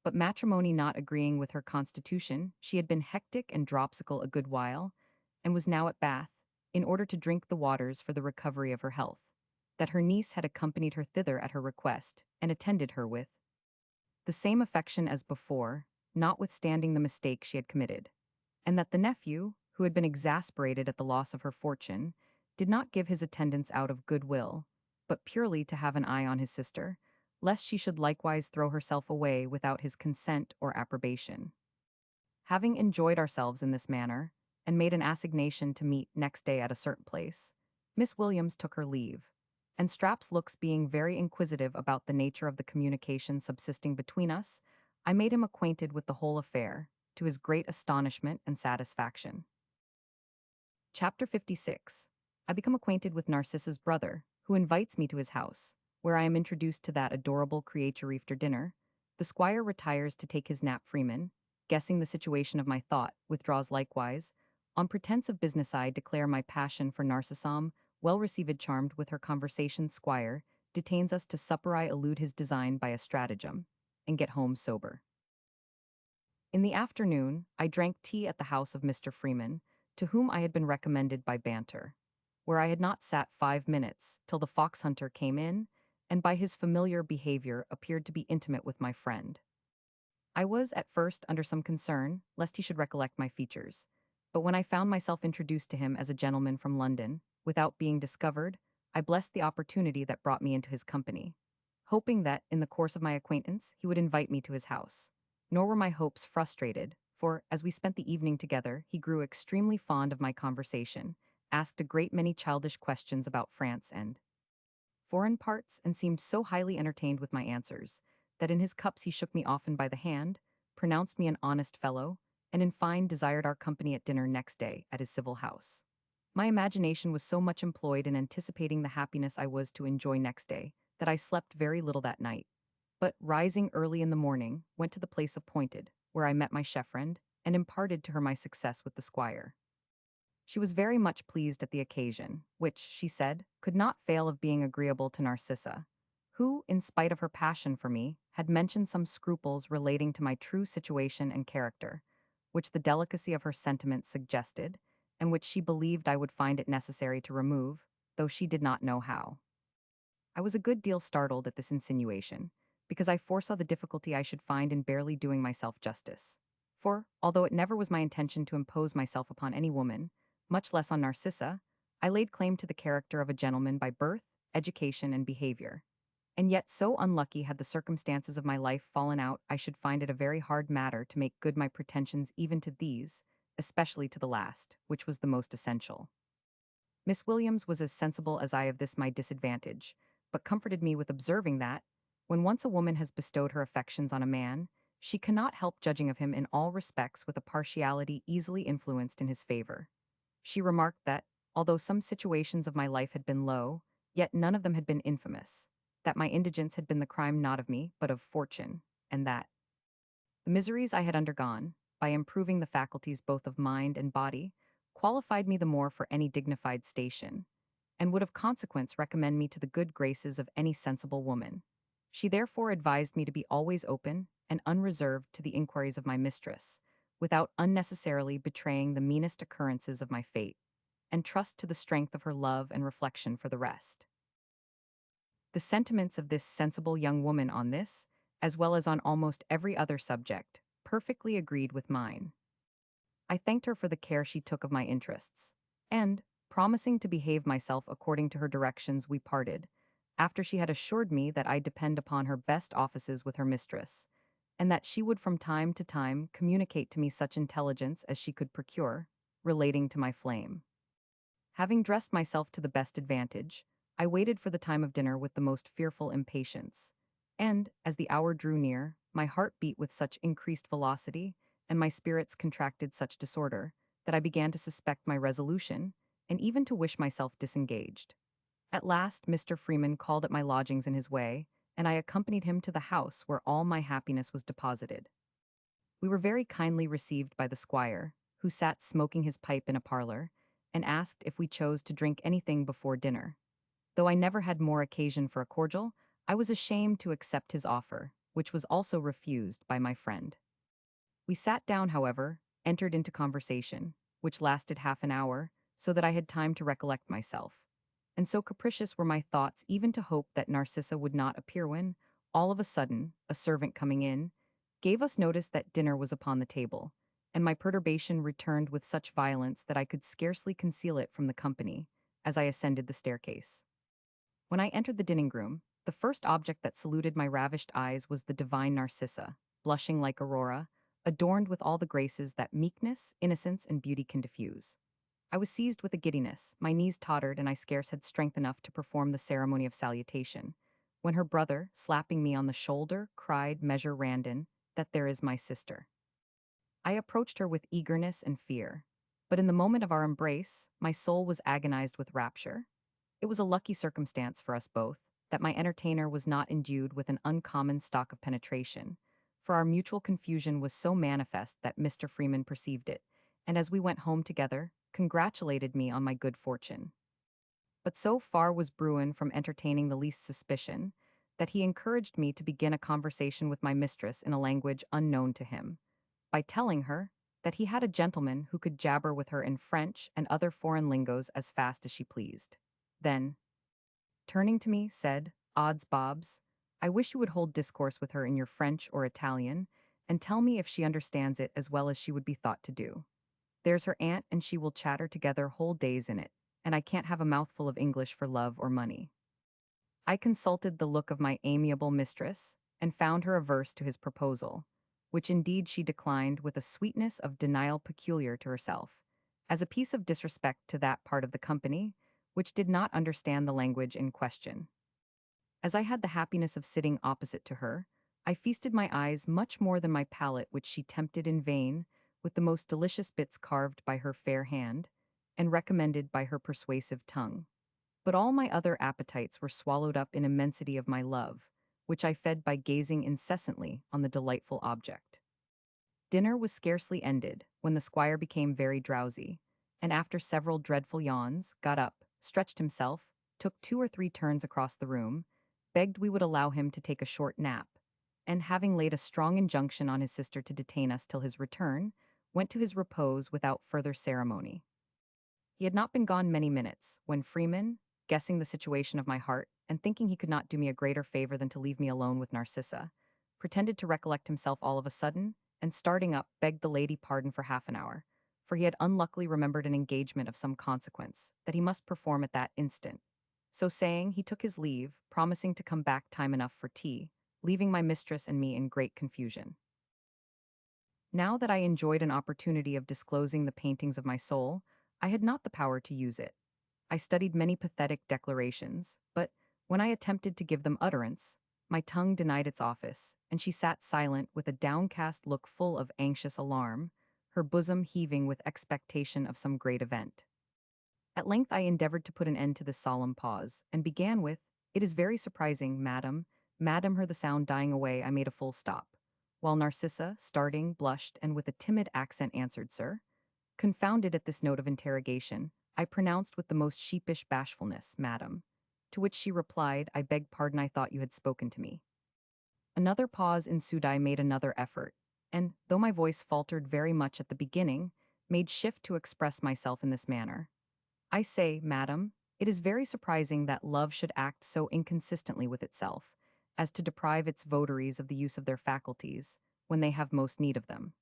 But matrimony not agreeing with her constitution, she had been hectic and dropsical a good while, and was now at Bath, in order to drink the waters for the recovery of her health. That her niece had accompanied her thither at her request, and attended her with the same affection as before, notwithstanding the mistake she had committed, and that the nephew, who had been exasperated at the loss of her fortune, did not give his attendance out of good will, but purely to have an eye on his sister, lest she should likewise throw herself away without his consent or approbation. Having enjoyed ourselves in this manner, and made an assignation to meet next day at a certain place, Miss Williams took her leave, and Straps looks being very inquisitive about the nature of the communication subsisting between us, I made him acquainted with the whole affair, to his great astonishment and satisfaction. Chapter 56. I become acquainted with Narcissa's brother, who invites me to his house, where I am introduced to that adorable creature after dinner. The squire retires to take his nap. Freeman, guessing the situation of my thought, withdraws likewise. On pretense of business I declare my passion for Narcissam, well received charmed with her conversation. Squire detains us to supper. I elude his design by a stratagem, and get home sober. In the afternoon, I drank tea at the house of Mr. Freeman, to whom I had been recommended by Banter, where I had not sat 5 minutes till the fox hunter came in, and by his familiar behavior appeared to be intimate with my friend. I was at first under some concern lest he should recollect my features, but when I found myself introduced to him as a gentleman from London, without being discovered, I blessed the opportunity that brought me into his company, hoping that, in the course of my acquaintance, he would invite me to his house. Nor were my hopes frustrated, for, as we spent the evening together, he grew extremely fond of my conversation, asked a great many childish questions about France and foreign parts, and seemed so highly entertained with my answers, that in his cups he shook me often by the hand, pronounced me an honest fellow, and in fine desired our company at dinner next day at his civil house. My imagination was so much employed in anticipating the happiness I was to enjoy next day, that I slept very little that night, but, rising early in the morning, went to the place appointed, where I met my chef-friend, and imparted to her my success with the squire. She was very much pleased at the occasion, which, she said, could not fail of being agreeable to Narcissa, who, in spite of her passion for me, had mentioned some scruples relating to my true situation and character, which the delicacy of her sentiments suggested, and which she believed I would find it necessary to remove, though she did not know how. I was a good deal startled at this insinuation, because I foresaw the difficulty I should find in barely doing myself justice. For, although it never was my intention to impose myself upon any woman, much less on Narcissa, I laid claim to the character of a gentleman by birth, education, and behavior. And yet so unlucky had the circumstances of my life fallen out, I should find it a very hard matter to make good my pretensions even to these, especially to the last, which was the most essential. Miss Williams was as sensible as I of this my disadvantage, but comforted me with observing that, when once a woman has bestowed her affections on a man, she cannot help judging of him in all respects with a partiality easily influenced in his favor. She remarked that, although some situations of my life had been low, yet none of them had been infamous, that my indigence had been the crime not of me, but of fortune, and that the miseries I had undergone, by improving the faculties both of mind and body, qualified me the more for any dignified station, and would of consequence recommend me to the good graces of any sensible woman. She therefore advised me to be always open and unreserved to the inquiries of my mistress, without unnecessarily betraying the meanest occurrences of my fate, and trust to the strength of her love and reflection for the rest. The sentiments of this sensible young woman on this, as well as on almost every other subject, perfectly agreed with mine. I thanked her for the care she took of my interests, and, promising to behave myself according to her directions, we parted, after she had assured me that I depend upon her best offices with her mistress, and that she would from time to time communicate to me such intelligence as she could procure, relating to my flame. Having dressed myself to the best advantage, I waited for the time of dinner with the most fearful impatience, and, as the hour drew near, my heart beat with such increased velocity, and my spirits contracted such disorder, that I began to suspect my resolution, and even to wish myself disengaged. At last Mr. Freeman called at my lodgings in his way, and I accompanied him to the house where all my happiness was deposited. We were very kindly received by the squire, who sat smoking his pipe in a parlor, and asked if we chose to drink anything before dinner. Though I never had more occasion for a cordial, I was ashamed to accept his offer, which was also refused by my friend. We sat down, however, entered into conversation, which lasted half an hour, so that I had time to recollect myself. And so capricious were my thoughts even to hope that Narcissa would not appear when, all of a sudden, a servant coming in, gave us notice that dinner was upon the table, and my perturbation returned with such violence that I could scarcely conceal it from the company, as I ascended the staircase. When I entered the dining-room, the first object that saluted my ravished eyes was the divine Narcissa, blushing like Aurora, adorned with all the graces that meekness, innocence, and beauty can diffuse. I was seized with a giddiness, my knees tottered, and I scarce had strength enough to perform the ceremony of salutation, when her brother, slapping me on the shoulder, cried, "Measure Randon, that there is my sister." I approached her with eagerness and fear, but in the moment of our embrace, my soul was agonized with rapture. It was a lucky circumstance for us both that my entertainer was not endued with an uncommon stock of penetration, for our mutual confusion was so manifest that Mr. Freeman perceived it, and as we went home together, congratulated me on my good fortune. But so far was Bruin from entertaining the least suspicion, that he encouraged me to begin a conversation with my mistress in a language unknown to him, by telling her that he had a gentleman who could jabber with her in French and other foreign lingoes as fast as she pleased. Then, turning to me, said, "Odds bobs, I wish you would hold discourse with her in your French or Italian, and tell me if she understands it as well as she would be thought to do. There's her aunt and she will chatter together whole days in it, and I can't have a mouthful of English for love or money." I consulted the look of my amiable mistress, and found her averse to his proposal, which indeed she declined with a sweetness of denial peculiar to herself, as a piece of disrespect to that part of the company which did not understand the language in question. As I had the happiness of sitting opposite to her, I feasted my eyes much more than my palate, which she tempted in vain with the most delicious bits carved by her fair hand, and recommended by her persuasive tongue. But all my other appetites were swallowed up in immensity of my love, which I fed by gazing incessantly on the delightful object. Dinner was scarcely ended when the squire became very drowsy, and after several dreadful yawns, got up, stretched himself, took 2 or 3 turns across the room, begged we would allow him to take a short nap, and having laid a strong injunction on his sister to detain us till his return, went to his repose without further ceremony. He had not been gone many minutes, when Freeman, guessing the situation of my heart, and thinking he could not do me a greater favor than to leave me alone with Narcissa, pretended to recollect himself all of a sudden, and starting up, begged the lady pardon for half an hour, for he had unluckily remembered an engagement of some consequence, that he must perform at that instant. So saying, he took his leave, promising to come back time enough for tea, leaving my mistress and me in great confusion. Now that I enjoyed an opportunity of disclosing the paintings of my soul, I had not the power to use it. I studied many pathetic declarations, but when I attempted to give them utterance, my tongue denied its office, and she sat silent with a downcast look full of anxious alarm, her bosom heaving with expectation of some great event. At length I endeavored to put an end to this solemn pause, and began with, "It is very surprising, madam." Madam, her the sound dying away, I made a full stop, while Narcissa, starting, blushed, and with a timid accent answered, "Sir." Confounded at this note of interrogation, I pronounced with the most sheepish bashfulness, "Madam." To which she replied, "I beg pardon, I thought you had spoken to me." Another pause ensued. I made another effort, and, though my voice faltered very much at the beginning, made shift to express myself in this manner. "I say, madam, it is very surprising that love should act so inconsistently with itself, as to deprive its votaries of the use of their faculties, when they have most need of them.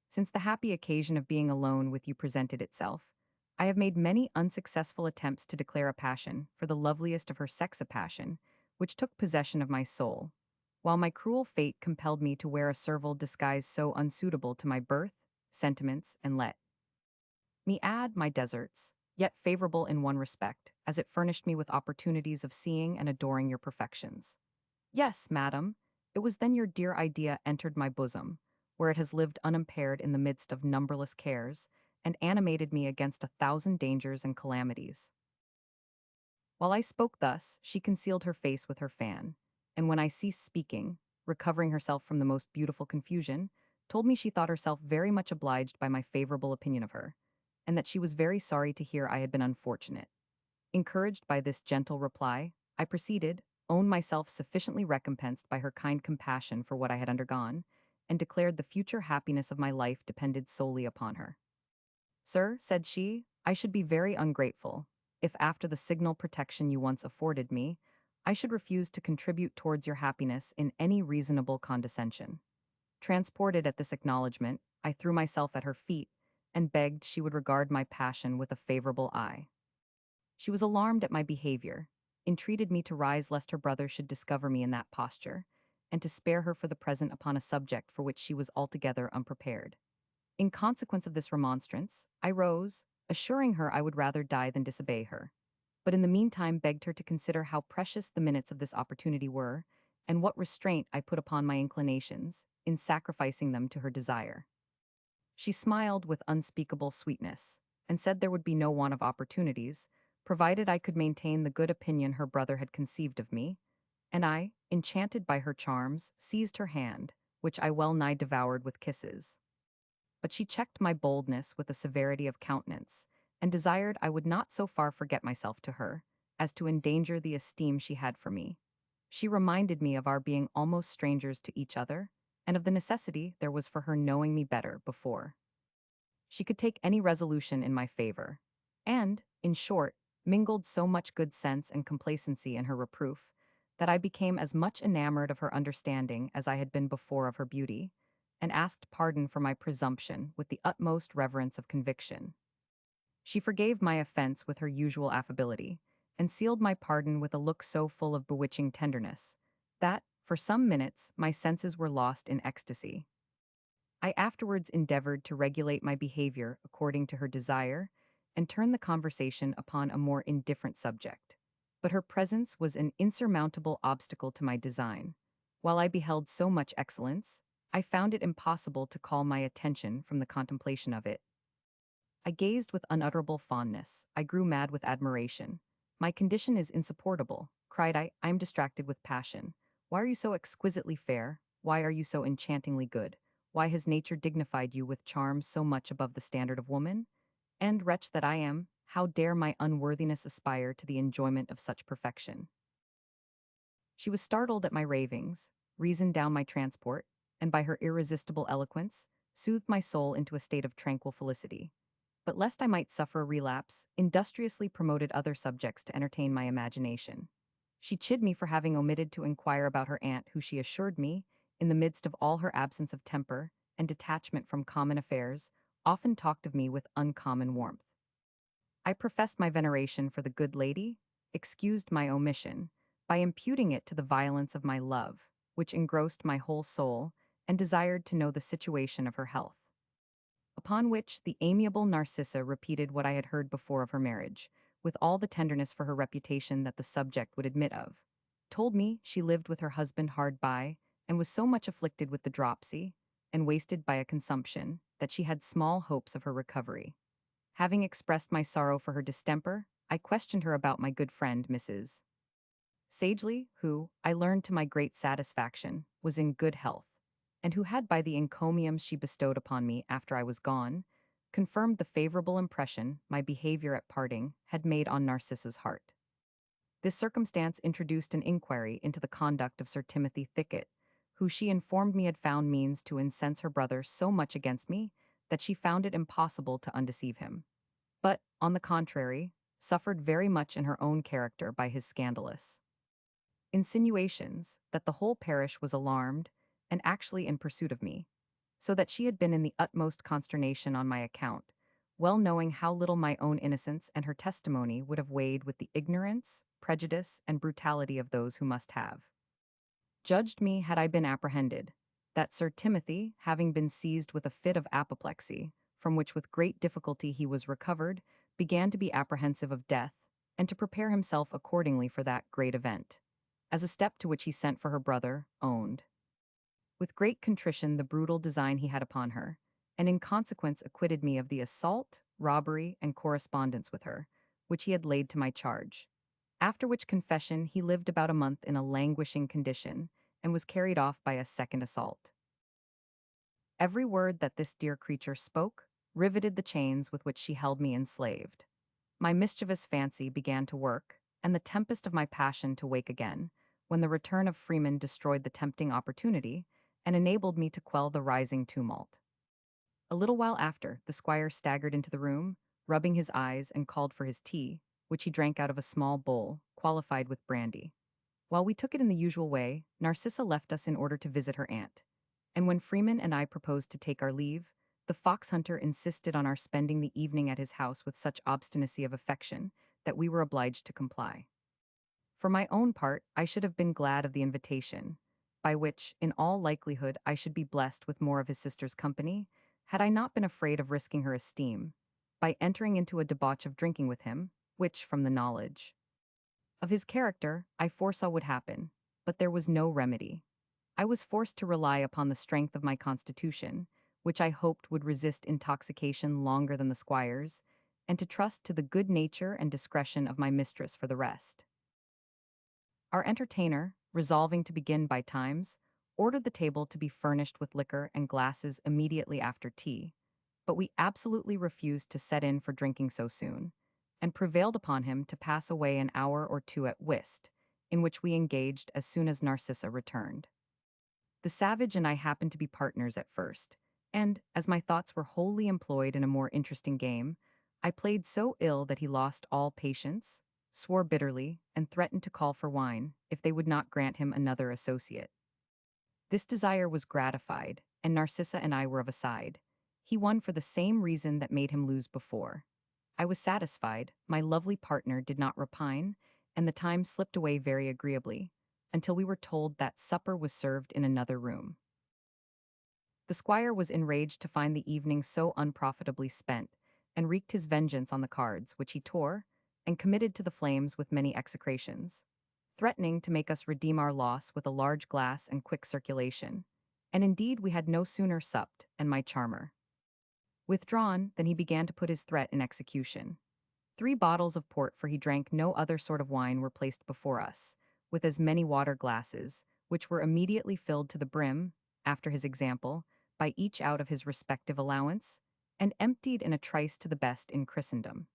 Since the happy occasion of being alone with you presented itself, I have made many unsuccessful attempts to declare a passion for the loveliest of her sex, a passion which took possession of my soul, while my cruel fate compelled me to wear a servile disguise so unsuitable to my birth, sentiments, and let me add my deserts, yet favorable in one respect, as it furnished me with opportunities of seeing and adoring your perfections. Yes, madam, it was then your dear idea entered my bosom, where it has lived unimpaired in the midst of numberless cares, and animated me against 1,000 dangers and calamities." While I spoke thus, she concealed her face with her fan, and when I ceased speaking, recovering herself from the most beautiful confusion, told me she thought herself very much obliged by my favorable opinion of her, and that she was very sorry to hear I had been unfortunate. Encouraged by this gentle reply, I proceeded, owned myself sufficiently recompensed by her kind compassion for what I had undergone, and declared the future happiness of my life depended solely upon her. "Sir," said she, "I should be very ungrateful, if after the signal protection you once afforded me, I should refuse to contribute towards your happiness in any reasonable condescension." Transported at this acknowledgment, I threw myself at her feet, and begged she would regard my passion with a favorable eye. She was alarmed at my behavior, entreated me to rise lest her brother should discover me in that posture, and to spare her for the present upon a subject for which she was altogether unprepared. In consequence of this remonstrance, I rose, assuring her I would rather die than disobey her, but in the meantime begged her to consider how precious the minutes of this opportunity were, and what restraint I put upon my inclinations, in sacrificing them to her desire. She smiled with unspeakable sweetness, and said there would be no want of opportunities, provided I could maintain the good opinion her brother had conceived of me, and I, enchanted by her charms, seized her hand, which I well nigh devoured with kisses. But she checked my boldness with a severity of countenance, and desired I would not so far forget myself to her, as to endanger the esteem she had for me. She reminded me of our being almost strangers to each other, and of the necessity there was for her knowing me better before she could take any resolution in my favor, and, in short, mingled so much good sense and complacency in her reproof, that I became as much enamored of her understanding as I had been before of her beauty, and asked pardon for my presumption with the utmost reverence of conviction. She forgave my offense with her usual affability, and sealed my pardon with a look so full of bewitching tenderness, that, for some minutes, my senses were lost in ecstasy. I afterwards endeavored to regulate my behavior according to her desire, and turn the conversation upon a more indifferent subject. But her presence was an insurmountable obstacle to my design. While I beheld so much excellence, I found it impossible to call my attention from the contemplation of it. I gazed with unutterable fondness. I grew mad with admiration. My condition is insupportable, cried I. I am distracted with passion. Why are you so exquisitely fair? Why are you so enchantingly good? Why has nature dignified you with charms so much above the standard of woman? And, wretch that I am, how dare my unworthiness aspire to the enjoyment of such perfection? She was startled at my ravings, reasoned down my transport, and by her irresistible eloquence, soothed my soul into a state of tranquil felicity. But lest I might suffer a relapse, industriously promoted other subjects to entertain my imagination. She chid me for having omitted to inquire about her aunt, who she assured me, in the midst of all her absence of temper and detachment from common affairs, often talked of me with uncommon warmth. I professed my veneration for the good lady, excused my omission, by imputing it to the violence of my love, which engrossed my whole soul, and desired to know the situation of her health. Upon which the amiable Narcissa repeated what I had heard before of her marriage, with all the tenderness for her reputation that the subject would admit of, told me she lived with her husband hard by, and was so much afflicted with the dropsy, and wasted by a consumption, that she had small hopes of her recovery. Having expressed my sorrow for her distemper, I questioned her about my good friend, Mrs. Sagely, who, I learned to my great satisfaction, was in good health, and who had by the encomiums she bestowed upon me after I was gone, confirmed the favorable impression my behavior at parting had made on Narcissa's heart. This circumstance introduced an inquiry into the conduct of Sir Timothy Thicket, who she informed me had found means to incense her brother so much against me that she found it impossible to undeceive him, but, on the contrary, suffered very much in her own character by his scandalous insinuations that the whole parish was alarmed and actually in pursuit of me, so that she had been in the utmost consternation on my account, well knowing how little my own innocence and her testimony would have weighed with the ignorance, prejudice, and brutality of those who must have judged me had I been apprehended, that Sir Timothy, having been seized with a fit of apoplexy, from which with great difficulty he was recovered, began to be apprehensive of death, and to prepare himself accordingly for that great event, as a step to which he sent for her brother, owned with great contrition the brutal design he had upon her, and in consequence acquitted me of the assault, robbery, and correspondence with her, which he had laid to my charge. After which confession he lived about a month in a languishing condition, and was carried off by a second assault. Every word that this dear creature spoke riveted the chains with which she held me enslaved. My mischievous fancy began to work, and the tempest of my passion to wake again, when the return of Freeman destroyed the tempting opportunity, and enabled me to quell the rising tumult. A little while after, the squire staggered into the room, rubbing his eyes, and called for his tea, which he drank out of a small bowl, qualified with brandy. While we took it in the usual way, Narcissa left us in order to visit her aunt, and when Freeman and I proposed to take our leave, the fox hunter insisted on our spending the evening at his house with such obstinacy of affection that we were obliged to comply. For my own part, I should have been glad of the invitation, by which, in all likelihood, I should be blessed with more of his sister's company, had I not been afraid of risking her esteem, by entering into a debauch of drinking with him, which, from the knowledge of his character, I foresaw would happen, but there was no remedy. I was forced to rely upon the strength of my constitution, which I hoped would resist intoxication longer than the squire's, and to trust to the good nature and discretion of my mistress for the rest. Our entertainer, resolving to begin by times, ordered the table to be furnished with liquor and glasses immediately after tea, but we absolutely refused to set in for drinking so soon, and prevailed upon him to pass away an hour or two at whist, in which we engaged as soon as Narcissa returned. The savage and I happened to be partners at first, and, as my thoughts were wholly employed in a more interesting game, I played so ill that he lost all patience, swore bitterly, and threatened to call for wine if they would not grant him another associate. This desire was gratified, and Narcissa and I were of a side. He won for the same reason that made him lose before. I was satisfied, my lovely partner did not repine, and the time slipped away very agreeably, until we were told that supper was served in another room. The squire was enraged to find the evening so unprofitably spent, and wreaked his vengeance on the cards, which he tore, and committed to the flames with many execrations, threatening to make us redeem our loss with a large glass and quick circulation. And indeed we had no sooner supped, and my charmer withdrawn, than he began to put his threat in execution. 3 bottles of port, for he drank no other sort of wine, were placed before us, with as many water glasses, which were immediately filled to the brim, after his example, by each out of his respective allowance, and emptied in a trice to the best in Christendom.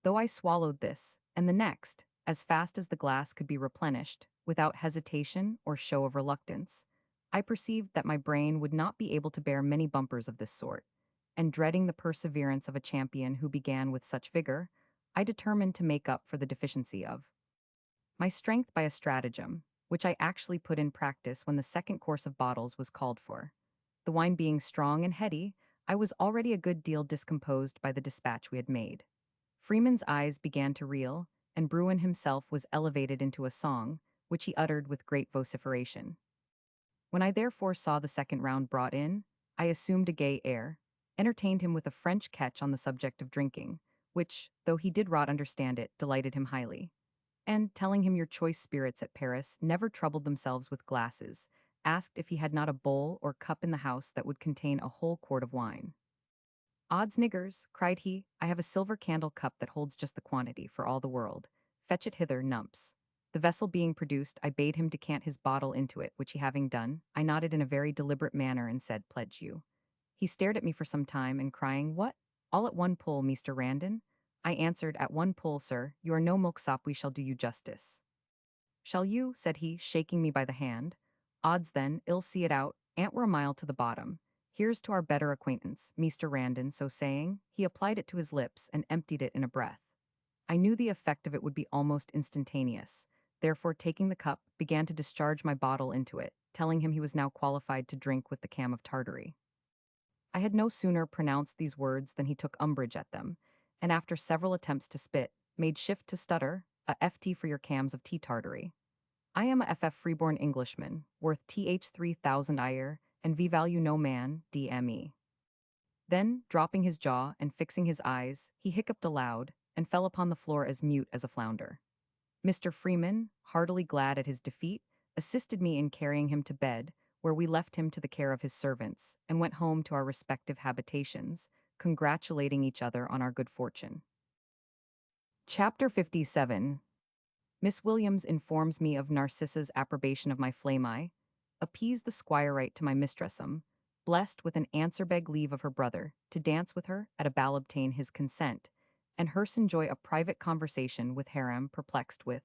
Though I swallowed this, and the next, as fast as the glass could be replenished, without hesitation or show of reluctance, I perceived that my brain would not be able to bear many bumpers of this sort, and dreading the perseverance of a champion who began with such vigor, I determined to make up for the deficiency of my strength by a stratagem, which I actually put in practice when the second course of bottles was called for. The wine being strong and heady, I was already a good deal discomposed by the dispatch we had made. Freeman's eyes began to reel, and Bruin himself was elevated into a song, which he uttered with great vociferation. When I therefore saw the second round brought in, I assumed a gay air, entertained him with a French catch on the subject of drinking, which, though he did not understand it, delighted him highly, and, telling him your choice spirits at Paris never troubled themselves with glasses, asked if he had not a bowl or cup in the house that would contain a whole quart of wine. "Odds niggers," cried he, "I have a silver candle cup that holds just the quantity, for all the world. Fetch it hither, numps." The vessel being produced, I bade him decant his bottle into it, which he having done, I nodded in a very deliberate manner and said, "Pledge you." He stared at me for some time, and crying, "What? All at one pull, Meester Randon?" I answered, "At one pull, sir. You are no milksop, we shall do you justice." "Shall you?" said he, shaking me by the hand. "Odds then, ill see it out, ant we're a mile to the bottom. Here's to our better acquaintance, Meester Randon." So saying, he applied it to his lips and emptied it in a breath. I knew the effect of it would be almost instantaneous, therefore taking the cup, began to discharge my bottle into it, telling him he was now qualified to drink with the cam of Tartary. I had no sooner pronounced these words than he took umbrage at them, and after several attempts to spit, made shift to stutter, "A FT for your cams of tea Tartary. I am a FF freeborn Englishman, worth TH 3,000 ire, and V value no man, DME." Then, dropping his jaw and fixing his eyes, he hiccuped aloud, and fell upon the floor as mute as a flounder. Mr. Freeman, heartily glad at his defeat, assisted me in carrying him to bed, where we left him to the care of his servants, and went home to our respective habitations, congratulating each other on our good fortune. Chapter 57. Miss Williams informs me of Narcissa's approbation of my flame-eye, appease the squirite to my mistressum, blessed with an answer-beg leave of her brother, to dance with her at a ball obtain his consent, and hers enjoy a private conversation with Haram perplexed with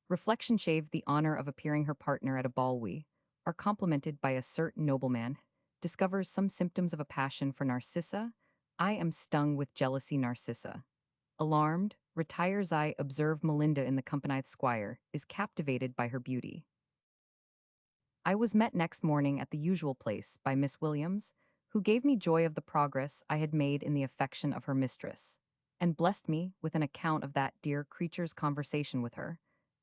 reflection shaved the honor of appearing her partner at a ball we are complimented by a certain nobleman, discovers some symptoms of a passion for Narcissa, I am stung with jealousy Narcissa. Alarmed, retires I observe Melinda in the companyth squire, is captivated by her beauty. I was met next morning at the usual place by Miss Williams, who gave me joy of the progress I had made in the affection of her mistress, and blessed me with an account of that dear creature's conversation with her,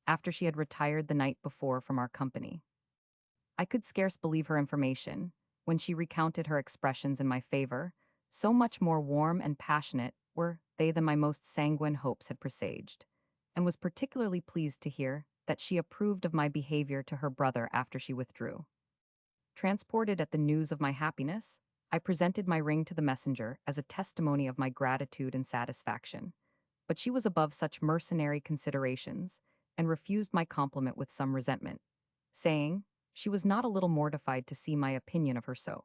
after she had retired the night before from our company. I could scarce believe her information when she recounted her expressions in my favor. So much more warm and passionate were they than my most sanguine hopes had presaged, and was particularly pleased to hear that she approved of my behavior to her brother after she withdrew. Transported at the news of my happiness, I presented my ring to the messenger as a testimony of my gratitude and satisfaction, but she was above such mercenary considerations, and refused my compliment with some resentment, saying she was not a little mortified to see my opinion of her so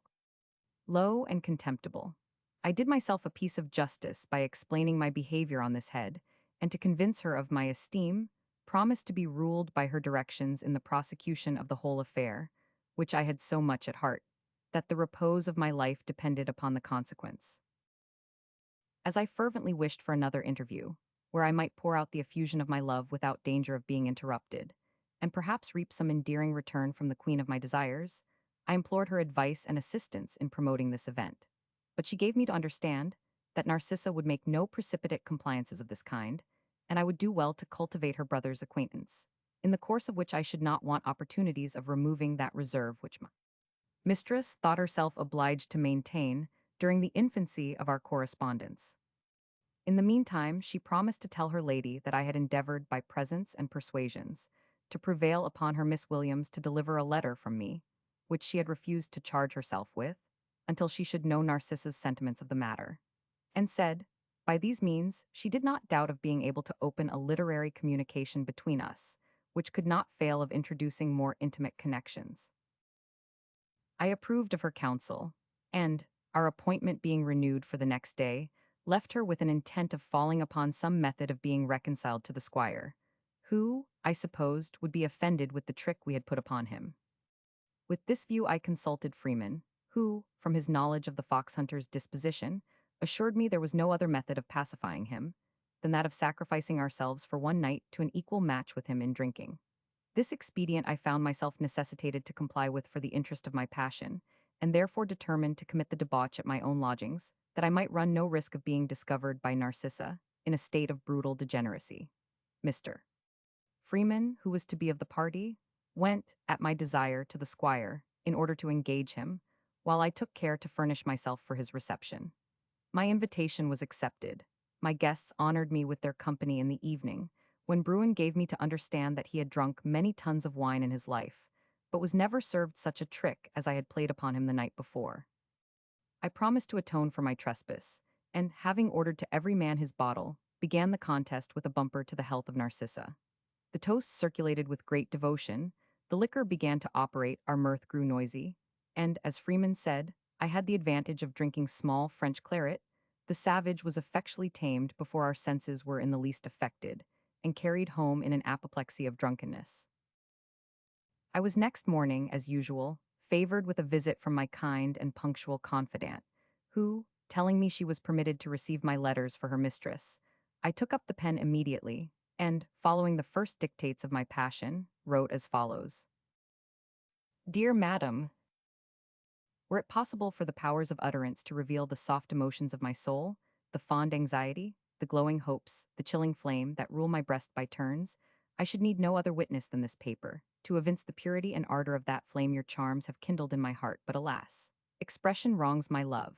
low and contemptible. I did myself a piece of justice by explaining my behavior on this head, and to convince her of my esteem, promised to be ruled by her directions in the prosecution of the whole affair, which I had so much at heart, that the repose of my life depended upon the consequence. As I fervently wished for another interview, where I might pour out the effusion of my love without danger of being interrupted, and perhaps reap some endearing return from the queen of my desires, I implored her advice and assistance in promoting this event. But she gave me to understand that Narcissa would make no precipitate compliances of this kind, and I would do well to cultivate her brother's acquaintance, in the course of which I should not want opportunities of removing that reserve which my mistress thought herself obliged to maintain during the infancy of our correspondence. In the meantime, she promised to tell her lady that I had endeavored by presents and persuasions to prevail upon her Miss Williams to deliver a letter from me, which she had refused to charge herself with, until she should know Narcissa's sentiments of the matter, and said, by these means, she did not doubt of being able to open a literary communication between us, which could not fail of introducing more intimate connections. I approved of her counsel, and, our appointment being renewed for the next day, left her with an intent of falling upon some method of being reconciled to the squire, who, I supposed, would be offended with the trick we had put upon him. With this view I consulted Freeman, who, from his knowledge of the fox-hunter's disposition, assured me there was no other method of pacifying him than that of sacrificing ourselves for one night to an equal match with him in drinking. This expedient I found myself necessitated to comply with for the interest of my passion, and therefore determined to commit the debauch at my own lodgings, that I might run no risk of being discovered by Narcissa in a state of brutal degeneracy. Mr. Freeman, who was to be of the party, went, at my desire, to the squire, in order to engage him, while I took care to furnish myself for his reception. My invitation was accepted. My guests honored me with their company in the evening, when Bruin gave me to understand that he had drunk many tons of wine in his life, but was never served such a trick as I had played upon him the night before. I promised to atone for my trespass, and, having ordered to every man his bottle, began the contest with a bumper to the health of Narcissa. The toasts circulated with great devotion, the liquor began to operate, our mirth grew noisy, and, as Freeman said, I had the advantage of drinking small French claret. The savage was effectually tamed before our senses were in the least affected, and carried home in an apoplexy of drunkenness. I was next morning, as usual, favored with a visit from my kind and punctual confidante, who, telling me she was permitted to receive my letters for her mistress, I took up the pen immediately, and, following the first dictates of my passion, wrote as follows. Dear Madam, were it possible for the powers of utterance to reveal the soft emotions of my soul, the fond anxiety, the glowing hopes, the chilling flame that rule my breast by turns, I should need no other witness than this paper, to evince the purity and ardor of that flame your charms have kindled in my heart, but alas, expression wrongs my love.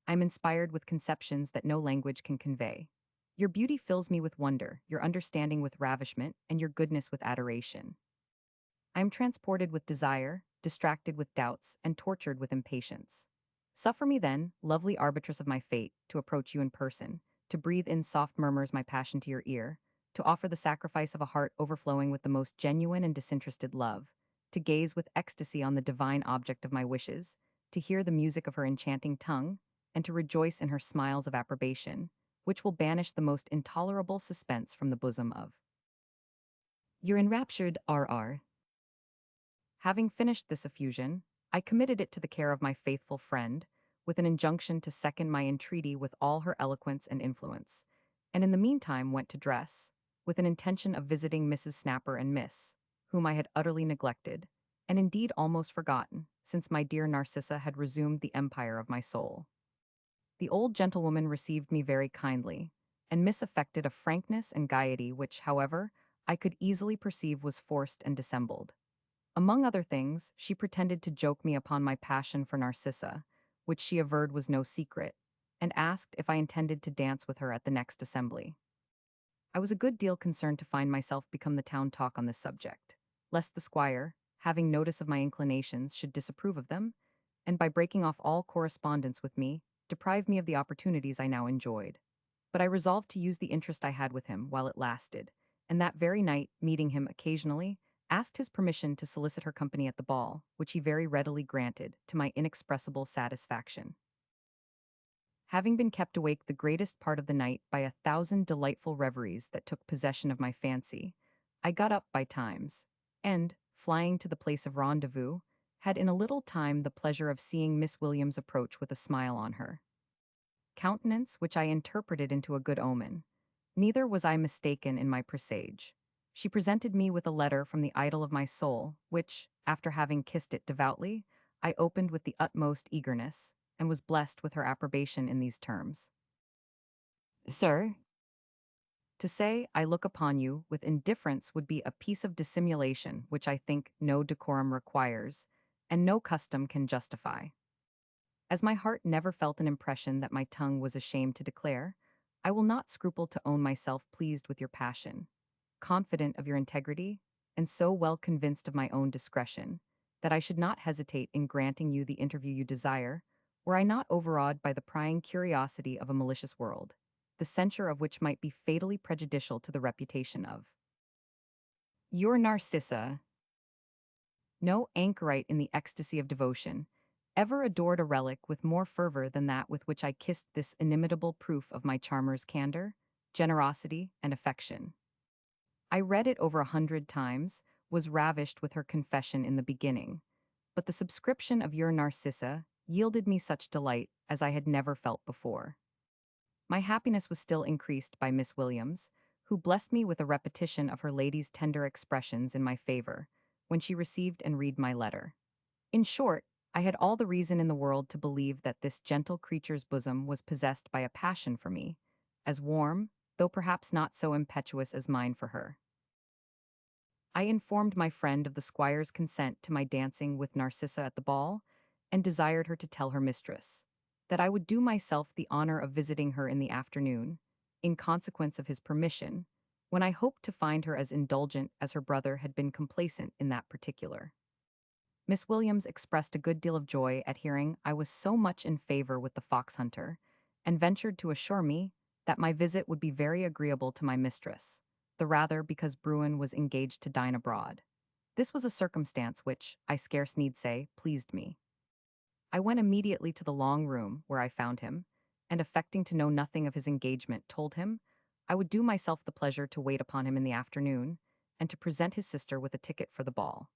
I am inspired with conceptions that no language can convey. Your beauty fills me with wonder, your understanding with ravishment, and your goodness with adoration. I am transported with desire, distracted with doubts, and tortured with impatience. Suffer me then, lovely arbitress of my fate, to approach you in person, to breathe in soft murmurs my passion to your ear, to offer the sacrifice of a heart overflowing with the most genuine and disinterested love, to gaze with ecstasy on the divine object of my wishes, to hear the music of her enchanting tongue, and to rejoice in her smiles of approbation, which will banish the most intolerable suspense from the bosom of your enraptured R.R. Having finished this effusion, I committed it to the care of my faithful friend, with an injunction to second my entreaty with all her eloquence and influence, and in the meantime went to dress, with an intention of visiting Mrs. Snapper and Miss, whom I had utterly neglected, and indeed almost forgotten, since my dear Narcissa had resumed the empire of my soul. The old gentlewoman received me very kindly, and Miss affected a frankness and gaiety which, however, I could easily perceive was forced and dissembled. Among other things, she pretended to joke me upon my passion for Narcissa, which she averred was no secret, and asked if I intended to dance with her at the next assembly. I was a good deal concerned to find myself become the town talk on this subject, lest the squire, having notice of my inclinations, should disapprove of them, and by breaking off all correspondence with me, deprive me of the opportunities I now enjoyed. But I resolved to use the interest I had with him while it lasted, and that very night, meeting him occasionally, asked his permission to solicit her company at the ball, which he very readily granted, to my inexpressible satisfaction. Having been kept awake the greatest part of the night by 1,000 delightful reveries that took possession of my fancy, I got up by times, and, flying to the place of rendezvous, had in a little time the pleasure of seeing Miss Williams approach with a smile on her countenance which I interpreted into a good omen. Neither was I mistaken in my presage. She presented me with a letter from the idol of my soul, which, after having kissed it devoutly, I opened with the utmost eagerness, and was blessed with her approbation in these terms. Sir, to say I look upon you with indifference would be a piece of dissimulation which I think no decorum requires, and no custom can justify. As my heart never felt an impression that my tongue was ashamed to declare, I will not scruple to own myself pleased with your passion, confident of your integrity, and so well convinced of my own discretion, that I should not hesitate in granting you the interview you desire, were I not overawed by the prying curiosity of a malicious world, the censure of which might be fatally prejudicial to the reputation of your Narcissa. No anchorite in the ecstasy of devotion ever adored a relic with more fervor than that with which I kissed this inimitable proof of my charmer's candor, generosity, and affection. I read it over 100 times, was ravished with her confession in the beginning, but the subscription of your Narcissa yielded me such delight as I had never felt before. My happiness was still increased by Miss Williams, who blessed me with a repetition of her lady's tender expressions in my favor, when she received and read my letter. In short, I had all the reason in the world to believe that this gentle creature's bosom was possessed by a passion for me, as warm, though perhaps not so impetuous as mine for her. I informed my friend of the squire's consent to my dancing with Narcissa at the ball, and desired her to tell her mistress that I would do myself the honor of visiting her in the afternoon, in consequence of his permission, when I hoped to find her as indulgent as her brother had been complacent in that particular. Miss Williams expressed a good deal of joy at hearing I was so much in favor with the fox hunter, and ventured to assure me that my visit would be very agreeable to my mistress, the rather because Bruin was engaged to dine abroad. This was a circumstance which, I scarce need say, pleased me. I went immediately to the long room where I found him, and affecting to know nothing of his engagement, told him I would do myself the pleasure to wait upon him in the afternoon, and to present his sister with a ticket for the ball.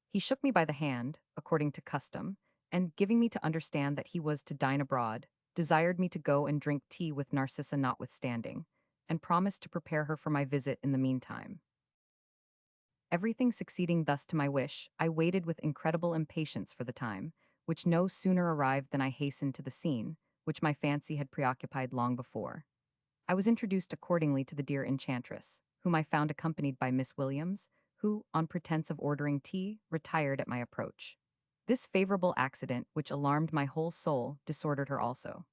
He shook me by the hand, according to custom, and, giving me to understand that he was to dine abroad, desired me to go and drink tea with Narcissa notwithstanding, and promised to prepare her for my visit in the meantime. Everything succeeding thus to my wish, I waited with incredible impatience for the time, which no sooner arrived than I hastened to the scene, which my fancy had preoccupied long before. I was introduced accordingly to the dear enchantress, whom I found accompanied by Miss Williams, who, on pretence of ordering tea, retired at my approach. This favorable accident, which alarmed my whole soul, disordered her also.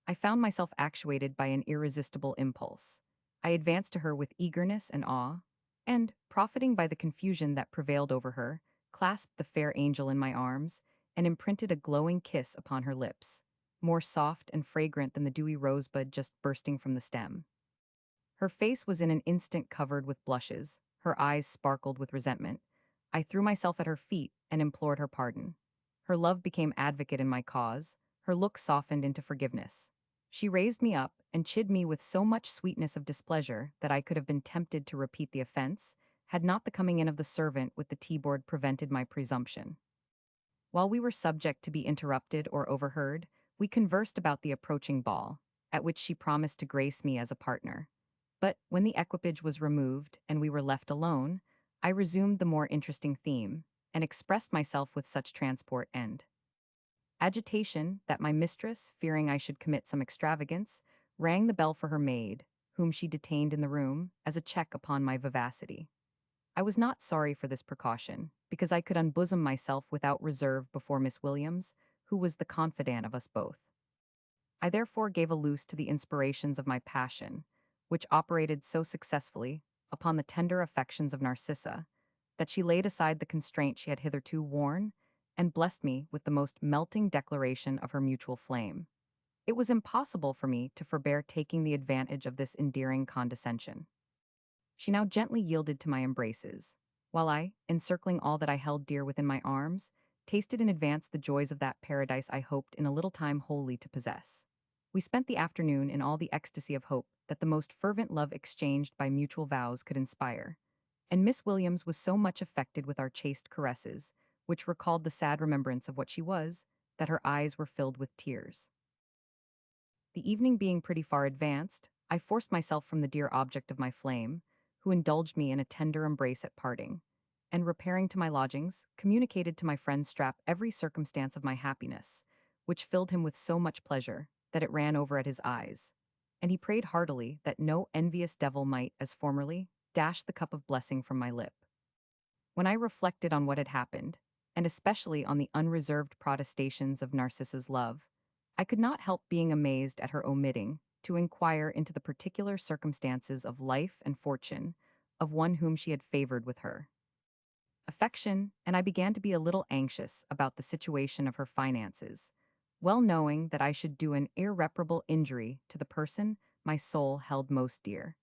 I found myself actuated by an irresistible impulse. I advanced to her with eagerness and awe, and, profiting by the confusion that prevailed over her, clasped the fair angel in my arms, and imprinted a glowing kiss upon her lips, more soft and fragrant than the dewy rosebud just bursting from the stem. Her face was in an instant covered with blushes, her eyes sparkled with resentment. I threw myself at her feet and implored her pardon. Her love became advocate in my cause, her look softened into forgiveness. She raised me up and chid me with so much sweetness of displeasure that I could have been tempted to repeat the offense, had not the coming in of the servant with the tea-board prevented my presumption. While we were subject to be interrupted or overheard, we conversed about the approaching ball, at which she promised to grace me as a partner. But when the equipage was removed and we were left alone, I resumed the more interesting theme, and expressed myself with such transport and agitation that my mistress, fearing I should commit some extravagance, rang the bell for her maid, whom she detained in the room, as a check upon my vivacity. I was not sorry for this precaution, because I could unbosom myself without reserve before Miss Williams, who was the confidant of us both. I therefore gave a loose to the inspirations of my passion, which operated so successfully upon the tender affections of Narcissa, that she laid aside the constraint she had hitherto worn, and blessed me with the most melting declaration of her mutual flame. It was impossible for me to forbear taking the advantage of this endearing condescension. She now gently yielded to my embraces, while I, encircling all that I held dear within my arms, tasted in advance the joys of that paradise I hoped in a little time wholly to possess. We spent the afternoon in all the ecstasy of hope that the most fervent love exchanged by mutual vows could inspire, and Miss Williams was so much affected with our chaste caresses, which recalled the sad remembrance of what she was, that her eyes were filled with tears. The evening being pretty far advanced, I forced myself from the dear object of my flame, who indulged me in a tender embrace at parting, and repairing to my lodgings, communicated to my friend Strap every circumstance of my happiness, which filled him with so much pleasure that it ran over at his eyes, and he prayed heartily that no envious devil might, as formerly, dash the cup of blessing from my lip. When I reflected on what had happened, and especially on the unreserved protestations of Narcissa's love, I could not help being amazed at her omitting to inquire into the particular circumstances of life and fortune of one whom she had favored with her affection, and I began to be a little anxious about the situation of her finances, well knowing that I should do an irreparable injury to the person my soul held most dear,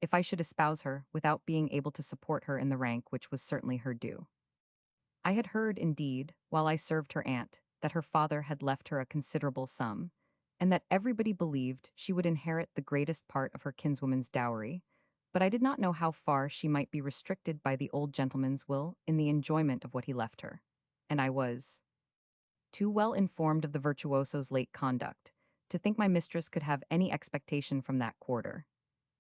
if I should espouse her without being able to support her in the rank which was certainly her due. I had heard, indeed, while I served her aunt, that her father had left her a considerable sum, and that everybody believed she would inherit the greatest part of her kinswoman's dowry, but I did not know how far she might be restricted by the old gentleman's will in the enjoyment of what he left her, and I was too well informed of the virtuoso's late conduct to think my mistress could have any expectation from that quarter.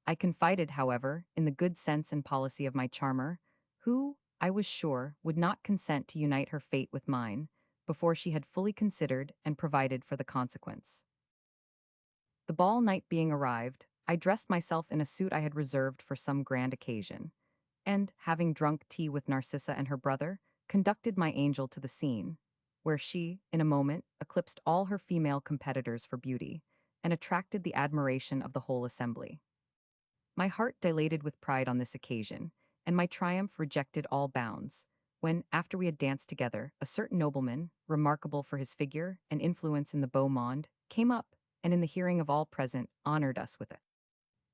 I confided, however, in the good sense and policy of my charmer, who, I was sure, would not consent to unite her fate with mine before she had fully considered and provided for the consequence. The ball night being arrived, I dressed myself in a suit I had reserved for some grand occasion, and, having drunk tea with Narcissa and her brother, conducted my angel to the scene, where she, in a moment, eclipsed all her female competitors for beauty, and attracted the admiration of the whole assembly. My heart dilated with pride on this occasion, and my triumph rejected all bounds, when, after we had danced together, a certain nobleman, remarkable for his figure and influence in the beau monde, came up, and in the hearing of all present, honored us with a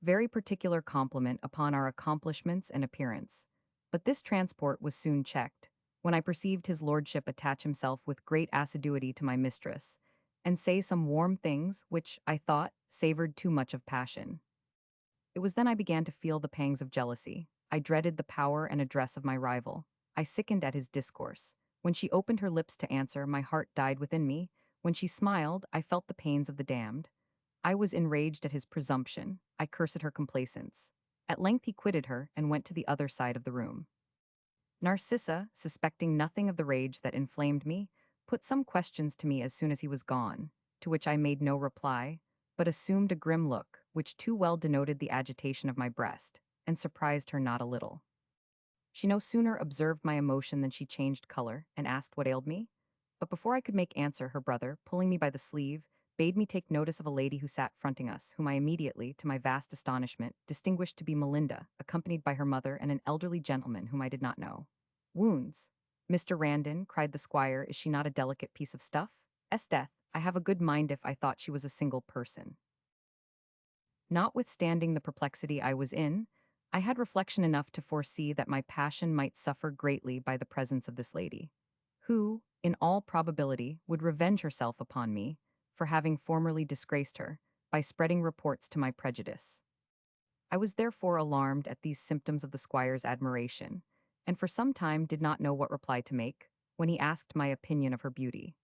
very particular compliment upon our accomplishments and appearance. But this transport was soon checked, when I perceived his lordship attach himself with great assiduity to my mistress, and say some warm things which, I thought, savored too much of passion. It was then I began to feel the pangs of jealousy. I dreaded the power and address of my rival. I sickened at his discourse. When she opened her lips to answer, my heart died within me. When she smiled, I felt the pains of the damned. I was enraged at his presumption. I cursed her complacence. At length he quitted her and went to the other side of the room. Narcissa, suspecting nothing of the rage that inflamed me, put some questions to me as soon as he was gone, to which I made no reply, but assumed a grim look, which too well denoted the agitation of my breast, and surprised her not a little. She no sooner observed my emotion than she changed color, and asked what ailed me. But before I could make answer, her brother, pulling me by the sleeve, bade me take notice of a lady who sat fronting us, whom I immediately, to my vast astonishment, distinguished to be Melinda, accompanied by her mother and an elderly gentleman whom I did not know. Wounds. Mr. Randon, cried the squire, is she not a delicate piece of stuff? Esdeath, I have a good mind if I thought she was a single person. Notwithstanding the perplexity I was in, I had reflection enough to foresee that my passion might suffer greatly by the presence of this lady, who, in all probability, would revenge herself upon me for having formerly disgraced her by spreading reports to my prejudice. I was therefore alarmed at these symptoms of the squire's admiration, and for some time did not know what reply to make, when he asked my opinion of her beauty.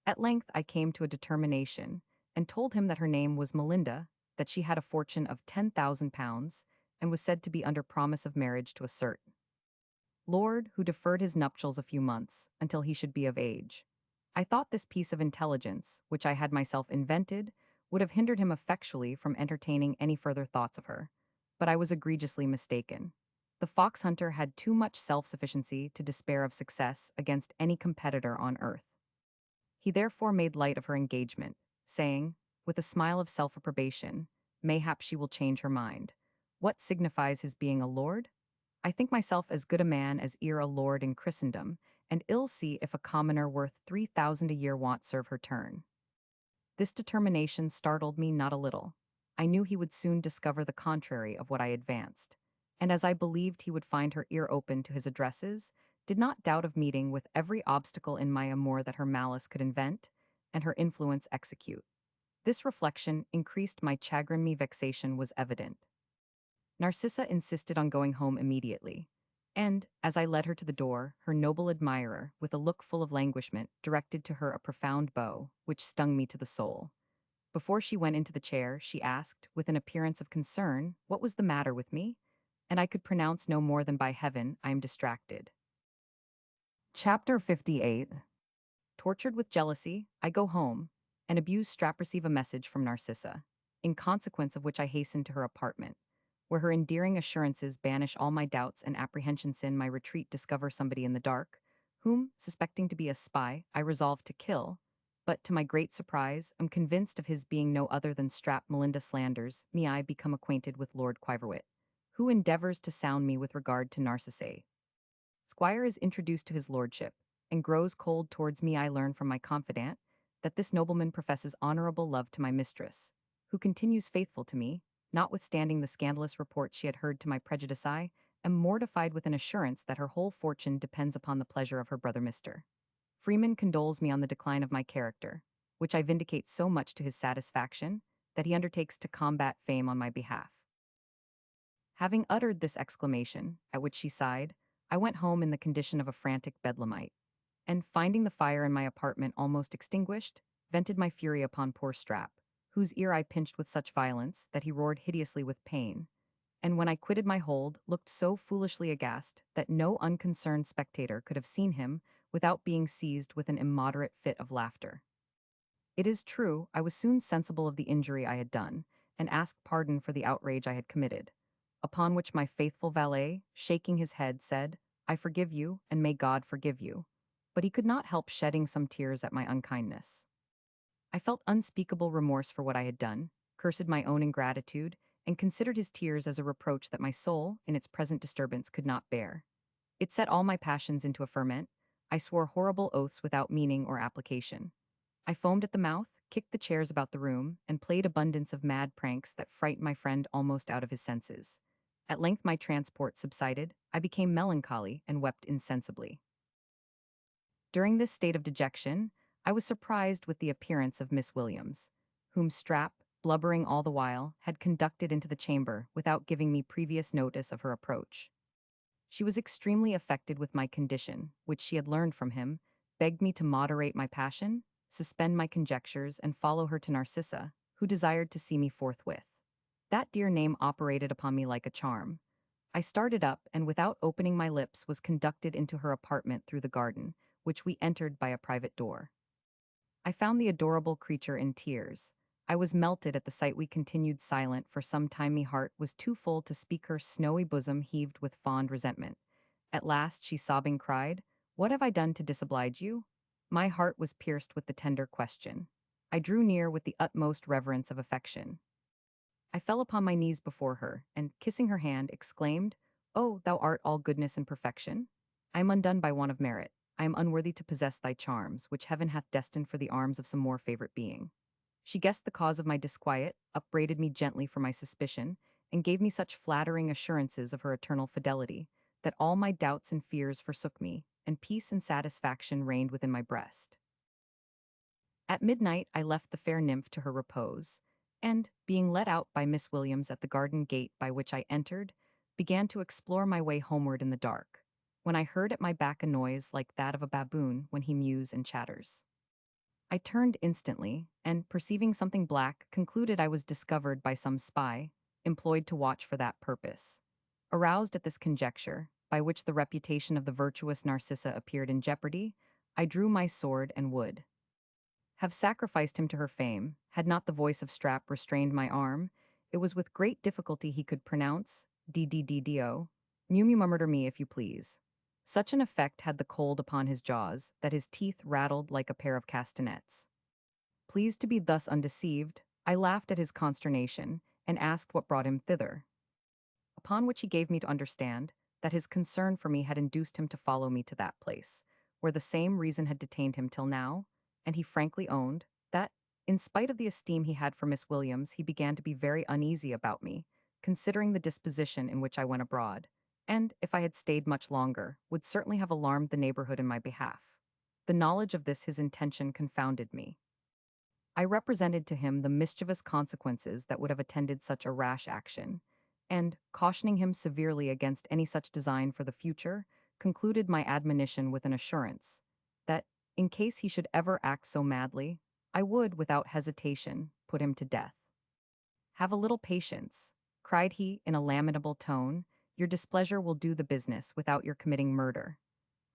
At length I came to a determination, and told him that her name was Melinda, that she had a fortune of £10,000, and was said to be under promise of marriage to a certain lord who deferred his nuptials a few months, until he should be of age. I thought this piece of intelligence, which I had myself invented, would have hindered him effectually from entertaining any further thoughts of her, but I was egregiously mistaken. the fox hunter had too much self-sufficiency to despair of success against any competitor on earth. He therefore made light of her engagement, saying, with a smile of self-approbation, mayhap she will change her mind. What signifies his being a lord? I think myself as good a man as e'er a lord in Christendom, and ill see if a commoner worth 3,000 a year want serve her turn. This determination startled me not a little. I knew he would soon discover the contrary of what I advanced, and as I believed he would find her ear open to his addresses, did not doubt of meeting with every obstacle in my amour that her malice could invent, and her influence execute. This reflection increased my chagrin, me vexation was evident. Narcissa insisted on going home immediately, and, as I led her to the door, her noble admirer, with a look full of languishment, directed to her a profound bow, which stung me to the soul. Before she went into the chair, she asked, with an appearance of concern, what was the matter with me? And I could pronounce no more than by heaven, I am distracted. Chapter 58. Tortured with jealousy, I go home, and abused strap receive a message from Narcissa, in consequence of which I hasten to her apartment, where her endearing assurances banish all my doubts and apprehensions. In my retreat discover somebody in the dark, whom, suspecting to be a spy, I resolve to kill, but to my great surprise, am convinced of his being no other than Strap. Melinda slanders me. I become acquainted with Lord Quiverwit, who endeavors to sound me with regard to Narcisse. Squire is introduced to his lordship, and grows cold towards me. I learn from my confidant that this nobleman professes honorable love to my mistress, who continues faithful to me, notwithstanding the scandalous reports she had heard to my prejudice. I am mortified with an assurance that her whole fortune depends upon the pleasure of her brother Mr. Freeman condoles me on the decline of my character, which I vindicate so much to his satisfaction, that he undertakes to combat fame on my behalf. Having uttered this exclamation, at which she sighed, I went home in the condition of a frantic bedlamite, and finding the fire in my apartment almost extinguished, vented my fury upon poor Strap, whose ear I pinched with such violence that he roared hideously with pain, and when I quitted my hold, looked so foolishly aghast that no unconcerned spectator could have seen him without being seized with an immoderate fit of laughter. It is true, I was soon sensible of the injury I had done, and asked pardon for the outrage I had committed, upon which my faithful valet, shaking his head, said, I forgive you, and may God forgive you. But he could not help shedding some tears at my unkindness. I felt unspeakable remorse for what I had done, cursed my own ingratitude, and considered his tears as a reproach that my soul, in its present disturbance, could not bear. It set all my passions into a ferment. I swore horrible oaths without meaning or application. I foamed at the mouth, kicked the chairs about the room, and played abundance of mad pranks that frightened my friend almost out of his senses. At length my transport subsided, I became melancholy and wept insensibly. During this state of dejection, I was surprised with the appearance of Miss Williams, whom Strap, blubbering all the while, had conducted into the chamber without giving me previous notice of her approach. She was extremely affected with my condition, which she had learned from him, begged me to moderate my passion, suspend my conjectures, and follow her to Narcissa, who desired to see me forthwith. That dear name operated upon me like a charm. I started up, and without opening my lips was conducted into her apartment through the garden, which we entered by a private door. I found the adorable creature in tears. I was melted at the sight. We continued silent for some time. My heart was too full to speak. Her snowy bosom heaved with fond resentment. At last she sobbing cried, What have I done to disoblige you? My heart was pierced with the tender question. I drew near with the utmost reverence of affection. I fell upon my knees before her, and, kissing her hand, exclaimed, Oh, thou art all goodness and perfection! I am undone by want of merit. I am unworthy to possess thy charms, which heaven hath destined for the arms of some more favorite being. She guessed the cause of my disquiet, upbraided me gently for my suspicion, and gave me such flattering assurances of her eternal fidelity, that all my doubts and fears forsook me, and peace and satisfaction reigned within my breast. At midnight I left the fair nymph to her repose, and, being let out by Miss Williams at the garden gate by which I entered, began to explore my way homeward in the dark, when I heard at my back a noise like that of a baboon when he mews and chatters. I turned instantly, and, perceiving something black, concluded I was discovered by some spy, employed to watch for that purpose. Aroused at this conjecture, by which the reputation of the virtuous Narcissa appeared in jeopardy, I drew my sword and would have sacrificed him to her fame, had not the voice of Strap restrained my arm. It was with great difficulty he could pronounce, "DDDDO." Murmur me if you please. Such an effect had the cold upon his jaws that his teeth rattled like a pair of castanets. Pleased to be thus undeceived, I laughed at his consternation and asked what brought him thither. Upon which he gave me to understand that his concern for me had induced him to follow me to that place, where the same reason had detained him till now, and he frankly owned that, in spite of the esteem he had for Miss Williams, he began to be very uneasy about me, considering the disposition in which I went abroad, and, if I had stayed much longer, would certainly have alarmed the neighborhood in my behalf. The knowledge of this his intention confounded me. I represented to him the mischievous consequences that would have attended such a rash action, and, cautioning him severely against any such design for the future, concluded my admonition with an assurance that, in case he should ever act so madly, I would, without hesitation, put him to death. Have a little patience, cried he in a lamentable tone. Your displeasure will do the business without your committing murder.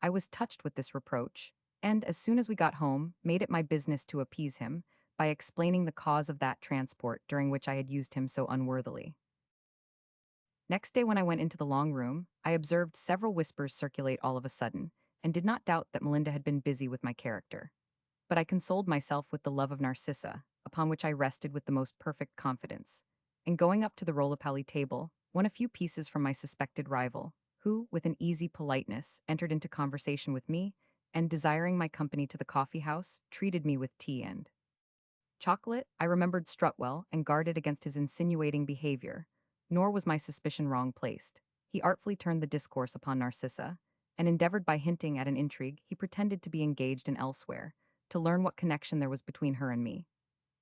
I was touched with this reproach, and as soon as we got home, made it my business to appease him by explaining the cause of that transport during which I had used him so unworthily. Next day, when I went into the long room, I observed several whispers circulate all of a sudden, and did not doubt that Melinda had been busy with my character. But I consoled myself with the love of Narcissa, upon which I rested with the most perfect confidence. And going up to the roll-a-pally table, won a few pieces from my suspected rival, who, with an easy politeness, entered into conversation with me, and desiring my company to the coffee house, treated me with tea and chocolate. I remembered Strutwell and guarded against his insinuating behavior, nor was my suspicion wrong placed. He artfully turned the discourse upon Narcissa, and endeavored by hinting at an intrigue he pretended to be engaged in elsewhere, to learn what connection there was between her and me.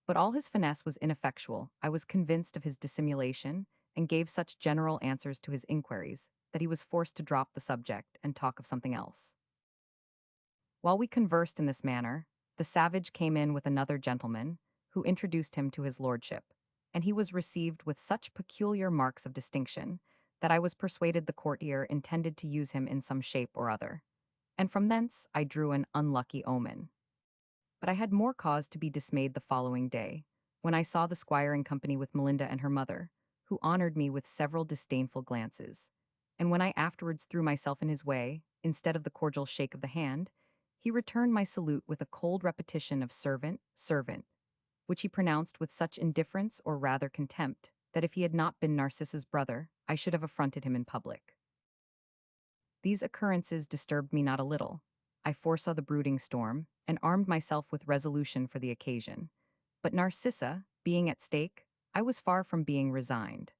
But all his finesse was ineffectual. I was convinced of his dissimulation, and gave such general answers to his inquiries, that he was forced to drop the subject and talk of something else. While we conversed in this manner, the savage came in with another gentleman, who introduced him to his lordship, and he was received with such peculiar marks of distinction that I was persuaded the courtier intended to use him in some shape or other, and from thence I drew an unlucky omen. But I had more cause to be dismayed the following day, when I saw the squire in company with Melinda and her mother, who honored me with several disdainful glances, and when I afterwards threw myself in his way, instead of the cordial shake of the hand, he returned my salute with a cold repetition of servant, servant, which he pronounced with such indifference or rather contempt, that if he had not been Narcissa's brother, I should have affronted him in public. These occurrences disturbed me not a little. I foresaw the brooding storm, and armed myself with resolution for the occasion. But Narcissa, being at stake, I was far from being resigned.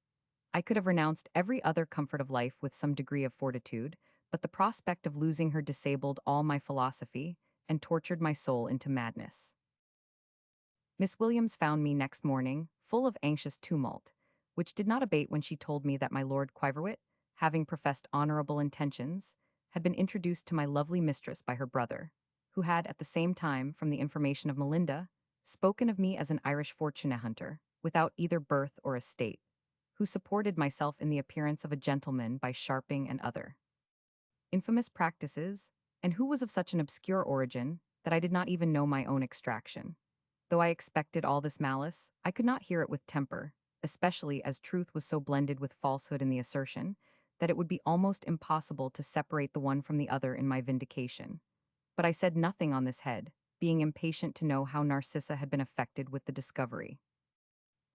I could have renounced every other comfort of life with some degree of fortitude, but the prospect of losing her disabled all my philosophy, and tortured my soul into madness. Miss Williams found me next morning, full of anxious tumult, which did not abate when she told me that my Lord Quiverwit, having professed honorable intentions, had been introduced to my lovely mistress by her brother, who had at the same time, from the information of Melinda, spoken of me as an Irish fortune hunter, without either birth or estate, who supported myself in the appearance of a gentleman by sharping and other infamous practices, and who was of such an obscure origin that I did not even know my own extraction. Though I expected all this malice, I could not hear it with temper, especially as truth was so blended with falsehood in the assertion, that it would be almost impossible to separate the one from the other in my vindication. But I said nothing on this head, being impatient to know how Narcissa had been affected with the discovery.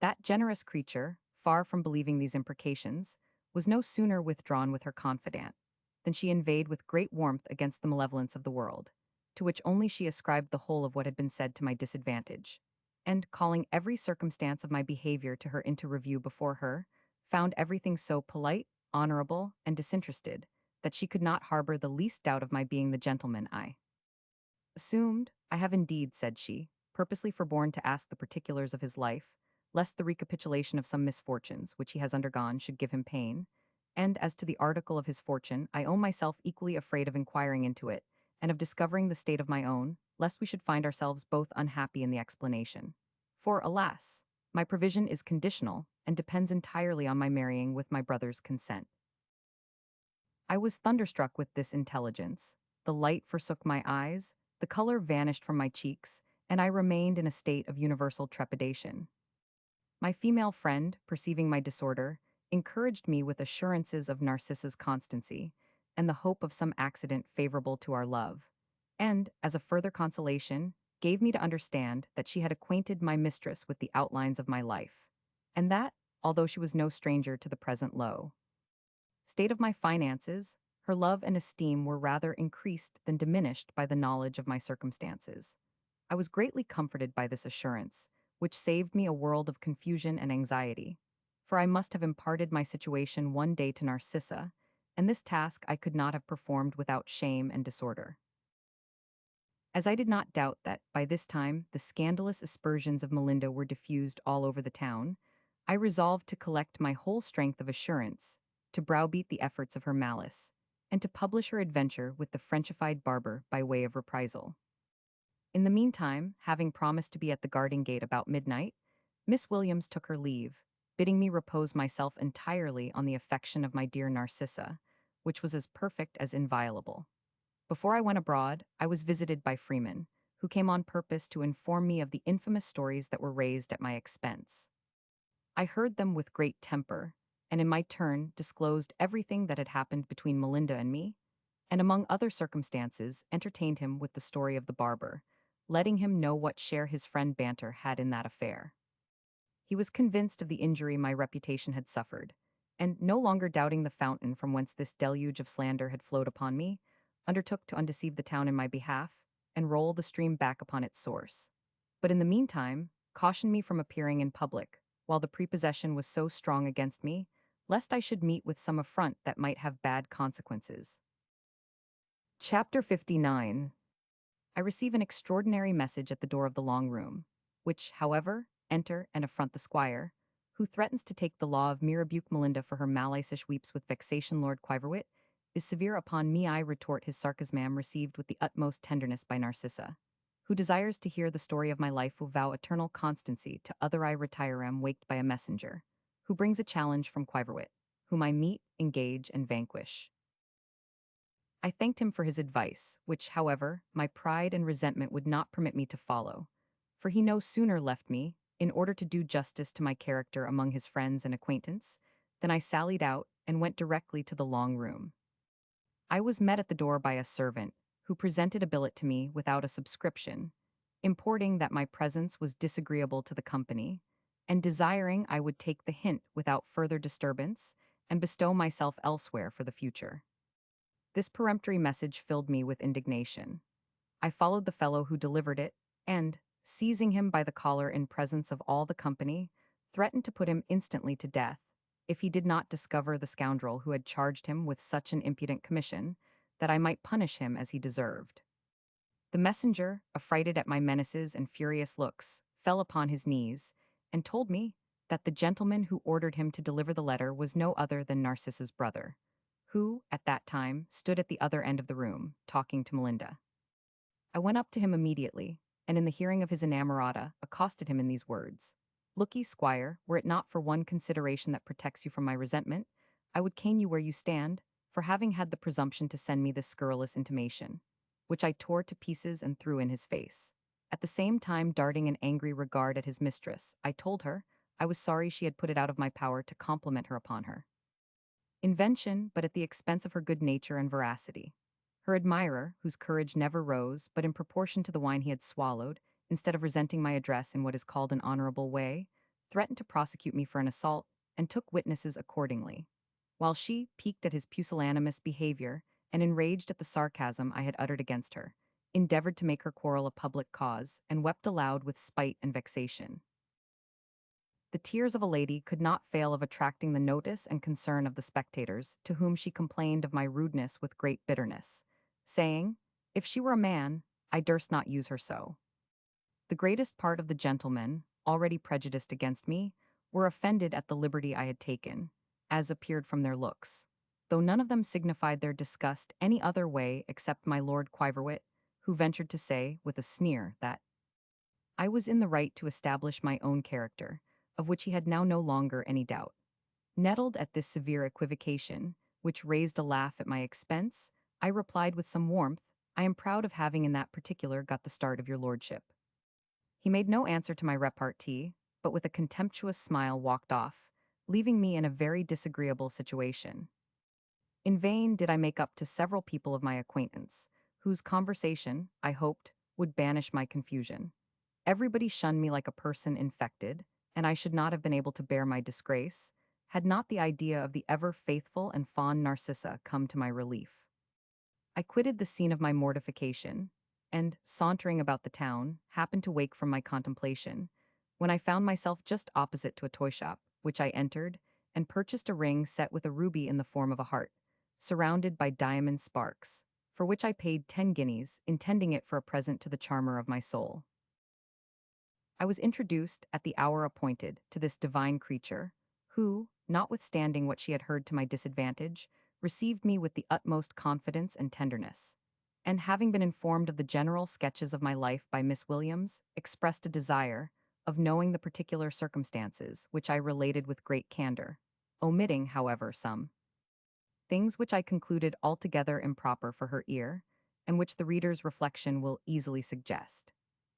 That generous creature, far from believing these imprecations, was no sooner withdrawn with her confidant, than she inveighed with great warmth against the malevolence of the world, to which only she ascribed the whole of what had been said to my disadvantage, and, calling every circumstance of my behavior to her into review before her, found everything so polite, honorable, and disinterested, that she could not harbor the least doubt of my being the gentleman I assumed. I have indeed, said she, purposely forborne to ask the particulars of his life, lest the recapitulation of some misfortunes which he has undergone should give him pain, and as to the article of his fortune, I own myself equally afraid of inquiring into it, and of discovering the state of my own, lest we should find ourselves both unhappy in the explanation. For, alas, my provision is conditional, and depends entirely on my marrying with my brother's consent. I was thunderstruck with this intelligence. The light forsook my eyes, the color vanished from my cheeks, and I remained in a state of universal trepidation. My female friend, perceiving my disorder, encouraged me with assurances of Narcissa's constancy and the hope of some accident favorable to our love, and, as a further consolation, gave me to understand that she had acquainted my mistress with the outlines of my life, and that, although she was no stranger to the present low state of my finances, her love and esteem were rather increased than diminished by the knowledge of my circumstances. I was greatly comforted by this assurance, which saved me a world of confusion and anxiety, for I must have imparted my situation one day to Narcissa, and this task I could not have performed without shame and disorder. As I did not doubt that, by this time, the scandalous aspersions of Melinda were diffused all over the town, I resolved to collect my whole strength of assurance, to browbeat the efforts of her malice, and to publish her adventure with the Frenchified barber by way of reprisal. In the meantime, having promised to be at the garden gate about midnight, Miss Williams took her leave, bidding me repose myself entirely on the affection of my dear Narcissa, which was as perfect as inviolable. Before I went abroad, I was visited by Freeman, who came on purpose to inform me of the infamous stories that were raised at my expense. I heard them with great temper, and in my turn disclosed everything that had happened between Melinda and me, and among other circumstances entertained him with the story of the barber, letting him know what share his friend Banter had in that affair. He was convinced of the injury my reputation had suffered, and, no longer doubting the fountain from whence this deluge of slander had flowed upon me, undertook to undeceive the town in my behalf, and roll the stream back upon its source. But in the meantime, cautioned me from appearing in public, while the prepossession was so strong against me, lest I should meet with some affront that might have bad consequences. Chapter 59. I receive an extraordinary message at the door of the long room, which, however, enter and affront the squire, who threatens to take the law of me rebuke Melinda for her malicious weeps with vexation. Lord Quiverwit is severe upon me. I retort his sarcasm received with the utmost tenderness by Narcissa, who desires to hear the story of my life, who vow eternal constancy to other. I retire am waked by a messenger, who brings a challenge from Quiverwit, whom I meet, engage, and vanquish. I thanked him for his advice, which, however, my pride and resentment would not permit me to follow, for he no sooner left me, in order to do justice to my character among his friends and acquaintance, than I sallied out and went directly to the long room. I was met at the door by a servant, who presented a billet to me without a subscription, importing that my presence was disagreeable to the company, and desiring I would take the hint without further disturbance, and bestow myself elsewhere for the future. This peremptory message filled me with indignation. I followed the fellow who delivered it, and, seizing him by the collar in presence of all the company, threatened to put him instantly to death, if he did not discover the scoundrel who had charged him with such an impudent commission, that I might punish him as he deserved. The messenger, affrighted at my menaces and furious looks, fell upon his knees, and told me that the gentleman who ordered him to deliver the letter was no other than Narcissa's brother, who, at that time, stood at the other end of the room, talking to Melinda. I went up to him immediately, and in the hearing of his inamorata, accosted him in these words: "Look ye, squire, were it not for one consideration that protects you from my resentment, I would cane you where you stand, for having had the presumption to send me this scurrilous intimation," which I tore to pieces and threw in his face. At the same time darting an angry regard at his mistress, I told her I was sorry she had put it out of my power to compliment her upon her invention, but at the expense of her good nature and veracity. Her admirer, whose courage never rose, but in proportion to the wine he had swallowed, instead of resenting my address in what is called an honorable way, threatened to prosecute me for an assault, and took witnesses accordingly. While she, piqued at his pusillanimous behavior, and enraged at the sarcasm I had uttered against her, endeavored to make her quarrel a public cause, and wept aloud with spite and vexation. The tears of a lady could not fail of attracting the notice and concern of the spectators, to whom she complained of my rudeness with great bitterness, saying, if she were a man, I durst not use her so. The greatest part of the gentlemen, already prejudiced against me, were offended at the liberty I had taken, as appeared from their looks, though none of them signified their disgust any other way except my Lord Quiverwit, who ventured to say, with a sneer, that I was in the right to establish my own character, of which he had now no longer any doubt. Nettled at this severe equivocation, which raised a laugh at my expense, I replied with some warmth, I am proud of having in that particular got the start of your lordship. He made no answer to my repartee, but with a contemptuous smile walked off, leaving me in a very disagreeable situation. In vain did I make up to several people of my acquaintance, whose conversation, I hoped, would banish my confusion. Everybody shunned me like a person infected, and I should not have been able to bear my disgrace, had not the idea of the ever faithful and fond Narcissa come to my relief. I quitted the scene of my mortification, and, sauntering about the town, happened to wake from my contemplation, when I found myself just opposite to a toy shop, which I entered, and purchased a ring set with a ruby in the form of a heart, surrounded by diamond sparks, for which I paid 10 guineas, intending it for a present to the charmer of my soul. I was introduced, at the hour appointed, to this divine creature, who, notwithstanding what she had heard to my disadvantage, received me with the utmost confidence and tenderness, and having been informed of the general sketches of my life by Miss Williams, expressed a desire of knowing the particular circumstances, which I related with great candor, omitting, however, some things which I concluded altogether improper for her ear, and which the reader's reflection will easily suggest.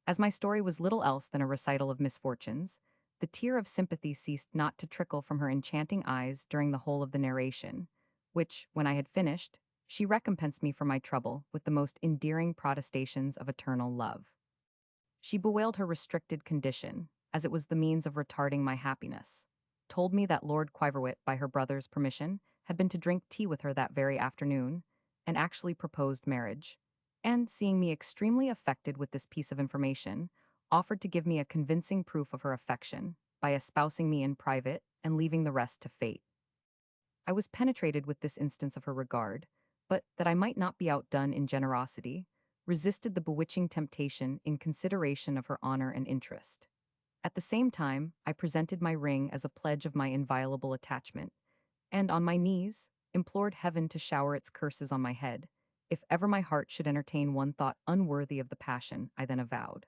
As my story was little else than a recital of misfortunes, the tear of sympathy ceased not to trickle from her enchanting eyes during the whole of the narration, which, when I had finished, she recompensed me for my trouble with the most endearing protestations of eternal love. She bewailed her restricted condition, as it was the means of retarding my happiness, told me that Lord Quiverwit, by her brother's permission, had been to drink tea with her that very afternoon, and actually proposed marriage, and, seeing me extremely affected with this piece of information, offered to give me a convincing proof of her affection, by espousing me in private and leaving the rest to fate. I was penetrated with this instance of her regard, but, that I might not be outdone in generosity, resisted the bewitching temptation in consideration of her honor and interest. At the same time, I presented my ring as a pledge of my inviolable attachment, and, on my knees, implored heaven to shower its curses on my head, if ever my heart should entertain one thought unworthy of the passion I then avowed.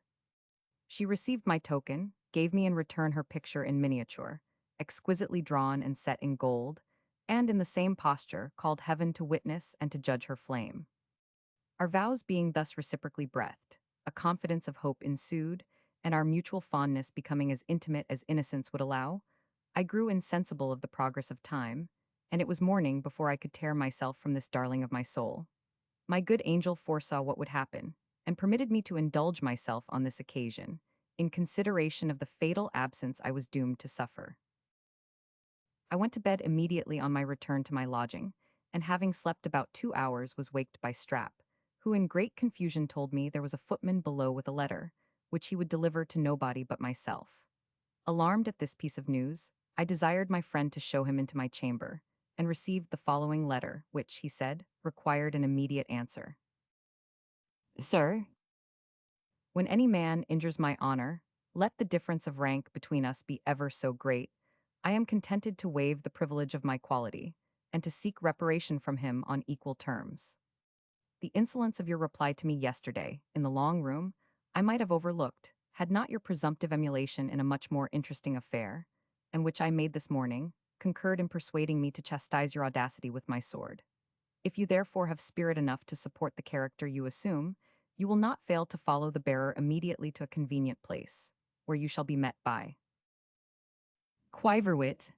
She received my token, gave me in return her picture in miniature, exquisitely drawn and set in gold, and in the same posture called heaven to witness and to judge her flame. Our vows being thus reciprocally breathed, a confidence of hope ensued, and our mutual fondness becoming as intimate as innocence would allow, I grew insensible of the progress of time, and it was morning before I could tear myself from this darling of my soul. My good angel foresaw what would happen, and permitted me to indulge myself on this occasion, in consideration of the fatal absence I was doomed to suffer. I went to bed immediately on my return to my lodging, and having slept about 2 hours was waked by Strap, who in great confusion told me there was a footman below with a letter, which he would deliver to nobody but myself. Alarmed at this piece of news, I desired my friend to show him into my chamber, and received the following letter, which, he said, required an immediate answer. Sir, when any man injures my honor, let the difference of rank between us be ever so great, I am contented to waive the privilege of my quality, and to seek reparation from him on equal terms. The insolence of your reply to me yesterday, in the long room, I might have overlooked, had not your presumptive emulation in a much more interesting affair, and which I made this morning, concurred in persuading me to chastise your audacity with my sword. If you therefore have spirit enough to support the character you assume, you will not fail to follow the bearer immediately to a convenient place, where you shall be met by Quiverwit.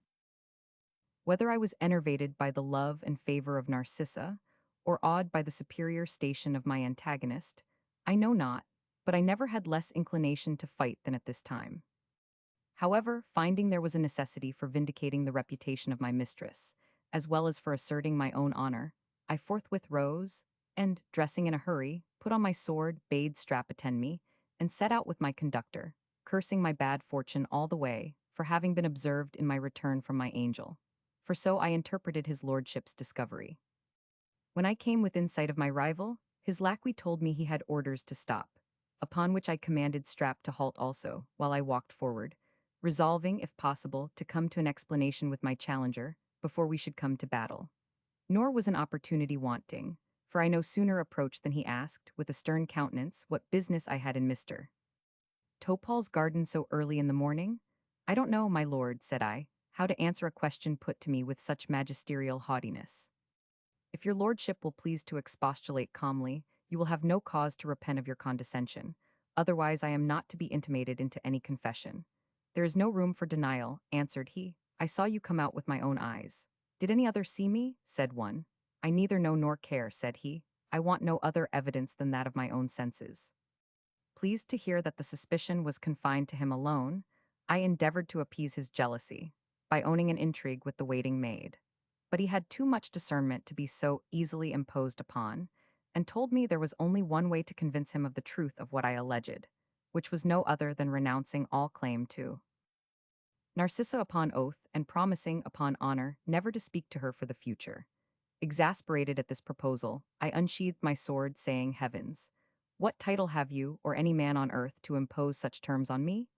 Whether I was enervated by the love and favor of Narcissa, or awed by the superior station of my antagonist, I know not, but I never had less inclination to fight than at this time. However, finding there was a necessity for vindicating the reputation of my mistress, as well as for asserting my own honor, I forthwith rose, and, dressing in a hurry, put on my sword, bade Strap attend me, and set out with my conductor, cursing my bad fortune all the way, for having been observed in my return from my angel. For so I interpreted his lordship's discovery. When I came within sight of my rival, his lackey told me he had orders to stop, upon which I commanded Strap to halt also, while I walked forward, resolving, if possible, to come to an explanation with my challenger before we should come to battle. Nor was an opportunity wanting, for I no sooner approached than he asked, with a stern countenance, what business I had in Mr. Topal's garden so early in the morning? I don't know, my lord, said I, how to answer a question put to me with such magisterial haughtiness. If your lordship will please to expostulate calmly, you will have no cause to repent of your condescension. Otherwise I am not to be intimated into any confession. There is no room for denial, answered he. I saw you come out with my own eyes. Did any other see me? Said one. I neither know nor care, said he. I want no other evidence than that of my own senses. Pleased to hear that the suspicion was confined to him alone, I endeavored to appease his jealousy by owning an intrigue with the waiting maid. But he had too much discernment to be so easily imposed upon, and told me there was only one way to convince him of the truth of what I alleged, which was no other than renouncing all claim to Narcissa upon oath and promising upon honor never to speak to her for the future. Exasperated at this proposal, I unsheathed my sword, saying, Heavens, what title have you, or any man on earth, to impose such terms on me?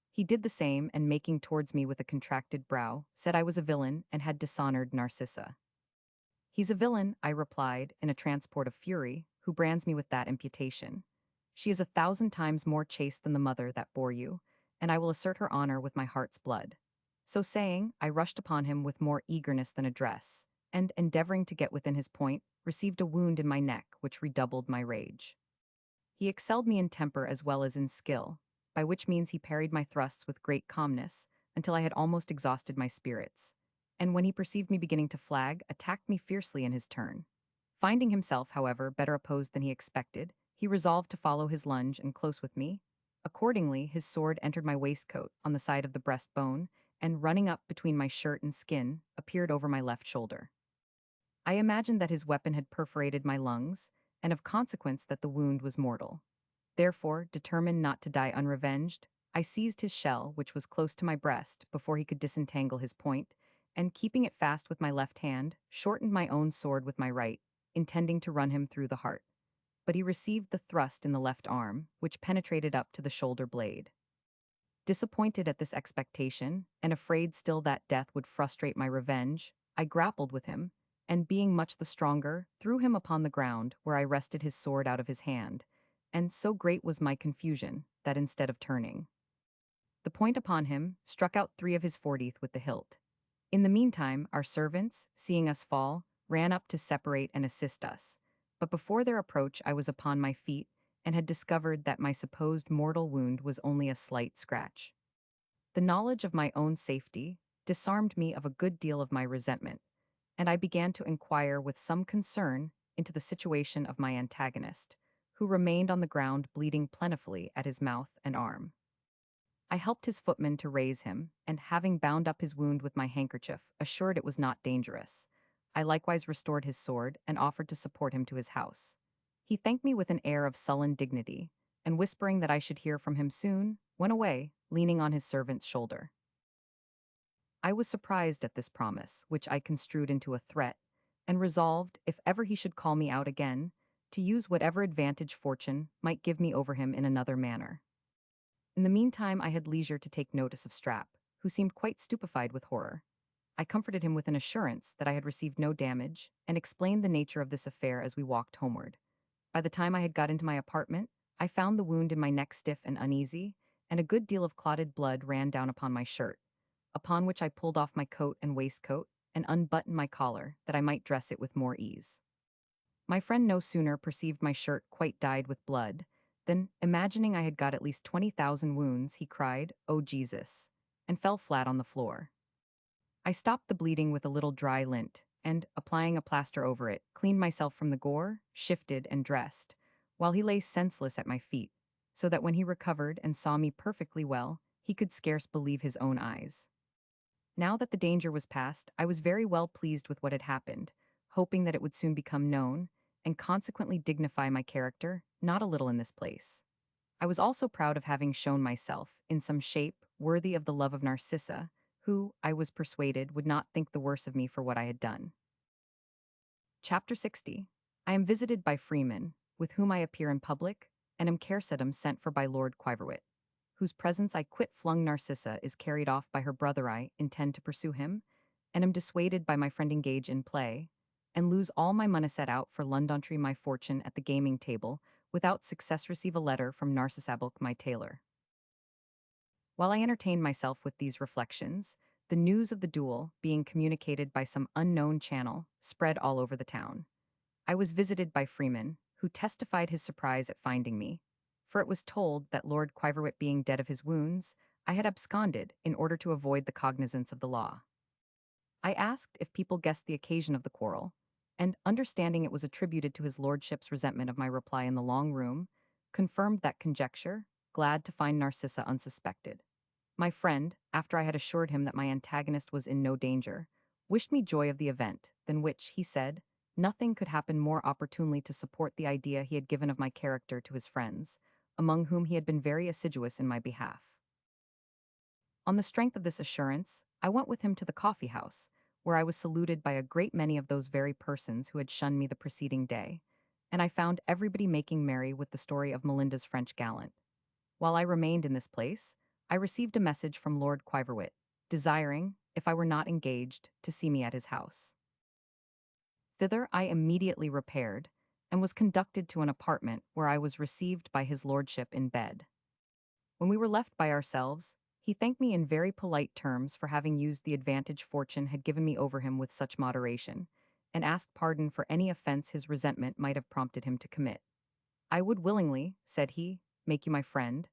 He did the same, and making towards me with a contracted brow, said I was a villain and had dishonored Narcissa. He's a villain, I replied, in a transport of fury, who brands me with that imputation. She is 1,000 times more chaste than the mother that bore you, and I will assert her honor with my heart's blood. So saying, I rushed upon him with more eagerness than address, and, endeavoring to get within his point, received a wound in my neck which redoubled my rage. He excelled me in temper as well as in skill, by which means he parried my thrusts with great calmness, until I had almost exhausted my spirits, and when he perceived me beginning to flag, attacked me fiercely in his turn. Finding himself, however, better opposed than he expected, he resolved to follow his lunge and close with me. Accordingly, his sword entered my waistcoat on the side of the breastbone, and running up between my shirt and skin, appeared over my left shoulder. I imagined that his weapon had perforated my lungs, and of consequence that the wound was mortal. Therefore, determined not to die unrevenged, I seized his shell, which was close to my breast, before he could disentangle his point, and keeping it fast with my left hand, shortened my own sword with my right, intending to run him through the heart. But he received the thrust in the left arm, which penetrated up to the shoulder blade. Disappointed at this expectation, and afraid still that death would frustrate my revenge, I grappled with him, and being much the stronger, threw him upon the ground, where I wrested his sword out of his hand, and so great was my confusion, that instead of turning the point upon him, struck out 3 of his 40th with the hilt. In the meantime, our servants, seeing us fall, ran up to separate and assist us, but before their approach I was upon my feet, and had discovered that my supposed mortal wound was only a slight scratch. The knowledge of my own safety disarmed me of a good deal of my resentment, and I began to inquire with some concern into the situation of my antagonist, who remained on the ground bleeding plentifully at his mouth and arm. I helped his footman to raise him, and having bound up his wound with my handkerchief, assured it was not dangerous. I likewise restored his sword, and offered to support him to his house. He thanked me with an air of sullen dignity, and whispering that I should hear from him soon, went away, leaning on his servant's shoulder. I was surprised at this promise, which I construed into a threat, and resolved, if ever he should call me out again, to use whatever advantage fortune might give me over him in another manner. In the meantime, I had leisure to take notice of Strap, who seemed quite stupefied with horror. I comforted him with an assurance that I had received no damage, and explained the nature of this affair as we walked homeward. By the time I had got into my apartment, I found the wound in my neck stiff and uneasy, and a good deal of clotted blood ran down upon my shirt, upon which I pulled off my coat and waistcoat, and unbuttoned my collar, that I might dress it with more ease. My friend no sooner perceived my shirt quite dyed with blood, than, imagining I had got at least 20,000 wounds, he cried, "Oh Jesus!" and fell flat on the floor. I stopped the bleeding with a little dry lint, and, applying a plaster over it, cleaned myself from the gore, shifted, and dressed, while he lay senseless at my feet, so that when he recovered and saw me perfectly well, he could scarce believe his own eyes. Now that the danger was past, I was very well pleased with what had happened, hoping that it would soon become known, and consequently dignify my character, not a little in this place. I was also proud of having shown myself, in some shape, worthy of the love of Narcissa, who, I was persuaded, would not think the worse of me for what I had done. Chapter 60. I am visited by freemen, with whom I appear in public, and am caresetum sent for by Lord Quiverwit, whose presence I quit flung Narcissa is carried off by her brother. I intend to pursue him, and am dissuaded by my friend engage in play, and lose all my money set out for Londonry my fortune at the gaming table, without success receive a letter from Narcissabook my tailor. While I entertained myself with these reflections, the news of the duel, being communicated by some unknown channel, spread all over the town. I was visited by Freeman, who testified his surprise at finding me, for it was told that Lord Quiverwit being dead of his wounds, I had absconded in order to avoid the cognizance of the law. I asked if people guessed the occasion of the quarrel, and understanding it was attributed to his lordship's resentment of my reply in the long room, confirmed that conjecture, glad to find Narcissa unsuspected. My friend, after I had assured him that my antagonist was in no danger, wished me joy of the event, than which, he said, nothing could happen more opportunely to support the idea he had given of my character to his friends, among whom he had been very assiduous in my behalf. On the strength of this assurance, I went with him to the coffee house, where I was saluted by a great many of those very persons who had shunned me the preceding day, and I found everybody making merry with the story of Melinda's French gallant. While I remained in this place, I received a message from Lord Quiverwit, desiring, if I were not engaged, to see me at his house. Thither I immediately repaired, and was conducted to an apartment where I was received by his lordship in bed. When we were left by ourselves, he thanked me in very polite terms for having used the advantage fortune had given me over him with such moderation, and asked pardon for any offense his resentment might have prompted him to commit. I would willingly, said he, make you my friend,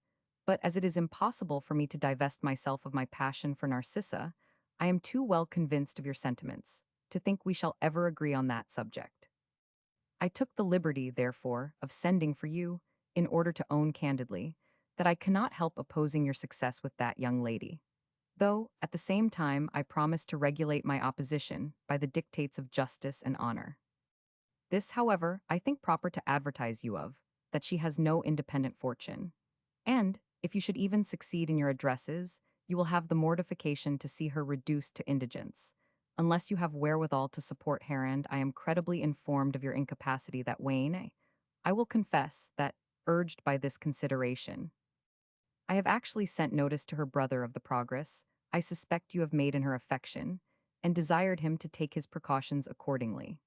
but as it is impossible for me to divest myself of my passion for Narcissa, I am too well convinced of your sentiments to think we shall ever agree on that subject. I took the liberty, therefore, of sending for you, in order to own candidly that I cannot help opposing your success with that young lady, though, at the same time, I promise to regulate my opposition by the dictates of justice and honor. This, however, I think proper to advertise you of, that she has no independent fortune. And, if you should even succeed in your addresses, you will have the mortification to see her reduced to indigence. Unless you have wherewithal to support her, and I am credibly informed of your incapacity that Wayne, I will confess that, urged by this consideration, I have actually sent notice to her brother of the progress I suspect you have made in her affection, and desired him to take his precautions accordingly.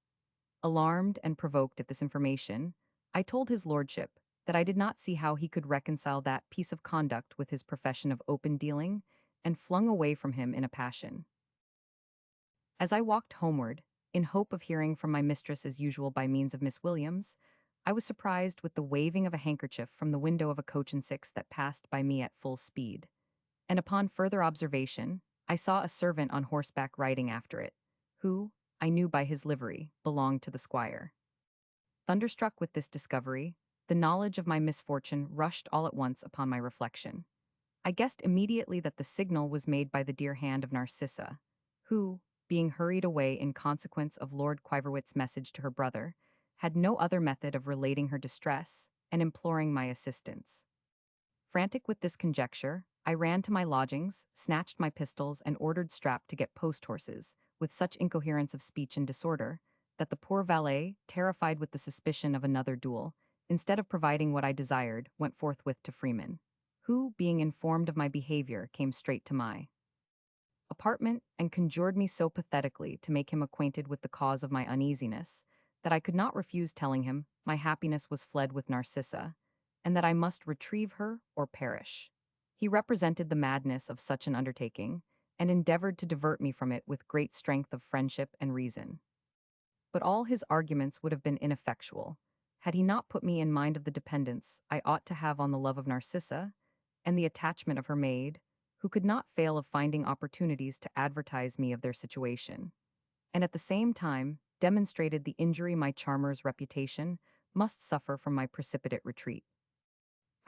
Alarmed and provoked at this information, I told his lordship that I did not see how he could reconcile that piece of conduct with his profession of open dealing, and flung away from him in a passion. As I walked homeward, in hope of hearing from my mistress as usual by means of Miss Williams, I was surprised with the waving of a handkerchief from the window of a coach and six that passed by me at full speed, and upon further observation, I saw a servant on horseback riding after it, who, I knew by his livery, belonged to the squire. Thunderstruck with this discovery, the knowledge of my misfortune rushed all at once upon my reflection. I guessed immediately that the signal was made by the dear hand of Narcissa, who, being hurried away in consequence of Lord Quiverwit's message to her brother, had no other method of relating her distress and imploring my assistance. Frantic with this conjecture, I ran to my lodgings, snatched my pistols, and ordered Strap to get post-horses, with such incoherence of speech and disorder, that the poor valet, terrified with the suspicion of another duel, instead of providing what I desired, went forthwith to Freeman, who, being informed of my behavior, came straight to my apartment and conjured me so pathetically to make him acquainted with the cause of my uneasiness, that I could not refuse telling him my happiness was fled with Narcissa, and that I must retrieve her or perish. He represented the madness of such an undertaking, and endeavored to divert me from it with great strength of friendship and reason. But all his arguments would have been ineffectual, had he not put me in mind of the dependence I ought to have on the love of Narcissa, and the attachment of her maid, who could not fail of finding opportunities to advertise me of their situation, and at the same time demonstrated the injury my charmer's reputation must suffer from my precipitate retreat.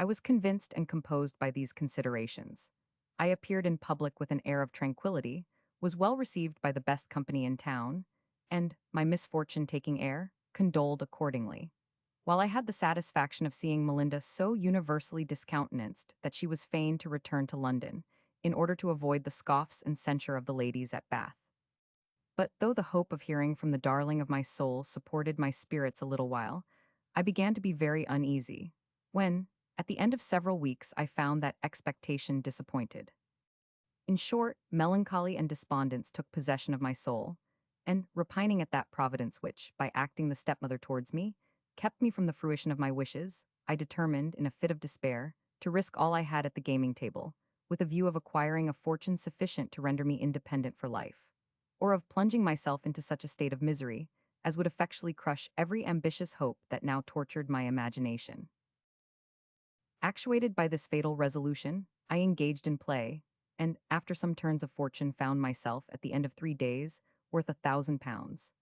I was convinced and composed by these considerations. I appeared in public with an air of tranquillity, was well received by the best company in town, and, my misfortune taking air, condoled accordingly. While I had the satisfaction of seeing Melinda so universally discountenanced that she was fain to return to London, in order to avoid the scoffs and censure of the ladies at Bath. But though the hope of hearing from the darling of my soul supported my spirits a little while, I began to be very uneasy, when, at the end of several weeks, I found that expectation disappointed. In short, melancholy and despondence took possession of my soul, and, repining at that providence which, by acting the stepmother towards me, kept me from the fruition of my wishes, I determined, in a fit of despair, to risk all I had at the gaming table, with a view of acquiring a fortune sufficient to render me independent for life, or of plunging myself into such a state of misery as would effectually crush every ambitious hope that now tortured my imagination. Actuated by this fatal resolution, I engaged in play, and after some turns of fortune found myself at the end of 3 days worth £1,000.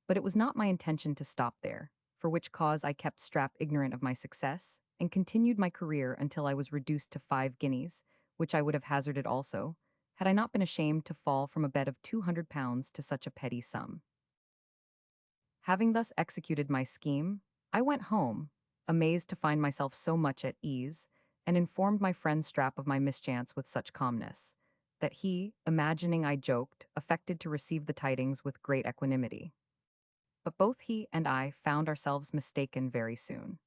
But it was not my intention to stop there, for which cause I kept Strap ignorant of my success, and continued my career until I was reduced to 5 guineas, which I would have hazarded also, had I not been ashamed to fall from a bed of £200 to such a petty sum. Having thus executed my scheme, I went home, amazed to find myself so much at ease, and informed my friend Strap of my mischance with such calmness, that he, imagining I joked, affected to receive the tidings with great equanimity. But both he and I found ourselves mistaken very soon.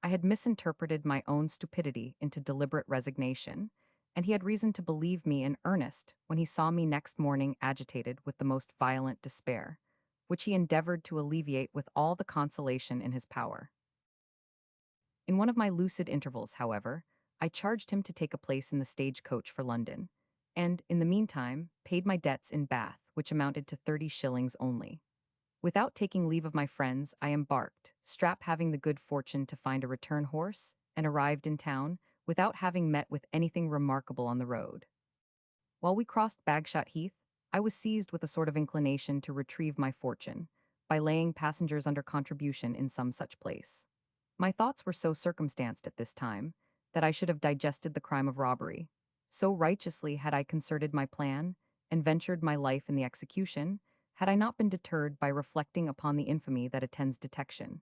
I had misinterpreted my own stupidity into deliberate resignation, and he had reason to believe me in earnest when he saw me next morning agitated with the most violent despair, which he endeavored to alleviate with all the consolation in his power. In one of my lucid intervals, however, I charged him to take a place in the stage-coach for London, and, in the meantime, paid my debts in Bath, which amounted to 30 shillings only. Without taking leave of my friends, I embarked, Strap having the good fortune to find a return horse, and arrived in town, without having met with anything remarkable on the road. While we crossed Bagshot Heath, I was seized with a sort of inclination to retrieve my fortune, by laying passengers under contribution in some such place. My thoughts were so circumstanced at this time, that I should have digested the crime of robbery. So righteously had I concerted my plan, and ventured my life in the execution, had I not been deterred by reflecting upon the infamy that attends detection.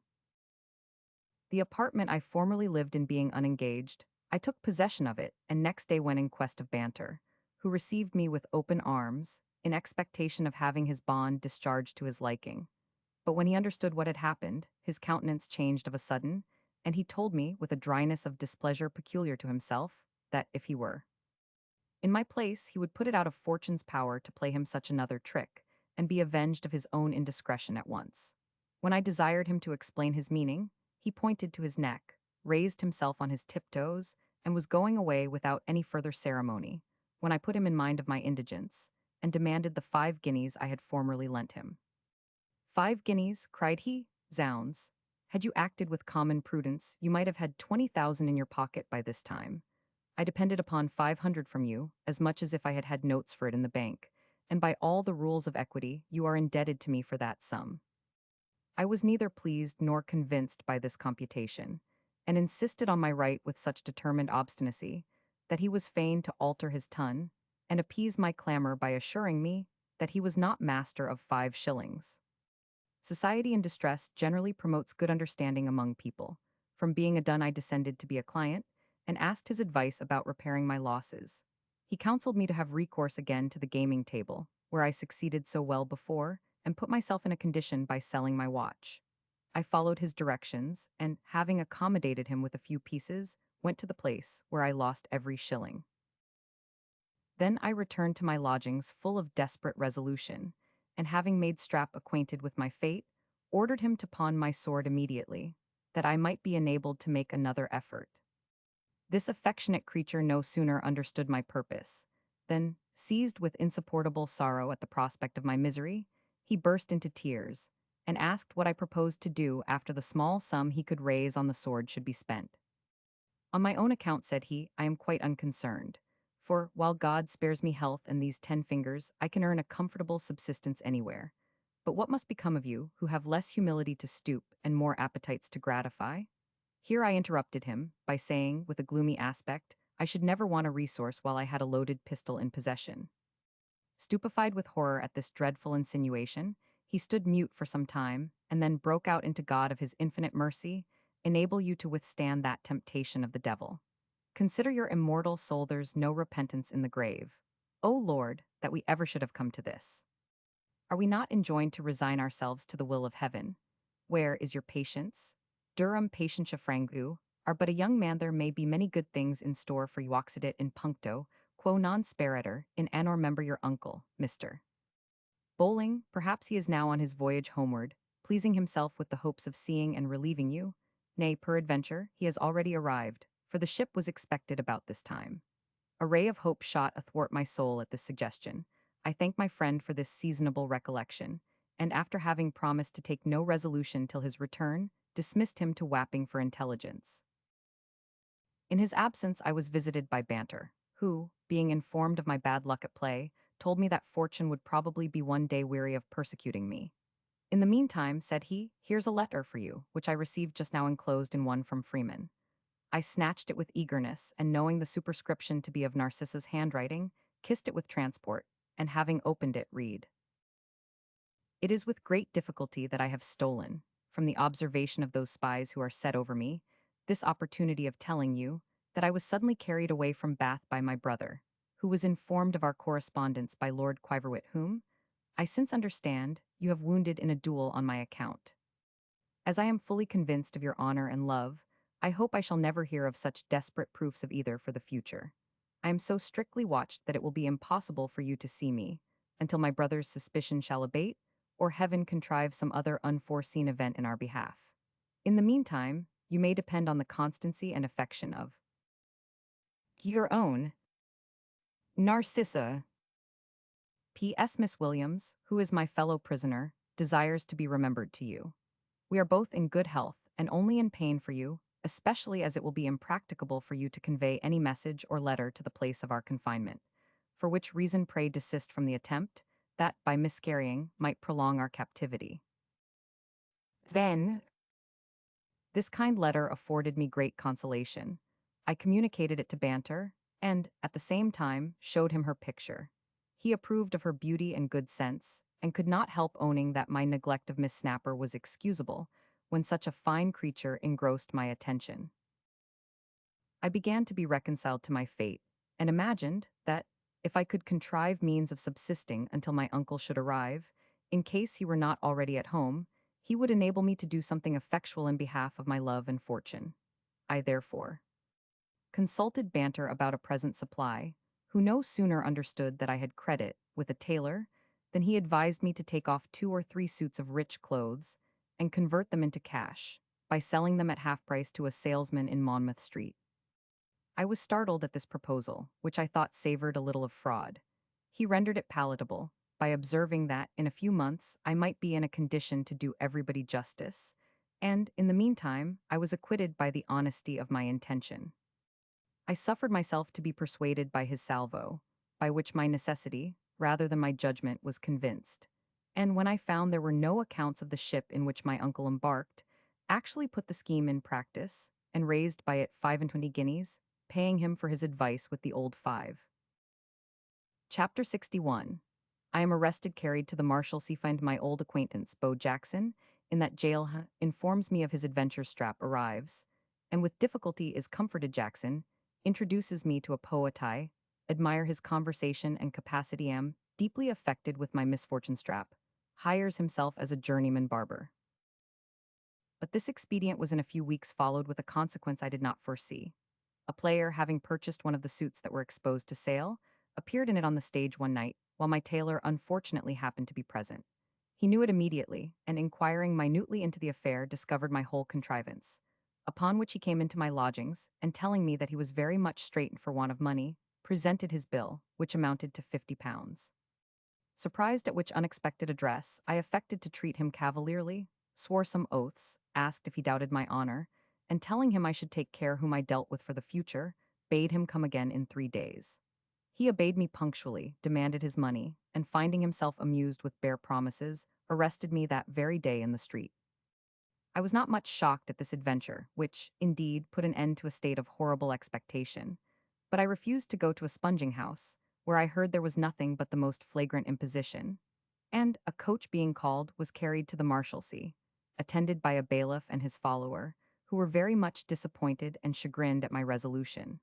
The apartment I formerly lived in being unengaged, I took possession of it, and next day went in quest of Banter, who received me with open arms, in expectation of having his bond discharged to his liking. But when he understood what had happened, his countenance changed of a sudden, and he told me, with a dryness of displeasure peculiar to himself, that if he were in my place, he would put it out of Fortune's power to play him such another trick, and be avenged of his own indiscretion at once. When I desired him to explain his meaning, he pointed to his neck, raised himself on his tiptoes, and was going away without any further ceremony, when I put him in mind of my indigence, and demanded the 5 guineas I had formerly lent him. 5 guineas, cried he, zounds! Had you acted with common prudence, you might have had 20,000 in your pocket by this time. I depended upon 500 from you, as much as if I had had notes for it in the bank, and by all the rules of equity, you are indebted to me for that sum. I was neither pleased nor convinced by this computation, and insisted on my right with such determined obstinacy, that he was fain to alter his tone, and appease my clamor by assuring me that he was not master of 5 shillings. Society in distress generally promotes good understanding among people. From being a dun I descended to be a client, and asked his advice about repairing my losses. He counseled me to have recourse again to the gaming table, where I succeeded so well before, and put myself in a condition by selling my watch. I followed his directions, and, having accommodated him with a few pieces, went to the place where I lost every shilling. Then I returned to my lodgings full of desperate resolution, and having made Strap acquainted with my fate, ordered him to pawn my sword immediately, that I might be enabled to make another effort. This affectionate creature no sooner understood my purpose, than, seized with insupportable sorrow at the prospect of my misery, he burst into tears, and asked what I proposed to do after the small sum he could raise on the sword should be spent. On my own account, said he, I am quite unconcerned, for, while God spares me health and these 10 fingers, I can earn a comfortable subsistence anywhere. But what must become of you, who have less humility to stoop and more appetites to gratify? Here I interrupted him, by saying, with a gloomy aspect, I should never want a resource while I had a loaded pistol in possession. Stupefied with horror at this dreadful insinuation, he stood mute for some time, and then broke out into God of his infinite mercy, enable you to withstand that temptation of the devil. Consider your immortal soul there's no repentance in the grave. O Lord, that we ever should have come to this. Are we not enjoined to resign ourselves to the will of heaven? Where is your patience? Durum patientia frangu, are but a young man there may be many good things in store for you occidit in puncto, quo non sperator, in anor member your uncle, Mr. Bowling, perhaps he is now on his voyage homeward, pleasing himself with the hopes of seeing and relieving you. Nay, peradventure, he has already arrived, for the ship was expected about this time. A ray of hope shot athwart my soul at this suggestion. I thank my friend for this seasonable recollection, and after having promised to take no resolution till his return, dismissed him to Wapping for intelligence. In his absence I was visited by Banter, who, being informed of my bad luck at play, told me that fortune would probably be one day weary of persecuting me. In the meantime, said he, here's a letter for you, which I received just now enclosed in one from Freeman. I snatched it with eagerness, and knowing the superscription to be of Narcissa's handwriting, kissed it with transport, and having opened it, read. It is with great difficulty that I have stolen, from the observation of those spies who are set over me, this opportunity of telling you that I was suddenly carried away from Bath by my brother, who was informed of our correspondence by Lord Quiverwit, whom, I since understand, you have wounded in a duel on my account. As I am fully convinced of your honor and love, I hope I shall never hear of such desperate proofs of either for the future. I am so strictly watched that it will be impossible for you to see me, until my brother's suspicion shall abate, or heaven contrive some other unforeseen event in our behalf. In the meantime, you may depend on the constancy and affection of your own Narcissa. P.S. Miss Williams, who is my fellow prisoner, desires to be remembered to you. We are both in good health and only in pain for you, especially as it will be impracticable for you to convey any message or letter to the place of our confinement, for which reason pray desist from the attempt, that, by miscarrying, might prolong our captivity. Then, this kind letter afforded me great consolation. I communicated it to Banter, and, at the same time, showed him her picture. He approved of her beauty and good sense, and could not help owning that my neglect of Miss Snapper was excusable, when such a fine creature engrossed my attention. I began to be reconciled to my fate, and imagined that, if I could contrive means of subsisting until my uncle should arrive, in case he were not already at home, he would enable me to do something effectual in behalf of my love and fortune. I therefore consulted Banter about a present supply, who no sooner understood that I had credit with a tailor than he advised me to take off 2 or 3 suits of rich clothes and convert them into cash by selling them at half price to a salesman in Monmouth Street. I was startled at this proposal, which I thought savored a little of fraud. He rendered it palatable by observing that in a few months I might be in a condition to do everybody justice, and in the meantime I was acquitted by the honesty of my intention. I suffered myself to be persuaded by his salvo, by which my necessity, rather than my judgment, was convinced, and when I found there were no accounts of the ship in which my uncle embarked, actually put the scheme in practice, and raised by it 25 guineas, paying him for his advice with the old 5. Chapter 61. I am arrested, carried to the Marshalsea, find my old acquaintance, Bo Jackson, in that jail, informs me of his adventure, Strap arrives, and with difficulty is comforted. Jackson introduces me to a poetai, admire his conversation and capacity, am deeply affected with my misfortune. Strap hires himself as a journeyman barber. But this expedient was in a few weeks followed with a consequence I did not foresee. A player, having purchased one of the suits that were exposed to sale, appeared in it on the stage one night, while my tailor unfortunately happened to be present. He knew it immediately, and inquiring minutely into the affair, discovered my whole contrivance. Upon which he came into my lodgings, and telling me that he was very much straitened for want of money, presented his bill, which amounted to £50. Surprised at which unexpected address, I affected to treat him cavalierly, swore some oaths, asked if he doubted my honor, and telling him I should take care whom I dealt with for the future, bade him come again in 3 days. He obeyed me punctually, demanded his money, and finding himself amused with bare promises, arrested me that very day in the street. I was not much shocked at this adventure, which, indeed, put an end to a state of horrible expectation, but I refused to go to a sponging house, where I heard there was nothing but the most flagrant imposition, and, a coach being called, was carried to the Marshalsea, attended by a bailiff and his follower, who were very much disappointed and chagrined at my resolution.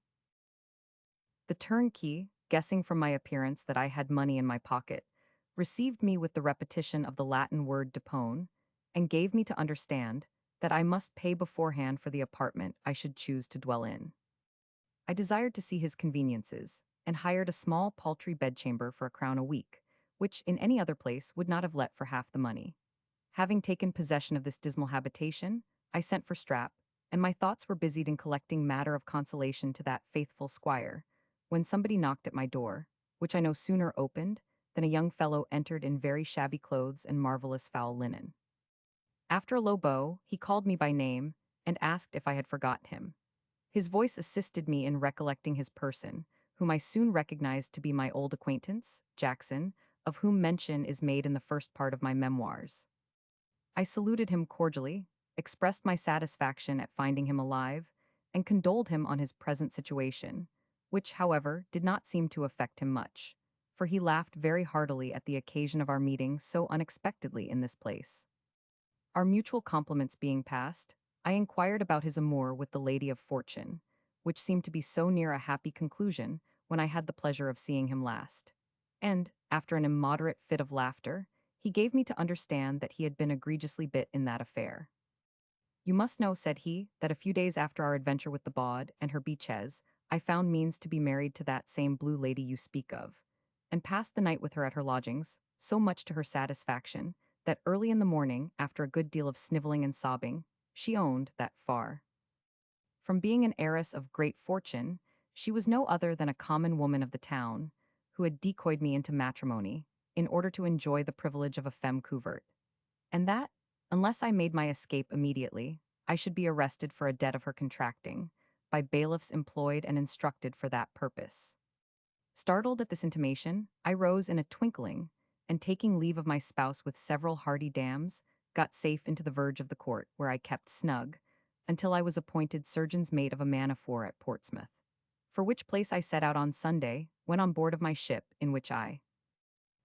The turnkey, guessing from my appearance that I had money in my pocket, received me with the repetition of the Latin word depone, and gave me to understand that I must pay beforehand for the apartment I should choose to dwell in. I desired to see his conveniences, and hired a small paltry bedchamber for £1 a week, which in any other place would not have let for half the money. Having taken possession of this dismal habitation, I sent for Strap, and my thoughts were busied in collecting matter of consolation to that faithful squire, when somebody knocked at my door, which I no sooner opened than a young fellow entered in very shabby clothes and marvelous foul linen. After a low bow, he called me by name, and asked if I had forgotten him. His voice assisted me in recollecting his person, whom I soon recognized to be my old acquaintance, Jackson, of whom mention is made in the first part of my memoirs. I saluted him cordially, expressed my satisfaction at finding him alive, and condoled him on his present situation, which, however, did not seem to affect him much, for he laughed very heartily at the occasion of our meeting so unexpectedly in this place. Our mutual compliments being passed, I inquired about his amour with the lady of fortune, which seemed to be so near a happy conclusion when I had the pleasure of seeing him last. And, after an immoderate fit of laughter, he gave me to understand that he had been egregiously bit in that affair. You must know, said he, that a few days after our adventure with the bawd and her beaches, I found means to be married to that same blue lady you speak of, and passed the night with her at her lodgings, so much to her satisfaction, that early in the morning, after a good deal of snivelling and sobbing, she owned that far from being an heiress of great fortune, she was no other than a common woman of the town, who had decoyed me into matrimony, in order to enjoy the privilege of a femme couverte, and that, unless I made my escape immediately, I should be arrested for a debt of her contracting, by bailiffs employed and instructed for that purpose. Startled at this intimation, I rose in a twinkling, and taking leave of my spouse with several hearty dams, got safe into the verge of the court, where I kept snug, until I was appointed surgeon's mate of a man of war at Portsmouth, for which place I set out on Sunday, went on board of my ship, in which I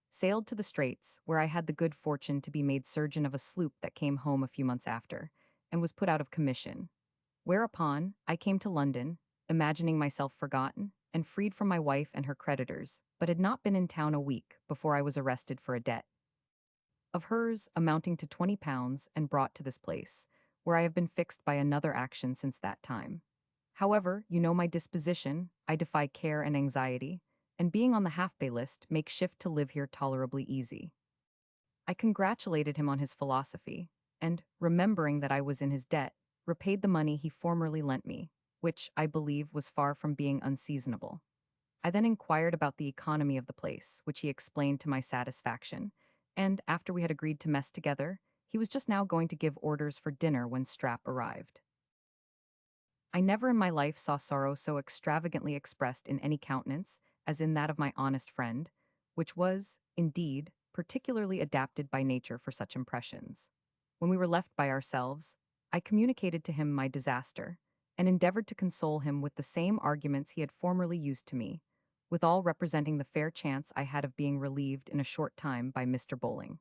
sailed to the Straits, where I had the good fortune to be made surgeon of a sloop that came home a few months after, and was put out of commission. Whereupon, I came to London, imagining myself forgotten, and freed from my wife and her creditors, but had not been in town a week before I was arrested for a debt of hers amounting to £20 and brought to this place, where I have been fixed by another action since that time. However, you know my disposition, I defy care and anxiety, and being on the half-pay list, make shift to live here tolerably easy. I congratulated him on his philosophy, and, remembering that I was in his debt, repaid the money he formerly lent me, which, I believe, was far from being unseasonable. I then inquired about the economy of the place, which he explained to my satisfaction, and, after we had agreed to mess together, he was just now going to give orders for dinner when Strap arrived. I never in my life saw sorrow so extravagantly expressed in any countenance as in that of my honest friend, which was, indeed, particularly adapted by nature for such impressions. When we were left by ourselves, I communicated to him my disaster, and endeavored to console him with the same arguments he had formerly used to me, withal representing the fair chance I had of being relieved in a short time by Mr. Bowling.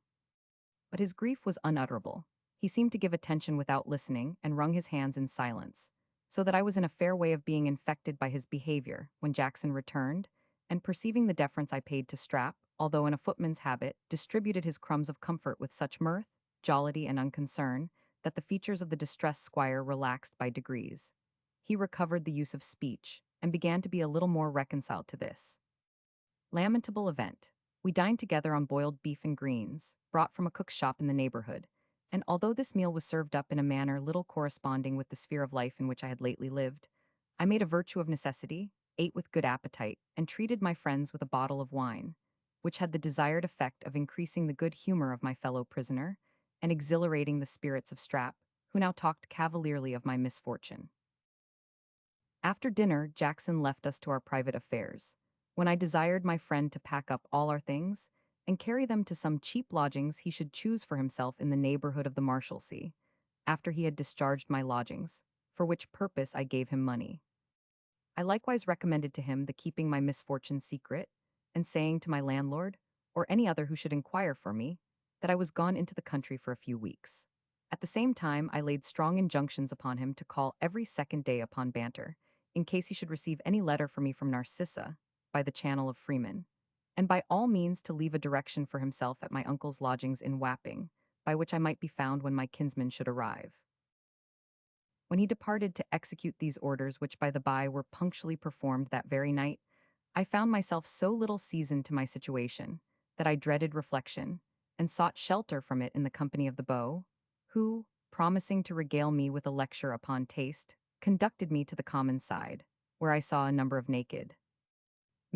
But his grief was unutterable. He seemed to give attention without listening, and wrung his hands in silence, so that I was in a fair way of being infected by his behavior when Jackson returned, and perceiving the deference I paid to Strap, although in a footman's habit, distributed his crumbs of comfort with such mirth, jollity, and unconcern, that the features of the distressed squire relaxed by degrees. He recovered the use of speech, and began to be a little more reconciled to this lamentable event. We dined together on boiled beef and greens, brought from a cook's shop in the neighborhood, and although this meal was served up in a manner little corresponding with the sphere of life in which I had lately lived, I made a virtue of necessity, ate with good appetite, and treated my friends with a bottle of wine, which had the desired effect of increasing the good humor of my fellow prisoner, and exhilarating the spirits of Strap, who now talked cavalierly of my misfortune. After dinner, Jackson left us to our private affairs, when I desired my friend to pack up all our things and carry them to some cheap lodgings he should choose for himself in the neighborhood of the Marshalsea, after he had discharged my lodgings, for which purpose I gave him money. I likewise recommended to him the keeping my misfortune secret, and saying to my landlord, or any other who should inquire for me, that I was gone into the country for a few weeks. At the same time, I laid strong injunctions upon him to call every second day upon Banter, in case he should receive any letter for me from Narcissa, by the channel of Freeman, and by all means to leave a direction for himself at my uncle's lodgings in Wapping, by which I might be found when my kinsman should arrive. When he departed to execute these orders, which by the by were punctually performed that very night, I found myself so little seasoned to my situation, that I dreaded reflection, and sought shelter from it in the company of the beau, who, promising to regale me with a lecture upon taste, conducted me to the common side, where I saw a number of naked,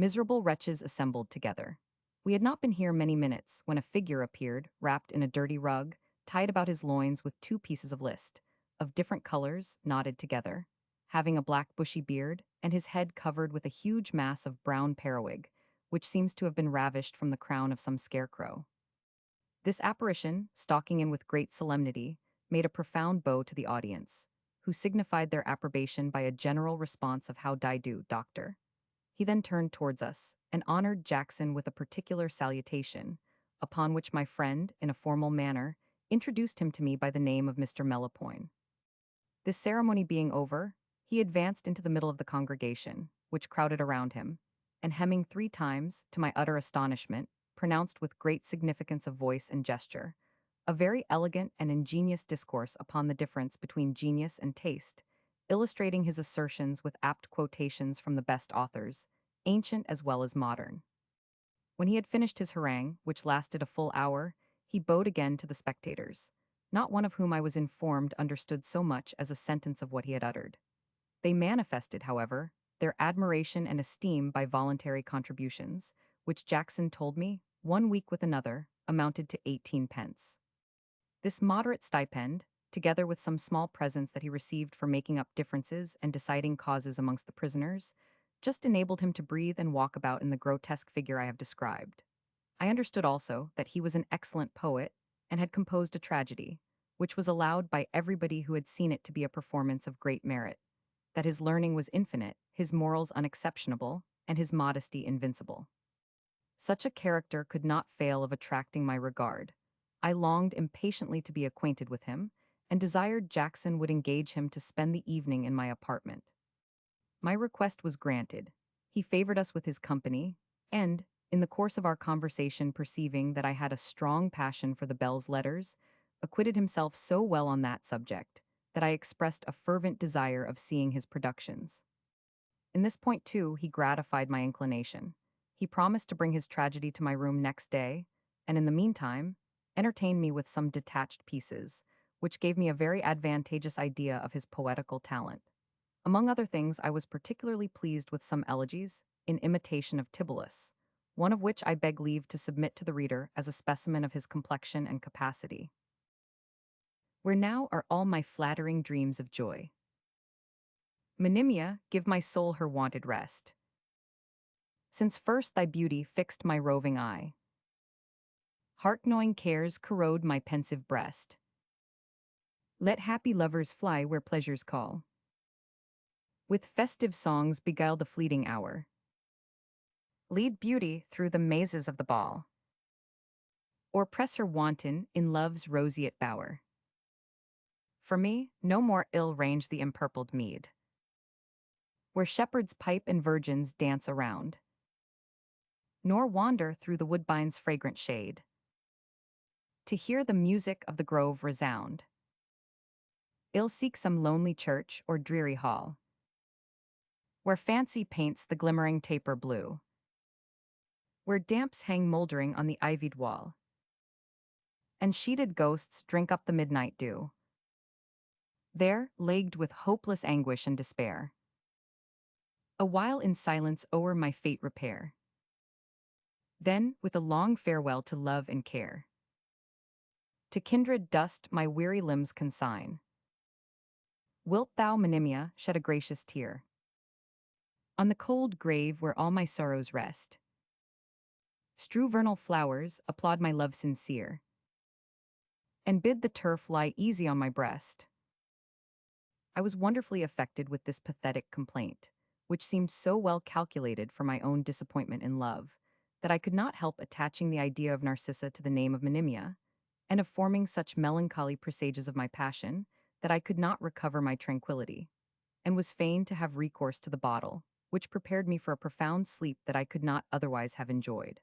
miserable wretches assembled together. We had not been here many minutes when a figure appeared, wrapped in a dirty rug, tied about his loins with two pieces of list, of different colors, knotted together, having a black bushy beard, and his head covered with a huge mass of brown periwig, which seems to have been ravished from the crown of some scarecrow. This apparition, stalking in with great solemnity, made a profound bow to the audience, who signified their approbation by a general response of "How d'ye do, doctor?" He then turned towards us and honored Jackson with a particular salutation, upon which my friend, in a formal manner, introduced him to me by the name of Mr. Melopoyn. This ceremony being over, he advanced into the middle of the congregation, which crowded around him, and hemming 3 times, to my utter astonishment, pronounced with great significance of voice and gesture, a very elegant and ingenious discourse upon the difference between genius and taste, illustrating his assertions with apt quotations from the best authors, ancient as well as modern. When he had finished his harangue, which lasted a full hour, he bowed again to the spectators, not one of whom I was informed understood so much as a sentence of what he had uttered. They manifested, however, their admiration and esteem by voluntary contributions, which Jackson told me, one week with another, amounted to 18 pence. This moderate stipend, together with some small presents that he received for making up differences and deciding causes amongst the prisoners, just enabled him to breathe and walk about in the grotesque figure I have described. I understood also that he was an excellent poet and had composed a tragedy, which was allowed by everybody who had seen it to be a performance of great merit, that his learning was infinite, his morals unexceptionable, and his modesty invincible. Such a character could not fail of attracting my regard. I longed impatiently to be acquainted with him, and desired Jackson would engage him to spend the evening in my apartment. My request was granted. He favored us with his company, and, in the course of our conversation perceiving that I had a strong passion for the Bell's letters, acquitted himself so well on that subject, that I expressed a fervent desire of seeing his productions. In this point, too, he gratified my inclination. He promised to bring his tragedy to my room next day, and in the meantime, entertained me with some detached pieces, which gave me a very advantageous idea of his poetical talent. Among other things, I was particularly pleased with some elegies, in imitation of Tibullus, one of which I beg leave to submit to the reader as a specimen of his complexion and capacity. Where now are all my flattering dreams of joy. Monimia, give my soul her wonted rest. Since first thy beauty fixed my roving eye, heart-gnawing cares corrode my pensive breast. Let happy lovers fly where pleasures call. With festive songs beguile the fleeting hour. Lead beauty through the mazes of the ball. Or press her wanton in love's roseate bower. For me, no more ill range the empurpled mead, where shepherds pipe and virgins dance around, nor wander through the woodbine's fragrant shade, to hear the music of the grove resound. Ill seek some lonely church or dreary hall, where fancy paints the glimmering taper blue, where damps hang mouldering on the ivied wall, and sheeted ghosts drink up the midnight dew. There, lagged with hopeless anguish and despair, a while in silence o'er my fate repair. Then, with a long farewell to love and care, to kindred dust my weary limbs consign. Wilt thou, Monimia, shed a gracious tear on the cold grave where all my sorrows rest? Strew vernal flowers, applaud my love sincere, and bid the turf lie easy on my breast. I was wonderfully affected with this pathetic complaint, which seemed so well calculated for my own disappointment in love, that I could not help attaching the idea of Narcissa to the name of Monimia, and of forming such melancholy presages of my passion, that I could not recover my tranquillity, and was fain to have recourse to the bottle, which prepared me for a profound sleep that I could not otherwise have enjoyed.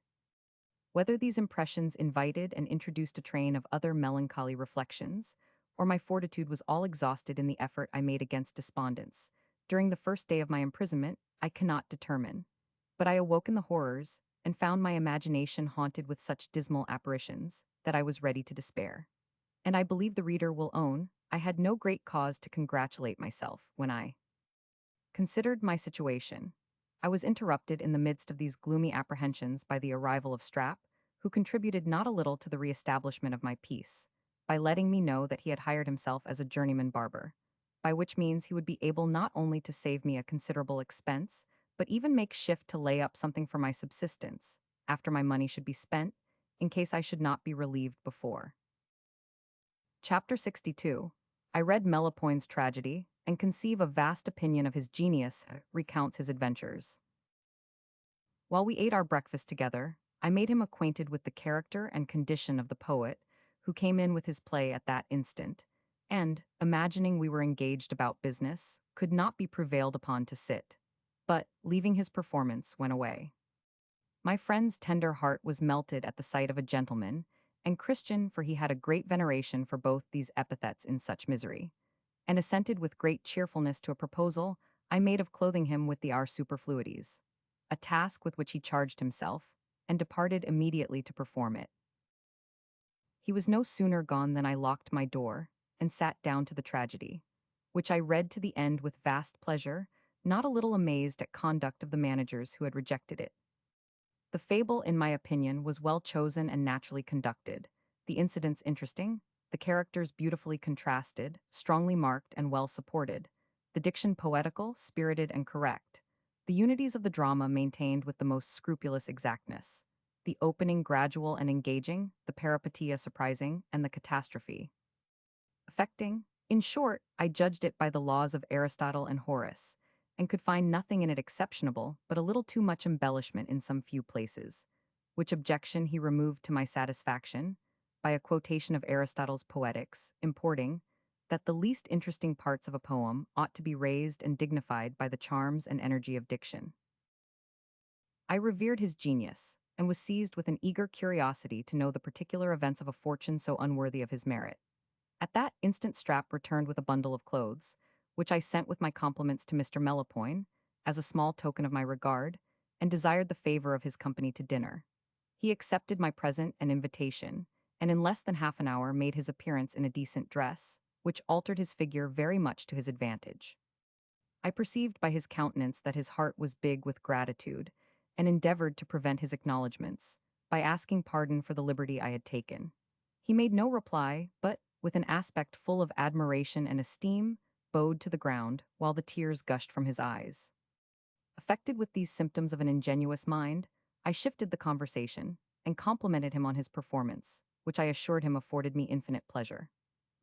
Whether these impressions invited and introduced a train of other melancholy reflections, or my fortitude was all exhausted in the effort I made against despondence, during the first day of my imprisonment, I cannot determine. But I awoke in the horrors, and found my imagination haunted with such dismal apparitions, that I was ready to despair. And I believe the reader will own, I had no great cause to congratulate myself when I considered my situation. I was interrupted in the midst of these gloomy apprehensions by the arrival of Strap, who contributed not a little to the re-establishment of my peace, by letting me know that he had hired himself as a journeyman barber. by which means he would be able not only to save me a considerable expense, but even make shift to lay up something for my subsistence, after my money should be spent, in case I should not be relieved before. Chapter 62. I read Melopoyn's tragedy, and conceive a vast opinion of his genius, recounts his adventures. While we ate our breakfast together, I made him acquainted with the character and condition of the poet, who came in with his play at that instant, and, imagining we were engaged about business, could not be prevailed upon to sit, but, leaving his performance, went away. My friend's tender heart was melted at the sight of a gentleman, and Christian, for he had a great veneration for both these epithets in such misery, and assented with great cheerfulness to a proposal I made of clothing him with the our superfluities, a task with which he charged himself, and departed immediately to perform it. He was no sooner gone than I locked my door, and sat down to the tragedy, which I read to the end with vast pleasure, not a little amazed at conduct of the managers who had rejected it. The fable, in my opinion, was well chosen and naturally conducted, the incidents interesting, the characters beautifully contrasted, strongly marked and well supported, the diction poetical, spirited and correct, the unities of the drama maintained with the most scrupulous exactness, the opening gradual and engaging, the peripetia surprising, and the catastrophe affecting. In short, I judged it by the laws of Aristotle and Horace, and could find nothing in it exceptionable, but a little too much embellishment in some few places, which objection he removed to my satisfaction, by a quotation of Aristotle's Poetics, importing, that the least interesting parts of a poem ought to be raised and dignified by the charms and energy of diction. I revered his genius, and was seized with an eager curiosity to know the particular events of a fortune so unworthy of his merit. At that instant Strap returned with a bundle of clothes, which I sent with my compliments to Mr. Melopoyn, as a small token of my regard, and desired the favor of his company to dinner. He accepted my present and invitation, and in less than half an hour made his appearance in a decent dress, which altered his figure very much to his advantage. I perceived by his countenance that his heart was big with gratitude, and endeavored to prevent his acknowledgments, by asking pardon for the liberty I had taken. He made no reply, but, with an aspect full of admiration and esteem, bowed to the ground, while the tears gushed from his eyes. Affected with these symptoms of an ingenuous mind, I shifted the conversation, and complimented him on his performance, which I assured him afforded me infinite pleasure.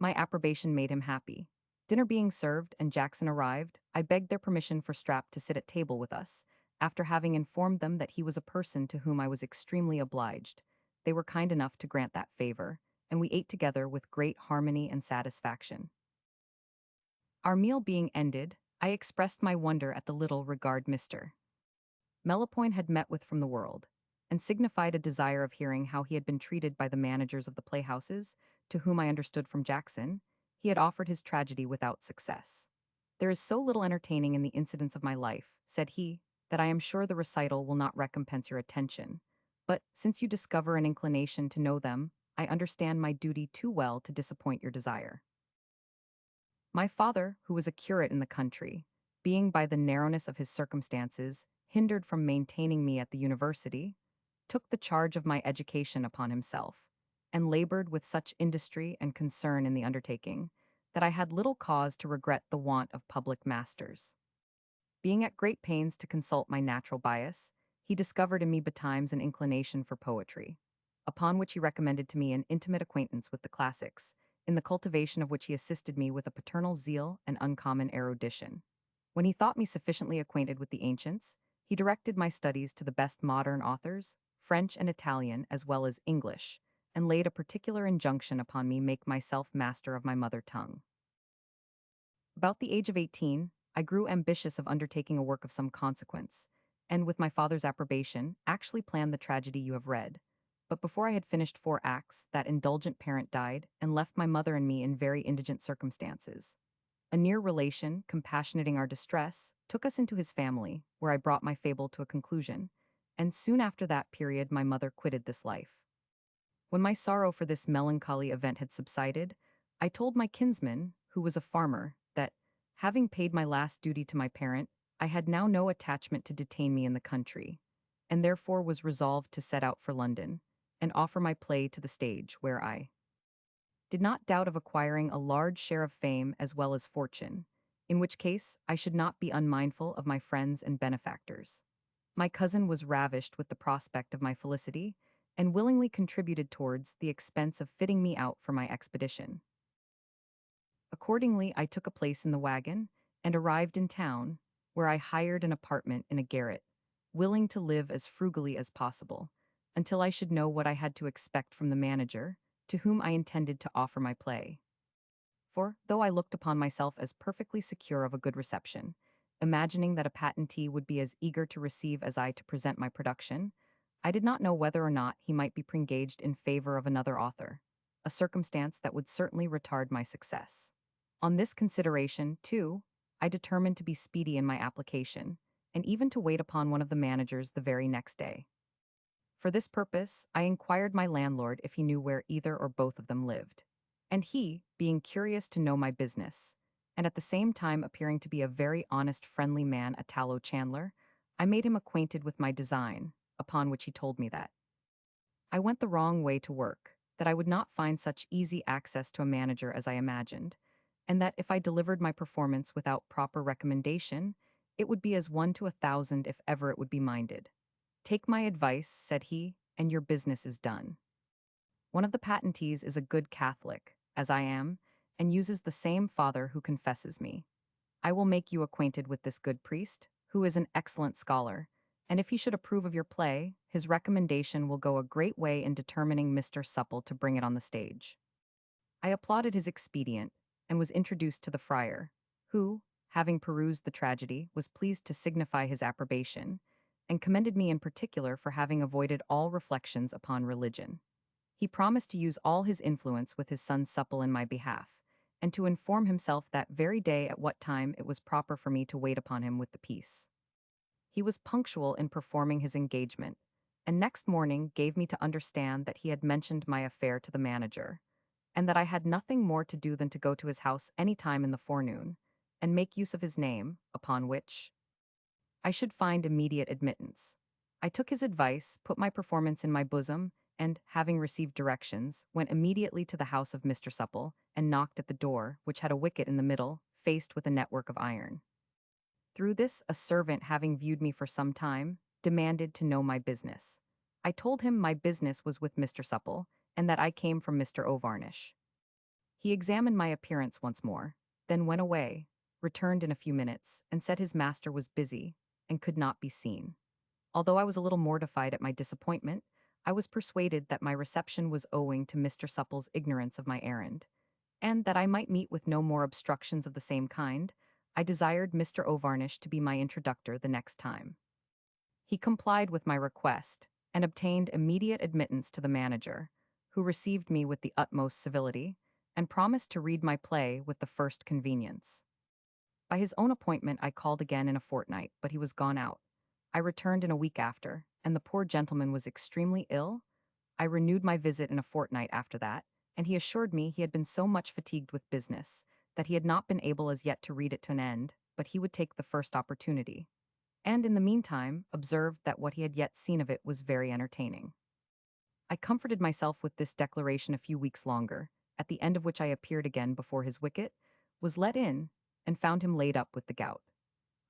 My approbation made him happy. Dinner being served and Jackson arrived, I begged their permission for Strap to sit at table with us, after having informed them that he was a person to whom I was extremely obliged. They were kind enough to grant that favor, and we ate together with great harmony and satisfaction. Our meal being ended, I expressed my wonder at the little regard Mr. Melopoyn had met with from the world, and signified a desire of hearing how he had been treated by the managers of the playhouses, to whom I understood from Jackson, he had offered his tragedy without success. There is so little entertaining in the incidents of my life, said he, that I am sure the recital will not recompense your attention. But, since you discover an inclination to know them, I understand my duty too well to disappoint your desire. My father, who was a curate in the country, being by the narrowness of his circumstances hindered from maintaining me at the university, took the charge of my education upon himself, and labored with such industry and concern in the undertaking, that I had little cause to regret the want of public masters. Being at great pains to consult my natural bias, he discovered in me betimes an inclination for poetry, upon which he recommended to me an intimate acquaintance with the classics, in the cultivation of which he assisted me with a paternal zeal and uncommon erudition. When he thought me sufficiently acquainted with the ancients, he directed my studies to the best modern authors, French and Italian as well as English, and laid a particular injunction upon me make myself master of my mother tongue. About the age of 18, I grew ambitious of undertaking a work of some consequence, and with my father's approbation, actually planned the tragedy you have read. But before I had finished 4 acts, that indulgent parent died, and left my mother and me in very indigent circumstances. A near relation, compassionating our distress, took us into his family, where I brought my fable to a conclusion, and soon after that period my mother quitted this life. When my sorrow for this melancholy event had subsided, I told my kinsman, who was a farmer, that, having paid my last duty to my parent, I had now no attachment to detain me in the country, and therefore was resolved to set out for London, and offer my play to the stage, where I did not doubt of acquiring a large share of fame as well as fortune, in which case I should not be unmindful of my friends and benefactors. My cousin was ravished with the prospect of my felicity, and willingly contributed towards the expense of fitting me out for my expedition. Accordingly, I took a place in the wagon, and arrived in town, where I hired an apartment in a garret, willing to live as frugally as possible, until I should know what I had to expect from the manager, to whom I intended to offer my play. For, though I looked upon myself as perfectly secure of a good reception, imagining that a patentee would be as eager to receive as I to present my production, I did not know whether or not he might be engaged in favor of another author, a circumstance that would certainly retard my success. On this consideration, too, I determined to be speedy in my application, and even to wait upon one of the managers the very next day. For this purpose, I inquired my landlord if he knew where either or both of them lived. And he, being curious to know my business, and at the same time appearing to be a very honest, friendly man, a tallow chandler, I made him acquainted with my design, upon which he told me that I went the wrong way to work, that I would not find such easy access to a manager as I imagined, and that if I delivered my performance without proper recommendation, it would be as 1 to 1,000 if ever it would be minded. Take my advice, said he, and your business is done. One of the patentees is a good Catholic, as I am, and uses the same father who confesses me. I will make you acquainted with this good priest, who is an excellent scholar, and if he should approve of your play, his recommendation will go a great way in determining Mr. Supple to bring it on the stage. I applauded his expedient, and was introduced to the friar, who, having perused the tragedy, was pleased to signify his approbation, and commended me in particular for having avoided all reflections upon religion. He promised to use all his influence with his son Supple in my behalf, and to inform himself that very day at what time it was proper for me to wait upon him with the piece. He was punctual in performing his engagement, and next morning gave me to understand that he had mentioned my affair to the manager, and that I had nothing more to do than to go to his house any time in the forenoon, and make use of his name, upon which I should find immediate admittance. I took his advice, put my performance in my bosom, and, having received directions, went immediately to the house of Mr. Supple, and knocked at the door, which had a wicket in the middle, faced with a network of iron. Through this, a servant, having viewed me for some time, demanded to know my business. I told him my business was with Mr. Supple, and that I came from Mr. O'Varnish. He examined my appearance once more, then went away, returned in a few minutes, and said his master was busy, and could not be seen. Although I was a little mortified at my disappointment, I was persuaded that my reception was owing to Mr. Supple's ignorance of my errand, and that I might meet with no more obstructions of the same kind, I desired Mr. O'Varnish to be my introductor the next time. He complied with my request, and obtained immediate admittance to the manager, who received me with the utmost civility, and promised to read my play with the first convenience. By his own appointment I called again in a fortnight, but he was gone out. I returned in a week after, and the poor gentleman was extremely ill. I renewed my visit in a fortnight after that, and he assured me he had been so much fatigued with business, that he had not been able as yet to read it to an end, but he would take the first opportunity, and in the meantime observed that what he had yet seen of it was very entertaining. I comforted myself with this declaration a few weeks longer, at the end of which I appeared again before his wicket, was let in, and found him laid up with the gout.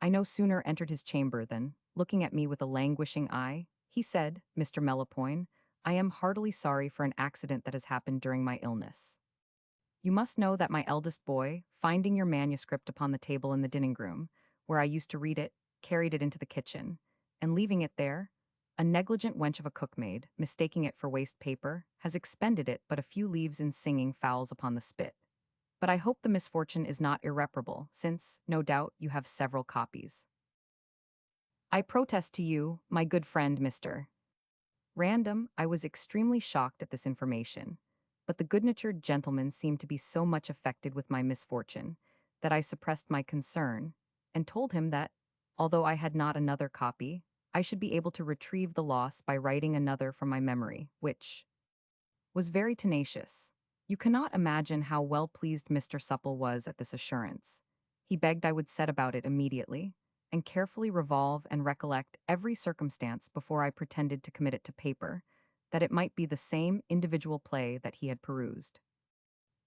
I no sooner entered his chamber than, looking at me with a languishing eye, he said, Mr. Melopoyn, I am heartily sorry for an accident that has happened during my illness. You must know that my eldest boy, finding your manuscript upon the table in the dining room, where I used to read it, carried it into the kitchen, and leaving it there, a negligent wench of a cookmaid, mistaking it for waste paper, has expended it but a few leaves in singing fowls upon the spit. But I hope the misfortune is not irreparable, since, no doubt, you have several copies. I protest to you, my good friend Mr. Random, I was extremely shocked at this information, but the good-natured gentleman seemed to be so much affected with my misfortune that I suppressed my concern, and told him that, although I had not another copy, I should be able to retrieve the loss by writing another from my memory, which was very tenacious. You cannot imagine how well pleased Mr. Supple was at this assurance. He begged I would set about it immediately, and carefully revolve and recollect every circumstance before I pretended to commit it to paper, that it might be the same individual play that he had perused.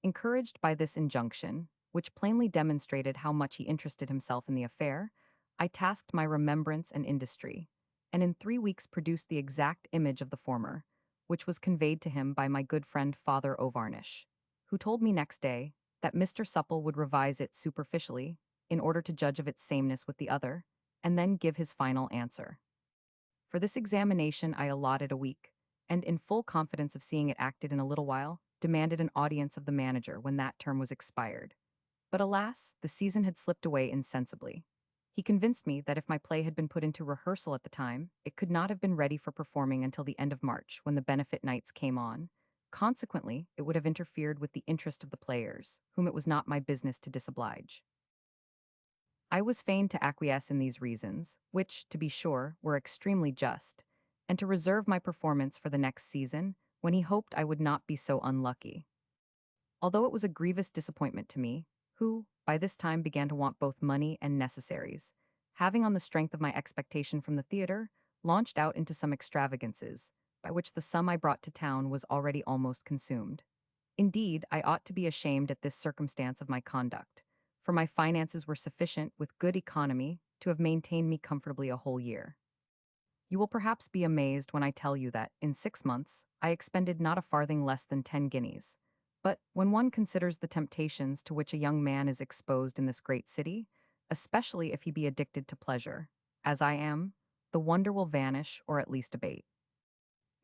Encouraged by this injunction, which plainly demonstrated how much he interested himself in the affair, I tasked my remembrance and industry, and in 3 weeks produced the exact image of the former, which was conveyed to him by my good friend Father O'Varnish, who told me next day that Mr. Supple would revise it superficially in order to judge of its sameness with the other, and then give his final answer. For this examination I allotted a week, and in full confidence of seeing it acted in a little while, demanded an audience of the manager when that term was expired. But alas, the season had slipped away insensibly. He convinced me that if my play had been put into rehearsal at the time, it could not have been ready for performing until the end of March, when the benefit nights came on. Consequently, it would have interfered with the interest of the players, whom it was not my business to disoblige. I was fain to acquiesce in these reasons, which, to be sure, were extremely just, and to reserve my performance for the next season, when he hoped I would not be so unlucky. Although it was a grievous disappointment to me, who, by this time, began to want both money and necessaries, having on the strength of my expectation from the theatre, launched out into some extravagances, by which the sum I brought to town was already almost consumed. Indeed, I ought to be ashamed at this circumstance of my conduct, for my finances were sufficient, with good economy, to have maintained me comfortably a whole year. You will perhaps be amazed when I tell you that, in 6 months, I expended not a farthing less than 10 guineas. But when one considers the temptations to which a young man is exposed in this great city, especially if he be addicted to pleasure, as I am, the wonder will vanish or at least abate.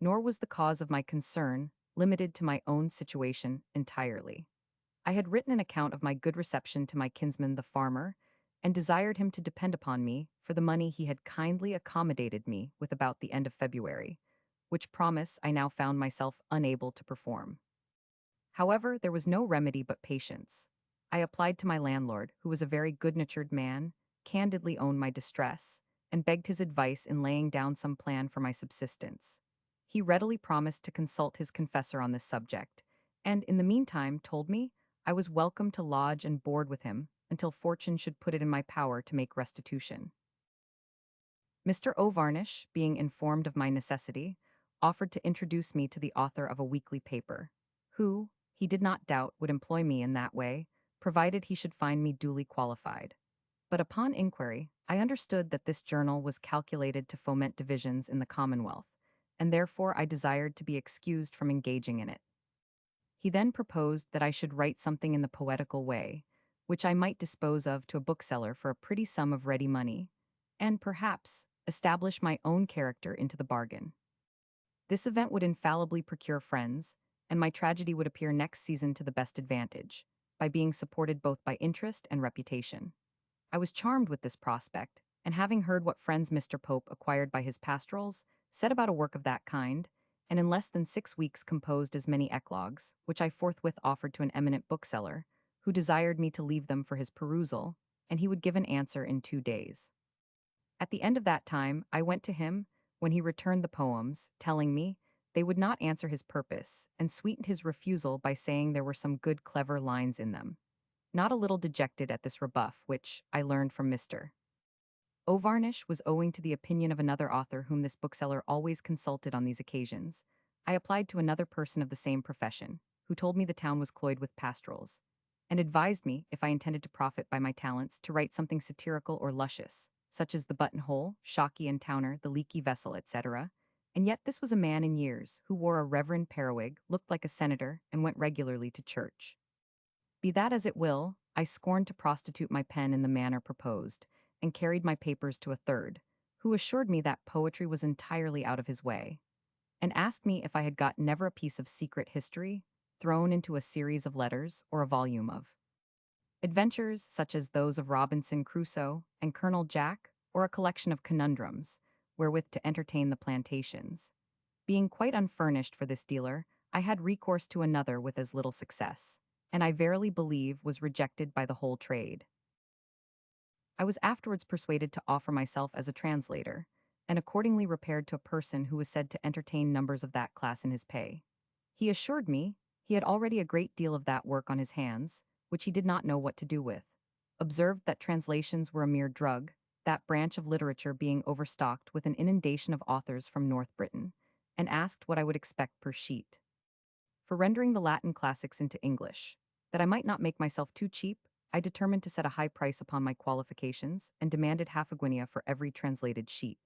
Nor was the cause of my concern limited to my own situation entirely. I had written an account of my good reception to my kinsman the farmer, and desired him to depend upon me for the money he had kindly accommodated me with about the end of February, which promise I now found myself unable to perform. However, there was no remedy but patience. I applied to my landlord, who was a very good-natured man, candidly owned my distress, and begged his advice in laying down some plan for my subsistence. He readily promised to consult his confessor on this subject, and in the meantime told me I was welcome to lodge and board with him until fortune should put it in my power to make restitution. Mr. O'Varnish, being informed of my necessity, offered to introduce me to the author of a weekly paper, who, he did not doubt, would employ me in that way, provided he should find me duly qualified. But upon inquiry, I understood that this journal was calculated to foment divisions in the Commonwealth, and therefore I desired to be excused from engaging in it. He then proposed that I should write something in the poetical way, which I might dispose of to a bookseller for a pretty sum of ready money, and perhaps establish my own character into the bargain. This event would infallibly procure friends, and my tragedy would appear next season to the best advantage, by being supported both by interest and reputation. I was charmed with this prospect, and having heard what friends Mr. Pope acquired by his pastorals, set about a work of that kind, and in less than 6 weeks composed as many eclogues, which I forthwith offered to an eminent bookseller, who desired me to leave them for his perusal, and he would give an answer in 2 days. At the end of that time, I went to him, when he returned the poems, telling me they would not answer his purpose, and sweetened his refusal by saying there were some good clever lines in them. Not a little dejected at this rebuff, which, I learned from Mr. O'Varnish, was owing to the opinion of another author whom this bookseller always consulted on these occasions, I applied to another person of the same profession, who told me the town was cloyed with pastorals, and advised me, if I intended to profit by my talents, to write something satirical or luscious, such as the buttonhole, shocky and towner, the leaky vessel, etc. And yet this was a man in years, who wore a reverend periwig, looked like a senator, and went regularly to church. Be that as it will, I scorned to prostitute my pen in the manner proposed, and carried my papers to a third, who assured me that poetry was entirely out of his way, and asked me if I had got never a piece of secret history, thrown into a series of letters, or a volume of adventures such as those of Robinson Crusoe and Colonel Jack, or a collection of conundrums, wherewith to entertain the plantations. Being quite unfurnished for this dealer, I had recourse to another with as little success, and I verily believe was rejected by the whole trade. I was afterwards persuaded to offer myself as a translator, and accordingly repaired to a person who was said to entertain numbers of that class in his pay. He assured me he had already a great deal of that work on his hands, which he did not know what to do with, observed that translations were a mere drug, that branch of literature being overstocked with an inundation of authors from North Britain, and asked what I would expect per sheet for rendering the Latin classics into English, that I might not make myself too cheap, I determined to set a high price upon my qualifications and demanded half a guinea for every translated sheet.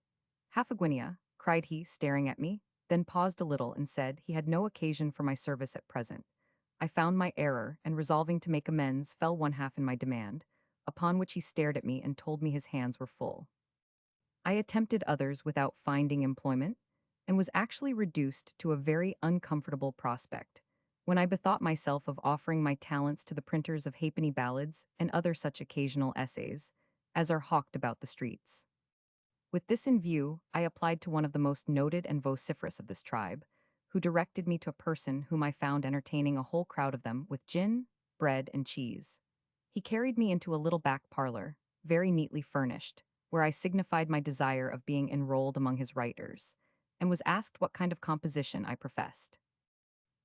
Half a guinea, cried he, staring at me, then paused a little and said he had no occasion for my service at present. I found my error, and resolving to make amends, fell one half in my demand, upon which he stared at me and told me his hands were full. I attempted others without finding employment, and was actually reduced to a very uncomfortable prospect, when I bethought myself of offering my talents to the printers of halfpenny ballads and other such occasional essays, as are hawked about the streets. With this in view, I applied to one of the most noted and vociferous of this tribe, who directed me to a person whom I found entertaining a whole crowd of them with gin, bread, and cheese. He carried me into a little back parlor, very neatly furnished, where I signified my desire of being enrolled among his writers, and was asked what kind of composition I professed.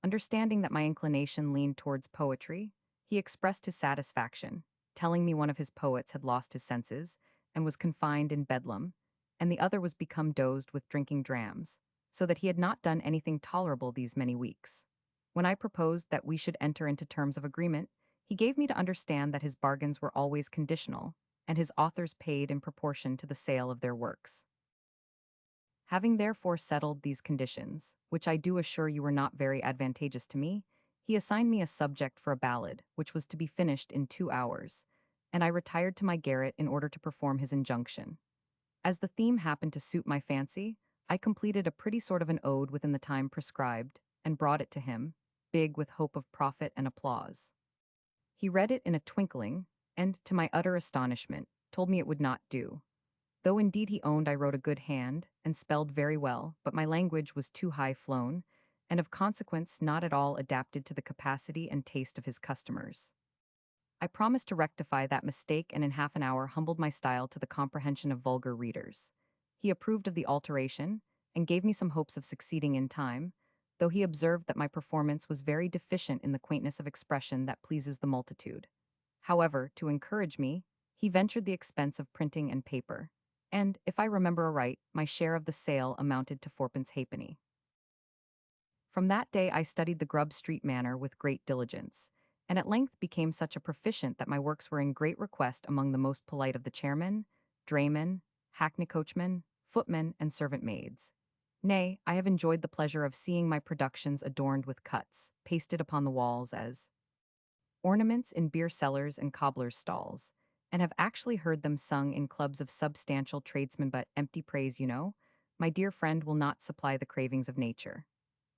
Understanding that my inclination leaned towards poetry, he expressed his satisfaction, telling me one of his poets had lost his senses and was confined in Bedlam, and the other was become dozed with drinking drams, so that he had not done anything tolerable these many weeks. When I proposed that we should enter into terms of agreement, he gave me to understand that his bargains were always conditional, and his authors paid in proportion to the sale of their works. Having therefore settled these conditions, which I do assure you were not very advantageous to me, he assigned me a subject for a ballad, which was to be finished in 2 hours, and I retired to my garret in order to perform his injunction. As the theme happened to suit my fancy, I completed a pretty sort of an ode within the time prescribed, and brought it to him, big with hope of profit and applause. He read it in a twinkling, and, to my utter astonishment, told me it would not do. Though indeed he owned I wrote a good hand, and spelled very well, but my language was too high flown, and of consequence not at all adapted to the capacity and taste of his customers. I promised to rectify that mistake, and in half an hour humbled my style to the comprehension of vulgar readers. He approved of the alteration, and gave me some hopes of succeeding in time, though he observed that my performance was very deficient in the quaintness of expression that pleases the multitude. However, to encourage me, he ventured the expense of printing and paper, and, if I remember aright, my share of the sale amounted to fourpence halfpenny. From that day I studied the Grub Street manner with great diligence, and at length became such a proficient that my works were in great request among the most polite of the chairmen, draymen, hackney coachmen, footmen, and servant maids. Nay, I have enjoyed the pleasure of seeing my productions adorned with cuts, pasted upon the walls as ornaments in beer cellars and cobblers' stalls, and have actually heard them sung in clubs of substantial tradesmen. But empty praise, my dear friend, will not supply the cravings of nature.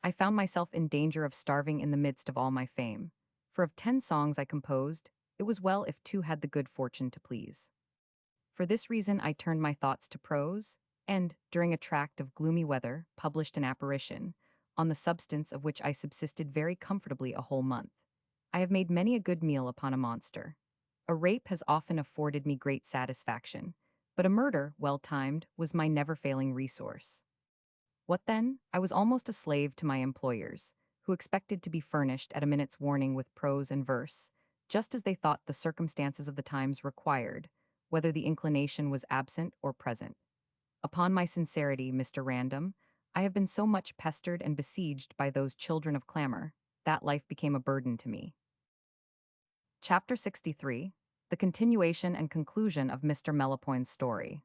I found myself in danger of starving in the midst of all my fame, for of 10 songs I composed, it was well if 2 had the good fortune to please. For this reason I turned my thoughts to prose, and, during a tract of gloomy weather, published an apparition, on the substance of which I subsisted very comfortably a whole month. I have made many a good meal upon a monster. A rape has often afforded me great satisfaction, but a murder, well timed, was my never-failing resource. What then? I was almost a slave to my employers, who expected to be furnished at a minute's warning with prose and verse, just as they thought the circumstances of the times required, whether the inclination was absent or present. Upon my sincerity, Mr. Random, I have been so much pestered and besieged by those children of clamor, that life became a burden to me. Chapter 63. The continuation and conclusion of Mr. Melopoyn's story.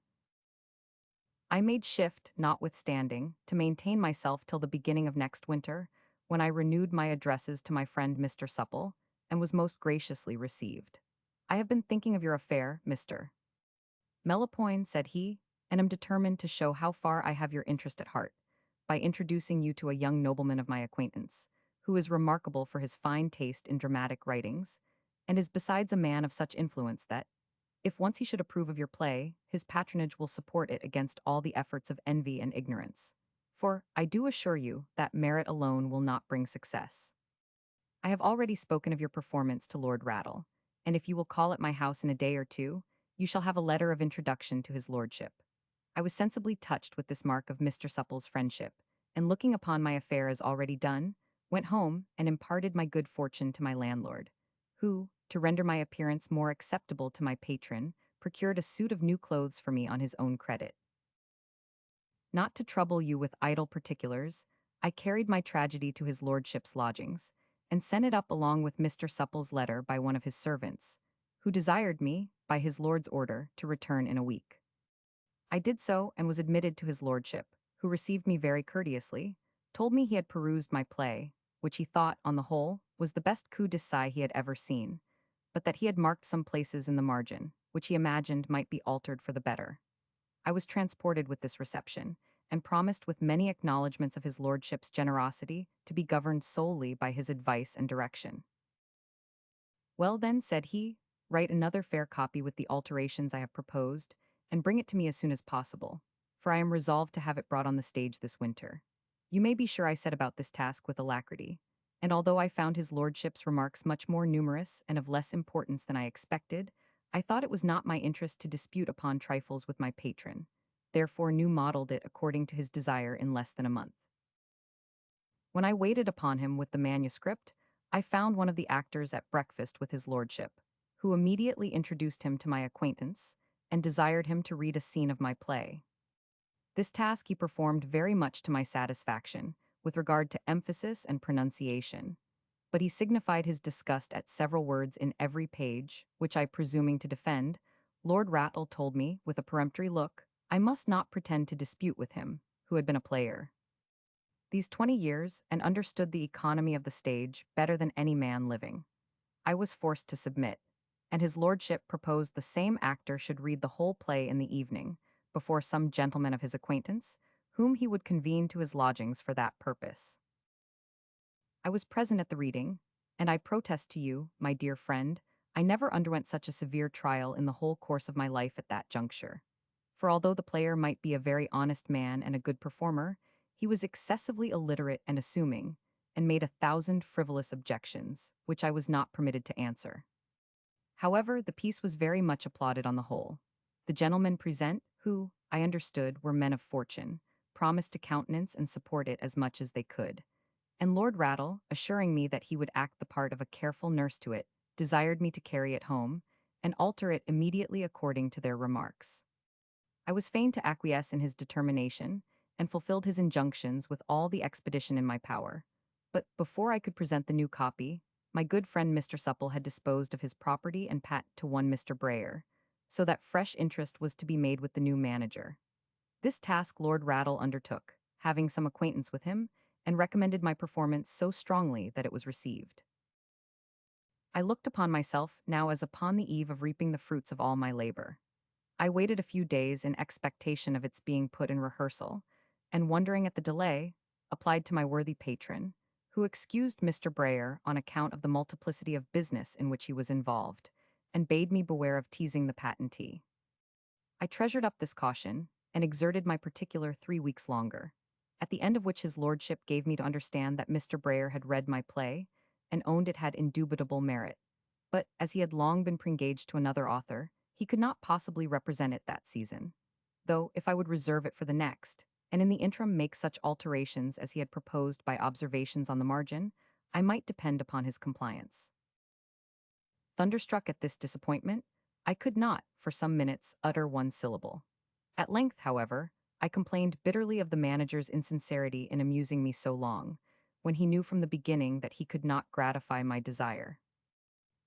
I made shift, notwithstanding, to maintain myself till the beginning of next winter, when I renewed my addresses to my friend Mr. Supple, and was most graciously received. I have been thinking of your affair, Mr. Melopoyn, said he, and am determined to show how far I have your interest at heart, by introducing you to a young nobleman of my acquaintance, who is remarkable for his fine taste in dramatic writings, and is besides a man of such influence that, if once he should approve of your play, his patronage will support it against all the efforts of envy and ignorance. For, I do assure you, that merit alone will not bring success. I have already spoken of your performance to Lord Rattle, and if you will call at my house in a day or 2, you shall have a letter of introduction to his lordship. I was sensibly touched with this mark of Mr. Supple's friendship, and looking upon my affair as already done, went home and imparted my good fortune to my landlord, who, to render my appearance more acceptable to my patron, procured a suit of new clothes for me on his own credit. Not to trouble you with idle particulars, I carried my tragedy to his lordship's lodgings, and sent it up along with Mr. Supple's letter by one of his servants, who desired me, by his lord's order, to return in a week. I did so and was admitted to his lordship, who received me very courteously, told me he had perused my play, which he thought, on the whole, was the best coup d'essai he had ever seen, but that he had marked some places in the margin, which he imagined might be altered for the better. I was transported with this reception, and promised with many acknowledgments of his lordship's generosity to be governed solely by his advice and direction. Well then, said he, write another fair copy with the alterations I have proposed, and bring it to me as soon as possible, for I am resolved to have it brought on the stage this winter. You may be sure I set about this task with alacrity, and although I found his lordship's remarks much more numerous and of less importance than I expected, I thought it was not my interest to dispute upon trifles with my patron, therefore new modeled it according to his desire in less than a month. When I waited upon him with the manuscript, I found one of the actors at breakfast with his lordship, who immediately introduced him to my acquaintance and desired him to read a scene of my play. This task he performed very much to my satisfaction, with regard to emphasis and pronunciation, but he signified his disgust at several words in every page, which I presuming to defend, Lord Rattle told me, with a peremptory look, I must not pretend to dispute with him, who had been a player these 20 years and understood the economy of the stage better than any man living. I was forced to submit, and his lordship proposed the same actor should read the whole play in the evening, before some gentleman of his acquaintance, whom he would convene to his lodgings for that purpose. I was present at the reading, and I protest to you, my dear friend, I never underwent such a severe trial in the whole course of my life at that juncture. For although the player might be a very honest man and a good performer, he was excessively illiterate and assuming, and made 1,000 frivolous objections, which I was not permitted to answer. However, the piece was very much applauded on the whole. The gentlemen present, who, I understood, were men of fortune, promised to countenance and support it as much as they could, and Lord Rattle, assuring me that he would act the part of a careful nurse to it, desired me to carry it home, and alter it immediately according to their remarks. I was fain to acquiesce in his determination, and fulfilled his injunctions with all the expedition in my power. But before I could present the new copy, my good friend Mr. Supple had disposed of his property and patent to one Mr. Brayer, so that fresh interest was to be made with the new manager. This task Lord Rattle undertook, having some acquaintance with him, and recommended my performance so strongly that it was received. I looked upon myself now as upon the eve of reaping the fruits of all my labor. I waited a few days in expectation of its being put in rehearsal, and wondering at the delay, applied to my worthy patron, who excused Mr. Brayer on account of the multiplicity of business in which he was involved, and bade me beware of teasing the patentee. I treasured up this caution, and exerted my particular 3 weeks longer, at the end of which his lordship gave me to understand that Mr. Brayer had read my play, and owned it had indubitable merit, but as he had long been pre-engaged to another author, he could not possibly represent it that season, though if I would reserve it for the next, and in the interim make such alterations as he had proposed by observations on the margin, I might depend upon his compliance. Thunderstruck at this disappointment, I could not, for some minutes, utter one syllable. At length, however, I complained bitterly of the manager's insincerity in amusing me so long, when he knew from the beginning that he could not gratify my desire.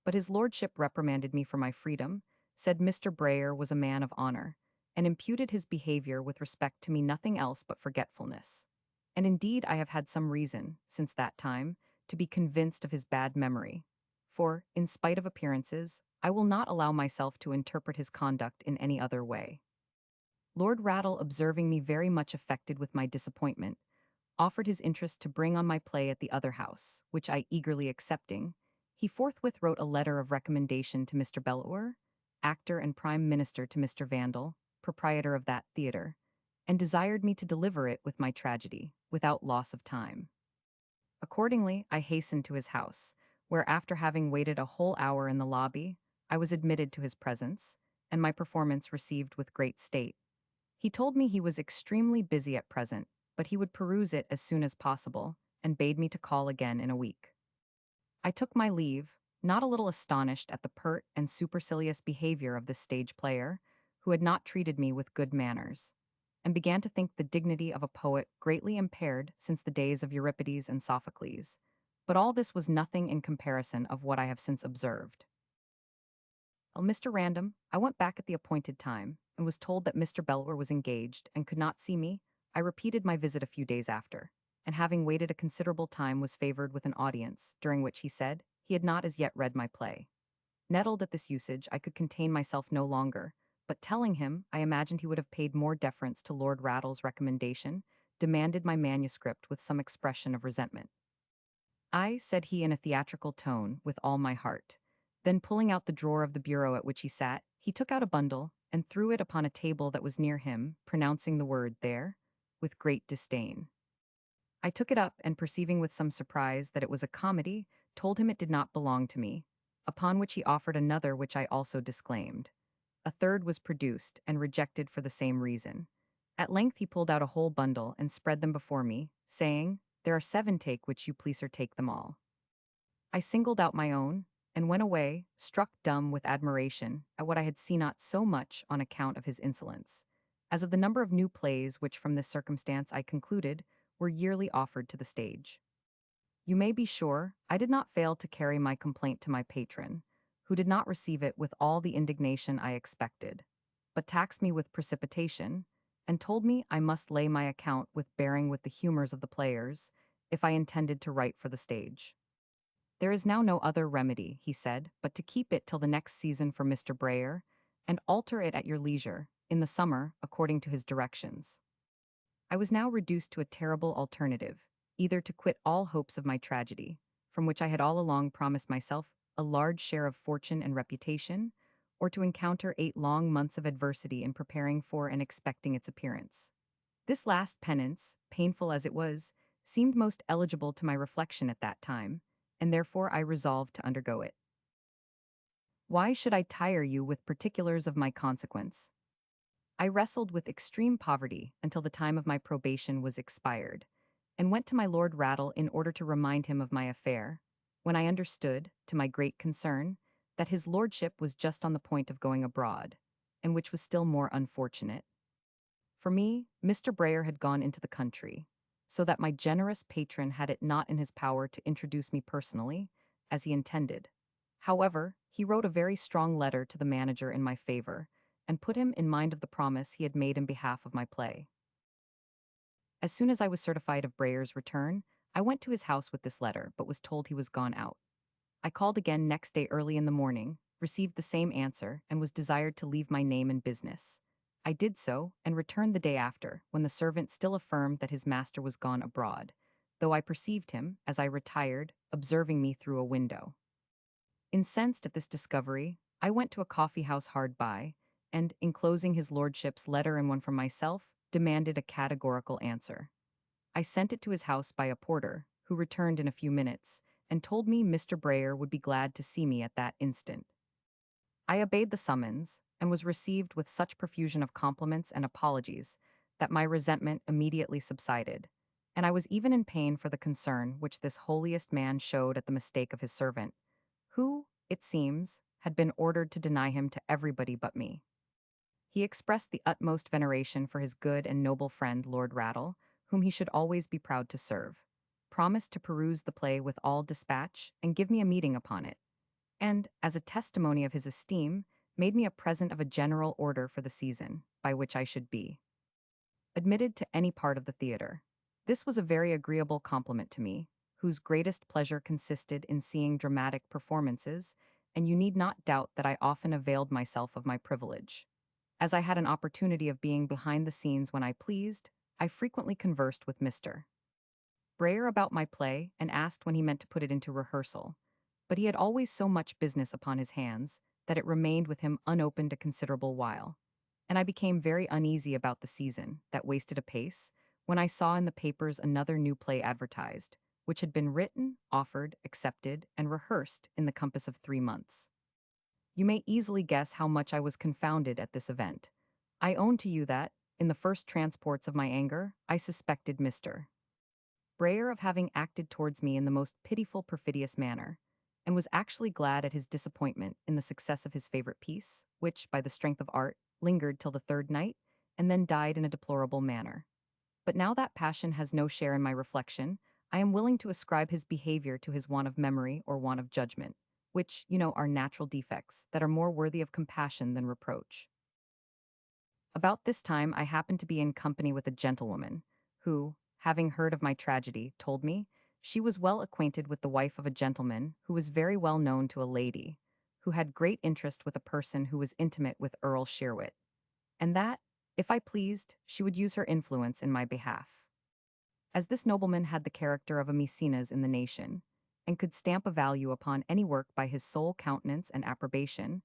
But his lordship reprimanded me for my freedom, said Mr. Brayer was a man of honor, and imputed his behavior with respect to me nothing else but forgetfulness. And indeed I have had some reason, since that time, to be convinced of his bad memory. For, in spite of appearances, I will not allow myself to interpret his conduct in any other way. Lord Rattle, observing me very much affected with my disappointment, offered his interest to bring on my play at the other house, which I eagerly accepting, he forthwith wrote a letter of recommendation to Mr. Bellower, actor and prime minister to Mr. Vandal, proprietor of that theatre, and desired me to deliver it with my tragedy, without loss of time. Accordingly, I hastened to his house, where after having waited a whole hour in the lobby, I was admitted to his presence, and my performance received with great state. He told me he was extremely busy at present, but he would peruse it as soon as possible, and bade me to call again in a week. I took my leave, not a little astonished at the pert and supercilious behavior of this stage player, who had not treated me with good manners, and began to think the dignity of a poet greatly impaired since the days of Euripides and Sophocles. But all this was nothing in comparison of what I have since observed. Mr. Random, I went back at the appointed time and was told that Mr. Belwer was engaged and could not see me. I repeated my visit a few days after, and having waited a considerable time was favored with an audience, during which he said he had not as yet read my play. Nettled at this usage, I could contain myself no longer, but telling him I imagined he would have paid more deference to Lord Rattle's recommendation, demanded my manuscript with some expression of resentment. I, said he in a theatrical tone, with all my heart. Then pulling out the drawer of the bureau at which he sat, he took out a bundle and threw it upon a table that was near him, pronouncing the word there with great disdain. I took it up and perceiving with some surprise that it was a comedy, told him it did not belong to me, upon which he offered another which I also disclaimed. A third was produced and rejected for the same reason. At length he pulled out a whole bundle and spread them before me, saying, "There are 7, take which you please or take them all." I singled out my own, and went away, struck dumb with admiration at what I had seen not so much on account of his insolence, as of the number of new plays which from this circumstance I concluded were yearly offered to the stage. You may be sure I did not fail to carry my complaint to my patron, who did not receive it with all the indignation I expected, but taxed me with precipitation, and told me I must lay my account with bearing with the humors of the players, if I intended to write for the stage. There is now no other remedy, he said, but to keep it till the next season for Mr. Brayer, and alter it at your leisure, in the summer, according to his directions. I was now reduced to a terrible alternative, either to quit all hopes of my tragedy, from which I had all along promised myself a large share of fortune and reputation, or to encounter 8 long months of adversity in preparing for and expecting its appearance. This last penance, painful as it was, seemed most eligible to my reflection at that time, and therefore I resolved to undergo it. Why should I tire you with particulars of my consequence? I wrestled with extreme poverty until the time of my probation was expired, and went to my Lord Rattle in order to remind him of my affair, when I understood, to my great concern, that his lordship was just on the point of going abroad, and which was still more unfortunate. For me, Mr. Brayer had gone into the country, so that my generous patron had it not in his power to introduce me personally, as he intended. However, he wrote a very strong letter to the manager in my favor, and put him in mind of the promise he had made in behalf of my play. As soon as I was certified of Brayer's return, I went to his house with this letter, but was told he was gone out. I called again next day early in the morning, received the same answer, and was desired to leave my name and business. I did so, and returned the day after, when the servant still affirmed that his master was gone abroad, though I perceived him, as I retired, observing me through a window. Incensed at this discovery, I went to a coffee-house hard by, and, enclosing his lordship's letter and one from myself, demanded a categorical answer. I sent it to his house by a porter, who returned in a few minutes, and told me Mr. Brayer would be glad to see me at that instant. I obeyed the summons, and was received with such profusion of compliments and apologies that my resentment immediately subsided, and I was even in pain for the concern which this holiest man showed at the mistake of his servant, who, it seems, had been ordered to deny him to everybody but me. He expressed the utmost veneration for his good and noble friend Lord Rattle, whom he should always be proud to serve, promised to peruse the play with all dispatch and give me a meeting upon it, and, as a testimony of his esteem, made me a present of a general order for the season, by which I should be admitted to any part of the theatre. This was a very agreeable compliment to me, whose greatest pleasure consisted in seeing dramatic performances, and you need not doubt that I often availed myself of my privilege. As I had an opportunity of being behind the scenes when I pleased, I frequently conversed with Mr. Brayer about my play and asked when he meant to put it into rehearsal, but he had always so much business upon his hands that it remained with him unopened a considerable while, and I became very uneasy about the season that wasted apace when I saw in the papers another new play advertised, which had been written, offered, accepted, and rehearsed in the compass of 3 months. You may easily guess how much I was confounded at this event. I own to you that, in the first transports of my anger, I suspected Mr. Brayer of having acted towards me in the most pitiful perfidious manner, and was actually glad at his disappointment in the success of his favorite piece, which, by the strength of art, lingered till the 3rd night, and then died in a deplorable manner. But now that passion has no share in my reflection, I am willing to ascribe his behavior to his want of memory or want of judgment, which, are natural defects that are more worthy of compassion than reproach. About this time, I happened to be in company with a gentlewoman who, having heard of my tragedy, told me she was well acquainted with the wife of a gentleman who was very well known to a lady, who had great interest with a person who was intimate with Earl Sheerwit, and that, if I pleased, she would use her influence in my behalf. As this nobleman had the character of a Maecenas in the nation, and could stamp a value upon any work by his sole countenance and approbation,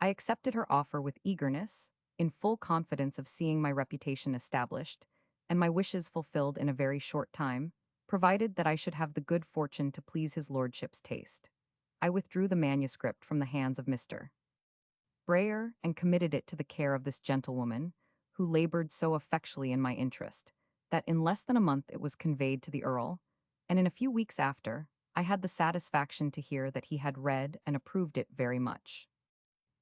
I accepted her offer with eagerness, in full confidence of seeing my reputation established, and my wishes fulfilled in a very short time, provided that I should have the good fortune to please his lordship's taste. I withdrew the manuscript from the hands of Mr. Brayer and committed it to the care of this gentlewoman, who labored so effectually in my interest, that in less than a month it was conveyed to the Earl, and in a few weeks after, I had the satisfaction to hear that he had read and approved it very much.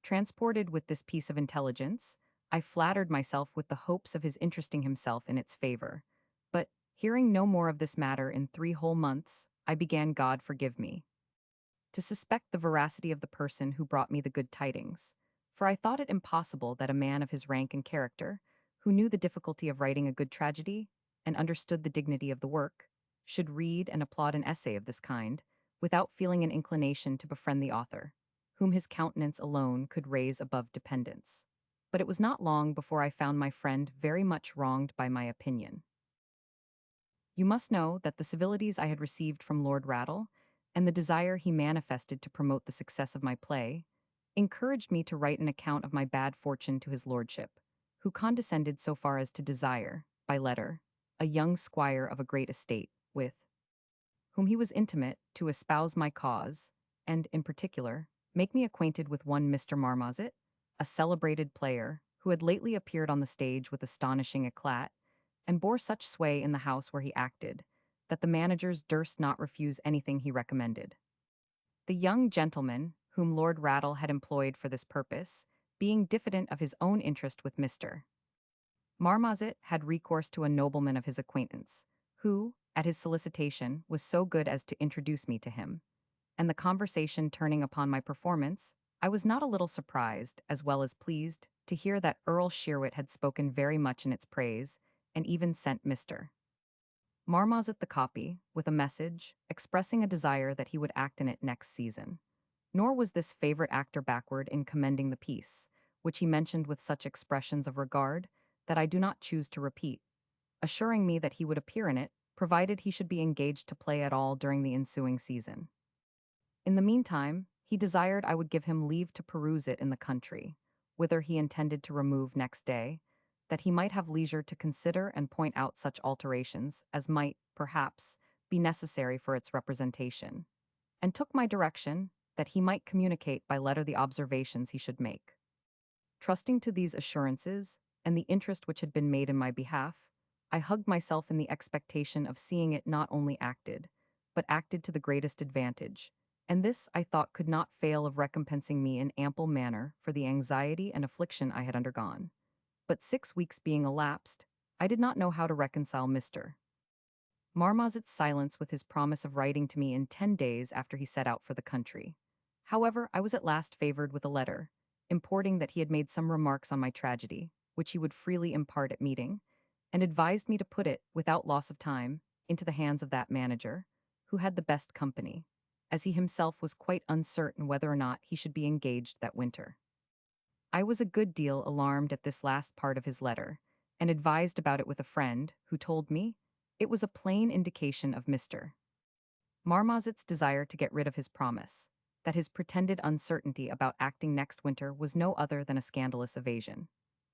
Transported with this piece of intelligence, I flattered myself with the hopes of his interesting himself in its favor. But, hearing no more of this matter in 3 whole months, I began, God forgive me, to suspect the veracity of the person who brought me the good tidings, for I thought it impossible that a man of his rank and character, who knew the difficulty of writing a good tragedy, and understood the dignity of the work, should read and applaud an essay of this kind, without feeling an inclination to befriend the author, whom his countenance alone could raise above dependence. But it was not long before I found my friend very much wronged by my opinion. You must know that the civilities I had received from Lord Rattle, and the desire he manifested to promote the success of my play, encouraged me to write an account of my bad fortune to his lordship, who condescended so far as to desire, by letter, a young squire of a great estate, with whom he was intimate, to espouse my cause, and, in particular, make me acquainted with one Mr. Marmozet, a celebrated player, who had lately appeared on the stage with astonishing eclat, and bore such sway in the house where he acted, that the managers durst not refuse anything he recommended. The young gentleman, whom Lord Rattle had employed for this purpose, being diffident of his own interest with Mr. Marmozet, had recourse to a nobleman of his acquaintance, who, at his solicitation, was so good as to introduce me to him, and the conversation turning upon my performance, I was not a little surprised, as well as pleased, to hear that Earl Sheerwit had spoken very much in its praise, and even sent Mr. Marmozet the copy, with a message, expressing a desire that he would act in it next season. Nor was this favorite actor backward in commending the piece, which he mentioned with such expressions of regard that I do not choose to repeat, assuring me that he would appear in it, provided he should be engaged to play at all during the ensuing season. In the meantime, he desired I would give him leave to peruse it in the country, whither he intended to remove next day, that he might have leisure to consider and point out such alterations as might, perhaps, be necessary for its representation, and took my direction that he might communicate by letter the observations he should make. Trusting to these assurances, and the interest which had been made in my behalf, I hugged myself in the expectation of seeing it not only acted, but acted to the greatest advantage, and this I thought could not fail of recompensing me in ample manner for the anxiety and affliction I had undergone. But 6 weeks being elapsed, I did not know how to reconcile Mr. Marmozet's silence with his promise of writing to me in 10 days after he set out for the country. However, I was at last favored with a letter, importing that he had made some remarks on my tragedy, which he would freely impart at meeting, and advised me to put it, without loss of time, into the hands of that manager, who had the best company, as he himself was quite uncertain whether or not he should be engaged that winter. I was a good deal alarmed at this last part of his letter, and advised about it with a friend, who told me it was a plain indication of Mr. Marmozet's desire to get rid of his promise, that his pretended uncertainty about acting next winter was no other than a scandalous evasion.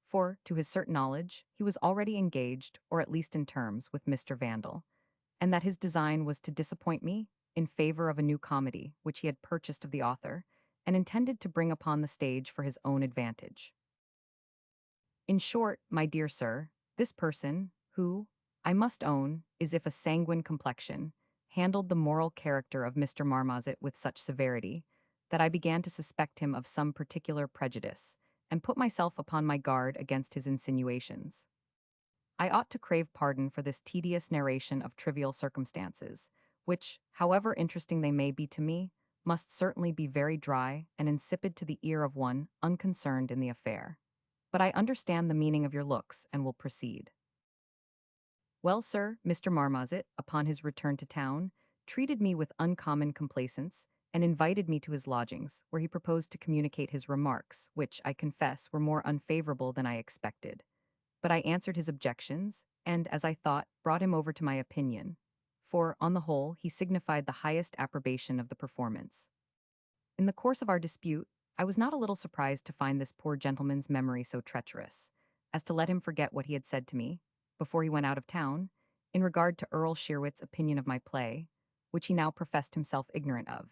For, to his certain knowledge, he was already engaged, or at least in terms, with Mr. Vandal, and that his design was to disappoint me in favor of a new comedy which he had purchased of the author, and intended to bring upon the stage for his own advantage. In short, my dear sir, this person, who, I must own, is if a sanguine complexion, handled the moral character of Mr. Marmozet with such severity, that I began to suspect him of some particular prejudice, and put myself upon my guard against his insinuations. I ought to crave pardon for this tedious narration of trivial circumstances, which, however interesting they may be to me, must certainly be very dry and insipid to the ear of one unconcerned in the affair. But I understand the meaning of your looks and will proceed. Well, sir, Mr. Marmozet, upon his return to town, treated me with uncommon complaisance and invited me to his lodgings, where he proposed to communicate his remarks, which, I confess, were more unfavorable than I expected. But I answered his objections, and, as I thought, brought him over to my opinion. For, on the whole, he signified the highest approbation of the performance. In the course of our dispute, I was not a little surprised to find this poor gentleman's memory so treacherous, as to let him forget what he had said to me, before he went out of town, in regard to Earl Sheerwit's opinion of my play, which he now professed himself ignorant of,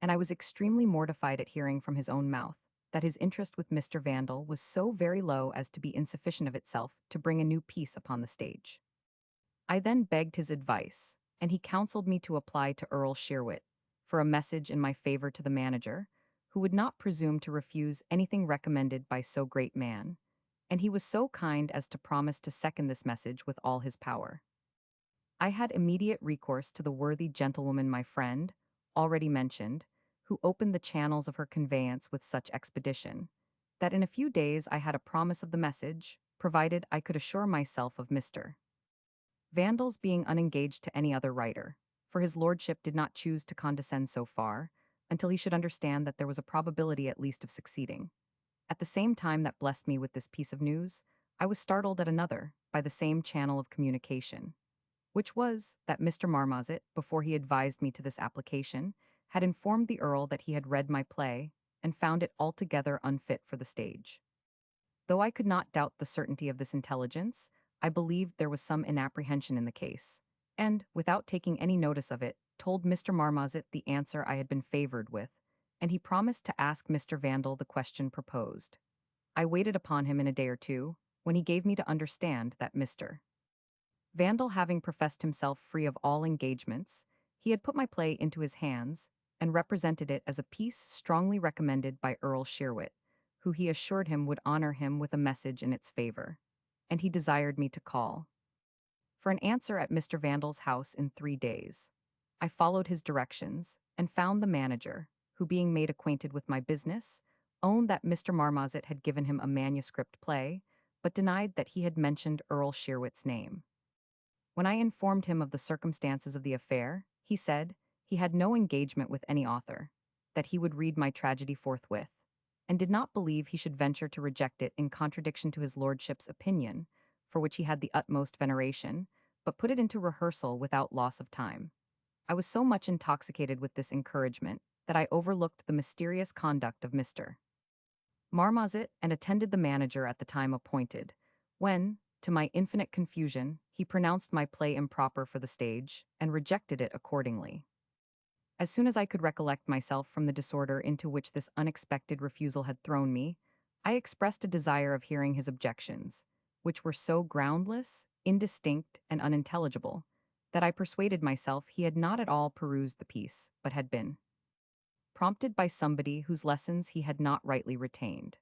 and I was extremely mortified at hearing from his own mouth that his interest with Mr. Vandal was so very low as to be insufficient of itself to bring a new piece upon the stage. I then begged his advice, and he counseled me to apply to Earl Sheerwit for a message in my favor to the manager, who would not presume to refuse anything recommended by so great man, and he was so kind as to promise to second this message with all his power. I had immediate recourse to the worthy gentlewoman my friend, already mentioned, who opened the channels of her conveyance with such expedition, that in a few days I had a promise of the message, provided I could assure myself of Mr. Vandal's being unengaged to any other writer, for his lordship did not choose to condescend so far, until he should understand that there was a probability at least of succeeding. At the same time that blessed me with this piece of news, I was startled at another, by the same channel of communication, which was, that Mr. Marmozet, before he advised me to this application, had informed the Earl that he had read my play, and found it altogether unfit for the stage. Though I could not doubt the certainty of this intelligence, I believed there was some inapprehension in the case, and, without taking any notice of it, told Mr. Marmozet the answer I had been favored with, and he promised to ask Mr. Vandal the question proposed. I waited upon him in a day or two, when he gave me to understand that Mr. Vandal having professed himself free of all engagements, he had put my play into his hands, and represented it as a piece strongly recommended by Earl Sheerwit, who he assured him would honor him with a message in its favor, and he desired me to call for an answer at Mr. Vandal's house in 3 days. I followed his directions, and found the manager, who, being made acquainted with my business, owned that Mr. Marmozet had given him a manuscript play, but denied that he had mentioned Earl Sheerwit's name. When I informed him of the circumstances of the affair, he said he had no engagement with any author, that he would read my tragedy forthwith, and did not believe he should venture to reject it in contradiction to his lordship's opinion, for which he had the utmost veneration, but put it into rehearsal without loss of time. I was so much intoxicated with this encouragement that I overlooked the mysterious conduct of Mr. Marmozet and attended the manager at the time appointed, when, to my infinite confusion, he pronounced my play improper for the stage, and rejected it accordingly. As soon as I could recollect myself from the disorder into which this unexpected refusal had thrown me, I expressed a desire of hearing his objections, which were so groundless, indistinct, and unintelligible, that I persuaded myself he had not at all perused the piece, but had been prompted by somebody whose lessons he had not rightly retained.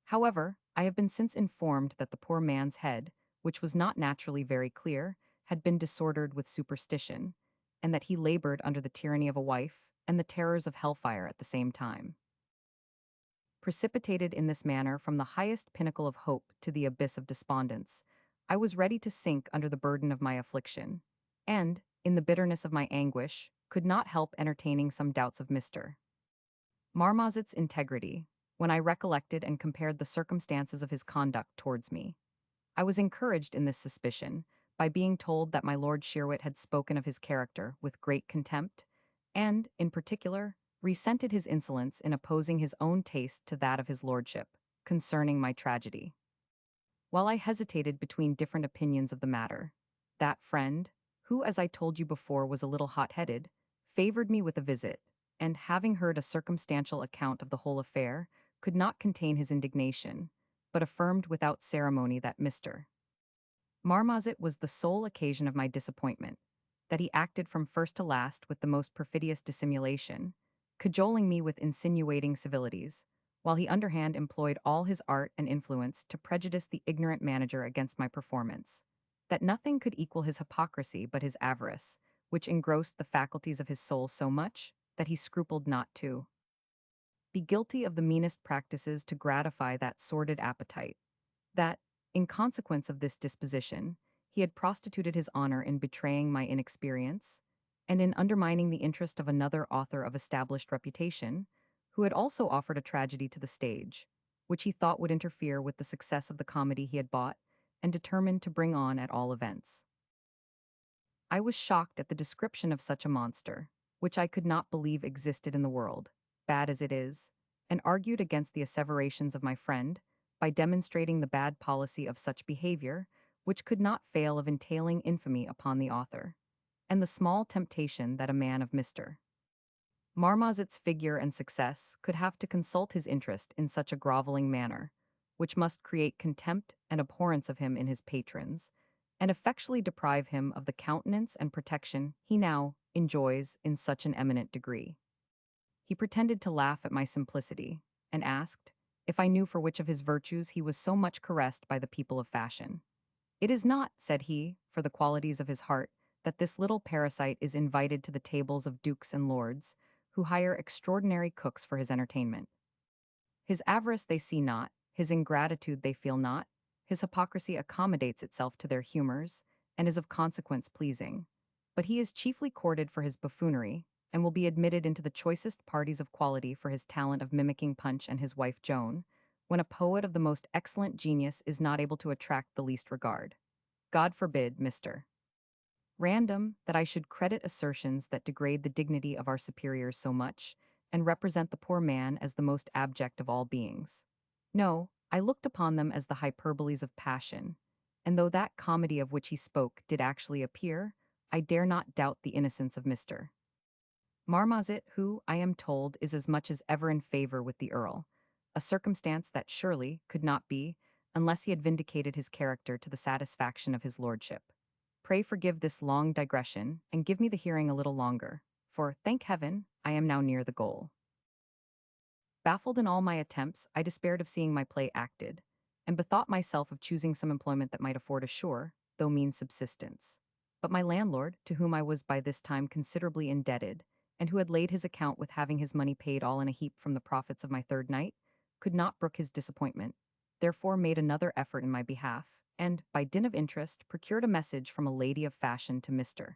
However, I have been since informed that the poor man's head, which was not naturally very clear, had been disordered with superstition, and that he labored under the tyranny of a wife and the terrors of hellfire at the same time. Precipitated in this manner from the highest pinnacle of hope to the abyss of despondence, I was ready to sink under the burden of my affliction, and, in the bitterness of my anguish, could not help entertaining some doubts of Mr. Marmozet's integrity, when I recollected and compared the circumstances of his conduct towards me. I was encouraged in this suspicion by being told that my Lord Sheerwit had spoken of his character with great contempt, and, in particular, resented his insolence in opposing his own taste to that of his lordship, concerning my tragedy. While I hesitated between different opinions of the matter, that friend, who, as I told you before, was a little hot-headed, favored me with a visit, and, having heard a circumstantial account of the whole affair, could not contain his indignation, but affirmed without ceremony that Mr. Marmozet was the sole occasion of my disappointment, that he acted from first to last with the most perfidious dissimulation, cajoling me with insinuating civilities, while he underhand employed all his art and influence to prejudice the ignorant manager against my performance, that nothing could equal his hypocrisy but his avarice, which engrossed the faculties of his soul so much that he scrupled not to be guilty of the meanest practices to gratify that sordid appetite, that, in consequence of this disposition, he had prostituted his honor in betraying my inexperience, and in undermining the interest of another author of established reputation, who had also offered a tragedy to the stage, which he thought would interfere with the success of the comedy he had bought, and determined to bring on at all events. I was shocked at the description of such a monster, which I could not believe existed in the world, bad as it is, and argued against the asseverations of my friend by demonstrating the bad policy of such behavior, which could not fail of entailing infamy upon the author, and the small temptation that a man of Mr. Marmozet's figure and success could have to consult his interest in such a groveling manner, which must create contempt and abhorrence of him in his patrons, and effectually deprive him of the countenance and protection he now enjoys in such an eminent degree. He pretended to laugh at my simplicity, and asked if I knew for which of his virtues he was so much caressed by the people of fashion. It is not, said he, for the qualities of his heart, that this little parasite is invited to the tables of dukes and lords, who hire extraordinary cooks for his entertainment. His avarice they see not, his ingratitude they feel not, his hypocrisy accommodates itself to their humors, and is of consequence pleasing. But he is chiefly courted for his buffoonery, and will be admitted into the choicest parties of quality for his talent of mimicking Punch and his wife Joan, when a poet of the most excellent genius is not able to attract the least regard. God forbid, Mr. Random, that I should credit assertions that degrade the dignity of our superiors so much, and represent the poor man as the most abject of all beings. No, I looked upon them as the hyperboles of passion, and though that comedy of which he spoke did actually appear, I dare not doubt the innocence of Mr. Marmozet, who, I am told, is as much as ever in favor with the Earl, a circumstance that surely could not be, unless he had vindicated his character to the satisfaction of his lordship. Pray forgive this long digression, and give me the hearing a little longer, for, thank heaven, I am now near the goal. Baffled in all my attempts, I despaired of seeing my play acted, and bethought myself of choosing some employment that might afford a sure, though mean subsistence. But my landlord, to whom I was by this time considerably indebted, and who had laid his account with having his money paid all in a heap from the profits of my third night, could not brook his disappointment, therefore made another effort in my behalf, and, by dint of interest, procured a message from a lady of fashion to Mr.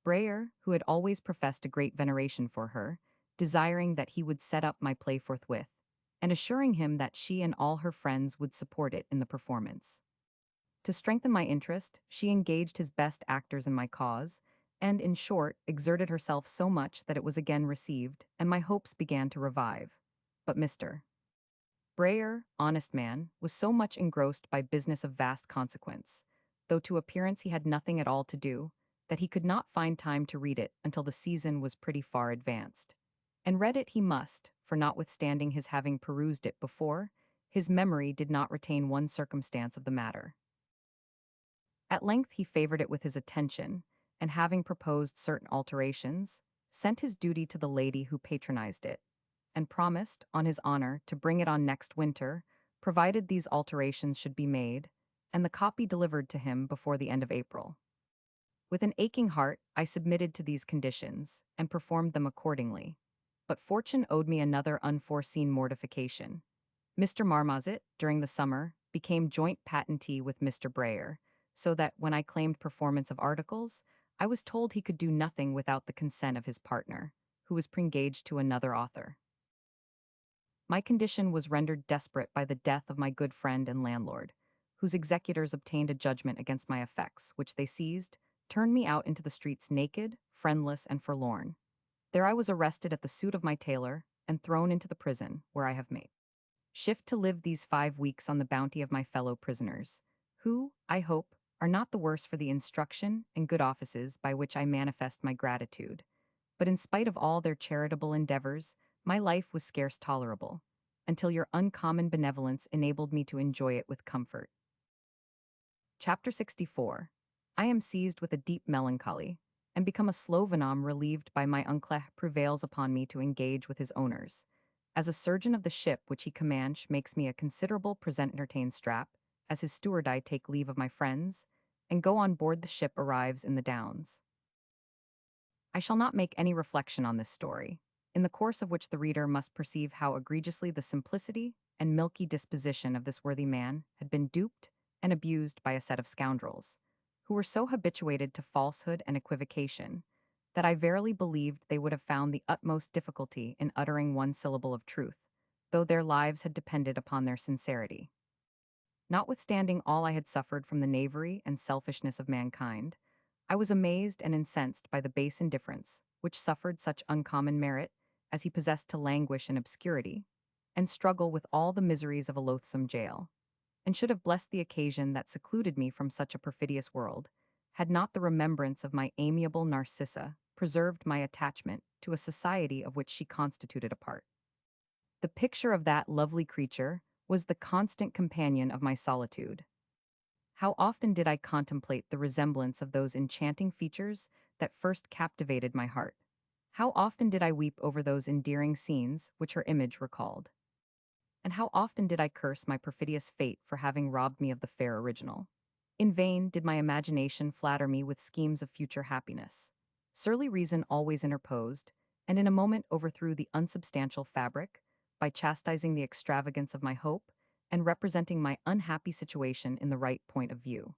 Brayer, who had always professed a great veneration for her, desiring that he would set up my play forthwith, and assuring him that she and all her friends would support it in the performance. To strengthen my interest, she engaged his best actors in my cause, and, in short, exerted herself so much that it was again received, and my hopes began to revive. But Mr. Brayer, honest man, was so much engrossed by business of vast consequence, though to appearance he had nothing at all to do, that he could not find time to read it until the season was pretty far advanced. And read it he must, for notwithstanding his having perused it before, his memory did not retain one circumstance of the matter. At length he favored it with his attention, and having proposed certain alterations, sent his duty to the lady who patronized it, and promised, on his honor, to bring it on next winter, provided these alterations should be made, and the copy delivered to him before the end of April. With an aching heart, I submitted to these conditions, and performed them accordingly. But fortune owed me another unforeseen mortification. Mr. Marmozet, during the summer, became joint patentee with Mr. Brayer, so that, when I claimed performance of articles, I was told he could do nothing without the consent of his partner, who was engaged to another author. My condition was rendered desperate by the death of my good friend and landlord, whose executors obtained a judgment against my effects, which they seized, turned me out into the streets naked, friendless, and forlorn. There I was arrested at the suit of my tailor, and thrown into the prison, where I have made shift to live these 5 weeks on the bounty of my fellow prisoners, who, I hope, are not the worse for the instruction and good offices by which I manifest my gratitude. But in spite of all their charitable endeavors, my life was scarce tolerable, until your uncommon benevolence enabled me to enjoy it with comfort. Chapter 64. I am seized with a deep melancholy, and become a slow venom relieved by my uncle prevails upon me to engage with his owners. As a surgeon of the ship which he commands makes me a considerable present entertain strap, as his steward I take leave of my friends, and go on board the ship arrives in the Downs. I shall not make any reflection on this story, in the course of which the reader must perceive how egregiously the simplicity and milky disposition of this worthy man had been duped and abused by a set of scoundrels, who were so habituated to falsehood and equivocation, that I verily believed they would have found the utmost difficulty in uttering one syllable of truth, though their lives had depended upon their sincerity. Notwithstanding all I had suffered from the knavery and selfishness of mankind, I was amazed and incensed by the base indifference which suffered such uncommon merit as he possessed to languish in obscurity, and struggle with all the miseries of a loathsome jail, and should have blessed the occasion that secluded me from such a perfidious world, had not the remembrance of my amiable Narcissa preserved my attachment to a society of which she constituted a part. The picture of that lovely creature was the constant companion of my solitude. How often did I contemplate the resemblance of those enchanting features that first captivated my heart? How often did I weep over those endearing scenes which her image recalled? And how often did I curse my perfidious fate for having robbed me of the fair original? In vain did my imagination flatter me with schemes of future happiness. Surly reason always interposed, and in a moment overthrew the unsubstantial fabric, by chastising the extravagance of my hope, and representing my unhappy situation in the right point of view.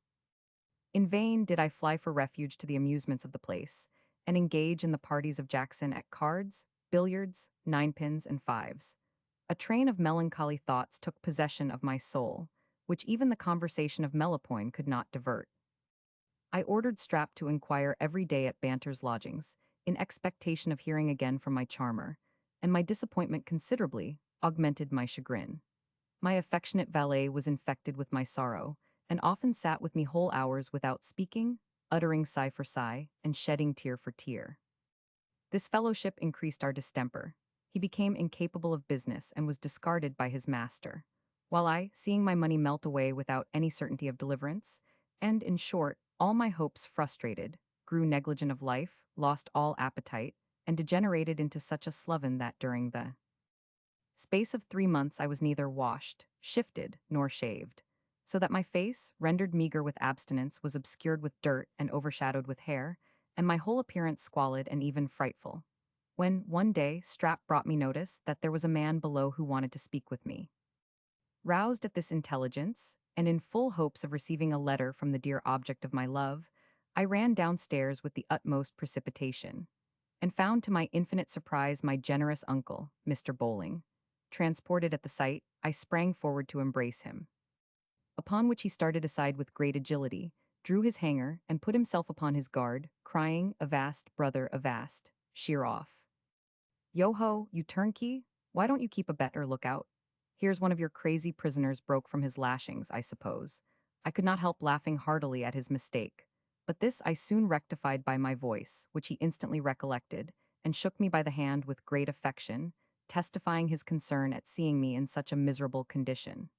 In vain did I fly for refuge to the amusements of the place, and engage in the parties of Jackson at cards, billiards, ninepins, and fives. A train of melancholy thoughts took possession of my soul, which even the conversation of Melopoyn could not divert. I ordered Strap to inquire every day at Banter's lodgings, in expectation of hearing again from my charmer, and my disappointment considerably augmented my chagrin. My affectionate valet was infected with my sorrow, and often sat with me whole hours without speaking, uttering sigh for sigh, and shedding tear for tear. This fellowship increased our distemper. He became incapable of business and was discarded by his master, while I, seeing my money melt away without any certainty of deliverance, and, in short, all my hopes frustrated, grew negligent of life, lost all appetite, and degenerated into such a sloven that during the space of 3 months I was neither washed, shifted, nor shaved, so that my face, rendered meagre with abstinence, was obscured with dirt and overshadowed with hair, and my whole appearance squalid and even frightful. When, one day, Strap brought me notice that there was a man below who wanted to speak with me. Roused at this intelligence, and in full hopes of receiving a letter from the dear object of my love, I ran downstairs with the utmost precipitation, and found to my infinite surprise my generous uncle, Mr. Bowling. Transported at the sight, I sprang forward to embrace him. Upon which he started aside with great agility, drew his hanger, and put himself upon his guard, crying, "Avast, brother, avast, sheer off. Yo-ho, you turnkey, why don't you keep a better lookout? Here's one of your crazy prisoners broke from his lashings, I suppose." I could not help laughing heartily at his mistake, but this I soon rectified by my voice, which he instantly recollected, and shook me by the hand with great affection, testifying his concern at seeing me in such a miserable condition.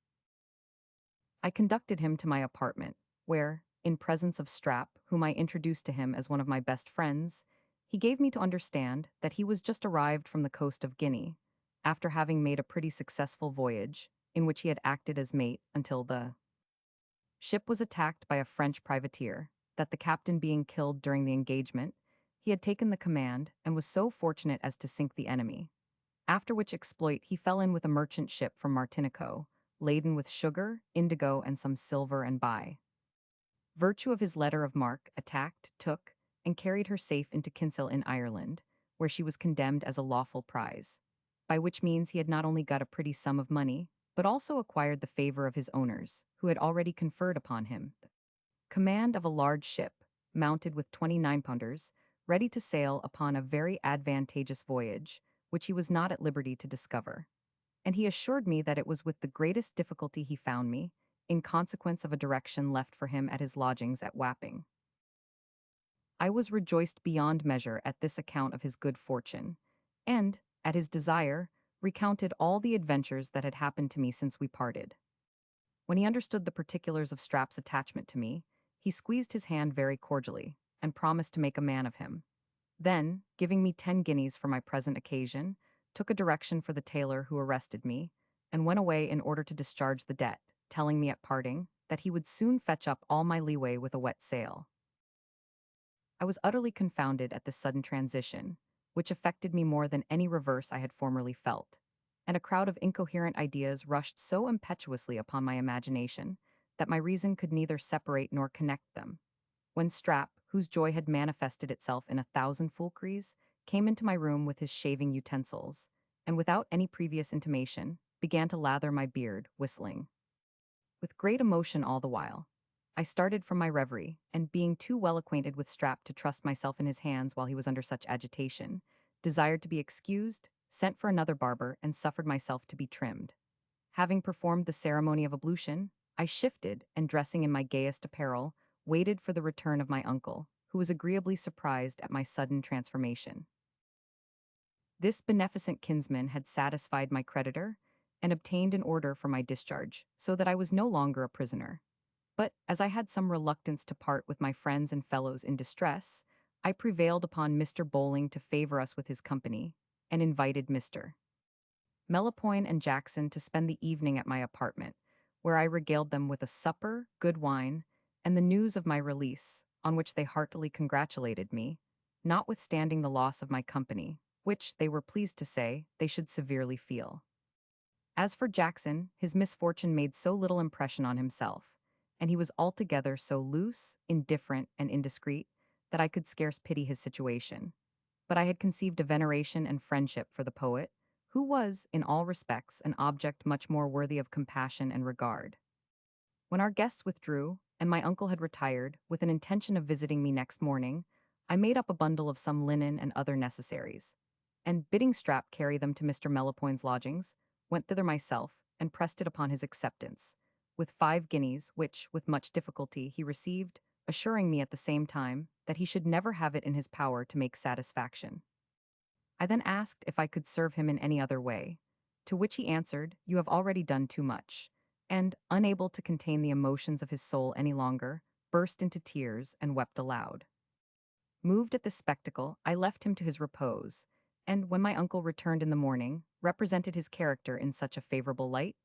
I conducted him to my apartment, where, in presence of Strap, whom I introduced to him as one of my best friends, he gave me to understand that he was just arrived from the coast of Guinea, after having made a pretty successful voyage, in which he had acted as mate until the ship was attacked by a French privateer, that the captain being killed during the engagement, he had taken the command and was so fortunate as to sink the enemy. After which exploit he fell in with a merchant ship from Martinico, laden with sugar, indigo, and some silver and by virtue of his letter of marque, attacked, took, and carried her safe into Kinsale in Ireland, where she was condemned as a lawful prize, by which means he had not only got a pretty sum of money, but also acquired the favor of his owners, who had already conferred upon him the command of a large ship, mounted with 29-pounders, ready to sail upon a very advantageous voyage, which he was not at liberty to discover. And he assured me that it was with the greatest difficulty he found me, in consequence of a direction left for him at his lodgings at Wapping. I was rejoiced beyond measure at this account of his good fortune, and, at his desire, recounted all the adventures that had happened to me since we parted. When he understood the particulars of Strap's attachment to me, he squeezed his hand very cordially, and promised to make a man of him. Then, giving me 10 guineas for my present occasion, took a direction for the tailor who arrested me, and went away in order to discharge the debt, telling me at parting that he would soon fetch up all my leeway with a wet sail. I was utterly confounded at this sudden transition, which affected me more than any reverse I had formerly felt, and a crowd of incoherent ideas rushed so impetuously upon my imagination that my reason could neither separate nor connect them. When Strap, whose joy had manifested itself in 1,000 fulcries, came into my room with his shaving utensils, and without any previous intimation, began to lather my beard, whistling. With great emotion all the while, I started from my reverie, and being too well acquainted with Strap to trust myself in his hands while he was under such agitation, desired to be excused, sent for another barber, and suffered myself to be trimmed. Having performed the ceremony of ablution, I shifted, and dressing in my gayest apparel, waited for the return of my uncle, who was agreeably surprised at my sudden transformation. This beneficent kinsman had satisfied my creditor and obtained an order for my discharge, so that I was no longer a prisoner. But as I had some reluctance to part with my friends and fellows in distress, I prevailed upon Mr. Bowling to favor us with his company, and invited Mr. Melopoyn and Jackson to spend the evening at my apartment, where I regaled them with a supper, good wine, and the news of my release, on which they heartily congratulated me, notwithstanding the loss of my company, which, they were pleased to say, they should severely feel. As for Jackson, his misfortune made so little impression on himself, and he was altogether so loose, indifferent, and indiscreet, that I could scarce pity his situation. But I had conceived a veneration and friendship for the poet, who was, in all respects, an object much more worthy of compassion and regard. When our guests withdrew, and my uncle had retired, with an intention of visiting me next morning, I made up a bundle of some linen and other necessaries, and bidding Strap carry them to Mr. Melopoyn's lodgings, went thither myself, and pressed it upon his acceptance, with 5 guineas, which, with much difficulty, he received, assuring me at the same time that he should never have it in his power to make satisfaction. I then asked if I could serve him in any other way, to which he answered, "You have already done too much," and, unable to contain the emotions of his soul any longer, burst into tears and wept aloud. Moved at this spectacle, I left him to his repose, and when my uncle returned in the morning, represented his character in such a favorable light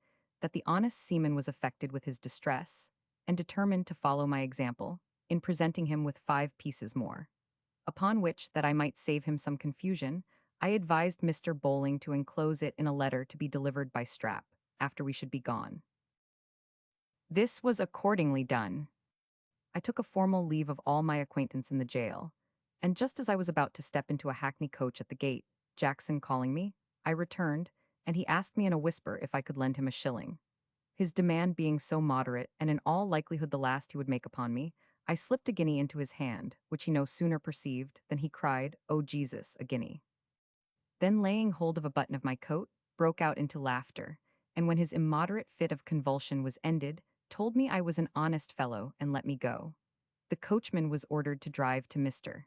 that the honest seaman was affected with his distress, and determined to follow my example, in presenting him with 5 pieces more. Upon which, that I might save him some confusion, I advised Mr. Bowling to enclose it in a letter to be delivered by Strap, after we should be gone. This was accordingly done. I took a formal leave of all my acquaintance in the jail, and just as I was about to step into a hackney coach at the gate, Jackson calling me, I returned, and he asked me in a whisper if I could lend him a shilling. His demand being so moderate, and in all likelihood the last he would make upon me, I slipped a guinea into his hand, which he no sooner perceived than he cried, "Oh Jesus, a guinea!" Then laying hold of a button of my coat, broke out into laughter, and when his immoderate fit of convulsion was ended, told me I was an honest fellow and let me go. The coachman was ordered to drive to Mr.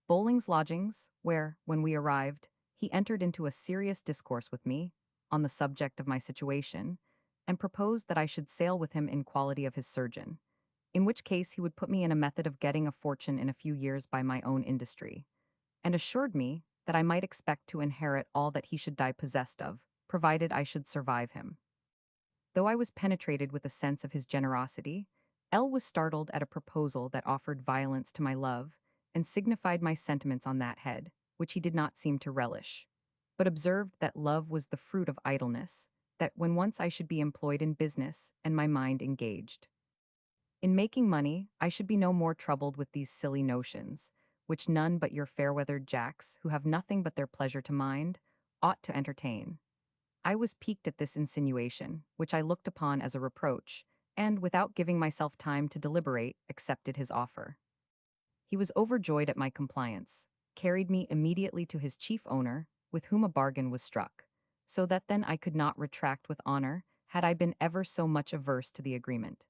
Bowling's lodgings, where, when we arrived, he entered into a serious discourse with me on the subject of my situation, and proposed that I should sail with him in quality of his surgeon, in which case he would put me in a method of getting a fortune in a few years by my own industry, and assured me that I might expect to inherit all that he should die possessed of, provided I should survive him. Though I was penetrated with a sense of his generosity, L was startled at a proposal that offered violence to my love, and signified my sentiments on that head, which he did not seem to relish, but observed that love was the fruit of idleness, that when once I should be employed in business, and my mind engaged in making money, I should be no more troubled with these silly notions, which none but your fair-weathered jacks, who have nothing but their pleasure to mind, ought to entertain. I was piqued at this insinuation, which I looked upon as a reproach, and, without giving myself time to deliberate, accepted his offer. He was overjoyed at my compliance, carried me immediately to his chief owner, with whom a bargain was struck, so that then I could not retract with honor, had I been ever so much averse to the agreement.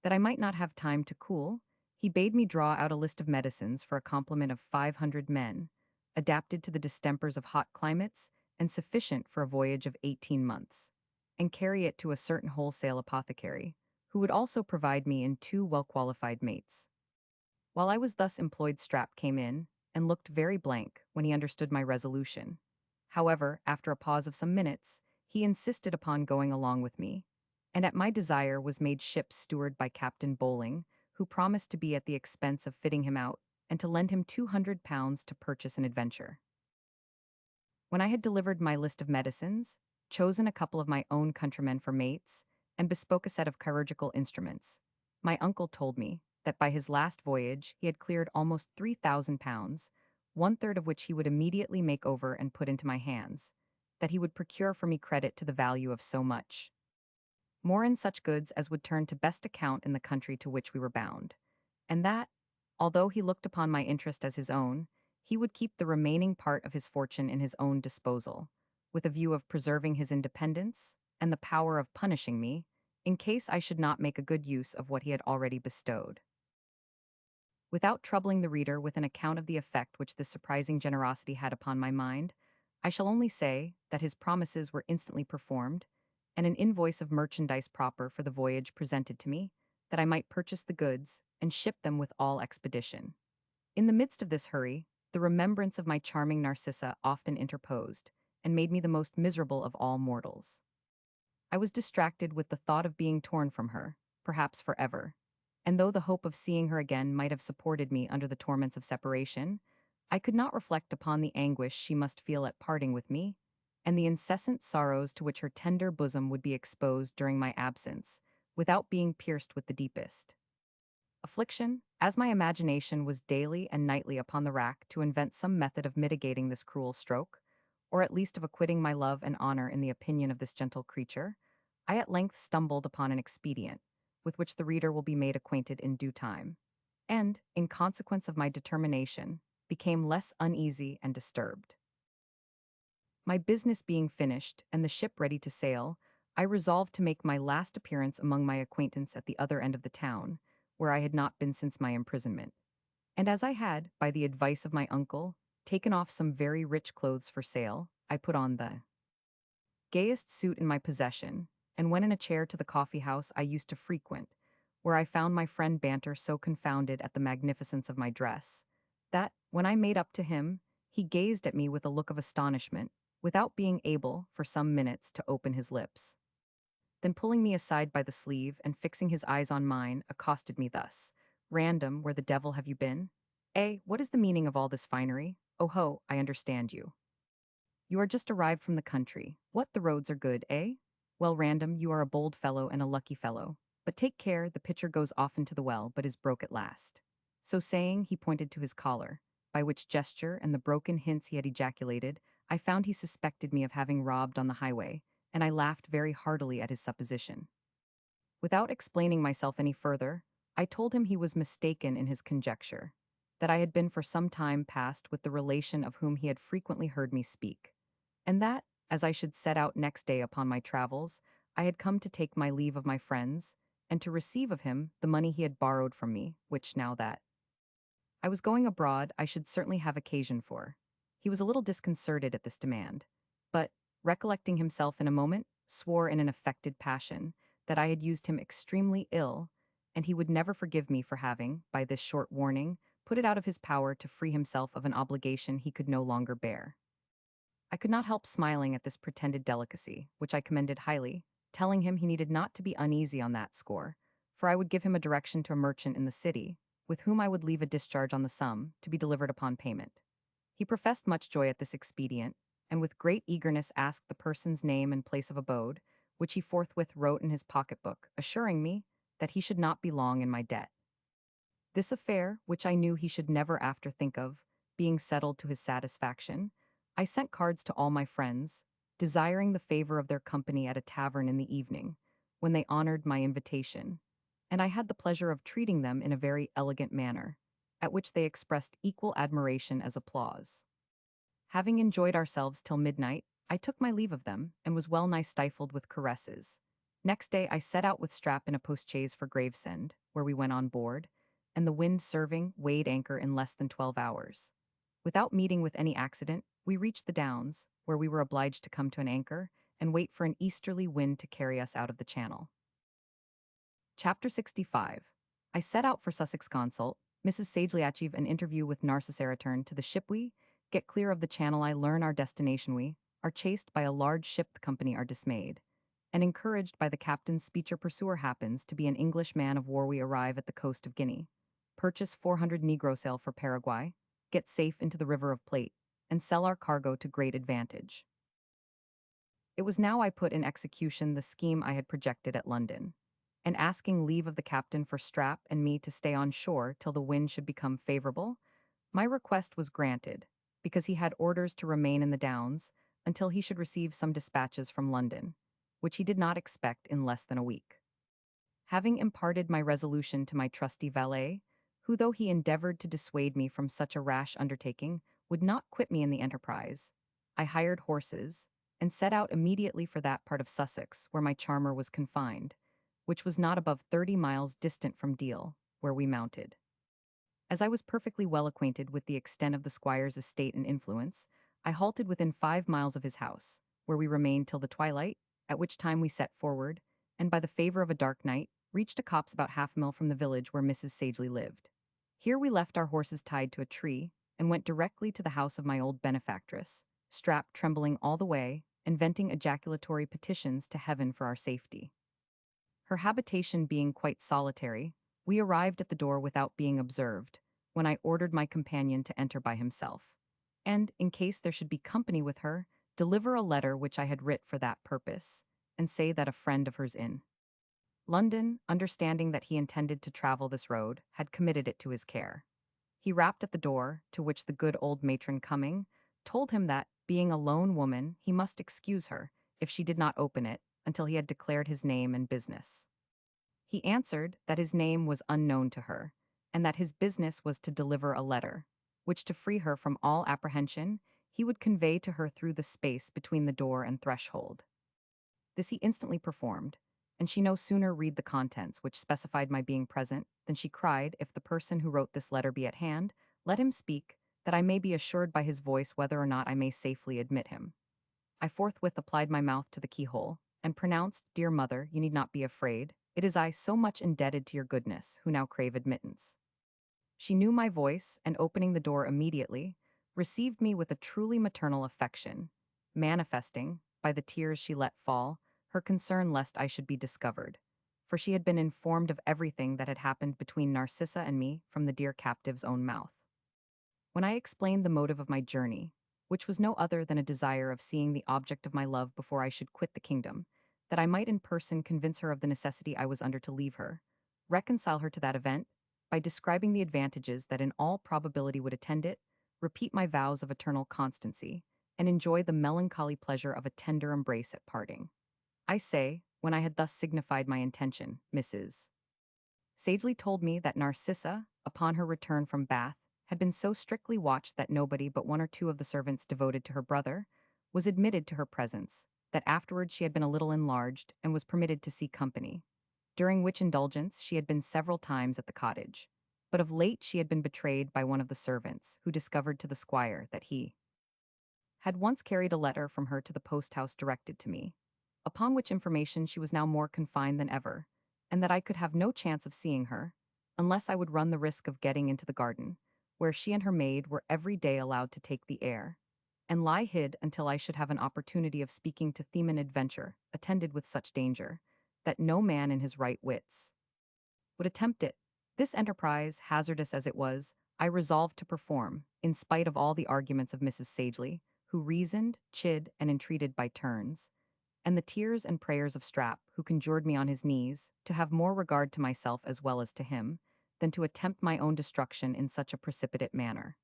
That I might not have time to cool, he bade me draw out a list of medicines for a complement of 500 men, adapted to the distempers of hot climates, and sufficient for a voyage of 18 months, and carry it to a certain wholesale apothecary, who would also provide me in 2 well-qualified mates. While I was thus employed, Strap came in, and looked very blank when he understood my resolution. However, after a pause of some minutes, he insisted upon going along with me, and at my desire was made ship's steward by Captain Bowling, who promised to be at the expense of fitting him out, and to lend him £200 to purchase an adventure. When I had delivered my list of medicines, chosen a couple of my own countrymen for mates, and bespoke a set of chirurgical instruments, my uncle told me that by his last voyage he had cleared almost £3,000, one-third of which he would immediately make over and put into my hands, that he would procure for me credit to the value of so much, more in such goods as would turn to best account in the country to which we were bound, and that, although he looked upon my interest as his own, he would keep the remaining part of his fortune in his own disposal, with a view of preserving his independence and the power of punishing me, in case I should not make a good use of what he had already bestowed. Without troubling the reader with an account of the effect which this surprising generosity had upon my mind, I shall only say that his promises were instantly performed, and an invoice of merchandise proper for the voyage presented to me, that I might purchase the goods and ship them with all expedition. In the midst of this hurry, the remembrance of my charming Narcissa often interposed, and made me the most miserable of all mortals. I was distracted with the thought of being torn from her, perhaps forever, and though the hope of seeing her again might have supported me under the torments of separation, I could not reflect upon the anguish she must feel at parting with me, and the incessant sorrows to which her tender bosom would be exposed during my absence, without being pierced with the deepest affliction, as my imagination was daily and nightly upon the rack to invent some method of mitigating this cruel stroke, or at least of acquitting my love and honor in the opinion of this gentle creature, I at length stumbled upon an expedient, with which the reader will be made acquainted in due time, and, in consequence of my determination, became less uneasy and disturbed. My business being finished, and the ship ready to sail, I resolved to make my last appearance among my acquaintance at the other end of the town, where I had not been since my imprisonment. And as I had, by the advice of my uncle, taken off some very rich clothes for sale, I put on the gayest suit in my possession, and went in a chair to the coffee house I used to frequent, where I found my friend Banter so confounded at the magnificence of my dress, that, when I made up to him, he gazed at me with a look of astonishment, without being able, for some minutes, to open his lips. Then pulling me aside by the sleeve, and fixing his eyes on mine, accosted me thus: "Random, where the devil have you been? What is the meaning of all this finery? Oh ho, I understand you. You are just arrived from the country. What, the roads are good, eh? Well, Random, you are a bold fellow and a lucky fellow. But take care, the pitcher goes off into the well, but is broke at last." So saying, he pointed to his collar, by which gesture and the broken hints he had ejaculated, I found he suspected me of having robbed on the highway, and I laughed very heartily at his supposition. Without explaining myself any further, I told him he was mistaken in his conjecture, that I had been for some time past with the relation of whom he had frequently heard me speak, and that, as I should set out next day upon my travels, I had come to take my leave of my friends, and to receive of him the money he had borrowed from me, which, now that I was going abroad, I should certainly have occasion for. He was a little disconcerted at this demand, but, recollecting himself in a moment, swore in an affected passion that I had used him extremely ill, and he would never forgive me for having, by this short warning, put it out of his power to free himself of an obligation he could no longer bear. I could not help smiling at this pretended delicacy, which I commended highly, telling him he needed not to be uneasy on that score, for I would give him a direction to a merchant in the city, with whom I would leave a discharge on the sum, to be delivered upon payment. He professed much joy at this expedient, and with great eagerness asked the person's name and place of abode, which he forthwith wrote in his pocketbook, assuring me that he should not be long in my debt. This affair, which I knew he should never after think of, being settled to his satisfaction, I sent cards to all my friends, desiring the favor of their company at a tavern in the evening, when they honored my invitation, and I had the pleasure of treating them in a very elegant manner, at which they expressed equal admiration as applause. Having enjoyed ourselves till midnight, I took my leave of them, and was well nigh stifled with caresses. Next day I set out with Strap in a postchaise for Gravesend, where we went on board, and the wind serving, weighed anchor in less than 12 hours. Without meeting with any accident, we reached the Downs, where we were obliged to come to an anchor, and wait for an easterly wind to carry us out of the channel. Chapter 65. I set out for Sussex Consult. Mrs. Sagely achieve an interview with Narcissa. Return to the ship. We get clear of the channel. I learn our destination. We are chased by a large ship. The company are dismayed, and encouraged by the captain's speech. Our pursuer happens to be an English man of war. We arrive at the coast of Guinea. purchase 400 Negro sail for Paraguay, get safe into the River of Plate, and sell our cargo to great advantage. It was now I put in execution the scheme I had projected at London, and asking leave of the captain for Strap and me to stay on shore till the wind should become favorable, my request was granted, because he had orders to remain in the Downs until he should receive some dispatches from London, which he did not expect in less than a week. Having imparted my resolution to my trusty valet, who, though he endeavored to dissuade me from such a rash undertaking, would not quit me in the enterprise, I hired horses, and set out immediately for that part of Sussex where my charmer was confined, which was not above 30 miles distant from Deal, where we mounted. As I was perfectly well acquainted with the extent of the squire's estate and influence, I halted within 5 miles of his house, where we remained till the twilight, at which time we set forward, and by the favor of a dark night, reached a copse about half a mile from the village where Mrs. Sagely lived. Here we left our horses tied to a tree, and went directly to the house of my old benefactress, Strap trembling all the way, and venting ejaculatory petitions to heaven for our safety. Her habitation being quite solitary, we arrived at the door without being observed, when I ordered my companion to enter by himself, and, in case there should be company with her, deliver a letter which I had writ for that purpose, and say that a friend of hers in London, understanding that he intended to travel this road, had committed it to his care. He rapped at the door, to which the good old matron coming, told him that, being a lone woman, he must excuse her, if she did not open it, until he had declared his name and business. He answered that his name was unknown to her, and that his business was to deliver a letter, which to free her from all apprehension, he would convey to her through the space between the door and threshold. This he instantly performed, and she no sooner read the contents, which specified my being present, than she cried, if the person who wrote this letter be at hand, let him speak, that I may be assured by his voice whether or not I may safely admit him. I forthwith applied my mouth to the keyhole, and pronounced, Dear mother, you need not be afraid, it is I so much indebted to your goodness, who now crave admittance. She knew my voice, and opening the door immediately, received me with a truly maternal affection, manifesting, by the tears she let fall, her concern lest I should be discovered, for she had been informed of everything that had happened between Narcissa and me from the dear captive's own mouth. When I explained the motive of my journey, which was no other than a desire of seeing the object of my love before I should quit the kingdom, that I might in person convince her of the necessity I was under to leave her, reconcile her to that event, by describing the advantages that in all probability would attend it, repeat my vows of eternal constancy, and enjoy the melancholy pleasure of a tender embrace at parting. I say, when I had thus signified my intention, Mrs. Sagely told me that Narcissa, upon her return from Bath, had been so strictly watched that nobody but one or two of the servants devoted to her brother was admitted to her presence, that afterwards she had been a little enlarged and was permitted to see company, during which indulgence she had been several times at the cottage, but of late she had been betrayed by one of the servants, who discovered to the squire that he had once carried a letter from her to the post-house directed to me, upon which information she was now more confined than ever, and that I could have no chance of seeing her, unless I would run the risk of getting into the garden, where she and her maid were every day allowed to take the air, and lie hid until I should have an opportunity of speaking to Theman adventure, attended with such danger, that no man in his right wits would attempt it. This enterprise, hazardous as it was, I resolved to perform, in spite of all the arguments of Mrs. Sagely, who reasoned, chid, and entreated by turns, and the tears and prayers of Strap, who conjured me on his knees to have more regard to myself as well as to him, than to attempt my own destruction in such a precipitate manner.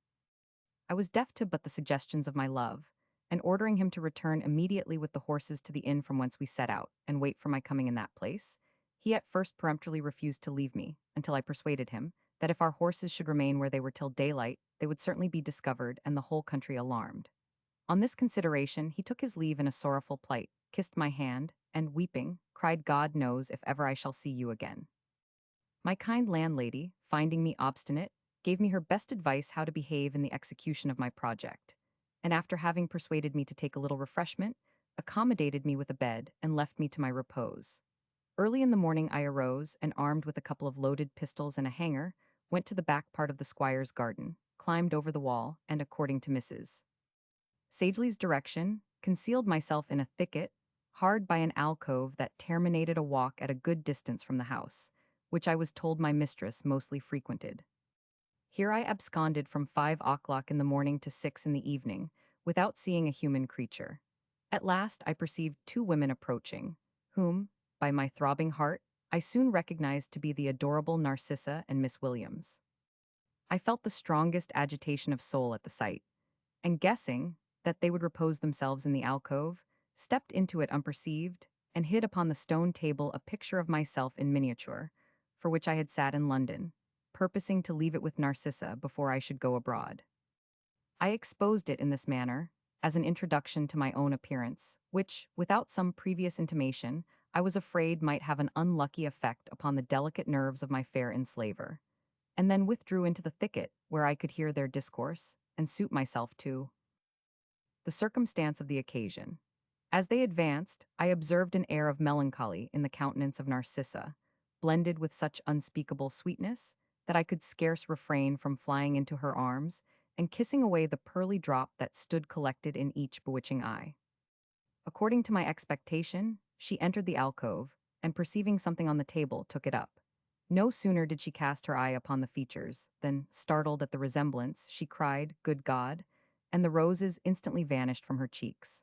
I was deaf to but the suggestions of my love, and ordering him to return immediately with the horses to the inn from whence we set out, and wait for my coming in that place, he at first peremptorily refused to leave me, until I persuaded him that if our horses should remain where they were till daylight, they would certainly be discovered and the whole country alarmed. On this consideration, he took his leave in a sorrowful plight, kissed my hand, and, weeping, cried God knows if ever I shall see you again. My kind landlady, finding me obstinate, gave me her best advice how to behave in the execution of my project, and after having persuaded me to take a little refreshment, accommodated me with a bed and left me to my repose. Early in the morning I arose, and armed with a couple of loaded pistols and a hanger, went to the back part of the squire's garden, climbed over the wall, and, according to Mrs. Sagely's direction, concealed myself in a thicket, hard by an alcove that terminated a walk at a good distance from the house, which I was told my mistress mostly frequented. Here I absconded from 5 o'clock in the morning to 6 in the evening, without seeing a human creature. At last I perceived two women approaching, whom, by my throbbing heart, I soon recognized to be the adorable Narcissa and Miss Williams. I felt the strongest agitation of soul at the sight, and guessing that they would repose themselves in the alcove, stepped into it unperceived, and hid upon the stone table a picture of myself in miniature, for which I had sat in London, purposing to leave it with Narcissa before I should go abroad. I exposed it in this manner, as an introduction to my own appearance, which, without some previous intimation, I was afraid might have an unlucky effect upon the delicate nerves of my fair enslaver, and then withdrew into the thicket where I could hear their discourse, and suit myself to the circumstance of the occasion. As they advanced, I observed an air of melancholy in the countenance of Narcissa, blended with such unspeakable sweetness that I could scarce refrain from flying into her arms and kissing away the pearly drop that stood collected in each bewitching eye. According to my expectation, she entered the alcove, and perceiving something on the table, took it up. No sooner did she cast her eye upon the features than, startled at the resemblance, she cried, "Good God!" and the roses instantly vanished from her cheeks.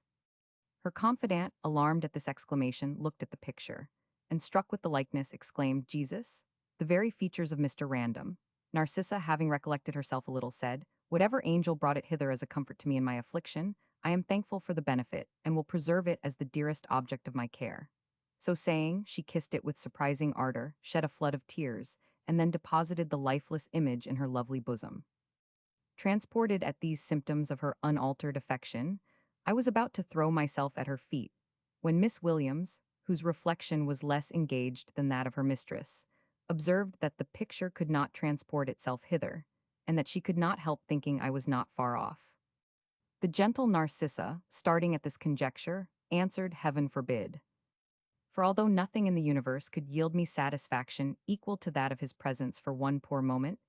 Her confidant, alarmed at this exclamation, looked at the picture, and struck with the likeness, exclaimed, "Jesus?" The very features of Mr. Random. Narcissa, having recollected herself a little, said, "Whatever angel brought it hither as a comfort to me in my affliction, I am thankful for the benefit, and will preserve it as the dearest object of my care." So saying, she kissed it with surprising ardor, shed a flood of tears, and then deposited the lifeless image in her lovely bosom. Transported at these symptoms of her unaltered affection, I was about to throw myself at her feet, when Miss Williams, whose reflection was less engaged than that of her mistress, observed that the picture could not transport itself hither, and that she could not help thinking I was not far off. The gentle Narcissa, starting at this conjecture, answered, "Heaven forbid." For although nothing in the universe could yield me satisfaction equal to that of his presence for one poor moment,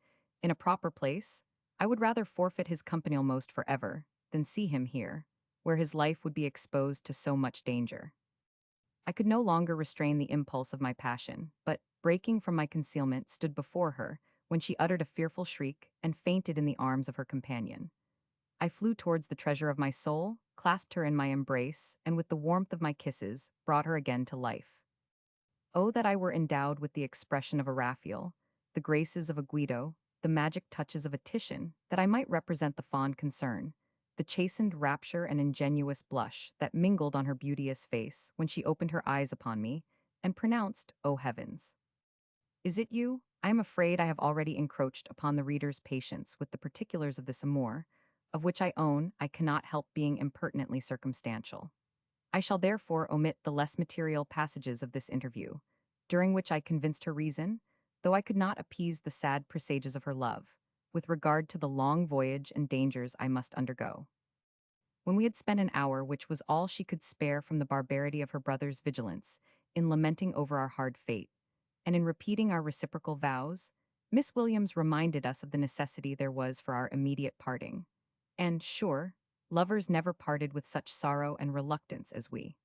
in a proper place, I would rather forfeit his company almost forever than see him here, where his life would be exposed to so much danger. I could no longer restrain the impulse of my passion, but, breaking from my concealment, stood before her, when she uttered a fearful shriek and fainted in the arms of her companion. I flew towards the treasure of my soul, clasped her in my embrace, and with the warmth of my kisses, brought her again to life. Oh, that I were endowed with the expression of a Raphael, the graces of a Guido, the magic touches of a Titian, that I might represent the fond concern, the chastened rapture and ingenuous blush that mingled on her beauteous face when she opened her eyes upon me, and pronounced, "O heavens! Is it you?" I am afraid I have already encroached upon the reader's patience with the particulars of this amour, of which I own I cannot help being impertinently circumstantial. I shall therefore omit the less material passages of this interview, during which I convinced her reason, though I could not appease the sad presages of her love, with regard to the long voyage and dangers I must undergo. When we had spent an hour, which was all she could spare from the barbarity of her brother's vigilance, in lamenting over our hard fate, and in repeating our reciprocal vows, Miss Williams reminded us of the necessity there was for our immediate parting. And, sure, lovers never parted with such sorrow and reluctance as we.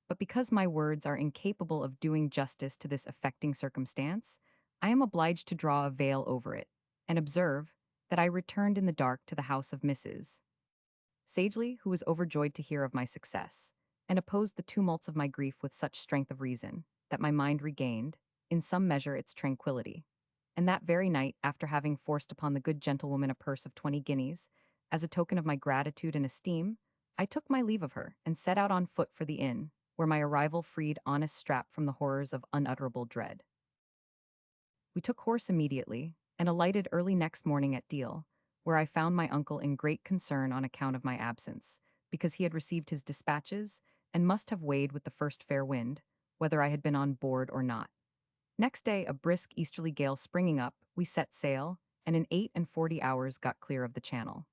But because my words are incapable of doing justice to this affecting circumstance, I am obliged to draw a veil over it, and observe that I returned in the dark to the house of Mrs. Sagely, who was overjoyed to hear of my success, and opposed the tumults of my grief with such strength of reason, that my mind regained, in some measure, its tranquillity. And that very night, after having forced upon the good gentlewoman a purse of 20 guineas, as a token of my gratitude and esteem, I took my leave of her, and set out on foot for the inn, where my arrival freed honest Strap from the horrors of unutterable dread. We took horse immediately, and alighted early next morning at Deal, where I found my uncle in great concern on account of my absence, because he had received his dispatches, and must have weighed with the first fair wind, whether I had been on board or not. Next day, a brisk easterly gale springing up, we set sail, and in 8 and 40 hours got clear of the channel.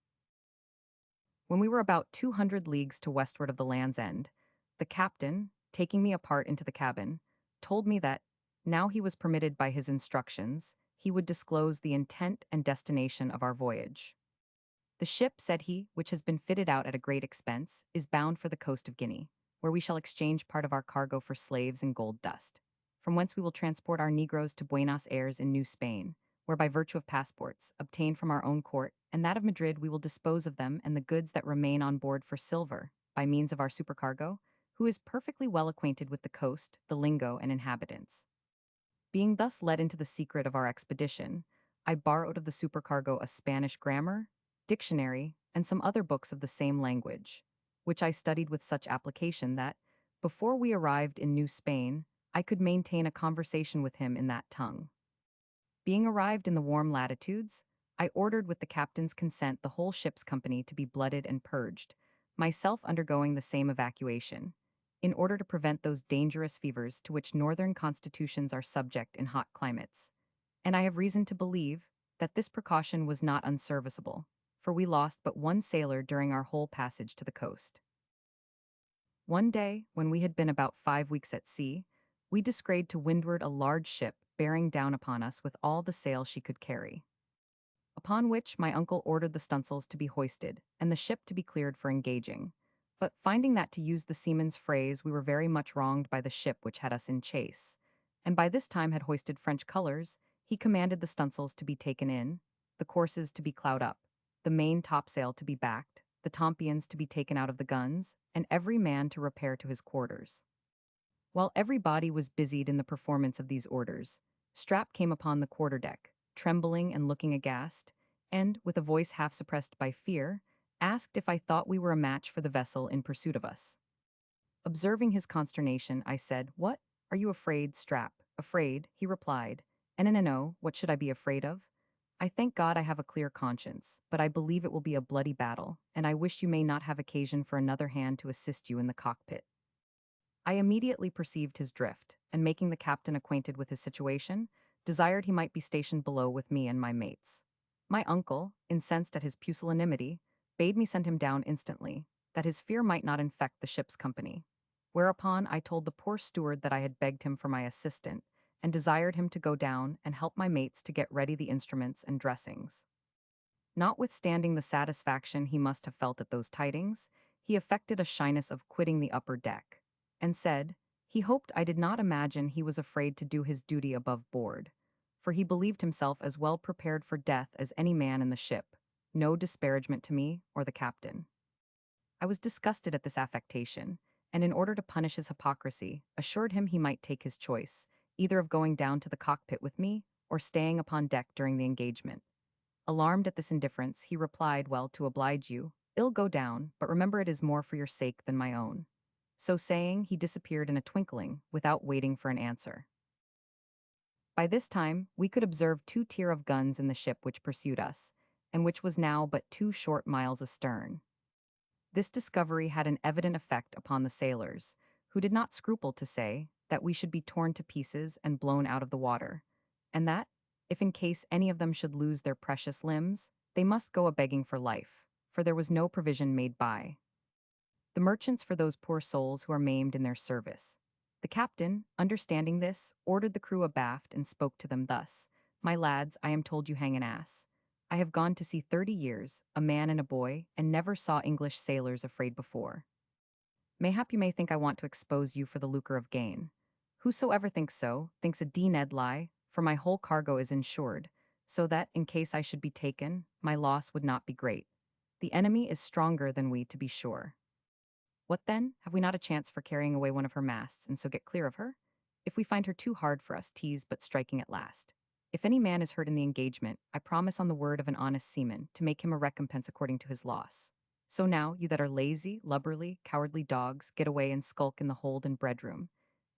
When we were about 200 leagues to westward of the Land's End, the captain, taking me apart into the cabin, told me that, now he was permitted by his instructions, he would disclose the intent and destination of our voyage. "The ship," said he, "which has been fitted out at a great expense, is bound for the coast of Guinea, where we shall exchange part of our cargo for slaves and gold dust, from whence we will transport our negroes to Buenos Aires in New Spain, where by virtue of passports, obtained from our own court, and that of Madrid, we will dispose of them and the goods that remain on board for silver, by means of our supercargo, who is perfectly well acquainted with the coast, the lingo, and inhabitants. Being thus led into the secret of our expedition, I borrowed of the supercargo a Spanish grammar, dictionary, and some other books of the same language, which I studied with such application that, before we arrived in New Spain, I could maintain a conversation with him in that tongue. Being arrived in the warm latitudes, I ordered with the captain's consent the whole ship's company to be blooded and purged, myself undergoing the same evacuation, in order to prevent those dangerous fevers to which northern constitutions are subject in hot climates. And I have reason to believe that this precaution was not unserviceable, for we lost but one sailor during our whole passage to the coast. One day, when we had been about 5 weeks at sea, we descried to windward a large ship bearing down upon us with all the sail she could carry. Upon which my uncle ordered the stunsails to be hoisted, and the ship to be cleared for engaging. But finding that, to use the seaman's phrase, we were very much wronged by the ship which had us in chase, and by this time had hoisted French colors, he commanded the stunsails to be taken in, the courses to be clowed up, the main topsail to be backed, the tompions to be taken out of the guns, and every man to repair to his quarters. While everybody was busied in the performance of these orders, Strap came upon the quarterdeck, trembling and looking aghast, and, with a voice half suppressed by fear, asked if I thought we were a match for the vessel in pursuit of us. Observing his consternation, I said, "What? Are you afraid, Strap?" "Afraid," he replied. "No, what should I be afraid of? I thank God I have a clear conscience, but I believe it will be a bloody battle, and I wish you may not have occasion for another hand to assist you in the cockpit." I immediately perceived his drift, and making the captain acquainted with his situation, desired he might be stationed below with me and my mates. My uncle, incensed at his pusillanimity, bade me send him down instantly, that his fear might not infect the ship's company. Whereupon I told the poor steward that I had begged him for my assistant, and desired him to go down and help my mates to get ready the instruments and dressings. Notwithstanding the satisfaction he must have felt at those tidings, he affected a shyness of quitting the upper deck, and said, he hoped I did not imagine he was afraid to do his duty above board, for he believed himself as well prepared for death as any man in the ship, no disparagement to me or the captain. I was disgusted at this affectation, and in order to punish his hypocrisy, assured him he might take his choice, either of going down to the cockpit with me, or staying upon deck during the engagement. Alarmed at this indifference, he replied, "Well, to oblige you, I'll go down, but remember it is more for your sake than my own." So saying, he disappeared in a twinkling, without waiting for an answer. By this time, we could observe 2 tier of guns in the ship which pursued us, and which was now but 2 short miles astern. This discovery had an evident effect upon the sailors, who did not scruple to say that we should be torn to pieces and blown out of the water, and that, if in case any of them should lose their precious limbs, they must go a-begging for life, for there was no provision made by the merchants for those poor souls who are maimed in their service. The captain, understanding this, ordered the crew abaft and spoke to them thus: "My lads, I am told you hang an ass. I have gone to sea 30 years, a man and a boy, and never saw English sailors afraid before. Mayhap you may think I want to expose you for the lucre of gain. Whosoever thinks so, thinks a d-ned lie, for my whole cargo is insured, so that, in case I should be taken, my loss would not be great. The enemy is stronger than we, to be sure. What then? Have we not a chance for carrying away one of her masts, and so get clear of her? If we find her too hard for us, tease but striking at last. If any man is hurt in the engagement, I promise on the word of an honest seaman to make him a recompense according to his loss. So now, you that are lazy, lubberly, cowardly dogs, get away and skulk in the hold and breadroom.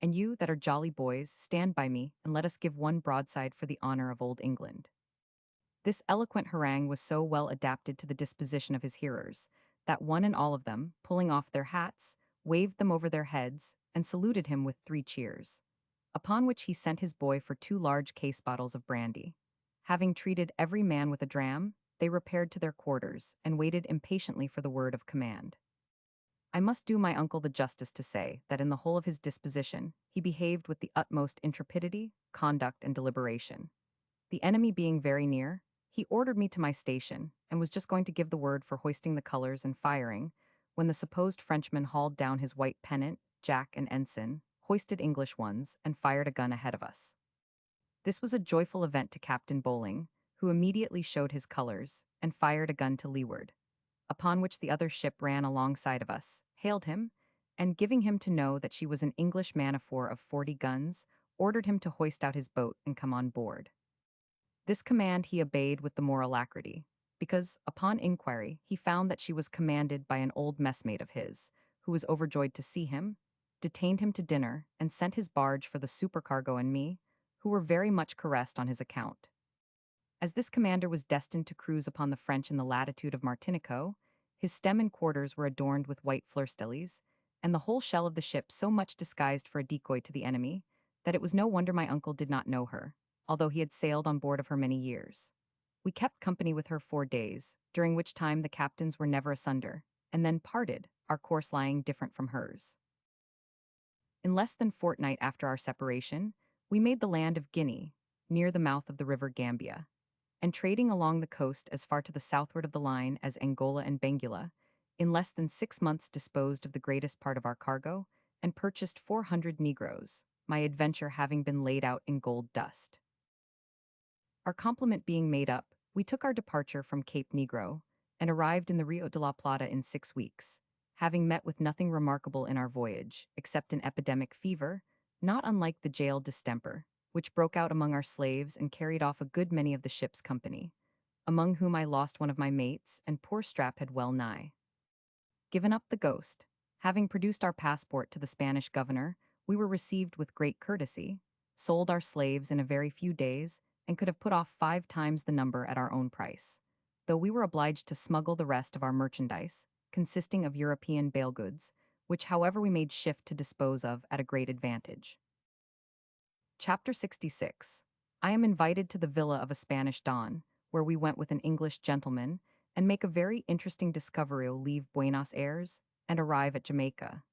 And you that are jolly boys, stand by me, and let us give one broadside for the honor of old England." This eloquent harangue was so well adapted to the disposition of his hearers, that one and all of them, pulling off their hats, waved them over their heads, and saluted him with 3 cheers. Upon which he sent his boy for 2 large case bottles of brandy. Having treated every man with a dram, they repaired to their quarters, and waited impatiently for the word of command. I must do my uncle the justice to say that in the whole of his disposition, he behaved with the utmost intrepidity, conduct, and deliberation. The enemy being very near, he ordered me to my station, and was just going to give the word for hoisting the colors and firing, when the supposed Frenchman hauled down his white pennant, jack, and ensign, hoisted English ones, and fired a gun ahead of us. This was a joyful event to Captain Bowling, who immediately showed his colors and fired a gun to leeward, upon which the other ship ran alongside of us, hailed him, and giving him to know that she was an English man-of-war of 40 guns, ordered him to hoist out his boat and come on board. This command he obeyed with the more alacrity, because, upon inquiry, he found that she was commanded by an old messmate of his, who was overjoyed to see him, detained him to dinner, and sent his barge for the supercargo and me, who were very much caressed on his account. As this commander was destined to cruise upon the French in the latitude of Martinico, his stem and quarters were adorned with white fleur-de-lis, and the whole shell of the ship so much disguised for a decoy to the enemy, that it was no wonder my uncle did not know her, although he had sailed on board of her many years. We kept company with her 4 days, during which time the captains were never asunder, and then parted, our course lying different from hers. In less than fortnight after our separation, we made the land of Guinea, near the mouth of the river Gambia, and trading along the coast as far to the southward of the line as Angola and Benguela, in less than 6 months disposed of the greatest part of our cargo, and purchased 400 negroes, my adventure having been laid out in gold dust. Our complement being made up, we took our departure from Cape Negro, and arrived in the Rio de la Plata in 6 weeks, having met with nothing remarkable in our voyage, except an epidemic fever, not unlike the jail distemper, which broke out among our slaves and carried off a good many of the ship's company, among whom I lost one of my mates, and poor Strap had well nigh given up the ghost. Having produced our passport to the Spanish governor, we were received with great courtesy, sold our slaves in a very few days, and could have put off 5 times the number at our own price, though we were obliged to smuggle the rest of our merchandise, consisting of European bale goods, which however we made shift to dispose of at a great advantage. Chapter 66. I am invited to the villa of a Spanish don, where we went with an English gentleman, and make a very interesting discovery. Leave Buenos Aires and arrive at Jamaica.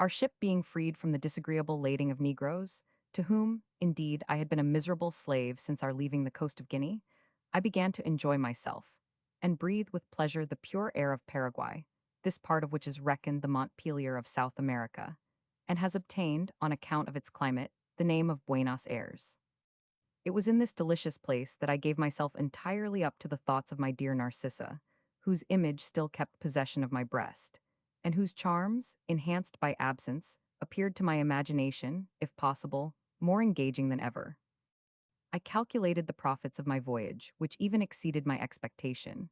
Our ship being freed from the disagreeable lading of Negroes, to whom, indeed, I had been a miserable slave since our leaving the coast of Guinea, I began to enjoy myself, and breathe with pleasure the pure air of Paraguay, this part of which is reckoned the Montpelier of South America, and has obtained, on account of its climate, the name of Buenos Aires. It was in this delicious place that I gave myself entirely up to the thoughts of my dear Narcissa, whose image still kept possession of my breast, and whose charms, enhanced by absence, appeared to my imagination, if possible, more engaging than ever. I calculated the profits of my voyage, which even exceeded my expectation,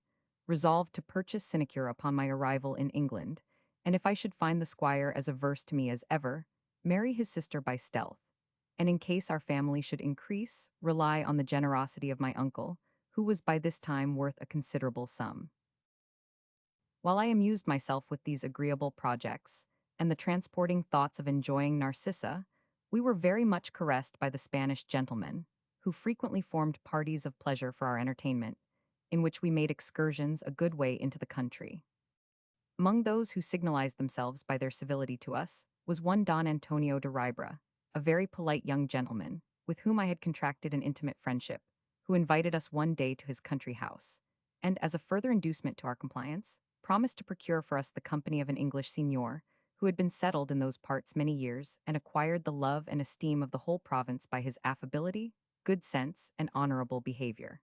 resolved to purchase sinecure upon my arrival in England, and if I should find the squire as averse to me as ever, marry his sister by stealth, and in case our family should increase, rely on the generosity of my uncle, who was by this time worth a considerable sum. While I amused myself with these agreeable projects, and the transporting thoughts of enjoying Narcissa, we were very much caressed by the Spanish gentlemen, who frequently formed parties of pleasure for our entertainment, in which we made excursions a good way into the country. Among those who signalized themselves by their civility to us was one Don Antonio de Ribra, a very polite young gentleman, with whom I had contracted an intimate friendship, who invited us one day to his country house, and, as a further inducement to our compliance, promised to procure for us the company of an English signor, who had been settled in those parts many years and acquired the love and esteem of the whole province by his affability, good sense, and honorable behavior.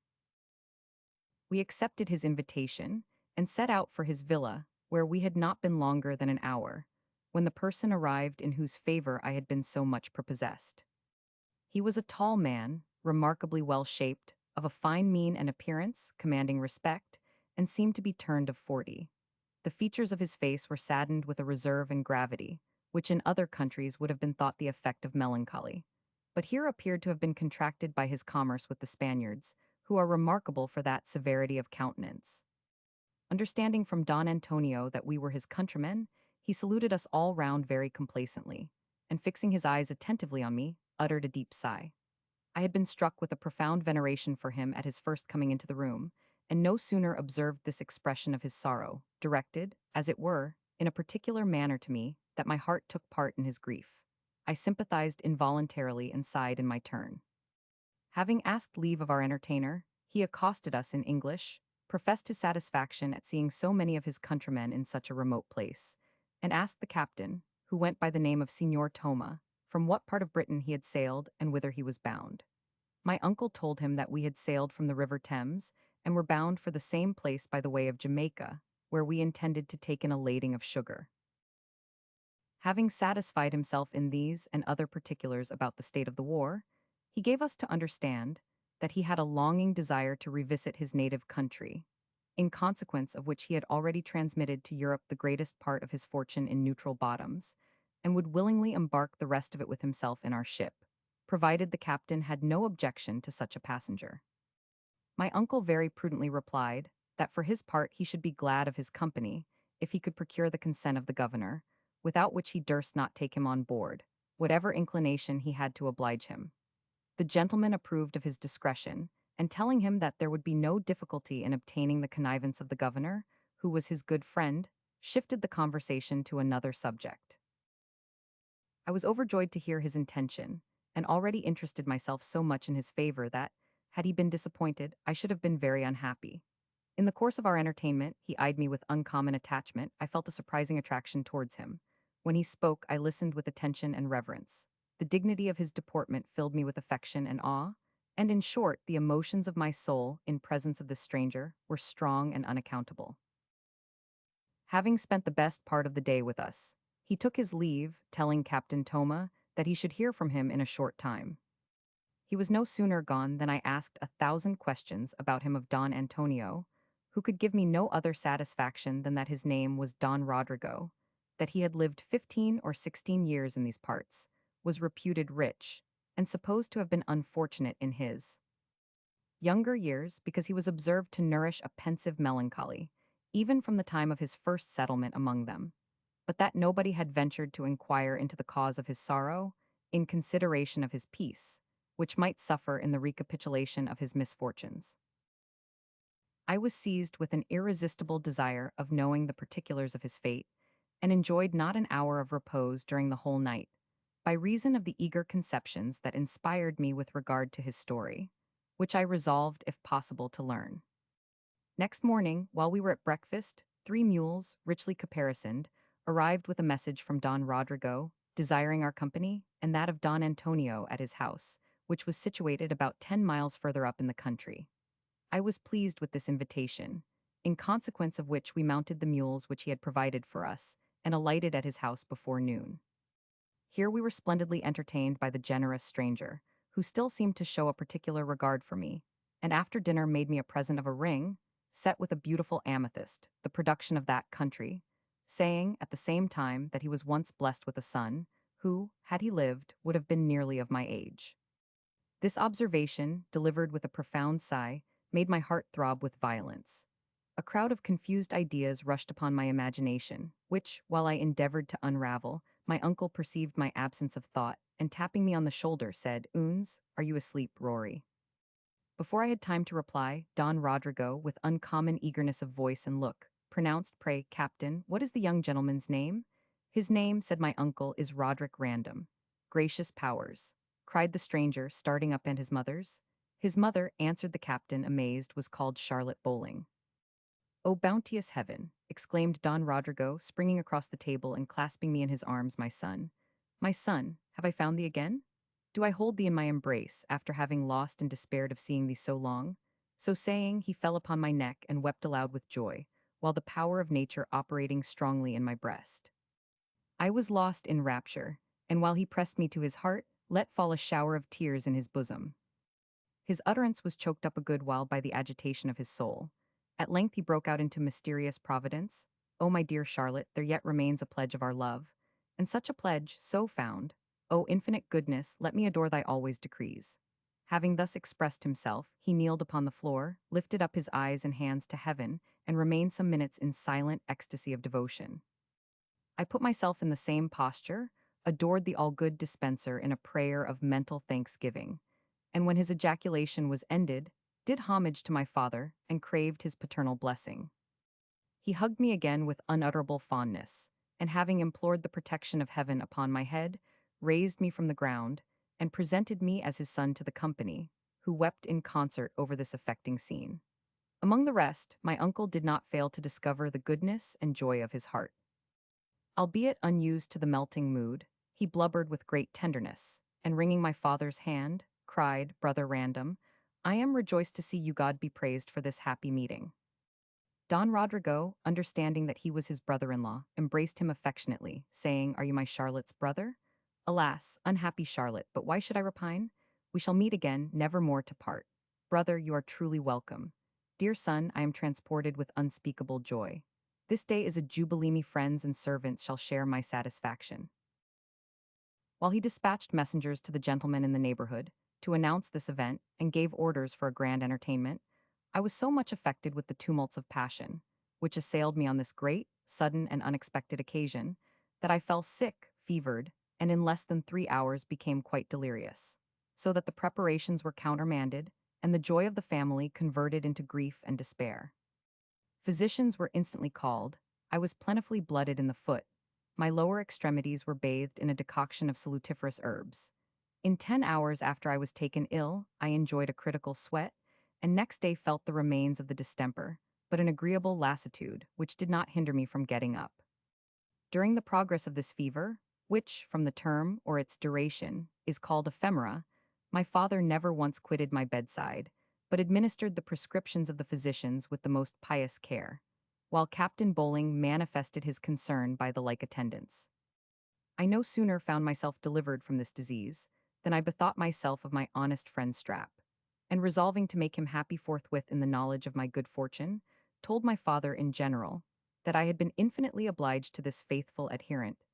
We accepted his invitation, and set out for his villa, where we had not been longer than an hour, when the person arrived in whose favor I had been so much prepossessed. He was a tall man, remarkably well shaped, of a fine mien and appearance, commanding respect, and seemed to be turned of 40. The features of his face were saddened with a reserve and gravity, which in other countries would have been thought the effect of melancholy, but here appeared to have been contracted by his commerce with the Spaniards, who are remarkable for that severity of countenance. Understanding from Don Antonio that we were his countrymen, he saluted us all round very complacently, and fixing his eyes attentively on me, uttered a deep sigh. I had been struck with a profound veneration for him at his first coming into the room, and no sooner observed this expression of his sorrow, directed, as it were, in a particular manner to me, that my heart took part in his grief. I sympathized involuntarily and sighed in my turn. Having asked leave of our entertainer, he accosted us in English, professed his satisfaction at seeing so many of his countrymen in such a remote place, and asked the captain, who went by the name of Signor Toma, from what part of Britain he had sailed and whither he was bound. My uncle told him that we had sailed from the River Thames and were bound for the same place by the way of Jamaica, where we intended to take in a lading of sugar. Having satisfied himself in these and other particulars about the state of the war, he gave us to understand that he had a longing desire to revisit his native country, in consequence of which he had already transmitted to Europe the greatest part of his fortune in neutral bottoms, and would willingly embark the rest of it with himself in our ship, provided the captain had no objection to such a passenger. My uncle very prudently replied that for his part he should be glad of his company, if he could procure the consent of the governor, without which he durst not take him on board, whatever inclination he had to oblige him. The gentleman approved of his discretion, and telling him that there would be no difficulty in obtaining the connivance of the governor, who was his good friend, shifted the conversation to another subject. I was overjoyed to hear his intention, and already interested myself so much in his favor that, had he been disappointed, I should have been very unhappy. In the course of our entertainment, he eyed me with uncommon attachment. I felt a surprising attraction towards him. When he spoke, I listened with attention and reverence. The dignity of his deportment filled me with affection and awe, and in short, the emotions of my soul, in presence of this stranger, were strong and unaccountable. Having spent the best part of the day with us, he took his leave, telling Captain Toma that he should hear from him in a short time. He was no sooner gone than I asked 1,000 questions about him of Don Antonio, who could give me no other satisfaction than that his name was Don Rodrigo, that he had lived 15 or 16 years in these parts, was reputed rich, and supposed to have been unfortunate in his younger years because he was observed to nourish a pensive melancholy, even from the time of his first settlement among them, but that nobody had ventured to inquire into the cause of his sorrow, in consideration of his peace, which might suffer in the recapitulation of his misfortunes. I was seized with an irresistible desire of knowing the particulars of his fate, and enjoyed not an hour of repose during the whole night, by reason of the eager conceptions that inspired me with regard to his story, which I resolved, if possible, to learn. Next morning, while we were at breakfast, 3 mules, richly caparisoned, arrived with a message from Don Rodrigo, desiring our company, and that of Don Antonio at his house, which was situated about 10 miles further up in the country. I was pleased with this invitation, in consequence of which we mounted the mules which he had provided for us, and alighted at his house before noon. Here we were splendidly entertained by the generous stranger, who still seemed to show a particular regard for me, and after dinner made me a present of a ring, set with a beautiful amethyst, the production of that country, saying, at the same time, that he was once blessed with a son, who, had he lived, would have been nearly of my age. This observation, delivered with a profound sigh, made my heart throb with violence. A crowd of confused ideas rushed upon my imagination, which, while I endeavored to unravel, my uncle perceived my absence of thought, and tapping me on the shoulder, said, "Oons, are you asleep, Rory?" Before I had time to reply, Don Rodrigo, with uncommon eagerness of voice and look, pronounced, "Pray, Captain, what is the young gentleman's name?" "His name," said my uncle, "is Roderick Random." "Gracious powers!" cried the stranger, starting up, "and his mother's?" "His mother," answered the captain, amazed, "was called Charlotte Bowling." "O bounteous heaven!" exclaimed Don Rodrigo, springing across the table and clasping me in his arms. "My son, my son, have I found thee again? Do I hold thee in my embrace, after having lost and despaired of seeing thee so long?" So saying, he fell upon my neck and wept aloud with joy, while the power of nature operating strongly in my breast. I was lost in rapture, and while he pressed me to his heart, let fall a shower of tears in his bosom. His utterance was choked up a good while by the agitation of his soul. At length he broke out into mysterious providence. "Oh, my dear Charlotte, there yet remains a pledge of our love. And such a pledge, so found, O infinite goodness, let me adore thy always decrees." Having thus expressed himself, he kneeled upon the floor, lifted up his eyes and hands to heaven, and remained some minutes in silent ecstasy of devotion. I put myself in the same posture, adored the all-good dispenser in a prayer of mental thanksgiving, and when his ejaculation was ended, did homage to my father and craved his paternal blessing. He hugged me again with unutterable fondness, and having implored the protection of heaven upon my head, raised me from the ground, and presented me as his son to the company, who wept in concert over this affecting scene. Among the rest, my uncle did not fail to discover the goodness and joy of his heart. Albeit unused to the melting mood, He blubbered with great tenderness, and wringing my father's hand, cried, "Brother Random, I am rejoiced to see you, God be praised for this happy meeting." Don Rodrigo, understanding that he was his brother-in-law, embraced him affectionately, saying, "Are you my Charlotte's brother?" "Alas, unhappy Charlotte, but why should I repine? We shall meet again, never more to part. Brother, you are truly welcome. Dear son, I am transported with unspeakable joy. This day is a jubilee, me friends and servants shall share my satisfaction." While he dispatched messengers to the gentlemen in the neighborhood to announce this event and gave orders for a grand entertainment, I was so much affected with the tumults of passion, which assailed me on this great, sudden, and unexpected occasion, that I fell sick, fevered, and in less than 3 hours became quite delirious, so that the preparations were countermanded, and the joy of the family converted into grief and despair. Physicians were instantly called. I was plentifully blooded in the foot. My lower extremities were bathed in a decoction of salutiferous herbs. In 10 hours after I was taken ill, I enjoyed a critical sweat, and next day felt the remains of the distemper, but an agreeable lassitude, which did not hinder me from getting up. During the progress of this fever, which, from the term or its duration, is called ephemera, my father never once quitted my bedside, but administered the prescriptions of the physicians with the most pious care, while Captain Bowling manifested his concern by the like attendance. I no sooner found myself delivered from this disease than I bethought myself of my honest friend Strap, and resolving to make him happy forthwith in the knowledge of my good fortune, told my father in general that I had been infinitely obliged to this faithful adherent,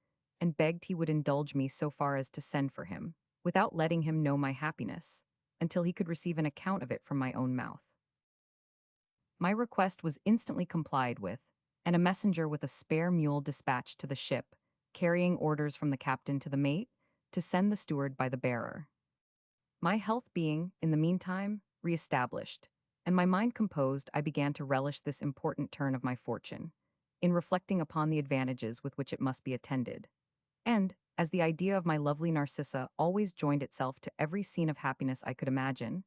and begged he would indulge me so far as to send for him, without letting him know my happiness, until he could receive an account of it from my own mouth. My request was instantly complied with, and a messenger with a spare mule dispatched to the ship, carrying orders from the captain to the mate, to send the steward by the bearer. My health being, in the meantime, re-established, and my mind composed, I began to relish this important turn of my fortune, in reflecting upon the advantages with which it must be attended. And, as the idea of my lovely Narcissa always joined itself to every scene of happiness I could imagine,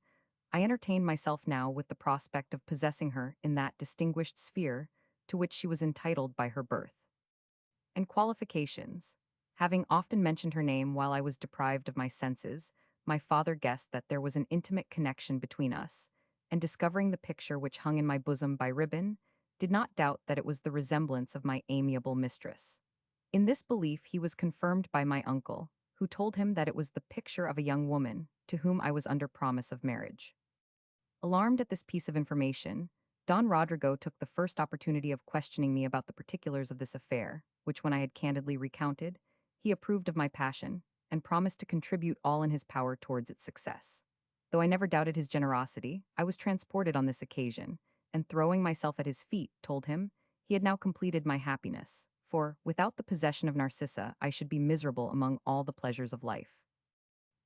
I entertained myself now with the prospect of possessing her in that distinguished sphere to which she was entitled by her birth and qualifications. Having often mentioned her name while I was deprived of my senses, my father guessed that there was an intimate connection between us, and discovering the picture which hung in my bosom by ribbon, did not doubt that it was the resemblance of my amiable mistress. In this belief he was confirmed by my uncle, who told him that it was the picture of a young woman to whom I was under promise of marriage. Alarmed at this piece of information, Don Rodrigo took the first opportunity of questioning me about the particulars of this affair, which, when I had candidly recounted, he approved of my passion, and promised to contribute all in his power towards its success. Though I never doubted his generosity, I was transported on this occasion, and throwing myself at his feet, told him he had now completed my happiness, for, without the possession of Narcissa, I should be miserable among all the pleasures of life.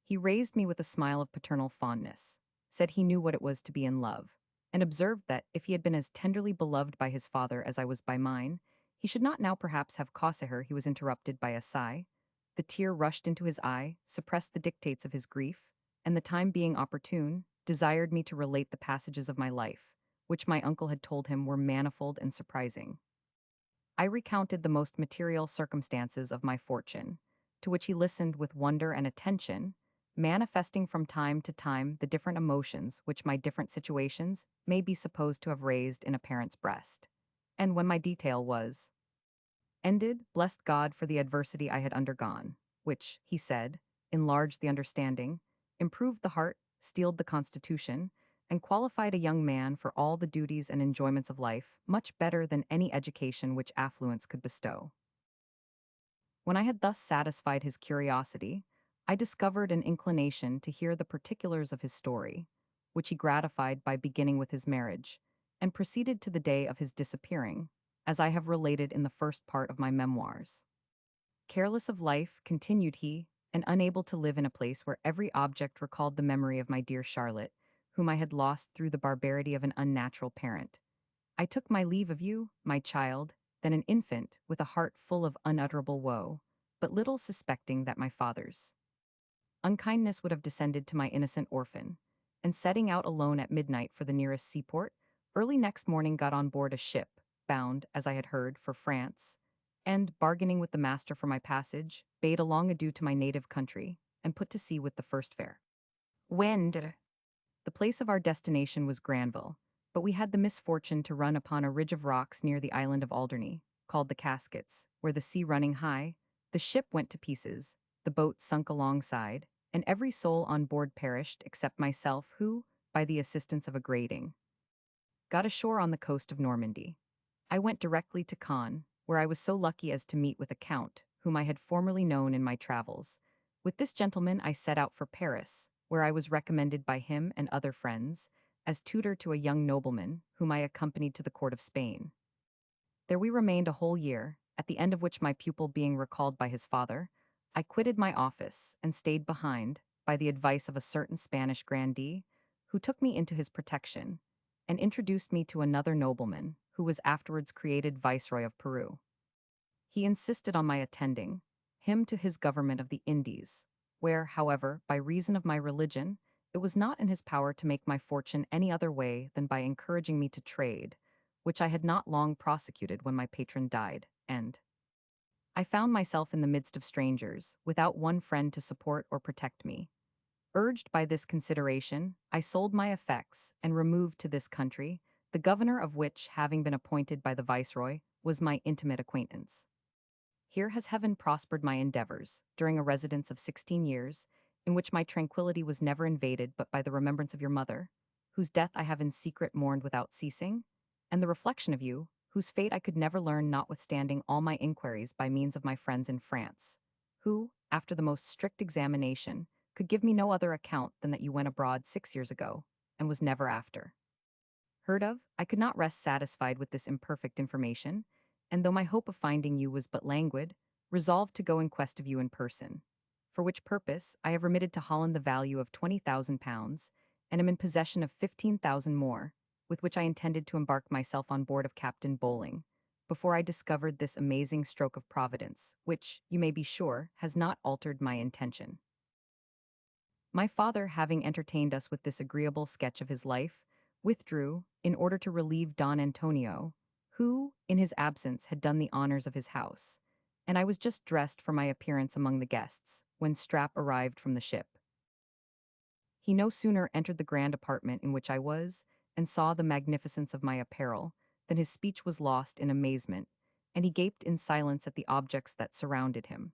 He raised me with a smile of paternal fondness, said he knew what it was to be in love, and observed that if he had been as tenderly beloved by his father as I was by mine, he should not now perhaps have caused her. He was interrupted by a sigh. The tear rushed into his eye, suppressed the dictates of his grief, and the time being opportune, desired me to relate the passages of my life, which my uncle had told him were manifold and surprising. I recounted the most material circumstances of my fortune, to which he listened with wonder and attention, manifesting from time to time the different emotions which my different situations may be supposed to have raised in a parent's breast. And when my detail was ended, blessed God for the adversity I had undergone, which, he said, enlarged the understanding, improved the heart, steeled the constitution, and qualified a young man for all the duties and enjoyments of life much better than any education which affluence could bestow. When I had thus satisfied his curiosity, I discovered an inclination to hear the particulars of his story, which he gratified by beginning with his marriage, and proceeded to the day of his disappearing, as I have related in the first part of my memoirs. Careless of life, continued he, and unable to live in a place where every object recalled the memory of my dear Charlotte, whom I had lost through the barbarity of an unnatural parent, I took my leave of you, my child, then an infant, with a heart full of unutterable woe, but little suspecting that my father's unkindness would have descended to my innocent orphan, and setting out alone at midnight for the nearest seaport, early next morning got on board a ship, bound, as I had heard, for France, and, bargaining with the master for my passage, bade a long adieu to my native country, and put to sea with the first fair wind. The place of our destination was Granville, but we had the misfortune to run upon a ridge of rocks near the island of Alderney, called the Casquets, where the sea running high, the ship went to pieces, the boat sunk alongside, and every soul on board perished except myself, who, by the assistance of a grating, got ashore on the coast of Normandy. I went directly to Caen, where I was so lucky as to meet with a count, whom I had formerly known in my travels. With this gentleman I set out for Paris, where I was recommended by him and other friends, as tutor to a young nobleman, whom I accompanied to the court of Spain. There we remained a whole year, at the end of which my pupil being recalled by his father, I quitted my office and stayed behind, by the advice of a certain Spanish grandee, who took me into his protection, and introduced me to another nobleman, who was afterwards created Viceroy of Peru. He insisted on my attending him to his government of the Indies, where, however, by reason of my religion, it was not in his power to make my fortune any other way than by encouraging me to trade, which I had not long prosecuted when my patron died, and I found myself in the midst of strangers, without one friend to support or protect me. Urged by this consideration, I sold my effects and removed to this country, the governor of which, having been appointed by the viceroy, was my intimate acquaintance. Here has heaven prospered my endeavors, during a residence of 16 years, in which my tranquillity was never invaded but by the remembrance of your mother, whose death I have in secret mourned without ceasing, and the reflection of you, whose fate I could never learn notwithstanding all my inquiries by means of my friends in France, who, after the most strict examination, could give me no other account than that you went abroad 6 years ago, and was never after heard of. I could not rest satisfied with this imperfect information, and though my hope of finding you was but languid, resolved to go in quest of you in person. For which purpose I have remitted to Holland the value of £20,000, and am in possession of 15,000 more, with which I intended to embark myself on board of Captain Bowling, before I discovered this amazing stroke of Providence, which, you may be sure, has not altered my intention. My father, having entertained us with this agreeable sketch of his life, withdrew, in order to relieve Don Antonio, who, in his absence, had done the honors of his house, and I was just dressed for my appearance among the guests, when Strap arrived from the ship. He no sooner entered the grand apartment in which I was, and saw the magnificence of my apparel, than his speech was lost in amazement, and he gaped in silence at the objects that surrounded him.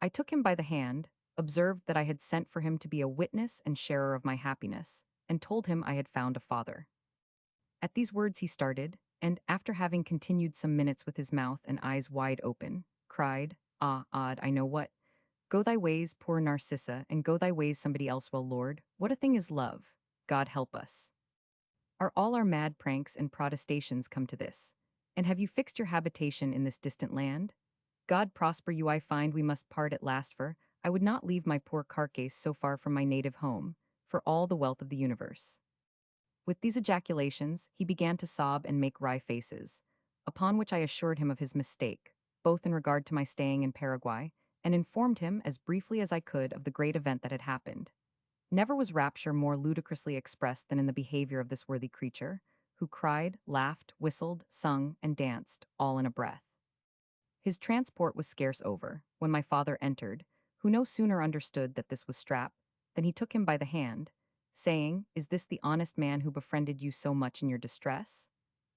I took him by the hand, observed that I had sent for him to be a witness and sharer of my happiness, and told him I had found a father. At these words he started, and, after having continued some minutes with his mouth and eyes wide open, cried, "Ah, odd, I know what. Go thy ways, poor Narcissa, and go thy ways somebody else, well, Lord. What a thing is love! God help us. Are all our mad pranks and protestations come to this? And have you fixed your habitation in this distant land? God prosper you. I find we must part at last, for I would not leave my poor carcase so far from my native home, for all the wealth of the universe." With these ejaculations, he began to sob and make wry faces, upon which I assured him of his mistake, both in regard to my staying in Paraguay, and informed him, as briefly as I could, of the great event that had happened. Never was rapture more ludicrously expressed than in the behavior of this worthy creature, who cried, laughed, whistled, sung, and danced, all in a breath. His transport was scarce over, when my father entered, who no sooner understood that this was Strap, than he took him by the hand, saying, "Is this the honest man who befriended you so much in your distress?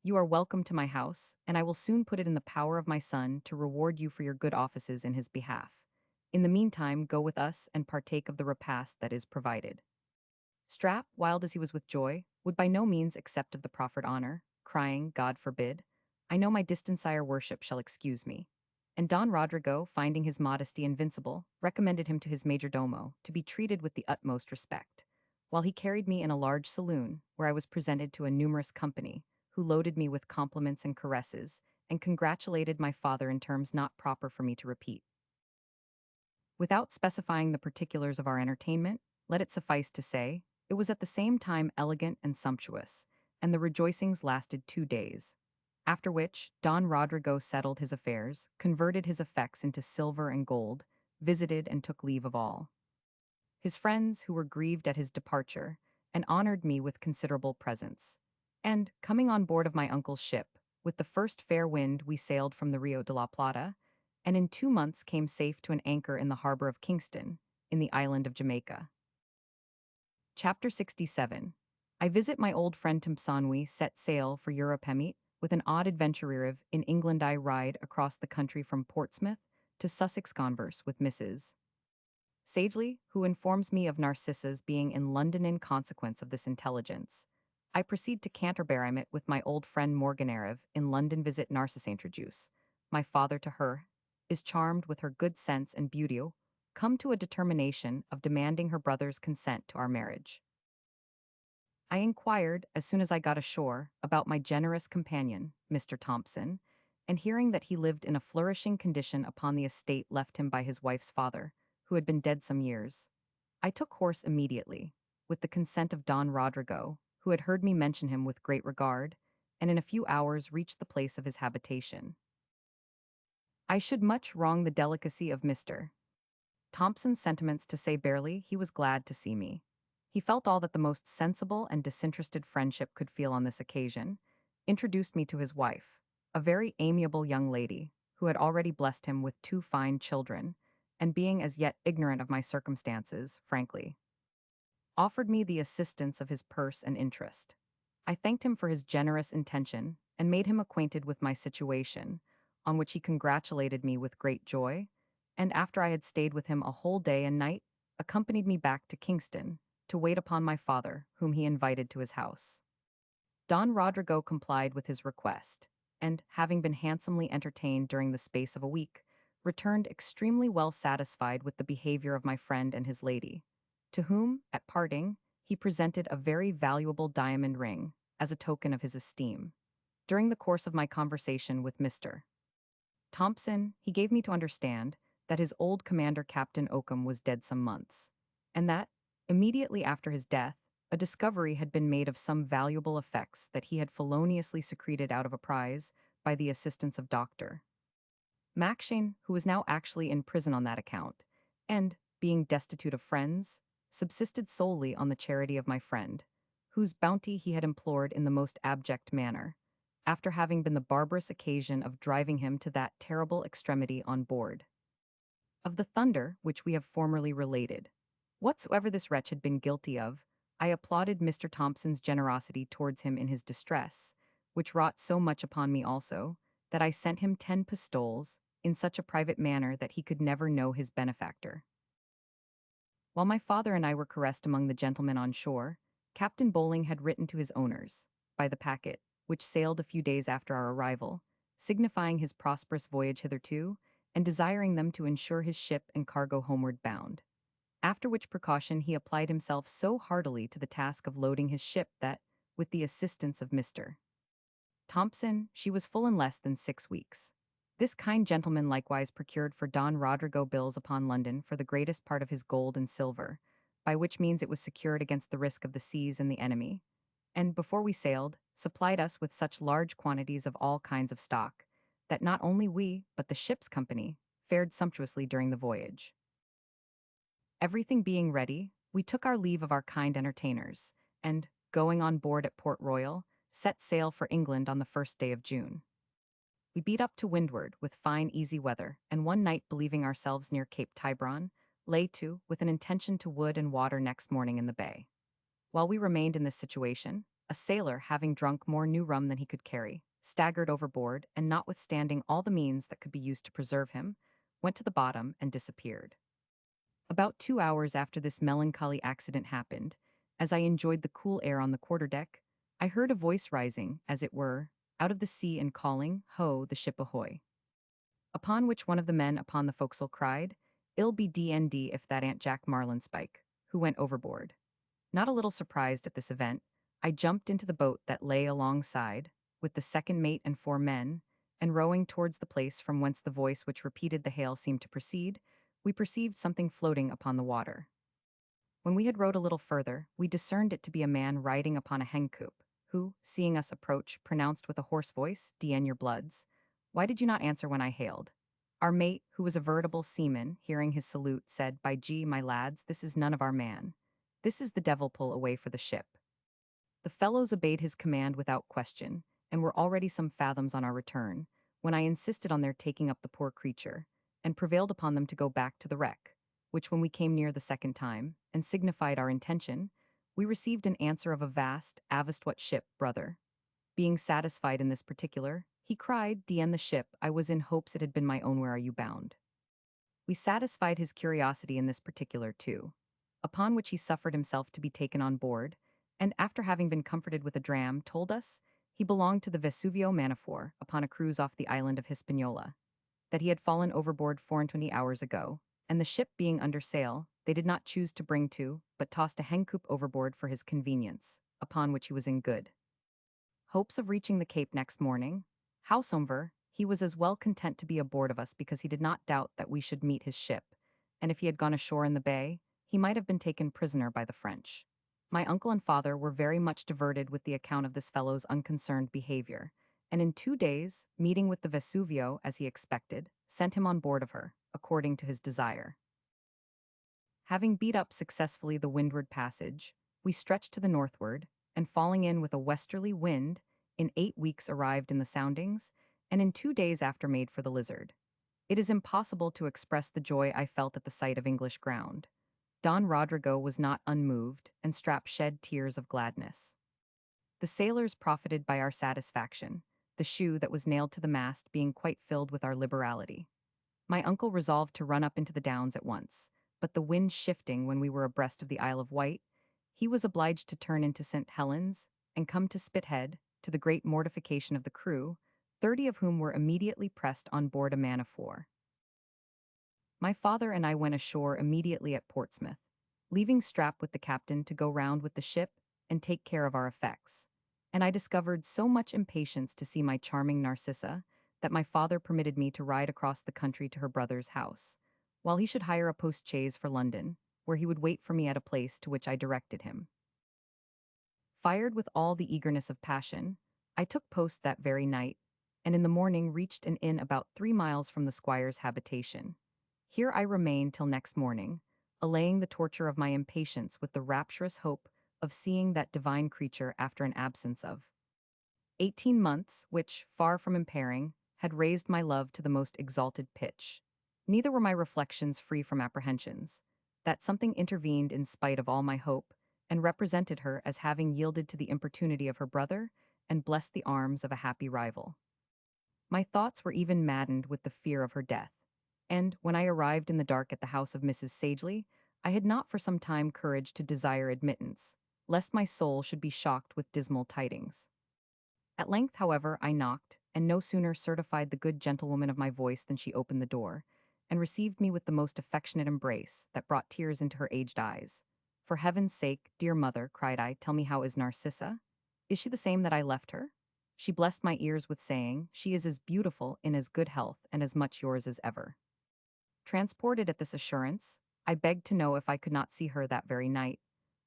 You are welcome to my house, and I will soon put it in the power of my son to reward you for your good offices in his behalf. In the meantime, go with us and partake of the repast that is provided." Strap, wild as he was with joy, would by no means accept of the proffered honor, crying, "God forbid. I know my distant sire worship shall excuse me." And Don Rodrigo, finding his modesty invincible, recommended him to his majordomo, to be treated with the utmost respect, while he carried me in a large saloon, where I was presented to a numerous company, who loaded me with compliments and caresses, and congratulated my father in terms not proper for me to repeat. Without specifying the particulars of our entertainment, let it suffice to say, it was at the same time elegant and sumptuous, and the rejoicings lasted 2 days. After which, Don Rodrigo settled his affairs, converted his effects into silver and gold, visited and took leave of all his friends who were grieved at his departure, and honored me with considerable presents. And, coming on board of my uncle's ship, With the first fair wind, we sailed from the Rio de la Plata, and in 2 months came safe to an anchor in the harbor of Kingston, in the island of Jamaica. Chapter 67. I visit my old friend Timsanwi, set sail for Europemit, with an odd adventurer in England. I ride across the country from Portsmouth to Sussex, converse with Mrs. Sagely, who informs me of Narcissa's being in London in consequence of this intelligence. I proceed to Canterbury with my old friend Morganeriv in London. Visit Narcissa. Introduce my father to her, is charmed with her good sense and beauty, come to a determination of demanding her brother's consent to our marriage. I inquired, as soon as I got ashore, about my generous companion, Mr. Thompson, and hearing that he lived in a flourishing condition upon the estate left him by his wife's father, who had been dead some years, I took horse immediately, with the consent of Don Rodrigo, who had heard me mention him with great regard, and in a few hours reached the place of his habitation. I should much wrong the delicacy of Mr. Thompson's sentiments to say barely he was glad to see me. He felt all that the most sensible and disinterested friendship could feel on this occasion, introduced me to his wife, a very amiable young lady, who had already blessed him with 2 fine children, and being as yet ignorant of my circumstances, frankly offered me the assistance of his purse and interest. I thanked him for his generous intention, and made him acquainted with my situation, on which he congratulated me with great joy, and after I had stayed with him a whole day and night, accompanied me back to Kingston, to wait upon my father, whom he invited to his house. Don Rodrigo complied with his request, and, having been handsomely entertained during the space of a week, returned extremely well satisfied with the behavior of my friend and his lady, to whom, at parting, he presented a very valuable diamond ring, as a token of his esteem. During the course of my conversation with Mr. Thompson, he gave me to understand that his old commander Captain Oakham was dead some months, and that, immediately after his death, a discovery had been made of some valuable effects that he had feloniously secreted out of a prize by the assistance of Dr. Macshane, who was now actually in prison on that account, and, being destitute of friends, subsisted solely on the charity of my friend, whose bounty he had implored in the most abject manner, after having been the barbarous occasion of driving him to that terrible extremity on board of the Thunder which we have formerly related. Whatsoever this wretch had been guilty of, I applauded Mr. Thompson's generosity towards him in his distress, which wrought so much upon me also, that I sent him 10 pistoles, in such a private manner that he could never know his benefactor. While my father and I were caressed among the gentlemen on shore, Captain Bowling had written to his owners, by the packet, which sailed a few days after our arrival, signifying his prosperous voyage hitherto, and desiring them to insure his ship and cargo homeward bound. After which precaution he applied himself so heartily to the task of loading his ship that, with the assistance of Mr. Thompson, she was full in less than 6 weeks. This kind gentleman likewise procured for Don Rodrigo bills upon London for the greatest part of his gold and silver, by which means it was secured against the risk of the seas and the enemy, and, before we sailed, supplied us with such large quantities of all kinds of stock, that not only we, but the ship's company, fared sumptuously during the voyage. Everything being ready, we took our leave of our kind entertainers, and, going on board at Port Royal, set sail for England on the 1st day of June. We beat up to windward with fine easy weather, and one night, believing ourselves near Cape Tiburon, lay to with an intention to wood and water next morning in the bay. While we remained in this situation, a sailor, having drunk more new rum than he could carry, staggered overboard, and notwithstanding all the means that could be used to preserve him, went to the bottom and disappeared. About 2 hours after this melancholy accident happened, as I enjoyed the cool air on the quarterdeck, I heard a voice rising, as it were, out of the sea and calling, "Ho, the ship ahoy!" Upon which one of the men upon the forecastle cried, "Ill be D&D if that ain't Jack Marlinspike," who went overboard. Not a little surprised at this event, I jumped into the boat that lay alongside, with the second mate and 4 men, and rowing towards the place from whence the voice which repeated the hail seemed to proceed, we perceived something floating upon the water. When we had rowed a little further, we discerned it to be a man riding upon a hencoop, who, seeing us approach, pronounced with a hoarse voice, "D.N. your bloods, why did you not answer when I hailed?" Our mate, who was a veritable seaman, hearing his salute, said, "By G, my lads, this is none of our man. This is the devil pull away for the ship." The fellows obeyed his command without question, and were already some fathoms on our return, when I insisted on their taking up the poor creature, and prevailed upon them to go back to the wreck, which when we came near the second time, and signified our intention, we received an answer of a vast, avast what ship, brother. Being satisfied in this particular, he cried, "D'en the ship, I was in hopes it had been my own, where are you bound?" We satisfied his curiosity in this particular too, upon which he suffered himself to be taken on board, and after having been comforted with a dram, told us he belonged to the Vesuvio Manifor upon a cruise off the island of Hispaniola, that he had fallen overboard 24 hours ago, and the ship being under sail, they did not choose to bring to, but tossed a hencoop overboard for his convenience, upon which he was in good hopes of reaching the Cape next morning. Howsomever, he was as well content to be aboard of us because he did not doubt that we should meet his ship, and if he had gone ashore in the bay, he might have been taken prisoner by the French. My uncle and father were very much diverted with the account of this fellow's unconcerned behavior, and in 2 days, meeting with the Vesuvio as he expected, sent him on board of her, according to his desire. Having beat up successfully the windward passage, we stretched to the northward, and falling in with a westerly wind, in 8 weeks arrived in the soundings, and in 2 days after made for the Lizard. It is impossible to express the joy I felt at the sight of English ground. Don Rodrigo was not unmoved, and Strap shed tears of gladness. The sailors profited by our satisfaction, the shoe that was nailed to the mast being quite filled with our liberality. My uncle resolved to run up into the Downs at once, but the wind shifting when we were abreast of the Isle of Wight, he was obliged to turn into St. Helens and come to Spithead, to the great mortification of the crew, 30 of whom were immediately pressed on board a man of war. My father and I went ashore immediately at Portsmouth, leaving Strap with the captain to go round with the ship and take care of our effects. And I discovered so much impatience to see my charming Narcissa, that my father permitted me to ride across the country to her brother's house, while he should hire a post-chaise for London, where he would wait for me at a place to which I directed him. Fired with all the eagerness of passion, I took post that very night, and in the morning reached an inn about 3 miles from the squire's habitation. Here I remained till next morning, allaying the torture of my impatience with the rapturous hope of seeing that divine creature after an absence of 18 months, which, far from impairing, had raised my love to the most exalted pitch. Neither were my reflections free from apprehensions. That something intervened in spite of all my hope, and represented her as having yielded to the importunity of her brother, and blessed the arms of a happy rival. My thoughts were even maddened with the fear of her death, and, when I arrived in the dark at the house of Mrs. Sagely, I had not for some time courage to desire admittance, lest my soul should be shocked with dismal tidings. At length, however, I knocked, and no sooner certified the good gentlewoman of my voice than she opened the door, and received me with the most affectionate embrace that brought tears into her aged eyes. "For heaven's sake, dear mother," cried I, "tell me, how is Narcissa? Is she the same that I left her?" She blessed my ears with saying, "She is as beautiful, in as good health, and as much yours as ever." Transported at this assurance, I begged to know if I could not see her that very night,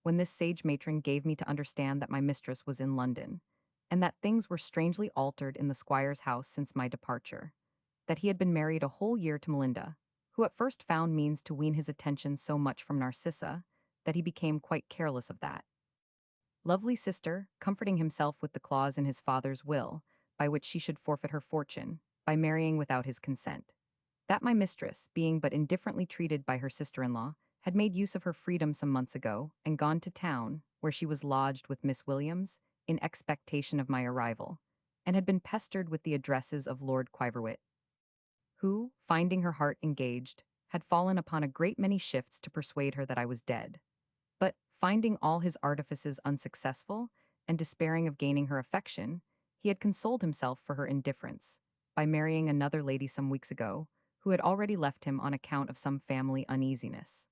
when this sage matron gave me to understand that my mistress was in London, and that things were strangely altered in the squire's house since my departure, that he had been married a whole year to Melinda, who at first found means to wean his attention so much from Narcissa, that he became quite careless of that lovely sister, comforting himself with the clause in his father's will, by which she should forfeit her fortune, by marrying without his consent. That my mistress, being but indifferently treated by her sister-in-law, had made use of her freedom some months ago, and gone to town, where she was lodged with Miss Williams, in expectation of my arrival, and had been pestered with the addresses of Lord Quiverwit, who, finding her heart engaged, had fallen upon a great many shifts to persuade her that I was dead. But, finding all his artifices unsuccessful, and despairing of gaining her affection, he had consoled himself for her indifference, by marrying another lady some weeks ago, who had already left him on account of some family uneasiness.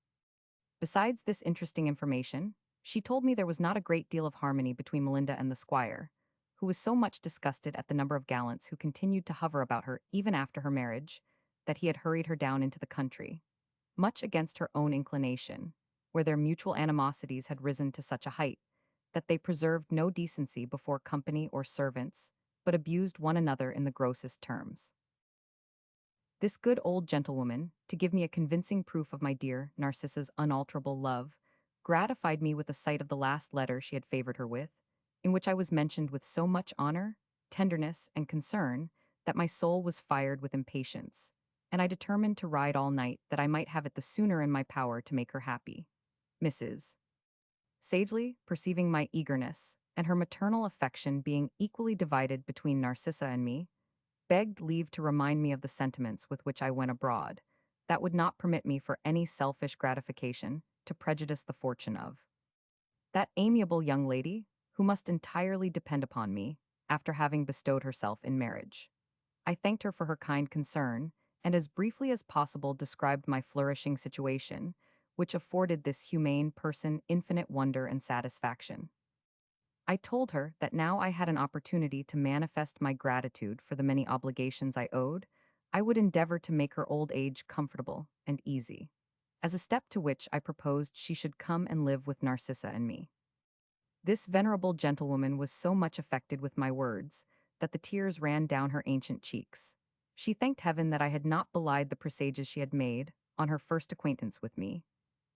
Besides this interesting information, she told me there was not a great deal of harmony between Melinda and the squire, who was so much disgusted at the number of gallants who continued to hover about her even after her marriage, that he had hurried her down into the country, much against her own inclination, where their mutual animosities had risen to such a height, that they preserved no decency before company or servants, but abused one another in the grossest terms. This good old gentlewoman, to give me a convincing proof of my dear Narcissa's unalterable love, gratified me with a sight of the last letter she had favored her with, in which I was mentioned with so much honor, tenderness, and concern that my soul was fired with impatience, and I determined to ride all night that I might have it the sooner in my power to make her happy. Mrs. Sagely, perceiving my eagerness, and her maternal affection being equally divided between Narcissa and me, begged leave to remind me of the sentiments with which I went abroad, that would not permit me for any selfish gratification to prejudice the fortune of that amiable young lady, who must entirely depend upon me, after having bestowed herself in marriage. I thanked her for her kind concern, and as briefly as possible described my flourishing situation, which afforded this humane person infinite wonder and satisfaction. I told her that now I had an opportunity to manifest my gratitude for the many obligations I owed, I would endeavor to make her old age comfortable and easy, as a step to which I proposed she should come and live with Narcissa and me. This venerable gentlewoman was so much affected with my words that the tears ran down her ancient cheeks. She thanked heaven that I had not belied the presages she had made on her first acquaintance with me,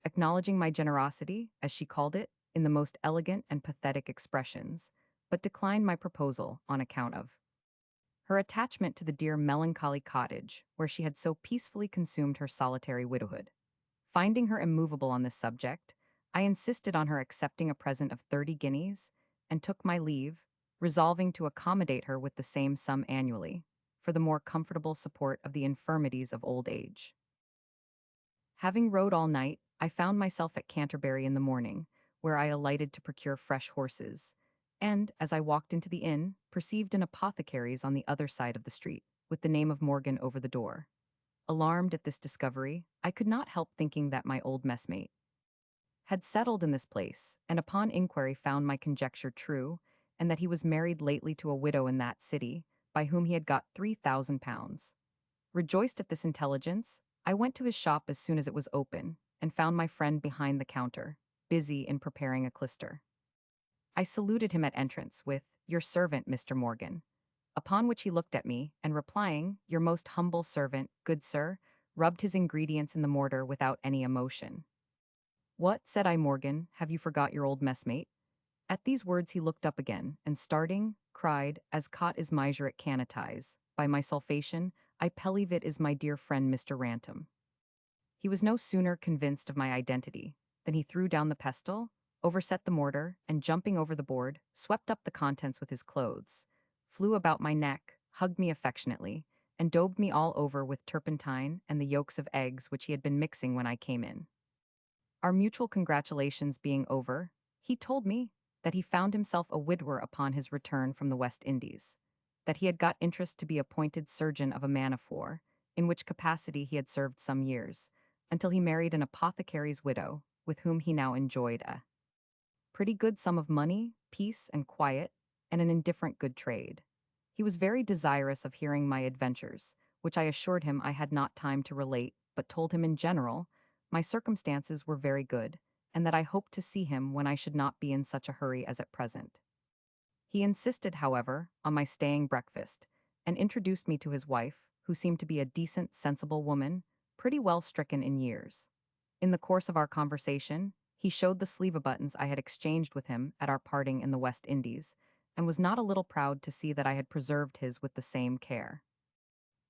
acknowledging my generosity, as she called it, in the most elegant and pathetic expressions, but declined my proposal on account of her attachment to the dear melancholy cottage where she had so peacefully consumed her solitary widowhood. Finding her immovable on this subject, I insisted on her accepting a present of 30 guineas, and took my leave, resolving to accommodate her with the same sum annually, for the more comfortable support of the infirmities of old age. Having rode all night, I found myself at Canterbury in the morning, where I alighted to procure fresh horses, and, as I walked into the inn, perceived an apothecary's on the other side of the street, with the name of Morgan over the door. Alarmed at this discovery, I could not help thinking that my old messmate had settled in this place, and upon inquiry found my conjecture true, and that he was married lately to a widow in that city, by whom he had got £3,000. Rejoiced at this intelligence, I went to his shop as soon as it was open, and found my friend behind the counter, busy in preparing a clyster. I saluted him at entrance with, "Your servant, Mr. Morgan," upon which he looked at me, and replying, "Your most humble servant, good sir," rubbed his ingredients in the mortar without any emotion. "What," said I, "Morgan, have you forgot your old messmate?" At these words he looked up again, and starting, cried, "As cot is measure at canatize, by my sulphation, I believe it is my dear friend Mr. Rantom." He was no sooner convinced of my identity than he threw down the pestle, overset the mortar, and jumping over the board, swept up the contents with his clothes, flew about my neck, hugged me affectionately, and daubed me all over with turpentine and the yolks of eggs which he had been mixing when I came in. Our mutual congratulations being over, he told me that he found himself a widower upon his return from the West Indies, that he had got interest to be appointed surgeon of a man of war, in which capacity he had served some years, until he married an apothecary's widow, with whom he now enjoyed a pretty good sum of money, peace and quiet, and an indifferent good trade. He was very desirous of hearing my adventures, which I assured him I had not time to relate, but told him in general my circumstances were very good, and that I hoped to see him when I should not be in such a hurry as at present. He insisted, however, on my staying breakfast, and introduced me to his wife, who seemed to be a decent, sensible woman, pretty well stricken in years. In the course of our conversation, he showed the sleeve buttons I had exchanged with him at our parting in the West Indies, and was not a little proud to see that I had preserved his with the same care.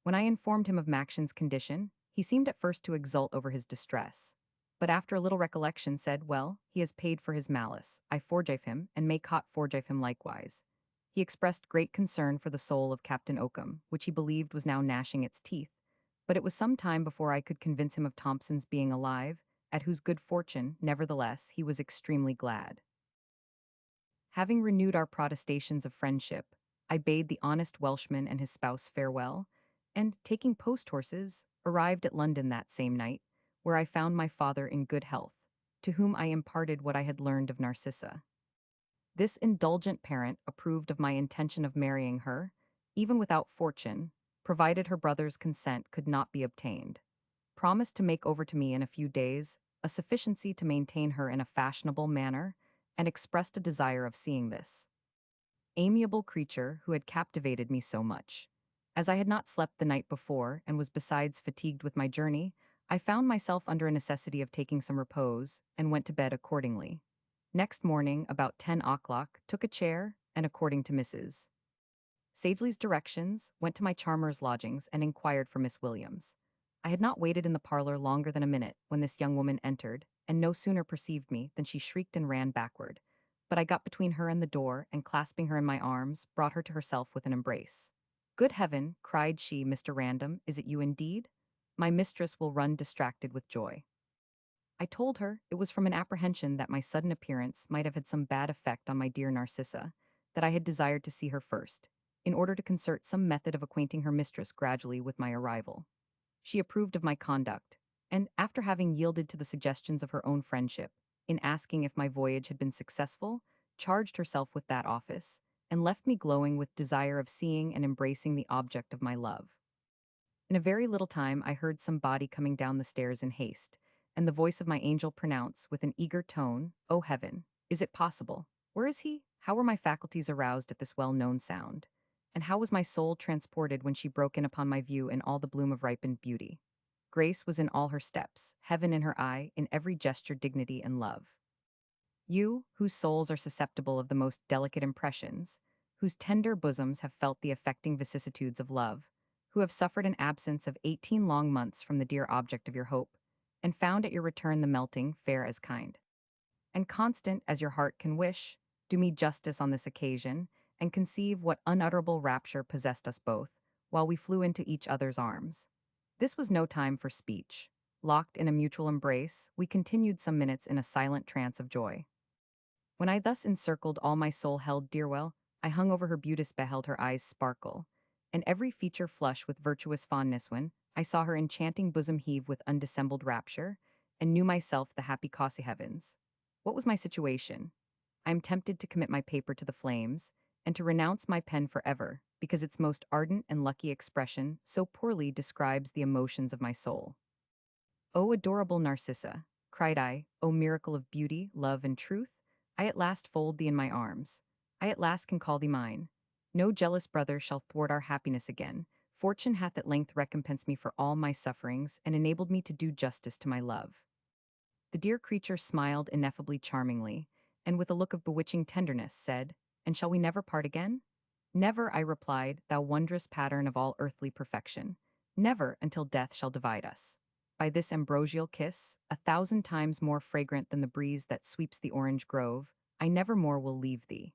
When I informed him of Maction's condition, he seemed at first to exult over his distress, but after a little recollection said, "Well, he has paid for his malice. I forgive him, and may Cot forgive him likewise." He expressed great concern for the soul of Captain Oakham, which he believed was now gnashing its teeth, but it was some time before I could convince him of Thompson's being alive, at whose good fortune, nevertheless, he was extremely glad. Having renewed our protestations of friendship, I bade the honest Welshman and his spouse farewell, and, taking post-horses, arrived at London that same night, where I found my father in good health, to whom I imparted what I had learned of Narcissa. This indulgent parent approved of my intention of marrying her, even without fortune, provided her brother's consent could not be obtained, promised to make over to me in a few days a sufficiency to maintain her in a fashionable manner, and expressed a desire of seeing this amiable creature who had captivated me so much. As I had not slept the night before, and was besides fatigued with my journey, I found myself under a necessity of taking some repose, and went to bed accordingly. Next morning, about 10 o'clock, took a chair, and according to Mrs. Sagely's directions, went to my charmer's lodgings, and inquired for Miss Williams. I had not waited in the parlor longer than a minute when this young woman entered, and no sooner perceived me than she shrieked and ran backward. But I got between her and the door, and clasping her in my arms, brought her to herself with an embrace. Good heaven, cried she, Mr. Random, is it you indeed? My mistress will run distracted with joy. I told her it was from an apprehension that my sudden appearance might have had some bad effect on my dear Narcissa, that I had desired to see her first, in order to concert some method of acquainting her mistress gradually with my arrival. She approved of my conduct, and, after having yielded to the suggestions of her own friendship, in asking if my voyage had been successful, charged herself with that office, and left me glowing with desire of seeing and embracing the object of my love. In a very little time I heard some body coming down the stairs in haste, and the voice of my angel pronounce, with an eager tone, "O heaven, is it possible? Where is he?" How were my faculties aroused at this well-known sound? And how was my soul transported when she broke in upon my view in all the bloom of ripened beauty? Grace was in all her steps, heaven in her eye, in every gesture dignity and love. You, whose souls are susceptible of the most delicate impressions, whose tender bosoms have felt the affecting vicissitudes of love, who have suffered an absence of 18 long months from the dear object of your hope, and found at your return the melting, fair as kind, and constant as your heart can wish, do me justice on this occasion, and conceive what unutterable rapture possessed us both, while we flew into each other's arms. This was no time for speech. Locked in a mutual embrace, we continued some minutes in a silent trance of joy. When I thus encircled all my soul held Dearwell, I hung over her beauties, beheld her eyes sparkle, and every feature flush with virtuous fondness when I saw her enchanting bosom heave with undissembled rapture, and knew myself the happy cosy heavens. What was my situation? I am tempted to commit my paper to the flames, and to renounce my pen forever, because its most ardent and lucky expression so poorly describes the emotions of my soul. O adorable Narcissa, cried I, O miracle of beauty, love, and truth, I at last fold thee in my arms. I at last can call thee mine. No jealous brother shall thwart our happiness again. Fortune hath at length recompensed me for all my sufferings, and enabled me to do justice to my love. The dear creature smiled ineffably charmingly, and with a look of bewitching tenderness said, "And shall we never part again?" "Never," I replied, "thou wondrous pattern of all earthly perfection. Never until death shall divide us. By this ambrosial kiss, 1,000 times more fragrant than the breeze that sweeps the orange grove, I never more will leave thee."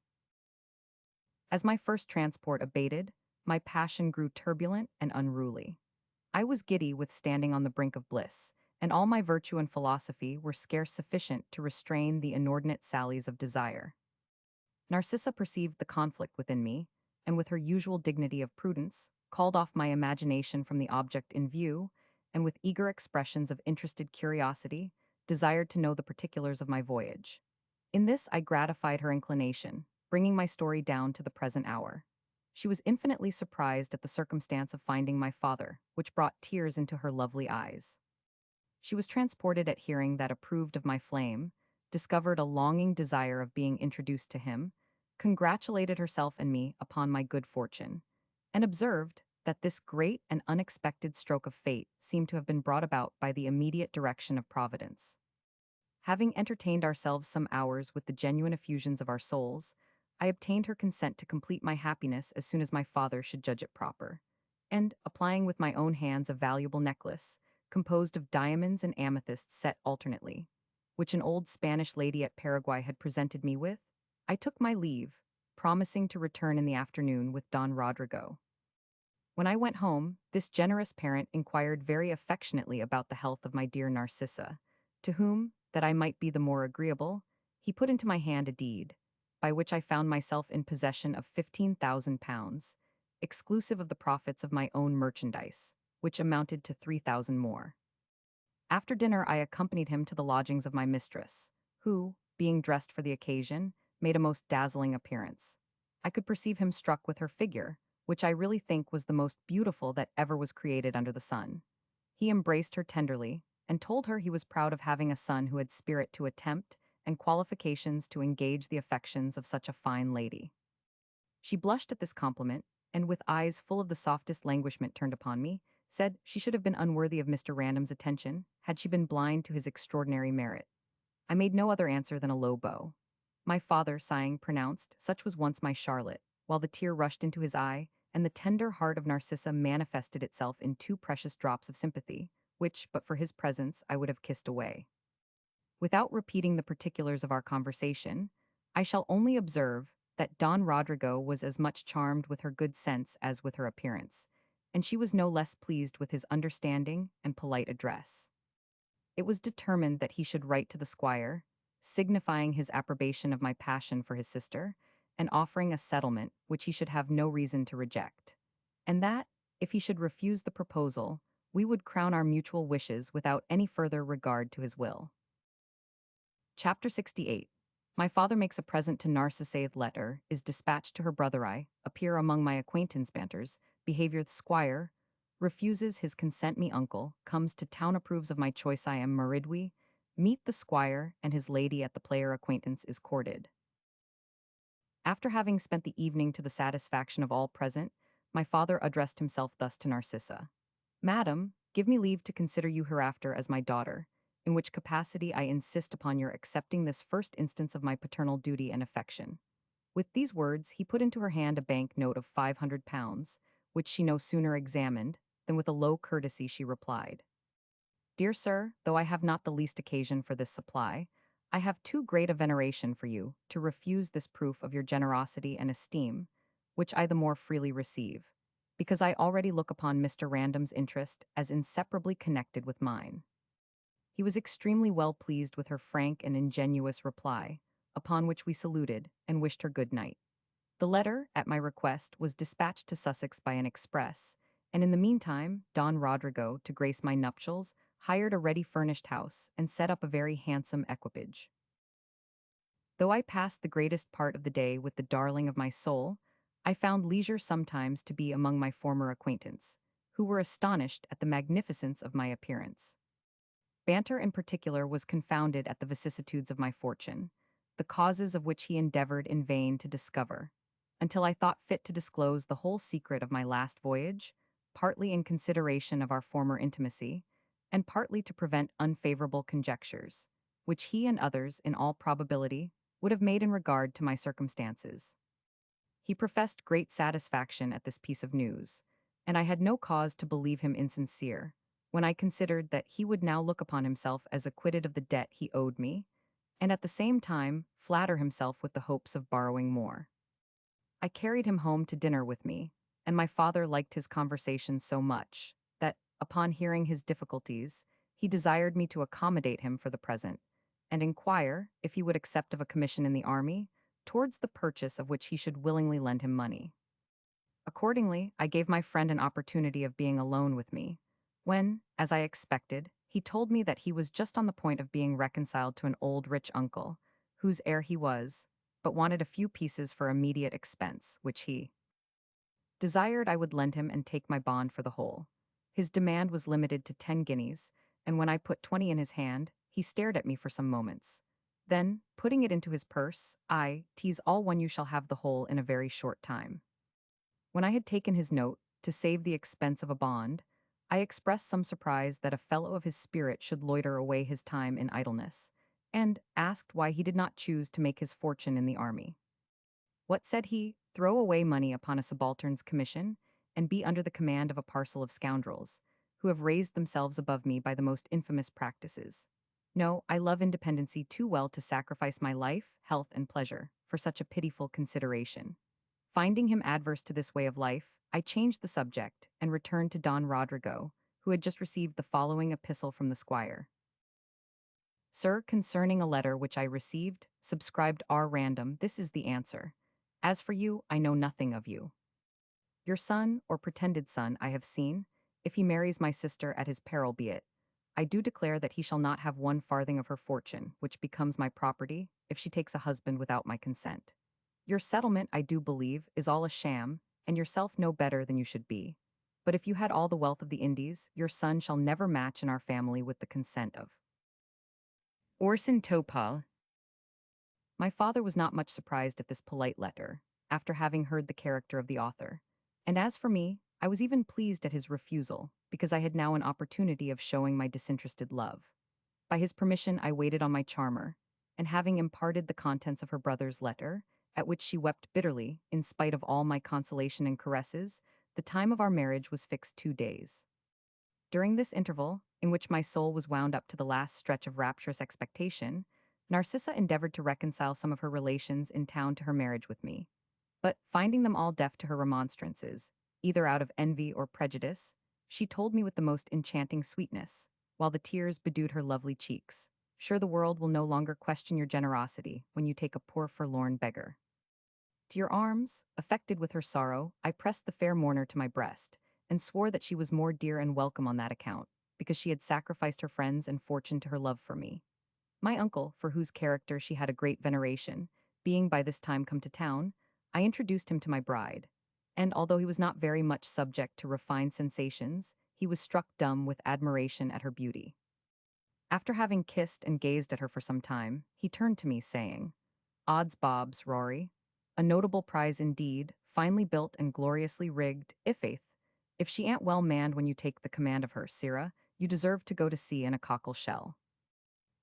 As my first transport abated, my passion grew turbulent and unruly. I was giddy with standing on the brink of bliss, and all my virtue and philosophy were scarce sufficient to restrain the inordinate sallies of desire. Narcissa perceived the conflict within me, and with her usual dignity of prudence, called off my imagination from the object in view, and with eager expressions of interested curiosity, desired to know the particulars of my voyage. In this I gratified her inclination, bringing my story down to the present hour. She was infinitely surprised at the circumstance of finding my father, which brought tears into her lovely eyes. She was transported at hearing that approved of my flame, discovered a longing desire of being introduced to him, congratulated herself and me upon my good fortune, and observed that this great and unexpected stroke of fate seemed to have been brought about by the immediate direction of Providence. Having entertained ourselves some hours with the genuine effusions of our souls, I obtained her consent to complete my happiness as soon as my father should judge it proper, and, applying with my own hands a valuable necklace, composed of diamonds and amethysts set alternately, which an old Spanish lady at Paraguay had presented me with, I took my leave, promising to return in the afternoon with Don Rodrigo. When I went home, this generous parent inquired very affectionately about the health of my dear Narcissa, to whom, that I might be the more agreeable, he put into my hand a deed, by which I found myself in possession of £15,000, exclusive of the profits of my own merchandise, which amounted to 3,000 more. After dinner I accompanied him to the lodgings of my mistress, who, being dressed for the occasion, made a most dazzling appearance. I could perceive him struck with her figure, which I really think was the most beautiful that ever was created under the sun. He embraced her tenderly, and told her he was proud of having a son who had spirit to attempt, and qualifications to engage the affections of such a fine lady. She blushed at this compliment, and with eyes full of the softest languishment turned upon me, said she should have been unworthy of Mr. Random's attention had she been blind to his extraordinary merit. I made no other answer than a low bow. My father, sighing, pronounced, "Such was once my Charlotte," while the tear rushed into his eye, and the tender heart of Narcissa manifested itself in two precious drops of sympathy, which, but for his presence, I would have kissed away. Without repeating the particulars of our conversation, I shall only observe that Don Rodrigo was as much charmed with her good sense as with her appearance, and she was no less pleased with his understanding and polite address. It was determined that he should write to the squire, signifying his approbation of my passion for his sister, and offering a settlement which he should have no reason to reject, and that, if he should refuse the proposal, we would crown our mutual wishes without any further regard to his will. Chapter 68. My father makes a present to Narcissa's letter, is dispatched to her brother I, appear among my acquaintance banters, behavior the squire, refuses his consent me uncle, comes to town approves of my choice I am Meridwi, meet the squire and his lady at the player acquaintance is courted. After having spent the evening to the satisfaction of all present, my father addressed himself thus to Narcissa. Madam, give me leave to consider you hereafter as my daughter, in which capacity I insist upon your accepting this first instance of my paternal duty and affection. With these words, he put into her hand a bank note of £500, which she no sooner examined, than with a low courtesy she replied, Dear sir, though I have not the least occasion for this supply, I have too great a veneration for you to refuse this proof of your generosity and esteem, which I the more freely receive, because I already look upon Mr. Random's interest as inseparably connected with mine. He was extremely well pleased with her frank and ingenuous reply, upon which we saluted and wished her good night. The letter, at my request, was dispatched to Sussex by an express, and in the meantime, Don Rodrigo, to grace my nuptials, hired a ready-furnished house and set up a very handsome equipage. Though I passed the greatest part of the day with the darling of my soul, I found leisure sometimes to be among my former acquaintance, who were astonished at the magnificence of my appearance. Banter in particular was confounded at the vicissitudes of my fortune, the causes of which he endeavored in vain to discover, until I thought fit to disclose the whole secret of my last voyage, partly in consideration of our former intimacy, and partly to prevent unfavorable conjectures, which he and others, in all probability, would have made in regard to my circumstances. He professed great satisfaction at this piece of news, and I had no cause to believe him insincere, when I considered that he would now look upon himself as acquitted of the debt he owed me, and at the same time flatter himself with the hopes of borrowing more. I carried him home to dinner with me, and my father liked his conversation so much that, upon hearing his difficulties, he desired me to accommodate him for the present, and inquire if he would accept of a commission in the army, towards the purchase of which he should willingly lend him money. Accordingly, I gave my friend an opportunity of being alone with me, when, as I expected, he told me that he was just on the point of being reconciled to an old rich uncle, whose heir he was, but wanted a few pieces for immediate expense, which he desired I would lend him and take my bond for the whole. His demand was limited to 10 guineas, and when I put 20 in his hand, he stared at me for some moments. Then, putting it into his purse, I, "'Tis all one you shall have the whole in a very short time." When I had taken his note, to save the expense of a bond, I expressed some surprise that a fellow of his spirit should loiter away his time in idleness, and asked why he did not choose to make his fortune in the army. What, said he, throw away money upon a subaltern's commission, and be under the command of a parcel of scoundrels, who have raised themselves above me by the most infamous practices. No, I love independency too well to sacrifice my life, health, and pleasure for such a pitiful consideration. Finding him adverse to this way of life, I changed the subject and returned to Don Rodrigo, who had just received the following epistle from the squire. Sir, concerning a letter which I received, subscribed R. Random, this is the answer. As for you, I know nothing of you. Your son, or pretended son, I have seen. If he marries my sister, at his peril be it. I do declare that he shall not have 1 farthing of her fortune, which becomes my property, if she takes a husband without my consent. Your settlement, I do believe, is all a sham, and yourself no better than you should be. But if you had all the wealth of the Indies, your son shall never match in our family with the consent of Orson Topal. My father was not much surprised at this polite letter, after having heard the character of the author. And as for me, I was even pleased at his refusal, because I had now an opportunity of showing my disinterested love. By his permission, I waited on my charmer, and having imparted the contents of her brother's letter, at which she wept bitterly, in spite of all my consolation and caresses. The time of our marriage was fixed 2 days. During this interval, in which my soul was wound up to the last stretch of rapturous expectation, Narcissa endeavored to reconcile some of her relations in town to her marriage with me. But, finding them all deaf to her remonstrances, either out of envy or prejudice, she told me with the most enchanting sweetness, while the tears bedewed her lovely cheeks, "Sure the world will no longer question your generosity when you take a poor forlorn beggar." To your arms, affected with her sorrow, I pressed the fair mourner to my breast, and swore that she was more dear and welcome on that account, because she had sacrificed her friends and fortune to her love for me. My uncle, for whose character she had a great veneration, being by this time come to town, I introduced him to my bride, and although he was not very much subject to refined sensations, he was struck dumb with admiration at her beauty. After having kissed and gazed at her for some time, he turned to me, saying, "Odds bobs, Rory. A notable prize indeed, finely built and gloriously rigged, i'faith. If she ain't well manned when you take the command of her, sirrah, you deserve to go to sea in a cockle shell.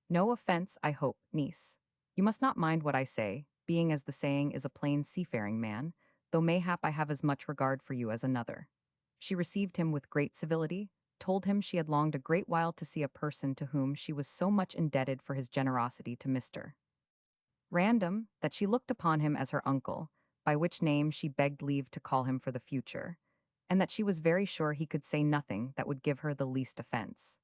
No offence, I hope, niece. You must not mind what I say, being as the saying is a plain seafaring man, though mayhap I have as much regard for you as another." She received him with great civility, told him she had longed a great while to see a person to whom she was so much indebted for his generosity to Mr. Random, that she looked upon him as her uncle, by which name she begged leave to call him for the future, and that she was very sure he could say nothing that would give her the least offence.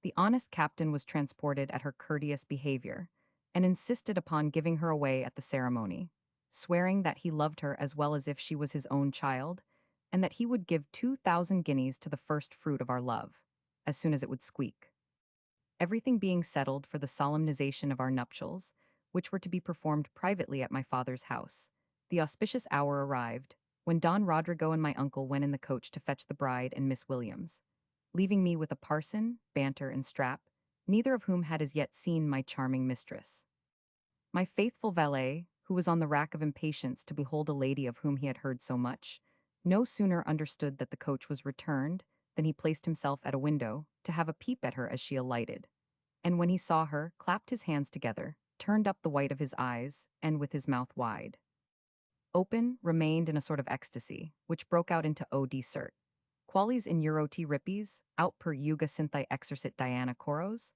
The honest captain was transported at her courteous behavior, and insisted upon giving her away at the ceremony, swearing that he loved her as well as if she was his own child, and that he would give 2,000 guineas to the first fruit of our love, as soon as it would squeak. Everything being settled for the solemnization of our nuptials, which were to be performed privately at my father's house, the auspicious hour arrived, when Don Rodrigo and my uncle went in the coach to fetch the bride and Miss Williams, leaving me with a parson, Banter, and Strap, neither of whom had as yet seen my charming mistress. My faithful valet, who was on the rack of impatience to behold a lady of whom he had heard so much, no sooner understood that the coach was returned than he placed himself at a window to have a peep at her as she alighted, and when he saw her, clapped his hands together, turned up the white of his eyes, and with his mouth wide open, remained in a sort of ecstasy, which broke out into O cert. Qualis in Euroti rippies, out per yuga synthi exercit Diana coros.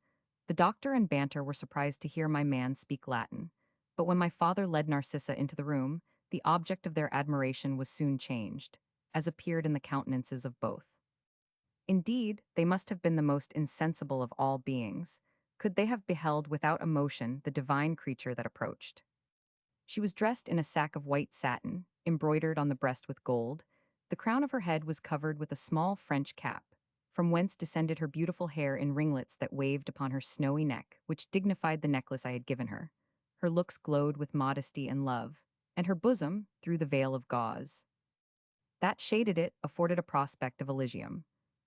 The doctor and Banter were surprised to hear my man speak Latin, but when my father led Narcissa into the room, the object of their admiration was soon changed, as appeared in the countenances of both. Indeed, they must have been the most insensible of all beings, could they have beheld without emotion the divine creature that approached. She was dressed in a sack of white satin, embroidered on the breast with gold. The crown of her head was covered with a small French cap, from whence descended her beautiful hair in ringlets that waved upon her snowy neck, which dignified the necklace I had given her. Her looks glowed with modesty and love, and her bosom, through the veil of gauze that shaded it, afforded a prospect of Elysium.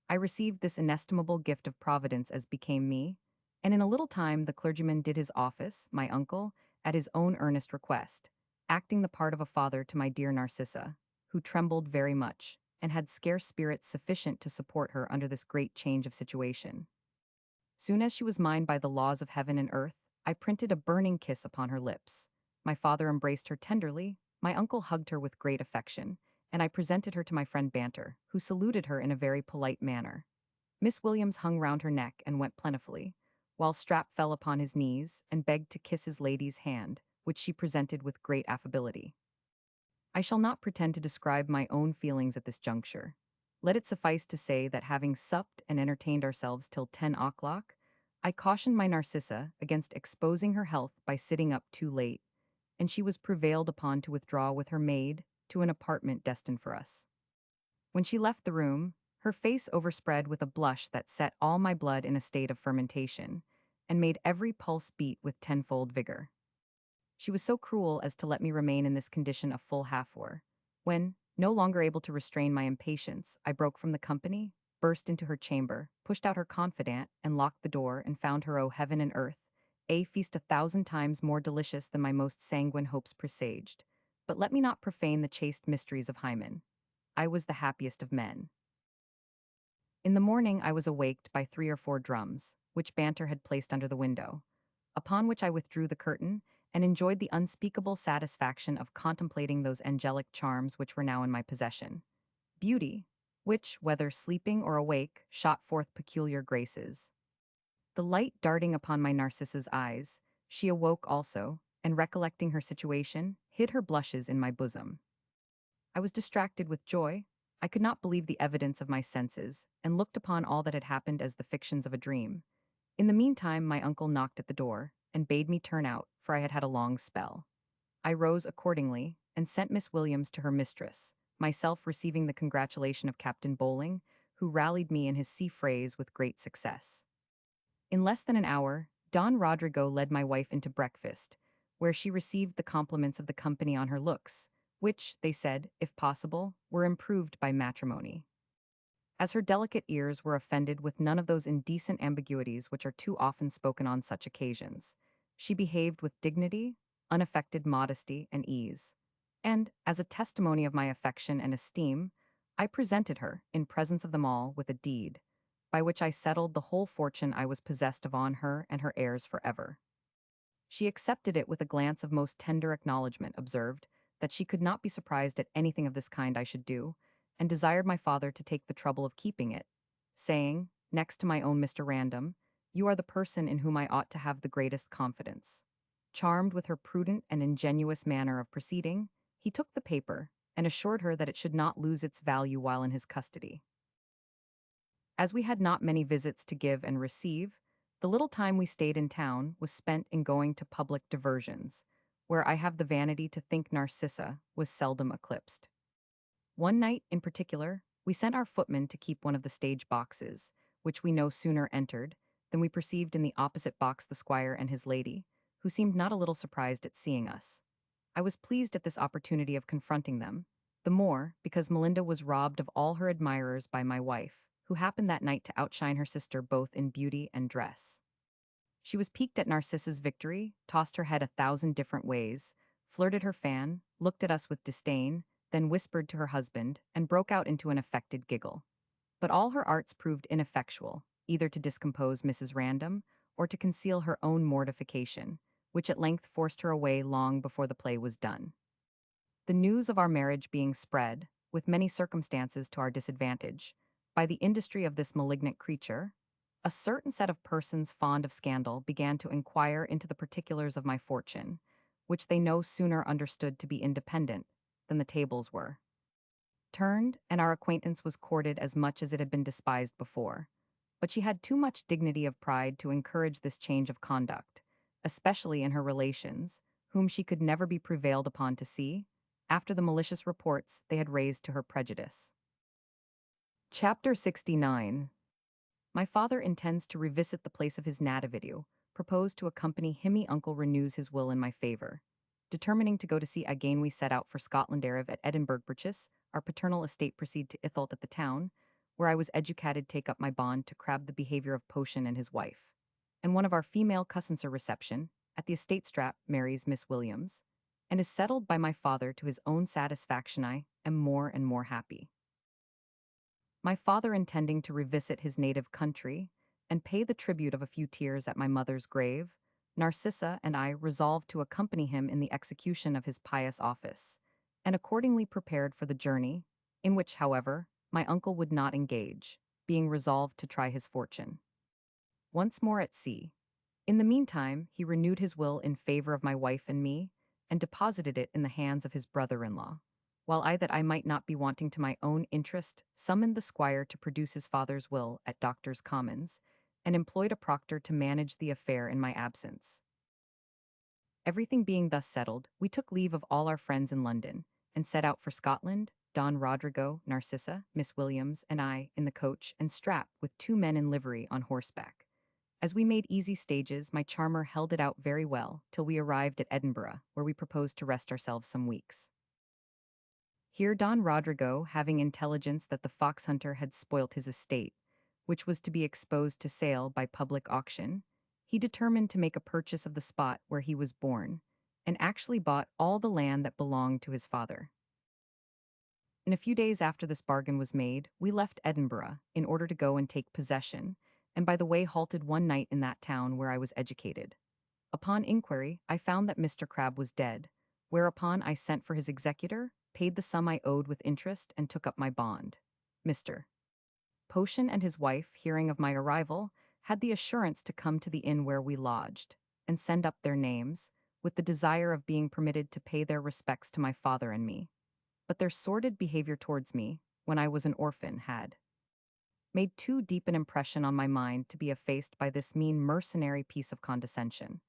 I received this inestimable gift of Providence as became me, and in a little time the clergyman did his office, my uncle, at his own earnest request, acting the part of a father to my dear Narcissa, who trembled very much, and had scarce spirits sufficient to support her under this great change of situation. Soon as she was mine by the laws of heaven and earth, I printed a burning kiss upon her lips. My father embraced her tenderly, my uncle hugged her with great affection, and I presented her to my friend Banter, who saluted her in a very polite manner. Miss Williams hung round her neck and went plentifully, while Strap fell upon his knees and begged to kiss his lady's hand, which she presented with great affability. I shall not pretend to describe my own feelings at this juncture. Let it suffice to say that having supped and entertained ourselves till 10 o'clock, I cautioned my Narcissa against exposing her health by sitting up too late, and she was prevailed upon to withdraw with her maid to an apartment destined for us. When she left the room, her face overspread with a blush that set all my blood in a state of fermentation, and made every pulse beat with tenfold vigor. She was so cruel as to let me remain in this condition a full half-hour, when, no longer able to restrain my impatience, I broke from the company, burst into her chamber, pushed out her confidant, and locked the door, and found her, O heaven and earth, a feast 1,000 times more delicious than my most sanguine hopes presaged. But let me not profane the chaste mysteries of Hymen. I was the happiest of men. In the morning I was awaked by 3 or 4 drums, which Banter had placed under the window, upon which I withdrew the curtain, and enjoyed the unspeakable satisfaction of contemplating those angelic charms which were now in my possession. Beauty, which, whether sleeping or awake, shot forth peculiar graces. The light darting upon my Narcissa's eyes, she awoke also, and recollecting her situation, hid her blushes in my bosom. I was distracted with joy. I could not believe the evidence of my senses, and looked upon all that had happened as the fictions of a dream. In the meantime, my uncle knocked at the door, and bade me turn out, for I had had a long spell. I rose accordingly, and sent Miss Williams to her mistress, myself receiving the congratulation of Captain Bowling, who rallied me in his sea phrase with great success. In less than an hour, Don Rodrigo led my wife into breakfast, where she received the compliments of the company on her looks, which, they said, if possible, were improved by matrimony. As her delicate ears were offended with none of those indecent ambiguities which are too often spoken on such occasions, she behaved with dignity, unaffected modesty, and ease. And, as a testimony of my affection and esteem, I presented her, in presence of them all, with a deed, by which I settled the whole fortune I was possessed of on her and her heirs forever. She accepted it with a glance of most tender acknowledgment, observed that she could not be surprised at anything of this kind I should do, and desired my father to take the trouble of keeping it, saying, next to my own Mr. Random, "You are the person in whom I ought to have the greatest confidence." Charmed with her prudent and ingenuous manner of proceeding, he took the paper, and assured her that it should not lose its value while in his custody. As we had not many visits to give and receive, the little time we stayed in town was spent in going to public diversions, where I have the vanity to think Narcissa was seldom eclipsed. One night, in particular, we sent our footman to keep one of the stage boxes, which we no sooner entered than we perceived in the opposite box the squire and his lady, who seemed not a little surprised at seeing us. I was pleased at this opportunity of confronting them, the more because Melinda was robbed of all her admirers by my wife, who happened that night to outshine her sister both in beauty and dress. She was piqued at Narcissa's victory, tossed her head 1,000 different ways, flirted her fan, looked at us with disdain, then whispered to her husband, and broke out into an affected giggle. But all her arts proved ineffectual, either to discompose Mrs. Random, or to conceal her own mortification, which at length forced her away long before the play was done. The news of our marriage being spread, with many circumstances to our disadvantage, by the industry of this malignant creature, a certain set of persons fond of scandal began to inquire into the particulars of my fortune, which they no sooner understood to be independent than the tables were turned, and our acquaintance was courted as much as it had been despised before. But she had too much dignity of pride to encourage this change of conduct, especially in her relations, whom she could never be prevailed upon to see, after the malicious reports they had raised to her prejudice. Chapter 69. My father intends to revisit the place of his nativity, proposed to accompany him. Uncle renews his will in my favor. Determining to go to see again, we set out for Scotland Arab at Edinburgh Purchase, our paternal estate proceed to Ithalt at the town, where I was educated take up my bond to crab the behavior of Potion and his wife. And one of our female cousins reception, at the estate strap, marries Miss Williams, and is settled by my father to his own satisfaction. I am more and more happy. My father intending to revisit his native country, and pay the tribute of a few tears at my mother's grave, Narcissa and I resolved to accompany him in the execution of his pious office, and accordingly prepared for the journey, in which, however, my uncle would not engage, being resolved to try his fortune. Once more at sea. In the meantime, he renewed his will in favor of my wife and me, and deposited it in the hands of his brother-in-law, while I, that I might not be wanting to my own interest, summoned the squire to produce his father's will at Doctors' Commons, and employed a proctor to manage the affair in my absence. Everything being thus settled, we took leave of all our friends in London, and set out for Scotland, Don Rodrigo, Narcissa, Miss Williams, and I, in the coach and strap with 2 men in livery on horseback. As we made easy stages, my charmer held it out very well, till we arrived at Edinburgh, where we proposed to rest ourselves some weeks. Here Don Rodrigo, having intelligence that the fox-hunter had spoilt his estate, which was to be exposed to sale by public auction, he determined to make a purchase of the spot where he was born, and actually bought all the land that belonged to his father. In a few days after this bargain was made, we left Edinburgh in order to go and take possession, and by the way halted one night in that town where I was educated. Upon inquiry, I found that Mr. Crabbe was dead, whereupon I sent for his executor, paid the sum I owed with interest, and took up my bond. Mr. Potion and his wife, hearing of my arrival, had the assurance to come to the inn where we lodged, and send up their names, with the desire of being permitted to pay their respects to my father and me. But their sordid behavior towards me, when I was an orphan, had made too deep an impression on my mind to be effaced by this mean mercenary piece of condescension.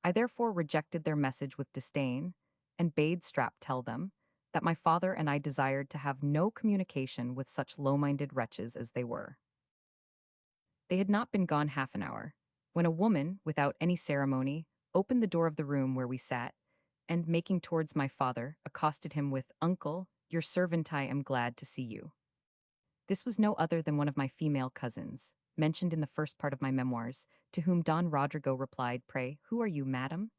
I therefore rejected their message with disdain, and bade Strap tell them that my father and I desired to have no communication with such low-minded wretches as they were. They had not been gone half an hour, when a woman, without any ceremony, opened the door of the room where we sat, and, making towards my father, accosted him with, "Uncle, your servant, I am glad to see you." This was no other than one of my female cousins, mentioned in the first part of my memoirs, to whom Don Rodrigo replied, "Pray, who are you, madam?"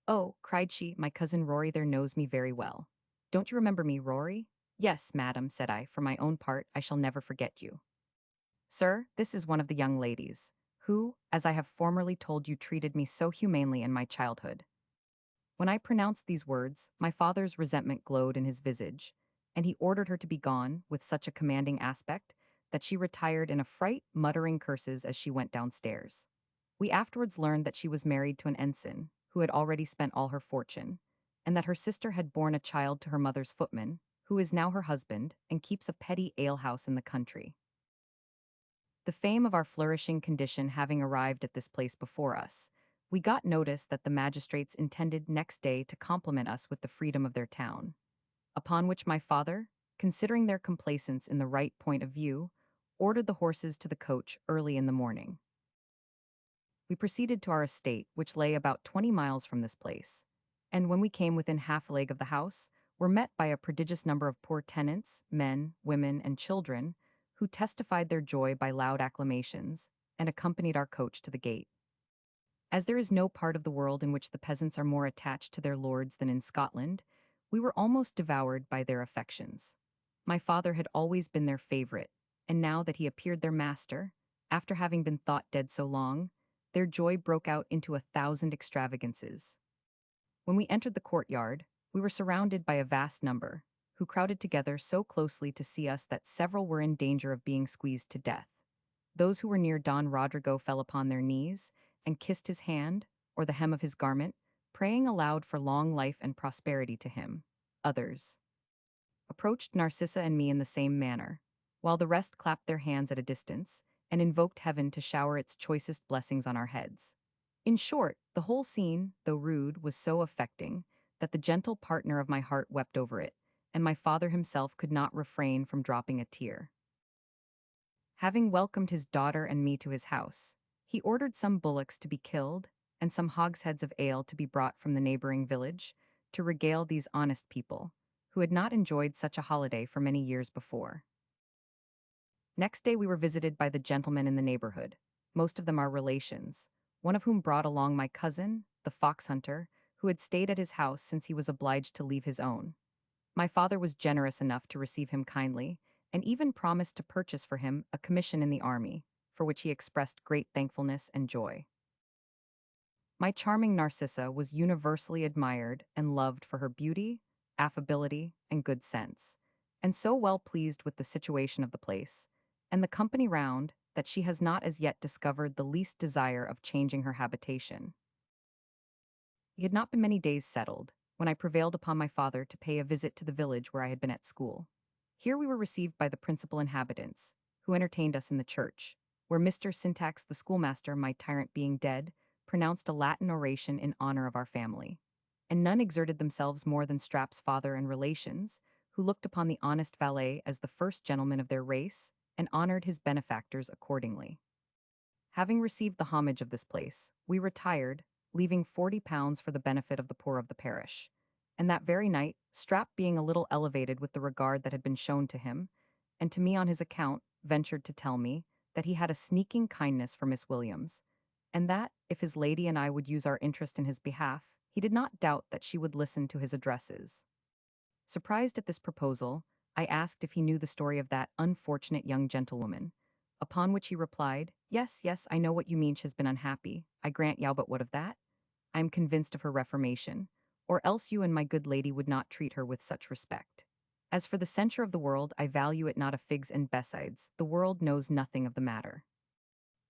"Oh," cried she, "my cousin Rory there knows me very well." "Don't you remember me, Rory?" "Yes, madam," said I, "for my own part, I shall never forget you." "Sir, this is one of the young ladies, who, as I have formerly told you, treated me so humanely in my childhood." When I pronounced these words, my father's resentment glowed in his visage, and he ordered her to be gone, with such a commanding aspect, that she retired in a fright, muttering curses as she went downstairs. We afterwards learned that she was married to an ensign, who had already spent all her fortune, and that her sister had borne a child to her mother's footman, who is now her husband, and keeps a petty alehouse in the country. The fame of our flourishing condition having arrived at this place before us, we got notice that the magistrates intended next day to compliment us with the freedom of their town. Upon which my father, considering their complaisance in the right point of view, ordered the horses to the coach early in the morning. We proceeded to our estate, which lay about 20 miles from this place, and when we came within half a leg of the house, were met by a prodigious number of poor tenants, men, women, and children, who testified their joy by loud acclamations, and accompanied our coach to the gate. As there is no part of the world in which the peasants are more attached to their lords than in Scotland, we were almost devoured by their affections. My father had always been their favorite, and now that he appeared their master, after having been thought dead so long, their joy broke out into 1,000 extravagances. When we entered the courtyard, we were surrounded by a vast number, who crowded together so closely to see us that several were in danger of being squeezed to death. Those who were near Don Rodrigo fell upon their knees and kissed his hand or the hem of his garment, praying aloud for long life and prosperity to him. Others approached Narcissa and me in the same manner, while the rest clapped their hands at a distance and invoked heaven to shower its choicest blessings on our heads. In short, the whole scene, though rude, was so affecting that the gentle partner of my heart wept over it, and my father himself could not refrain from dropping a tear. Having welcomed his daughter and me to his house, he ordered some bullocks to be killed and some hogsheads of ale to be brought from the neighboring village to regale these honest people, who had not enjoyed such a holiday for many years before. Next day we were visited by the gentlemen in the neighborhood, most of them our relations, one of whom brought along my cousin, the fox hunter, who had stayed at his house since he was obliged to leave his own. My father was generous enough to receive him kindly, and even promised to purchase for him a commission in the army, for which he expressed great thankfulness and joy. My charming Narcissa was universally admired and loved for her beauty, affability, and good sense, and so well pleased with the situation of the place, and the company round, that she has not as yet discovered the least desire of changing her habitation. We had not been many days settled, when I prevailed upon my father to pay a visit to the village where I had been at school. Here we were received by the principal inhabitants, who entertained us in the church, where Mr. Syntax the schoolmaster, my tyrant being dead, pronounced a Latin oration in honor of our family. And none exerted themselves more than Strap's father and relations, who looked upon the honest valet as the first gentleman of their race, and honored his benefactors accordingly. Having received the homage of this place, we retired, leaving £40 for the benefit of the poor of the parish. And that very night, Strap, being a little elevated with the regard that had been shown to him, and to me on his account, ventured to tell me that he had a sneaking kindness for Miss Williams, and that, if his lady and I would use our interest in his behalf, he did not doubt that she would listen to his addresses. Surprised at this proposal, I asked if he knew the story of that unfortunate young gentlewoman, upon which he replied, "Yes, yes, I know what you mean, she's been unhappy. I grant you, but what of that? I am convinced of her reformation, or else you and my good lady would not treat her with such respect. As for the censure of the world, I value it not a figs and besides, the world knows nothing of the matter.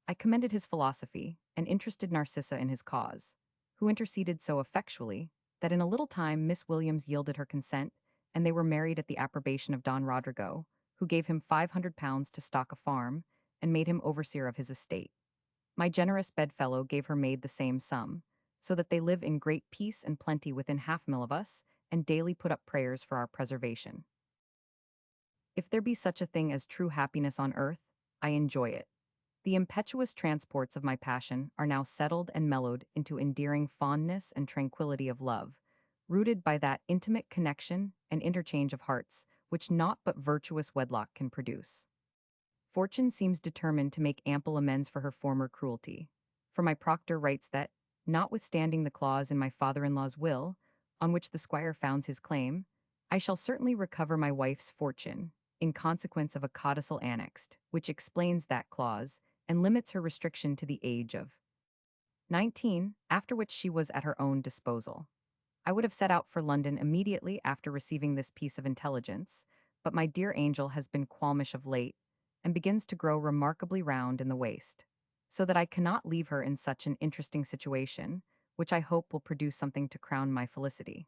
I commended his philosophy, and interested Narcissa in his cause, who interceded so effectually that in a little time Miss Williams yielded her consent, and they were married at the approbation of Don Rodrigo, who gave him £500 to stock a farm, and made him overseer of his estate. My generous bedfellow gave her maid the same sum, so that they live in great peace and plenty within half-mile of us, and daily put up prayers for our preservation. If there be such a thing as true happiness on earth, I enjoy it. The impetuous transports of my passion are now settled and mellowed into endearing fondness and tranquillity of love, rooted by that intimate connection and interchange of hearts which naught but virtuous wedlock can produce. Fortune seems determined to make ample amends for her former cruelty, for my proctor writes that, notwithstanding the clause in my father-in-law's will, on which the squire founds his claim, I shall certainly recover my wife's fortune, in consequence of a codicil annexed, which explains that clause, and limits her restriction to the age of 19, after which she was at her own disposal. I would have set out for London immediately after receiving this piece of intelligence, but my dear angel has been qualmish of late, and begins to grow remarkably round in the waist, so that I cannot leave her in such an interesting situation, which I hope will produce something to crown my felicity.